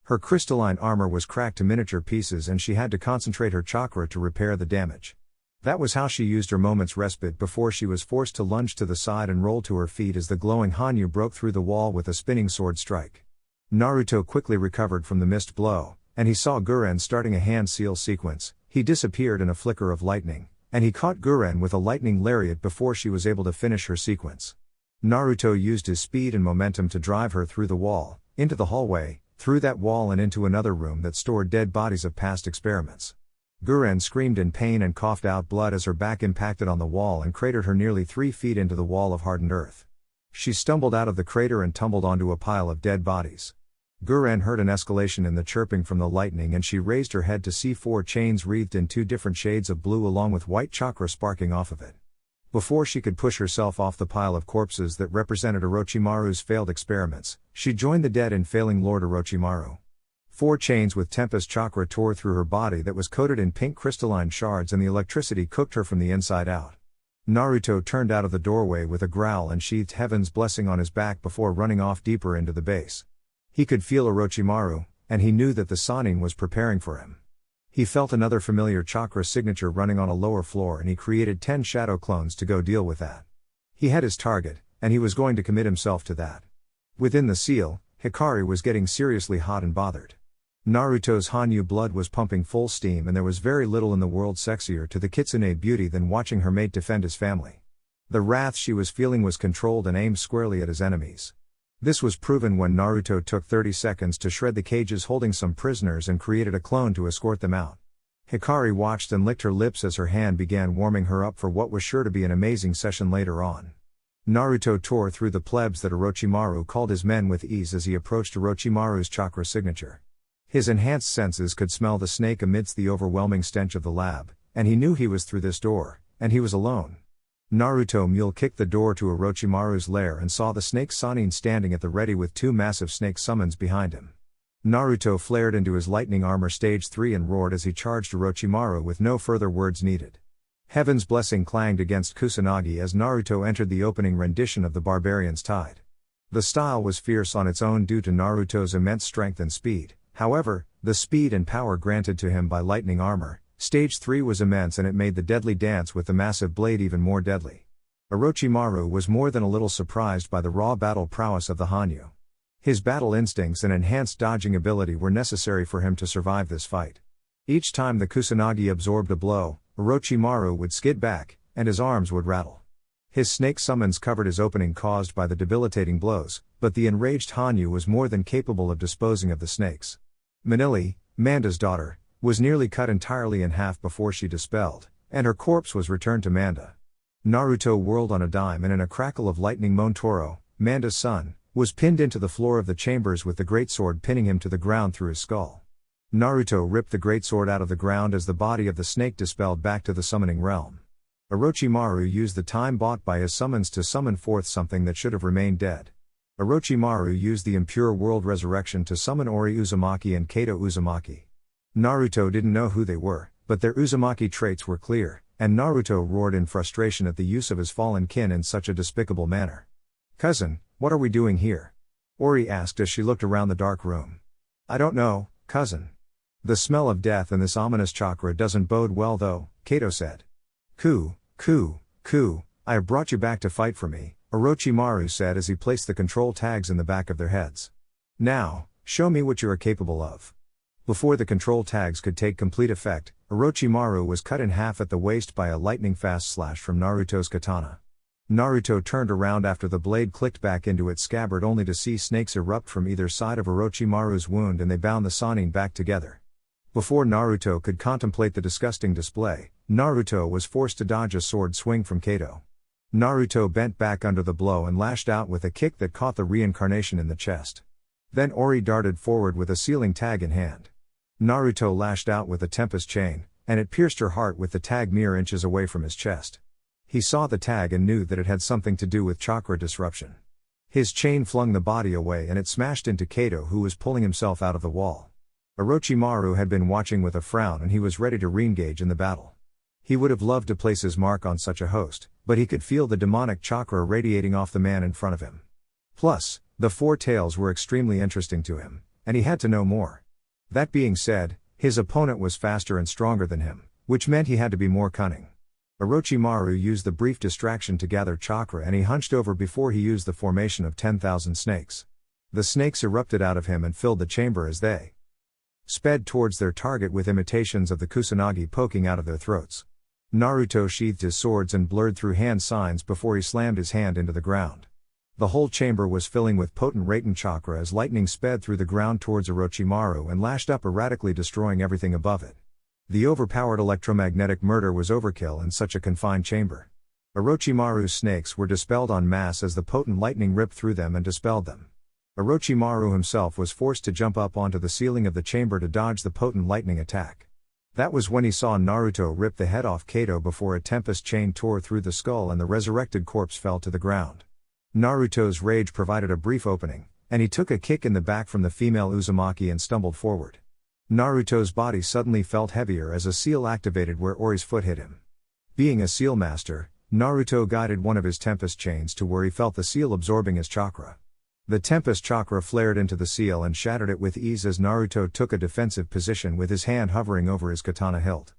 Her crystalline armor was cracked to miniature pieces, and she had to concentrate her chakra to repair the damage. That was how she used her moment's respite before she was forced to lunge to the side and roll to her feet as the glowing Hanyu broke through the wall with a spinning sword strike. Naruto quickly recovered from the missed blow, and he saw Guren starting a hand seal sequence. He disappeared in a flicker of lightning, and he caught Guren with a lightning lariat before she was able to finish her sequence. Naruto used his speed and momentum to drive her through the wall, into the hallway, through that wall and into another room that stored dead bodies of past experiments. Guren screamed in pain and coughed out blood as her back impacted on the wall and cratered her nearly 3 feet into the wall of hardened earth. She stumbled out of the crater and tumbled onto a pile of dead bodies. Guren heard an escalation in the chirping from the lightning, and she raised her head to see 4 chains wreathed in 2 different shades of blue along with white chakra sparking off of it. Before she could push herself off the pile of corpses that represented Orochimaru's failed experiments, she joined the dead and failing Lord Orochimaru. 4 chains with Tempest chakra tore through her body that was coated in pink crystalline shards, and the electricity cooked her from the inside out. Naruto turned out of the doorway with a growl and sheathed Heaven's blessing on his back before running off deeper into the base. He could feel Orochimaru, and he knew that the Sannin was preparing for him. He felt another familiar chakra signature running on a lower floor, and he created 10 shadow clones to go deal with that. He had his target, and he was going to commit himself to that. Within the seal, Hikari was getting seriously hot and bothered. Naruto's Hanyu blood was pumping full steam, and there was very little in the world sexier to the kitsune beauty than watching her mate defend his family. The wrath she was feeling was controlled and aimed squarely at his enemies. This was proven when Naruto took 30 seconds to shred the cages holding some prisoners and created a clone to escort them out. Hikari watched and licked her lips as her hand began warming her up for what was sure to be an amazing session later on. Naruto tore through the plebs that Orochimaru called his men with ease as he approached Orochimaru's chakra signature. His enhanced senses could smell the snake amidst the overwhelming stench of the lab, and he knew he was through this door, and he was alone. Naruto mule kicked the door to Orochimaru's lair and saw the snake Sannin standing at the ready with 2 massive snake summons behind him. Naruto flared into his lightning armor stage 3 and roared as he charged Orochimaru with no further words needed. Heaven's blessing clanged against Kusanagi as Naruto entered the opening rendition of the Barbarian's Tide. The style was fierce on its own due to Naruto's immense strength and speed. However, the speed and power granted to him by lightning armor, stage 3 was immense, and it made the deadly dance with the massive blade even more deadly. Orochimaru was more than a little surprised by the raw battle prowess of the Hanyu. His battle instincts and enhanced dodging ability were necessary for him to survive this fight. Each time the Kusanagi absorbed a blow, Orochimaru would skid back, and his arms would rattle. His snake summons covered his opening caused by the debilitating blows, but the enraged Hanyu was more than capable of disposing of the snakes. Manili, Manda's daughter, was nearly cut entirely in half before she dispelled, and her corpse was returned to Manda. Naruto whirled on a dime, and in a crackle of lightning Montoro, Manda's son, was pinned into the floor of the chambers with the greatsword pinning him to the ground through his skull. Naruto ripped the greatsword out of the ground as the body of the snake dispelled back to the summoning realm. Orochimaru used the time bought by his summons to summon forth something that should have remained dead. Orochimaru used the impure world resurrection to summon Ori Uzumaki and Kato Uzumaki. Naruto didn't know who they were, but their Uzumaki traits were clear, and Naruto roared in frustration at the use of his fallen kin in such a despicable manner. "Cousin, what are we doing here?" Ori asked as she looked around the dark room. "I don't know, cousin. The smell of death and this ominous chakra doesn't bode well though," Kato said. Ku, I have brought you back to fight for me," Orochimaru said as he placed the control tags in the back of their heads. "Now, show me what you are capable of." Before the control tags could take complete effect, Orochimaru was cut in half at the waist by a lightning-fast slash from Naruto's katana. Naruto turned around after the blade clicked back into its scabbard only to see snakes erupt from either side of Orochimaru's wound, and they bound the Sannin back together. Before Naruto could contemplate the disgusting display, Naruto was forced to dodge a sword swing from Kato. Naruto bent back under the blow and lashed out with a kick that caught the reincarnation in the chest. Then Ori darted forward with a sealing tag in hand. Naruto lashed out with a Tempest Chain, and it pierced her heart with the tag mere inches away from his chest. He saw the tag and knew that it had something to do with chakra disruption. His chain flung the body away and it smashed into Kato, who was pulling himself out of the wall. Orochimaru had been watching with a frown and he was ready to re-engage in the battle. He would have loved to place his mark on such a host, but he could feel the demonic chakra radiating off the man in front of him. Plus, the four tales were extremely interesting to him, and he had to know more. That being said, his opponent was faster and stronger than him, which meant he had to be more cunning. Orochimaru used the brief distraction to gather chakra and he hunched over before he used the formation of 10,000 snakes. The snakes erupted out of him and filled the chamber as they sped towards their target with imitations of the Kusanagi poking out of their throats. Naruto sheathed his swords and blurred through hand signs before he slammed his hand into the ground. The whole chamber was filling with potent Raiten chakra as lightning sped through the ground towards Orochimaru and lashed up erratically, destroying everything above it. The overpowered electromagnetic murder was overkill in such a confined chamber. Orochimaru's snakes were dispelled en masse as the potent lightning ripped through them and dispelled them. Orochimaru himself was forced to jump up onto the ceiling of the chamber to dodge the potent lightning attack. That was when he saw Naruto rip the head off Kato before a tempest chain tore through the skull and the resurrected corpse fell to the ground. Naruto's rage provided a brief opening, and he took a kick in the back from the female Uzumaki and stumbled forward. Naruto's body suddenly felt heavier as a seal activated where Ori's foot hit him. Being a seal master, Naruto guided one of his tempest chains to where he felt the seal absorbing his chakra. The tempest chakra flared into the seal and shattered it with ease as Naruto took a defensive position with his hand hovering over his katana hilt.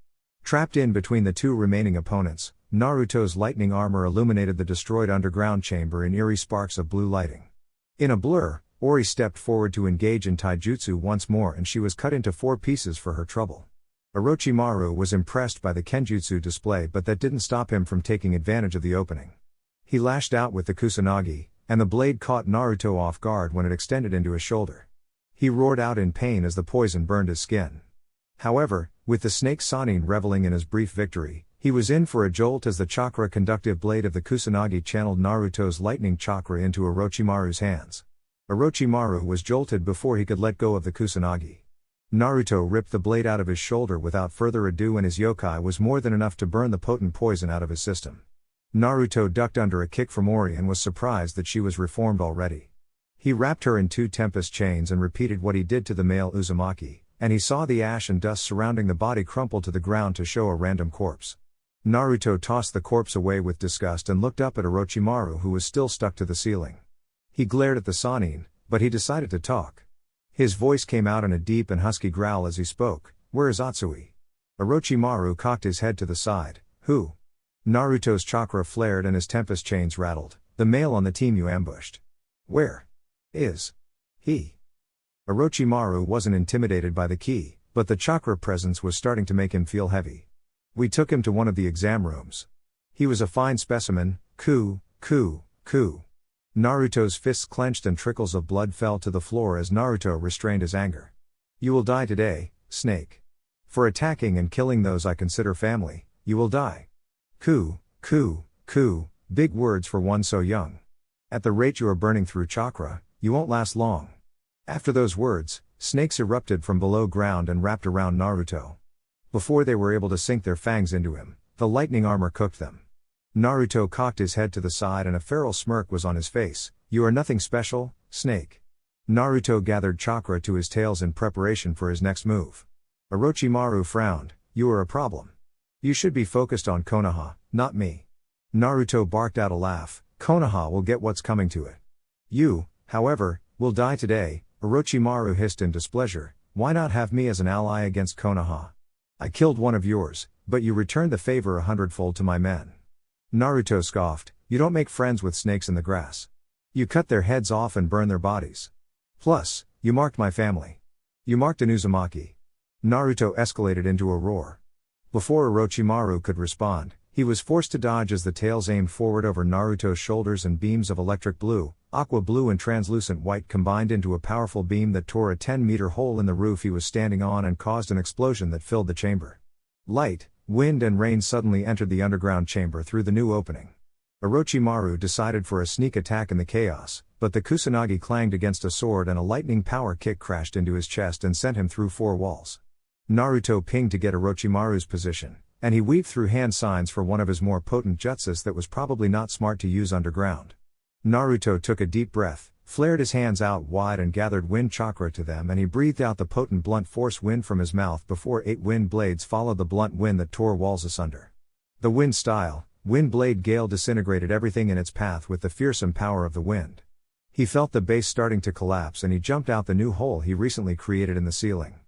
Trapped in between the two remaining opponents, Naruto's lightning armor illuminated the destroyed underground chamber in eerie sparks of blue lighting. In a blur, Ori stepped forward to engage in taijutsu once more and she was cut into 4 pieces for her trouble. Orochimaru was impressed by the kenjutsu display, but that didn't stop him from taking advantage of the opening. He lashed out with the kusanagi, and the blade caught Naruto off guard when it extended into his shoulder. He roared out in pain as the poison burned his skin. However, with the snake Sannin reveling in his brief victory, he was in for a jolt as the chakra-conductive blade of the kusanagi channeled Naruto's lightning chakra into Orochimaru's hands. Orochimaru was jolted before he could let go of the kusanagi. Naruto ripped the blade out of his shoulder without further ado, and his yokai was more than enough to burn the potent poison out of his system. Naruto ducked under a kick from Ori and was surprised that she was reformed already. He wrapped her in 2 tempest chains and repeated what he did to the male Uzumaki, and he saw the ash and dust surrounding the body crumple to the ground to show a random corpse. Naruto tossed the corpse away with disgust and looked up at Orochimaru, who was still stuck to the ceiling. He glared at the Sannin, but he decided to talk. His voice came out in a deep and husky growl as he spoke. "Where is Atsui?" Orochimaru cocked his head to the side. "Who?" Naruto's chakra flared and his tempest chains rattled. "The male on the team you ambushed." "Where is he?" Orochimaru wasn't intimidated by the ki, but the chakra presence was starting to make him feel heavy. "We took him to one of the exam rooms. He was a fine specimen." Ku. Naruto's fists clenched and trickles of blood fell to the floor as Naruto restrained his anger. "You will die today, snake. For attacking and killing those I consider family, you will die." Ku, big words for one so young. "At the rate you are burning through chakra, you won't last long." After those words, snakes erupted from below ground and wrapped around Naruto. Before they were able to sink their fangs into him, the lightning armor cooked them. Naruto cocked his head to the side and a feral smirk was on his face. "You are nothing special, snake." Naruto gathered chakra to his tails in preparation for his next move. Orochimaru frowned. "You are a problem." You should be focused on Konoha, not me. Naruto barked out a laugh. Konoha will get what's coming to it. You, however, will die today, Orochimaru hissed in displeasure. Why not have me as an ally against Konoha? I killed one of yours, but you returned the favor 100-fold to my men. Naruto scoffed, you don't make friends with snakes in the grass. You cut their heads off and burn their bodies. Plus, you marked my family. You marked an Uzumaki. Naruto escalated into a roar. Before Orochimaru could respond, he was forced to dodge as the tails aimed forward over Naruto's shoulders and beams of electric blue, aqua blue and translucent white combined into a powerful beam that tore a 10-meter hole in the roof he was standing on and caused an explosion that filled the chamber. Light, wind and rain suddenly entered the underground chamber through the new opening. Orochimaru decided for a sneak attack in the chaos, but the kusanagi clanged against a sword and a lightning power kick crashed into his chest and sent him through 4 walls. Naruto pinged to get Orochimaru's position, and he weaved through hand signs for one of his more potent jutsus that was probably not smart to use underground. Naruto took a deep breath, flared his hands out wide and gathered wind chakra to them, and he breathed out the potent blunt force wind from his mouth before 8 wind blades followed the blunt wind that tore walls asunder. The wind style, wind blade gale disintegrated everything in its path with the fearsome power of the wind. He felt the base starting to collapse and he jumped out the new hole he recently created in the ceiling.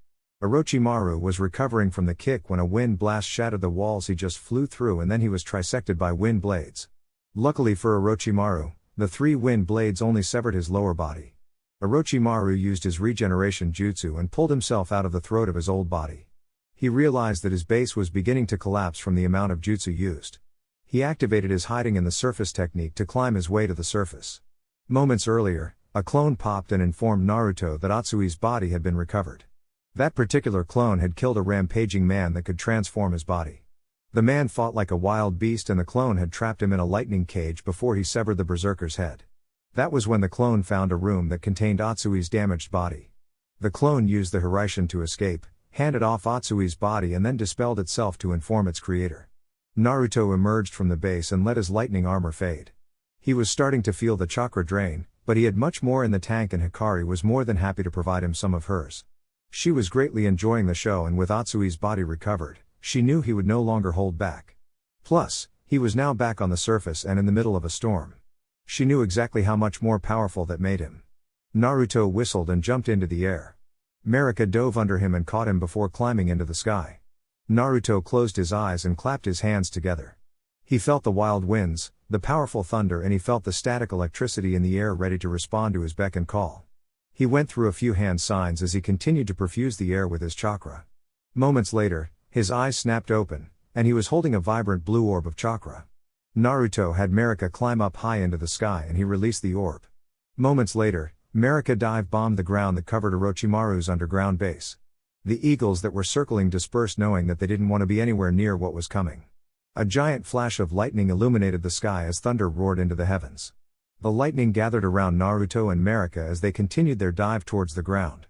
Orochimaru was recovering from the kick when a wind blast shattered the walls he just flew through, and then he was trisected by wind blades. Luckily for Orochimaru, the 3 wind blades only severed his lower body. Orochimaru used his regeneration jutsu and pulled himself out of the throat of his old body. He realized that his base was beginning to collapse from the amount of jutsu used. He activated his hiding in the surface technique to climb his way to the surface. Moments earlier, a clone popped and informed Naruto that Atsui's body had been recovered. That particular clone had killed a rampaging man that could transform his body. The man fought like a wild beast and the clone had trapped him in a lightning cage before he severed the berserker's head. That was when the clone found a room that contained Atsui's damaged body. The clone used the Hiraishin to escape, handed off Atsui's body and then dispelled itself to inform its creator. Naruto emerged from the base and let his lightning armor fade. He was starting to feel the chakra drain, but he had much more in the tank and Hikari was more than happy to provide him some of hers. She was greatly enjoying the show, and with Atsui's body recovered, she knew he would no longer hold back. Plus, he was now back on the surface and in the middle of a storm. She knew exactly how much more powerful that made him. Naruto whistled and jumped into the air. Marika dove under him and caught him before climbing into the sky. Naruto closed his eyes and clapped his hands together. He felt the wild winds, the powerful thunder, and he felt the static electricity in the air ready to respond to his beck and call. He went through a few hand signs as he continued to perfuse the air with his chakra. Moments later, his eyes snapped open, and he was holding a vibrant blue orb of chakra. Naruto had Marika climb up high into the sky and he released the orb. Moments later, Marika dive-bombed the ground that covered Orochimaru's underground base. The eagles that were circling dispersed, knowing that they didn't want to be anywhere near what was coming. A giant flash of lightning illuminated the sky as thunder roared into the heavens. The lightning gathered around Naruto and Marika as they continued their dive towards the ground.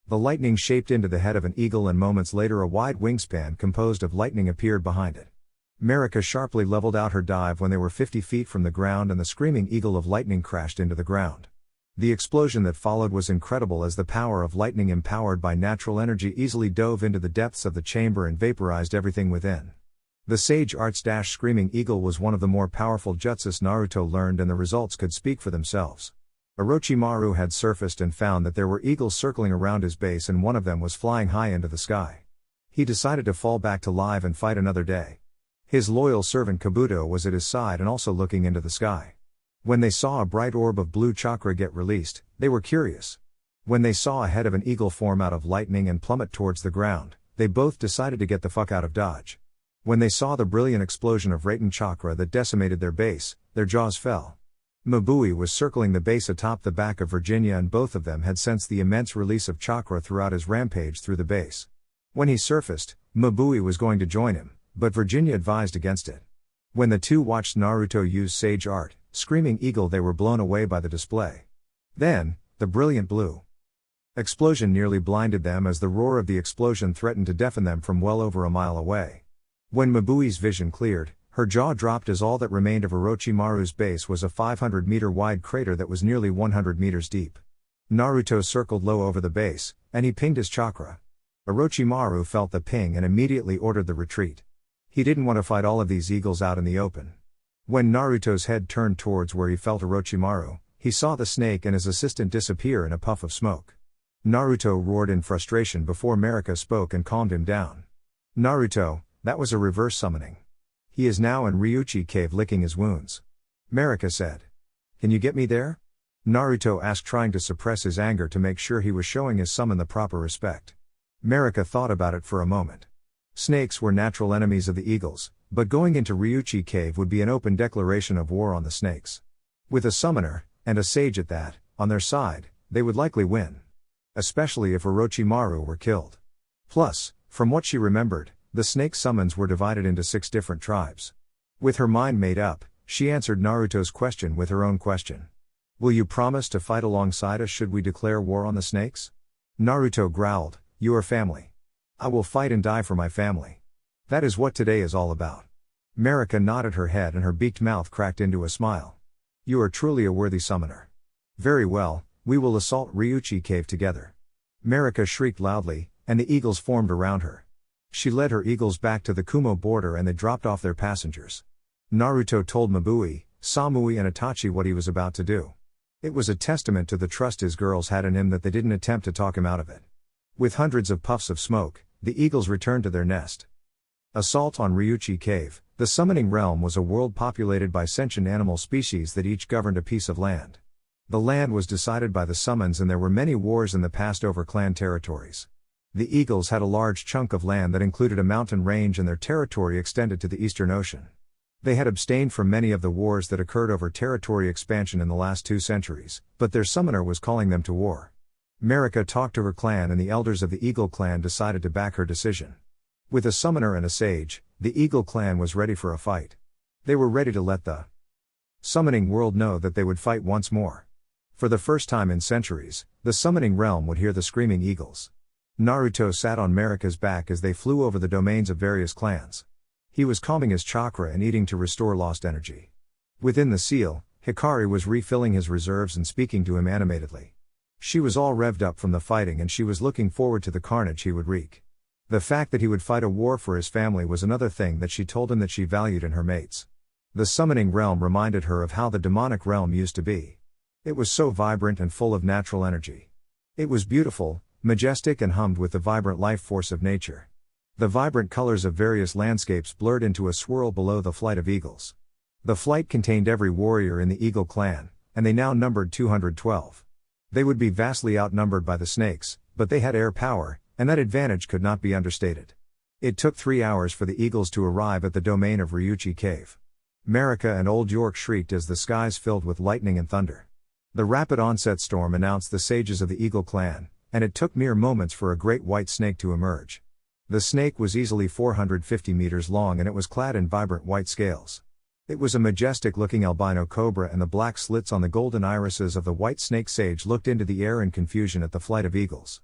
The lightning shaped into the head of an eagle, and moments later a wide wingspan composed of lightning appeared behind it. Marika sharply leveled out her dive when they were 50 feet from the ground, and the screaming eagle of lightning crashed into the ground. The explosion that followed was incredible, as the power of lightning empowered by natural energy easily dove into the depths of the chamber and vaporized everything within. The Sage Arts - Screaming Eagle was one of the more powerful jutsus Naruto learned, and the results could speak for themselves. Orochimaru had surfaced and found that there were eagles circling around his base, and one of them was flying high into the sky. He decided to fall back to live and fight another day. His loyal servant Kabuto was at his side and also looking into the sky. When they saw a bright orb of blue chakra get released, they were curious. When they saw a head of an eagle form out of lightning and plummet towards the ground, they both decided to get the fuck out of Dodge. When they saw the brilliant explosion of Raiten chakra that decimated their base, their jaws fell. Mabui was circling the base atop the back of Virginia, and both of them had sensed the immense release of chakra throughout his rampage through the base. When he surfaced, Mabui was going to join him, but Virginia advised against it. When the two watched Naruto use Sage Art, Screaming Eagle, they were blown away by the display. Then, the brilliant blue explosion nearly blinded them, as the roar of the explosion threatened to deafen them from well over a mile away. When Mabui's vision cleared, her jaw dropped, as all that remained of Orochimaru's base was a 500-meter wide crater that was nearly 100 meters deep. Naruto circled low over the base, and he pinged his chakra. Orochimaru felt the ping and immediately ordered the retreat. He didn't want to fight all of these eagles out in the open. When Naruto's head turned towards where he felt Orochimaru, he saw the snake and his assistant disappear in a puff of smoke. Naruto roared in frustration before Marika spoke and calmed him down. Naruto, that was a reverse summoning. He is now in Ryuchi cave licking his wounds. Marika said. Can you get me there? Naruto asked, trying to suppress his anger to make sure he was showing his summon the proper respect. Marika thought about it for a moment. Snakes were natural enemies of the eagles, but going into Ryuchi cave would be an open declaration of war on the snakes. With a summoner, and a sage at that, on their side, they would likely win. Especially if Orochimaru were killed. Plus, from what she remembered, the snake summons were divided into 6 different tribes. With her mind made up, she answered Naruto's question with her own question. Will you promise to fight alongside us should we declare war on the snakes? Naruto growled, you are family. I will fight and die for my family. That is what today is all about. Marika nodded her head and her beaked mouth cracked into a smile. You are truly a worthy summoner. Very well, we will assault Ryuchi cave together. Marika shrieked loudly, and the eagles formed around her. She led her eagles back to the Kumo border and they dropped off their passengers. Naruto told Mabui, Samui and Itachi what he was about to do. It was a testament to the trust his girls had in him that they didn't attempt to talk him out of it. With hundreds of puffs of smoke, the eagles returned to their nest. Assault on Ryuchi cave. The summoning realm was a world populated by sentient animal species that each governed a piece of land. The land was decided by the summons and there were many wars in the past over clan territories. The eagles had a large chunk of land that included a mountain range and their territory extended to the Eastern Ocean. They had abstained from many of the wars that occurred over territory expansion in the last 2 centuries, but their summoner was calling them to war. Marika talked to her clan and the elders of the Eagle clan decided to back her decision. With a summoner and a sage, the Eagle clan was ready for a fight. They were ready to let the summoning world know that they would fight once more. For the first time in centuries, the summoning realm would hear the screaming eagles. Naruto sat on Marika's back as they flew over the domains of various clans. He was calming his chakra and eating to restore lost energy. Within the seal, Hikari was refilling his reserves and speaking to him animatedly. She was all revved up from the fighting and she was looking forward to the carnage he would wreak. The fact that he would fight a war for his family was another thing that she told him that she valued in her mates. The summoning realm reminded her of how the demonic realm used to be. It was so vibrant and full of natural energy. It was beautiful, majestic and hummed with the vibrant life force of nature. The vibrant colors of various landscapes blurred into a swirl below the flight of eagles. The flight contained every warrior in the Eagle clan, and they now numbered 212. They would be vastly outnumbered by the snakes, but they had air power, and that advantage could not be understated. It took 3 hours for the eagles to arrive at the domain of Ryuchi cave. Marika and Old York shrieked as the skies filled with lightning and thunder. The rapid onset storm announced the sages of the Eagle clan, and it took mere moments for a great white snake to emerge. The snake was easily 450 meters long and it was clad in vibrant white scales. It was a majestic-looking albino cobra and the black slits on the golden irises of the white snake sage looked into the air in confusion at the flight of eagles.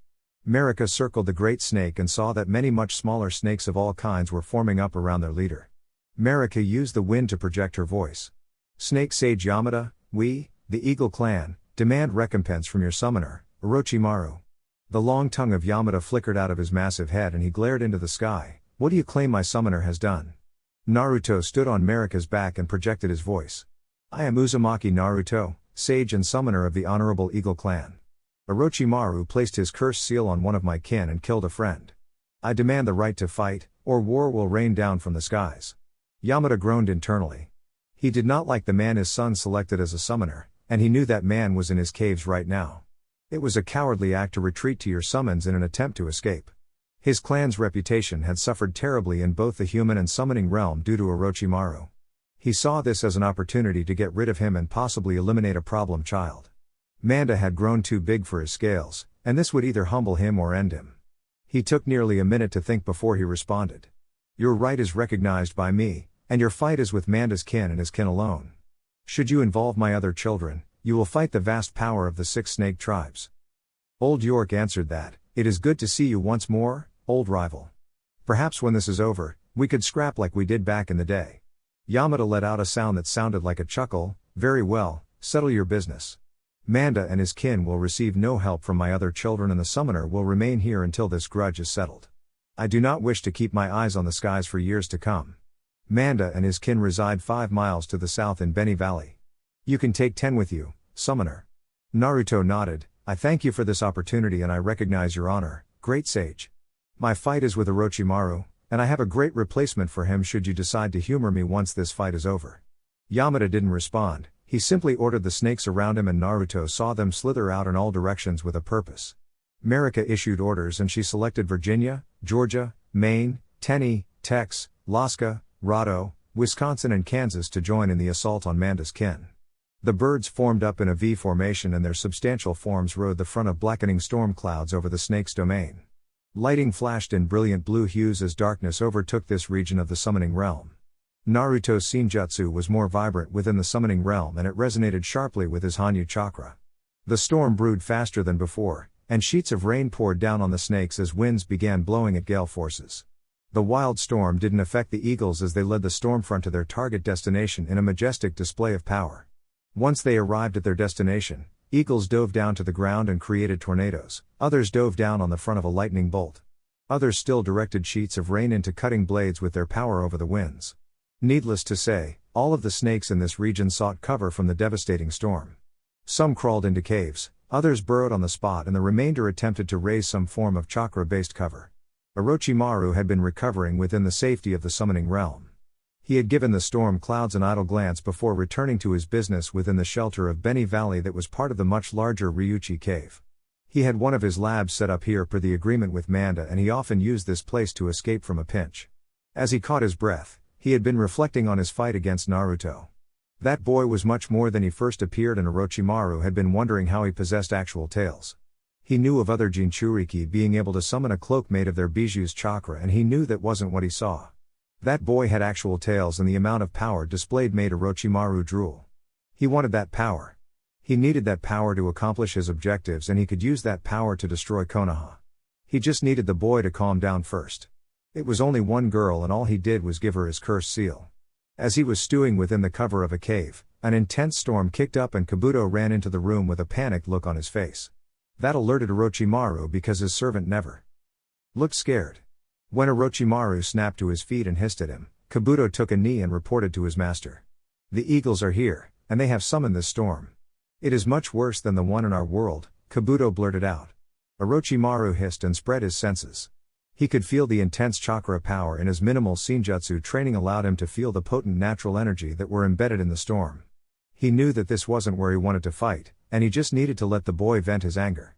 Marika circled the great snake and saw that many much smaller snakes of all kinds were forming up around their leader. Marika used the wind to project her voice. Snake Sage Yamada, we, the Eagle clan, demand recompense from your summoner, Orochimaru. The long tongue of Yamada flickered out of his massive head and he glared into the sky. What do you claim my summoner has done? Naruto stood on Marika's back and projected his voice. I am Uzumaki Naruto, sage and summoner of the Honorable Eagle clan. Orochimaru placed his cursed seal on one of my kin and killed a friend. I demand the right to fight, or war will rain down from the skies. Yamada groaned internally. He did not like the man his son selected as a summoner, and he knew that man was in his caves right now. It was a cowardly act to retreat to your summons in an attempt to escape. His clan's reputation had suffered terribly in both the human and summoning realm due to Orochimaru. He saw this as an opportunity to get rid of him and possibly eliminate a problem child. Manda had grown too big for his scales, and this would either humble him or end him. He took nearly a minute to think before he responded. Your right is recognized by me, and your fight is with Manda's kin and his kin alone. Should you involve my other children, you will fight the vast power of the 6 snake tribes. Old York answered that, it is good to see you once more, old rival. Perhaps when this is over, we could scrap like we did back in the day. Yamada let out a sound that sounded like a chuckle. Very well, settle your business. Manda and his kin will receive no help from my other children and the summoner will remain here until this grudge is settled. I do not wish to keep my eyes on the skies for years to come. Manda and his kin reside 5 miles to the south in Beni Valley. You can take 10 with you, summoner. Naruto nodded. I thank you for this opportunity and I recognize your honor, great sage. My fight is with Orochimaru, and I have a great replacement for him should you decide to humor me once this fight is over. Yamada didn't respond, he simply ordered the snakes around him and Naruto saw them slither out in all directions with a purpose. Marika issued orders and she selected Virginia, Georgia, Maine, Tennessee, Texas, Alaska, Rado, Wisconsin and Kansas to join in the assault on Manda's kin. The birds formed up in a V formation and their substantial forms rode the front of blackening storm clouds over the snake's domain. Lighting flashed in brilliant blue hues as darkness overtook this region of the summoning realm. Naruto's Senjutsu was more vibrant within the summoning realm and it resonated sharply with his Hanyu chakra. The storm brewed faster than before, and sheets of rain poured down on the snakes as winds began blowing at gale forces. The wild storm didn't affect the eagles as they led the stormfront to their target destination in a majestic display of power. Once they arrived at their destination, eagles dove down to the ground and created tornadoes, others dove down on the front of a lightning bolt. Others still directed sheets of rain into cutting blades with their power over the winds. Needless to say, all of the snakes in this region sought cover from the devastating storm. Some crawled into caves, others burrowed on the spot and the remainder attempted to raise some form of chakra-based cover. Orochimaru had been recovering within the safety of the summoning realm. He had given the storm clouds an idle glance before returning to his business within the shelter of Beni Valley that was part of the much larger Ryuchi cave. He had one of his labs set up here per the agreement with Manda and he often used this place to escape from a pinch. As he caught his breath, he had been reflecting on his fight against Naruto. That boy was much more than he first appeared and Orochimaru had been wondering how he possessed actual tails. He knew of other Jinchuriki being able to summon a cloak made of their biju's chakra and he knew that wasn't what he saw. That boy had actual tails and the amount of power displayed made Orochimaru drool. He wanted that power. He needed that power to accomplish his objectives and he could use that power to destroy Konoha. He just needed the boy to calm down first. It was only one girl and all he did was give her his cursed seal. As he was stewing within the cover of a cave, an intense storm kicked up and Kabuto ran into the room with a panicked look on his face. That alerted Orochimaru because his servant never looked scared. When Orochimaru snapped to his feet and hissed at him, Kabuto took a knee and reported to his master. The eagles are here, and they have summoned this storm. It is much worse than the one in our world, Kabuto blurted out. Orochimaru hissed and spread his senses. He could feel the intense chakra power in his minimal Senjutsu training allowed him to feel the potent natural energy that were embedded in the storm. He knew that this wasn't where he wanted to fight, and he just needed to let the boy vent his anger.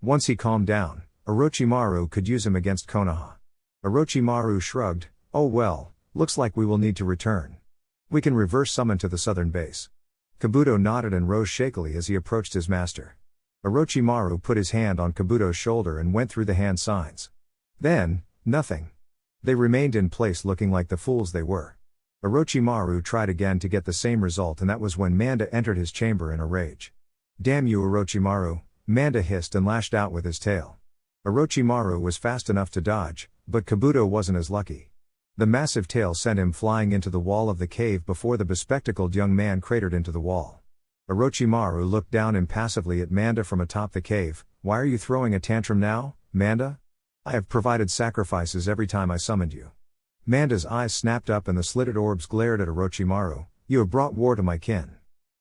Once he calmed down, Orochimaru could use him against Konoha. Orochimaru shrugged, oh well, looks like we will need to return. We can reverse summon to the southern base. Kabuto nodded and rose shakily as he approached his master. Orochimaru put his hand on Kabuto's shoulder and went through the hand signs. Then, nothing. They remained in place looking like the fools they were. Orochimaru tried again to get the same result and that was when Manda entered his chamber in a rage. Damn you Orochimaru, Manda hissed and lashed out with his tail. Orochimaru was fast enough to dodge, but Kabuto wasn't as lucky. The massive tail sent him flying into the wall of the cave before the bespectacled young man cratered into the wall. Orochimaru looked down impassively at Manda from atop the cave. Why are you throwing a tantrum now, Manda? I have provided sacrifices every time I summoned you. Manda's eyes snapped up and the slitted orbs glared at Orochimaru. You have brought war to my kin.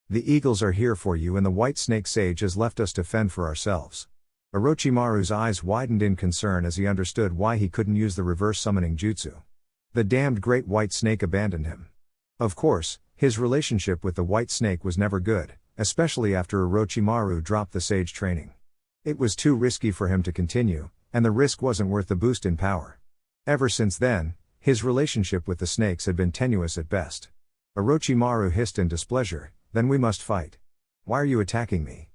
The eagles are here for you and the white snake sage has left us to fend for ourselves. Orochimaru's eyes widened in concern as he understood why he couldn't use the reverse summoning jutsu. The damned great white snake abandoned him. Of course, his relationship with the white snake was never good, especially after Orochimaru dropped the sage training. It was too risky for him to continue, and the risk wasn't worth the boost in power. Ever since then, his relationship with the snakes had been tenuous at best. Orochimaru hissed in displeasure, then we must fight. Why are you attacking me?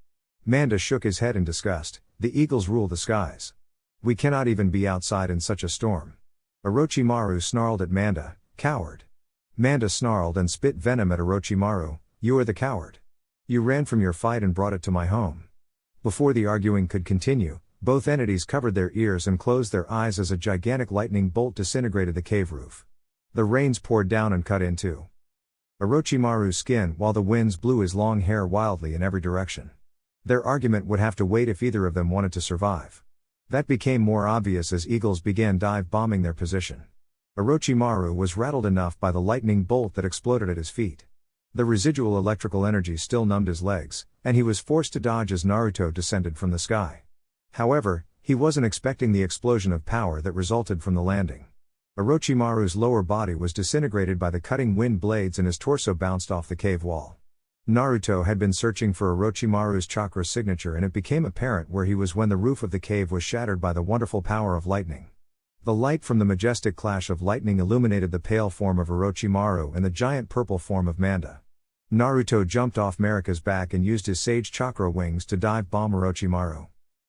Manda shook his head in disgust. The eagles rule the skies. We cannot even be outside in such a storm. Orochimaru snarled at Manda, coward. Manda snarled and spit venom at Orochimaru, you are the coward. You ran from your fight and brought it to my home. Before the arguing could continue, both entities covered their ears and closed their eyes as a gigantic lightning bolt disintegrated the cave roof. The rains poured down and cut into Orochimaru's skin while the winds blew his long hair wildly in every direction. Their argument would have to wait if either of them wanted to survive. That became more obvious as eagles began dive bombing their position. Orochimaru was rattled enough by the lightning bolt that exploded at his feet. The residual electrical energy still numbed his legs, and he was forced to dodge as Naruto descended from the sky. However, he wasn't expecting the explosion of power that resulted from the landing. Orochimaru's lower body was disintegrated by the cutting wind blades and his torso bounced off the cave wall. Naruto had been searching for Orochimaru's chakra signature, and it became apparent where he was when the roof of the cave was shattered by the wonderful power of lightning. The light from the majestic clash of lightning illuminated the pale form of Orochimaru and the giant purple form of Manda. Naruto jumped off Marika's back and used his sage chakra wings to dive bomb Orochimaru.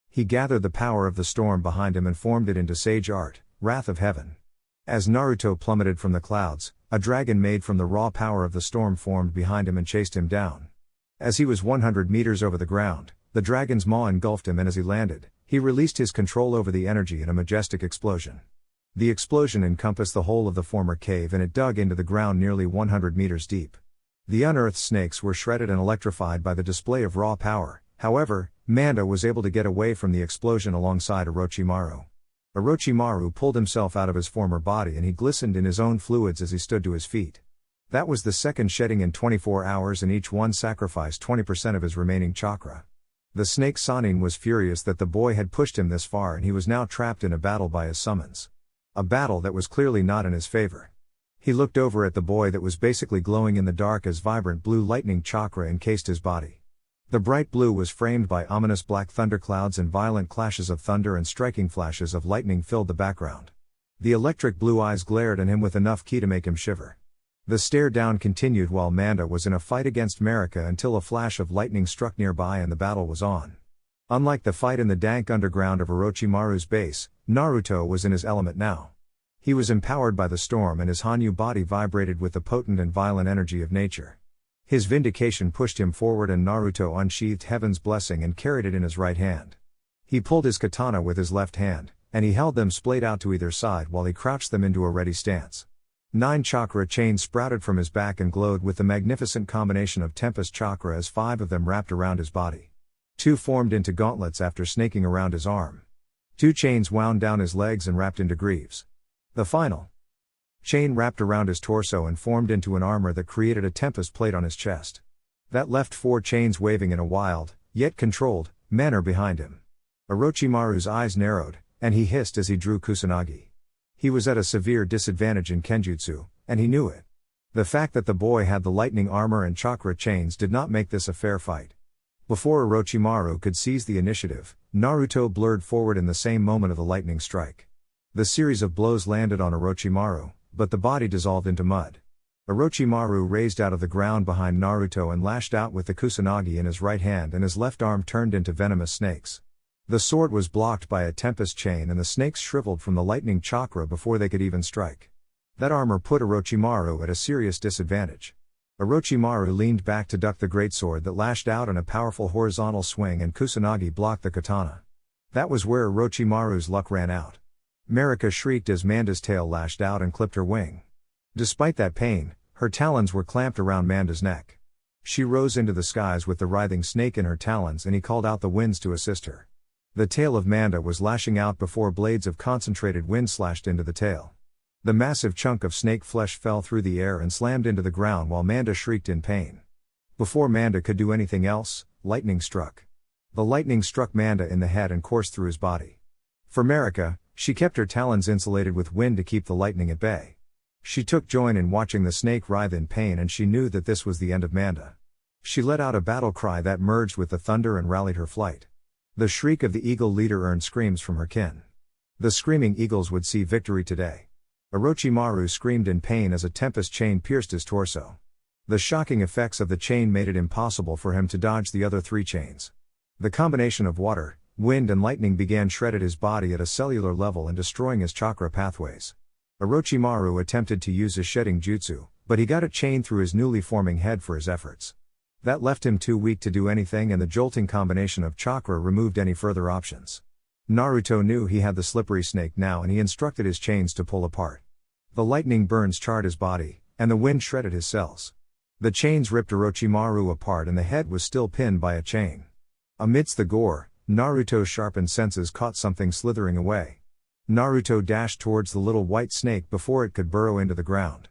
He gathered the power of the storm behind him and formed it into sage art, Wrath of Heaven. As Naruto plummeted from the clouds, a dragon made from the raw power of the storm formed behind him and chased him down. As he was 100 meters over the ground, the dragon's maw engulfed him, and as he landed, he released his control over the energy in a majestic explosion. The explosion encompassed the whole of the former cave and it dug into the ground nearly 100 meters deep. The unearthed snakes were shredded and electrified by the display of raw power. However, Manda was able to get away from the explosion alongside Orochimaru. Orochimaru pulled himself out of his former body and he glistened in his own fluids as he stood to his feet. That was the second shedding in 24 hours, and each one sacrificed 20% of his remaining chakra. The snake Sanin was furious that the boy had pushed him this far, and he was now trapped in a battle by his summons. A battle that was clearly not in his favor. He looked over at the boy that was basically glowing in the dark as vibrant blue lightning chakra encased his body. The bright blue was framed by ominous black thunderclouds, and violent clashes of thunder and striking flashes of lightning filled the background. The electric blue eyes glared at him with enough ki to make him shiver. The stare down continued while Manda was in a fight against Marika until a flash of lightning struck nearby and the battle was on. Unlike the fight in the dank underground of Orochimaru's base, Naruto was in his element now. He was empowered by the storm and his Hanyu body vibrated with the potent and violent energy of nature. His vindication pushed him forward and Naruto unsheathed Heaven's blessing and carried it in his right hand. He pulled his katana with his left hand, and he held them splayed out to either side while he crouched them into a ready stance. 9 chakra chains sprouted from his back and glowed with the magnificent combination of tempest chakra as 5 of them wrapped around his body. 2 formed into gauntlets after snaking around his arm. 2 chains wound down his legs and wrapped into greaves. The final chain wrapped around his torso and formed into an armor that created a tempest plate on his chest. That left 4 chains waving in a wild, yet controlled, manner behind him. Orochimaru's eyes narrowed, and he hissed as he drew Kusanagi. He was at a severe disadvantage in Kenjutsu, and he knew it. The fact that the boy had the lightning armor and chakra chains did not make this a fair fight. Before Orochimaru could seize the initiative, Naruto blurred forward in the same moment of the lightning strike. The series of blows landed on Orochimaru, but the body dissolved into mud. Orochimaru raised out of the ground behind Naruto and lashed out with the Kusanagi in his right hand, and his left arm turned into venomous snakes. The sword was blocked by a tempest chain and the snakes shriveled from the lightning chakra before they could even strike. That armor put Orochimaru at a serious disadvantage. Orochimaru leaned back to duck the greatsword that lashed out in a powerful horizontal swing, and Kusanagi blocked the katana. That was where Orochimaru's luck ran out. Marika shrieked as Manda's tail lashed out and clipped her wing. Despite that pain, her talons were clamped around Manda's neck. She rose into the skies with the writhing snake in her talons, and he called out the winds to assist her. The tail of Manda was lashing out before blades of concentrated wind slashed into the tail. The massive chunk of snake flesh fell through the air and slammed into the ground while Manda shrieked in pain. Before Manda could do anything else, lightning struck. The lightning struck Manda in the head and coursed through his body. For Marika, she kept her talons insulated with wind to keep the lightning at bay. She took joy in watching the snake writhe in pain, and she knew that this was the end of Manda. She let out a battle cry that merged with the thunder and rallied her flight. The shriek of the eagle leader earned screams from her kin. The screaming eagles would see victory today. Orochimaru screamed in pain as a tempest chain pierced his torso. The shocking effects of the chain made it impossible for him to dodge the other 3 chains. The combination of water, wind and lightning began shredded his body at a cellular level and destroying his chakra pathways. Orochimaru attempted to use his shedding jutsu, but he got a chain through his newly forming head for his efforts. That left him too weak to do anything, and the jolting combination of chakra removed any further options. Naruto knew he had the slippery snake now, and he instructed his chains to pull apart. The lightning burns charred his body, and the wind shredded his cells. The chains ripped Orochimaru apart and the head was still pinned by a chain. Amidst the gore, Naruto's sharpened senses caught something slithering away. Naruto dashed towards the little white snake before it could burrow into the ground.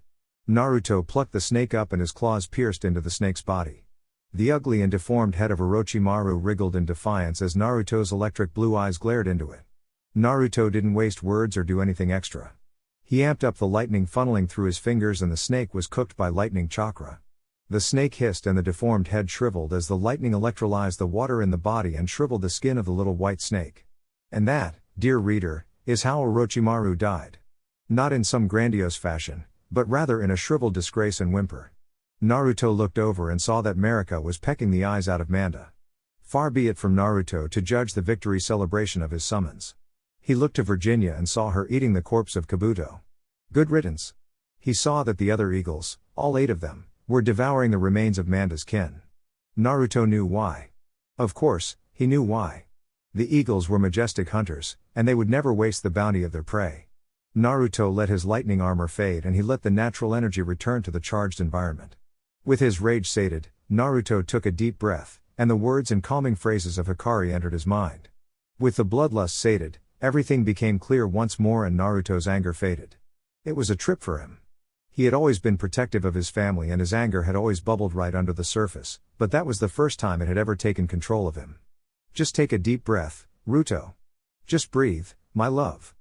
Naruto plucked the snake up and his claws pierced into the snake's body. The ugly and deformed head of Orochimaru wriggled in defiance as Naruto's electric blue eyes glared into it. Naruto didn't waste words or do anything extra. He amped up the lightning funneling through his fingers and the snake was cooked by lightning chakra. The snake hissed and the deformed head shriveled as the lightning electrolyzed the water in the body and shriveled the skin of the little white snake. And that, dear reader, is how Orochimaru died. Not in some grandiose fashion, but rather in a shriveled disgrace and whimper. Naruto looked over and saw that Marika was pecking the eyes out of Manda. Far be it from Naruto to judge the victory celebration of his summons. He looked to Virginia and saw her eating the corpse of Kabuto. Good riddance. He saw that the other eagles, all 8 of them, were devouring the remains of Manda's kin. Naruto knew why. Of course, he knew why. The eagles were majestic hunters, and they would never waste the bounty of their prey. Naruto let his lightning armor fade and he let the natural energy return to the charged environment. With his rage sated, Naruto took a deep breath, and the words and calming phrases of Hikari entered his mind. With the bloodlust sated, everything became clear once more and Naruto's anger faded. It was a trip for him. He had always been protective of his family and his anger had always bubbled right under the surface, but that was the first time it had ever taken control of him. Just take a deep breath, Ruto. Just breathe, my love.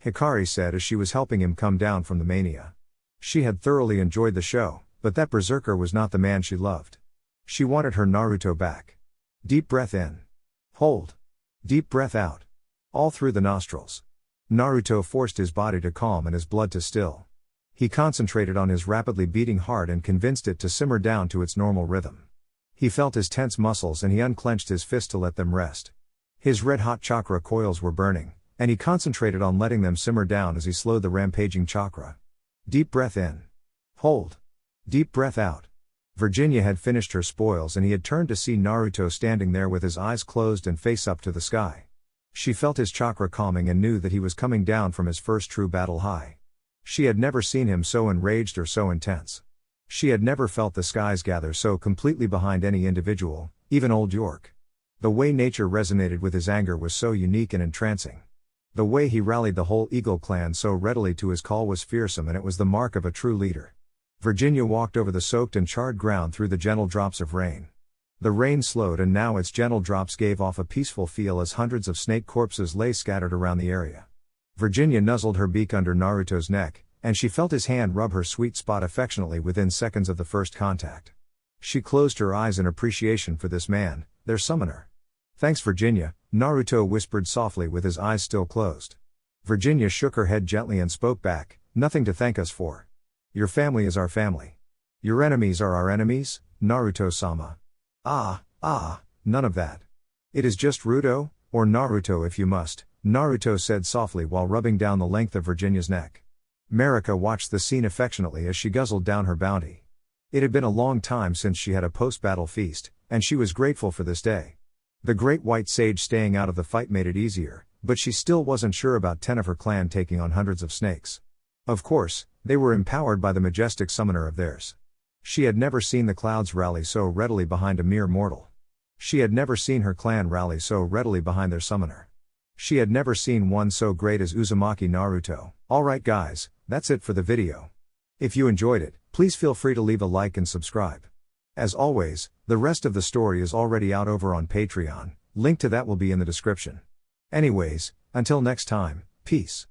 Hikari said as she was helping him come down from the mania. She had thoroughly enjoyed the show, but that berserker was not the man she loved. She wanted her Naruto back. Deep breath in. Hold. Deep breath out. All through the nostrils. Naruto forced his body to calm and his blood to still. He concentrated on his rapidly beating heart and convinced it to simmer down to its normal rhythm. He felt his tense muscles and he unclenched his fist to let them rest. His red-hot chakra coils were burning, and he concentrated on letting them simmer down as he slowed the rampaging chakra. Deep breath in. Hold. Deep breath out. Virginia had finished her spoils and he had turned to see Naruto standing there with his eyes closed and face up to the sky. She felt his chakra calming and knew that he was coming down from his first true battle high. She had never seen him so enraged or so intense. She had never felt the skies gather so completely behind any individual, even old York. The way nature resonated with his anger was so unique and entrancing. The way he rallied the whole Eagle clan so readily to his call was fearsome and it was the mark of a true leader. Virginia walked over the soaked and charred ground through the gentle drops of rain. The rain slowed and now its gentle drops gave off a peaceful feel as hundreds of snake corpses lay scattered around the area. Virginia nuzzled her beak under Naruto's neck, and she felt his hand rub her sweet spot affectionately within seconds of the first contact. She closed her eyes in appreciation for this man, their summoner. Thanks Virginia, Naruto whispered softly with his eyes still closed. Virginia shook her head gently and spoke back, nothing to thank us for. Your family is our family. Your enemies are our enemies, Naruto-sama. None of that. It is just Ruto, or Naruto if you must, Naruto said softly while rubbing down the length of Virginia's neck. Marika watched the scene affectionately as she guzzled down her bounty. It had been a long time since she had a post-battle feast, and she was grateful for this day. The great white sage staying out of the fight made it easier, but she still wasn't sure about 10 of her clan taking on hundreds of snakes. Of course, they were empowered by the majestic summoner of theirs. She had never seen the clouds rally so readily behind a mere mortal. She had never seen her clan rally so readily behind their summoner. She had never seen one so great as Uzumaki Naruto. Alright guys, that's it for the video. If you enjoyed it, please feel free to leave a like and subscribe. As always, the rest of the story is already out over on Patreon, link to that will be in the description. Anyways, until next time, peace.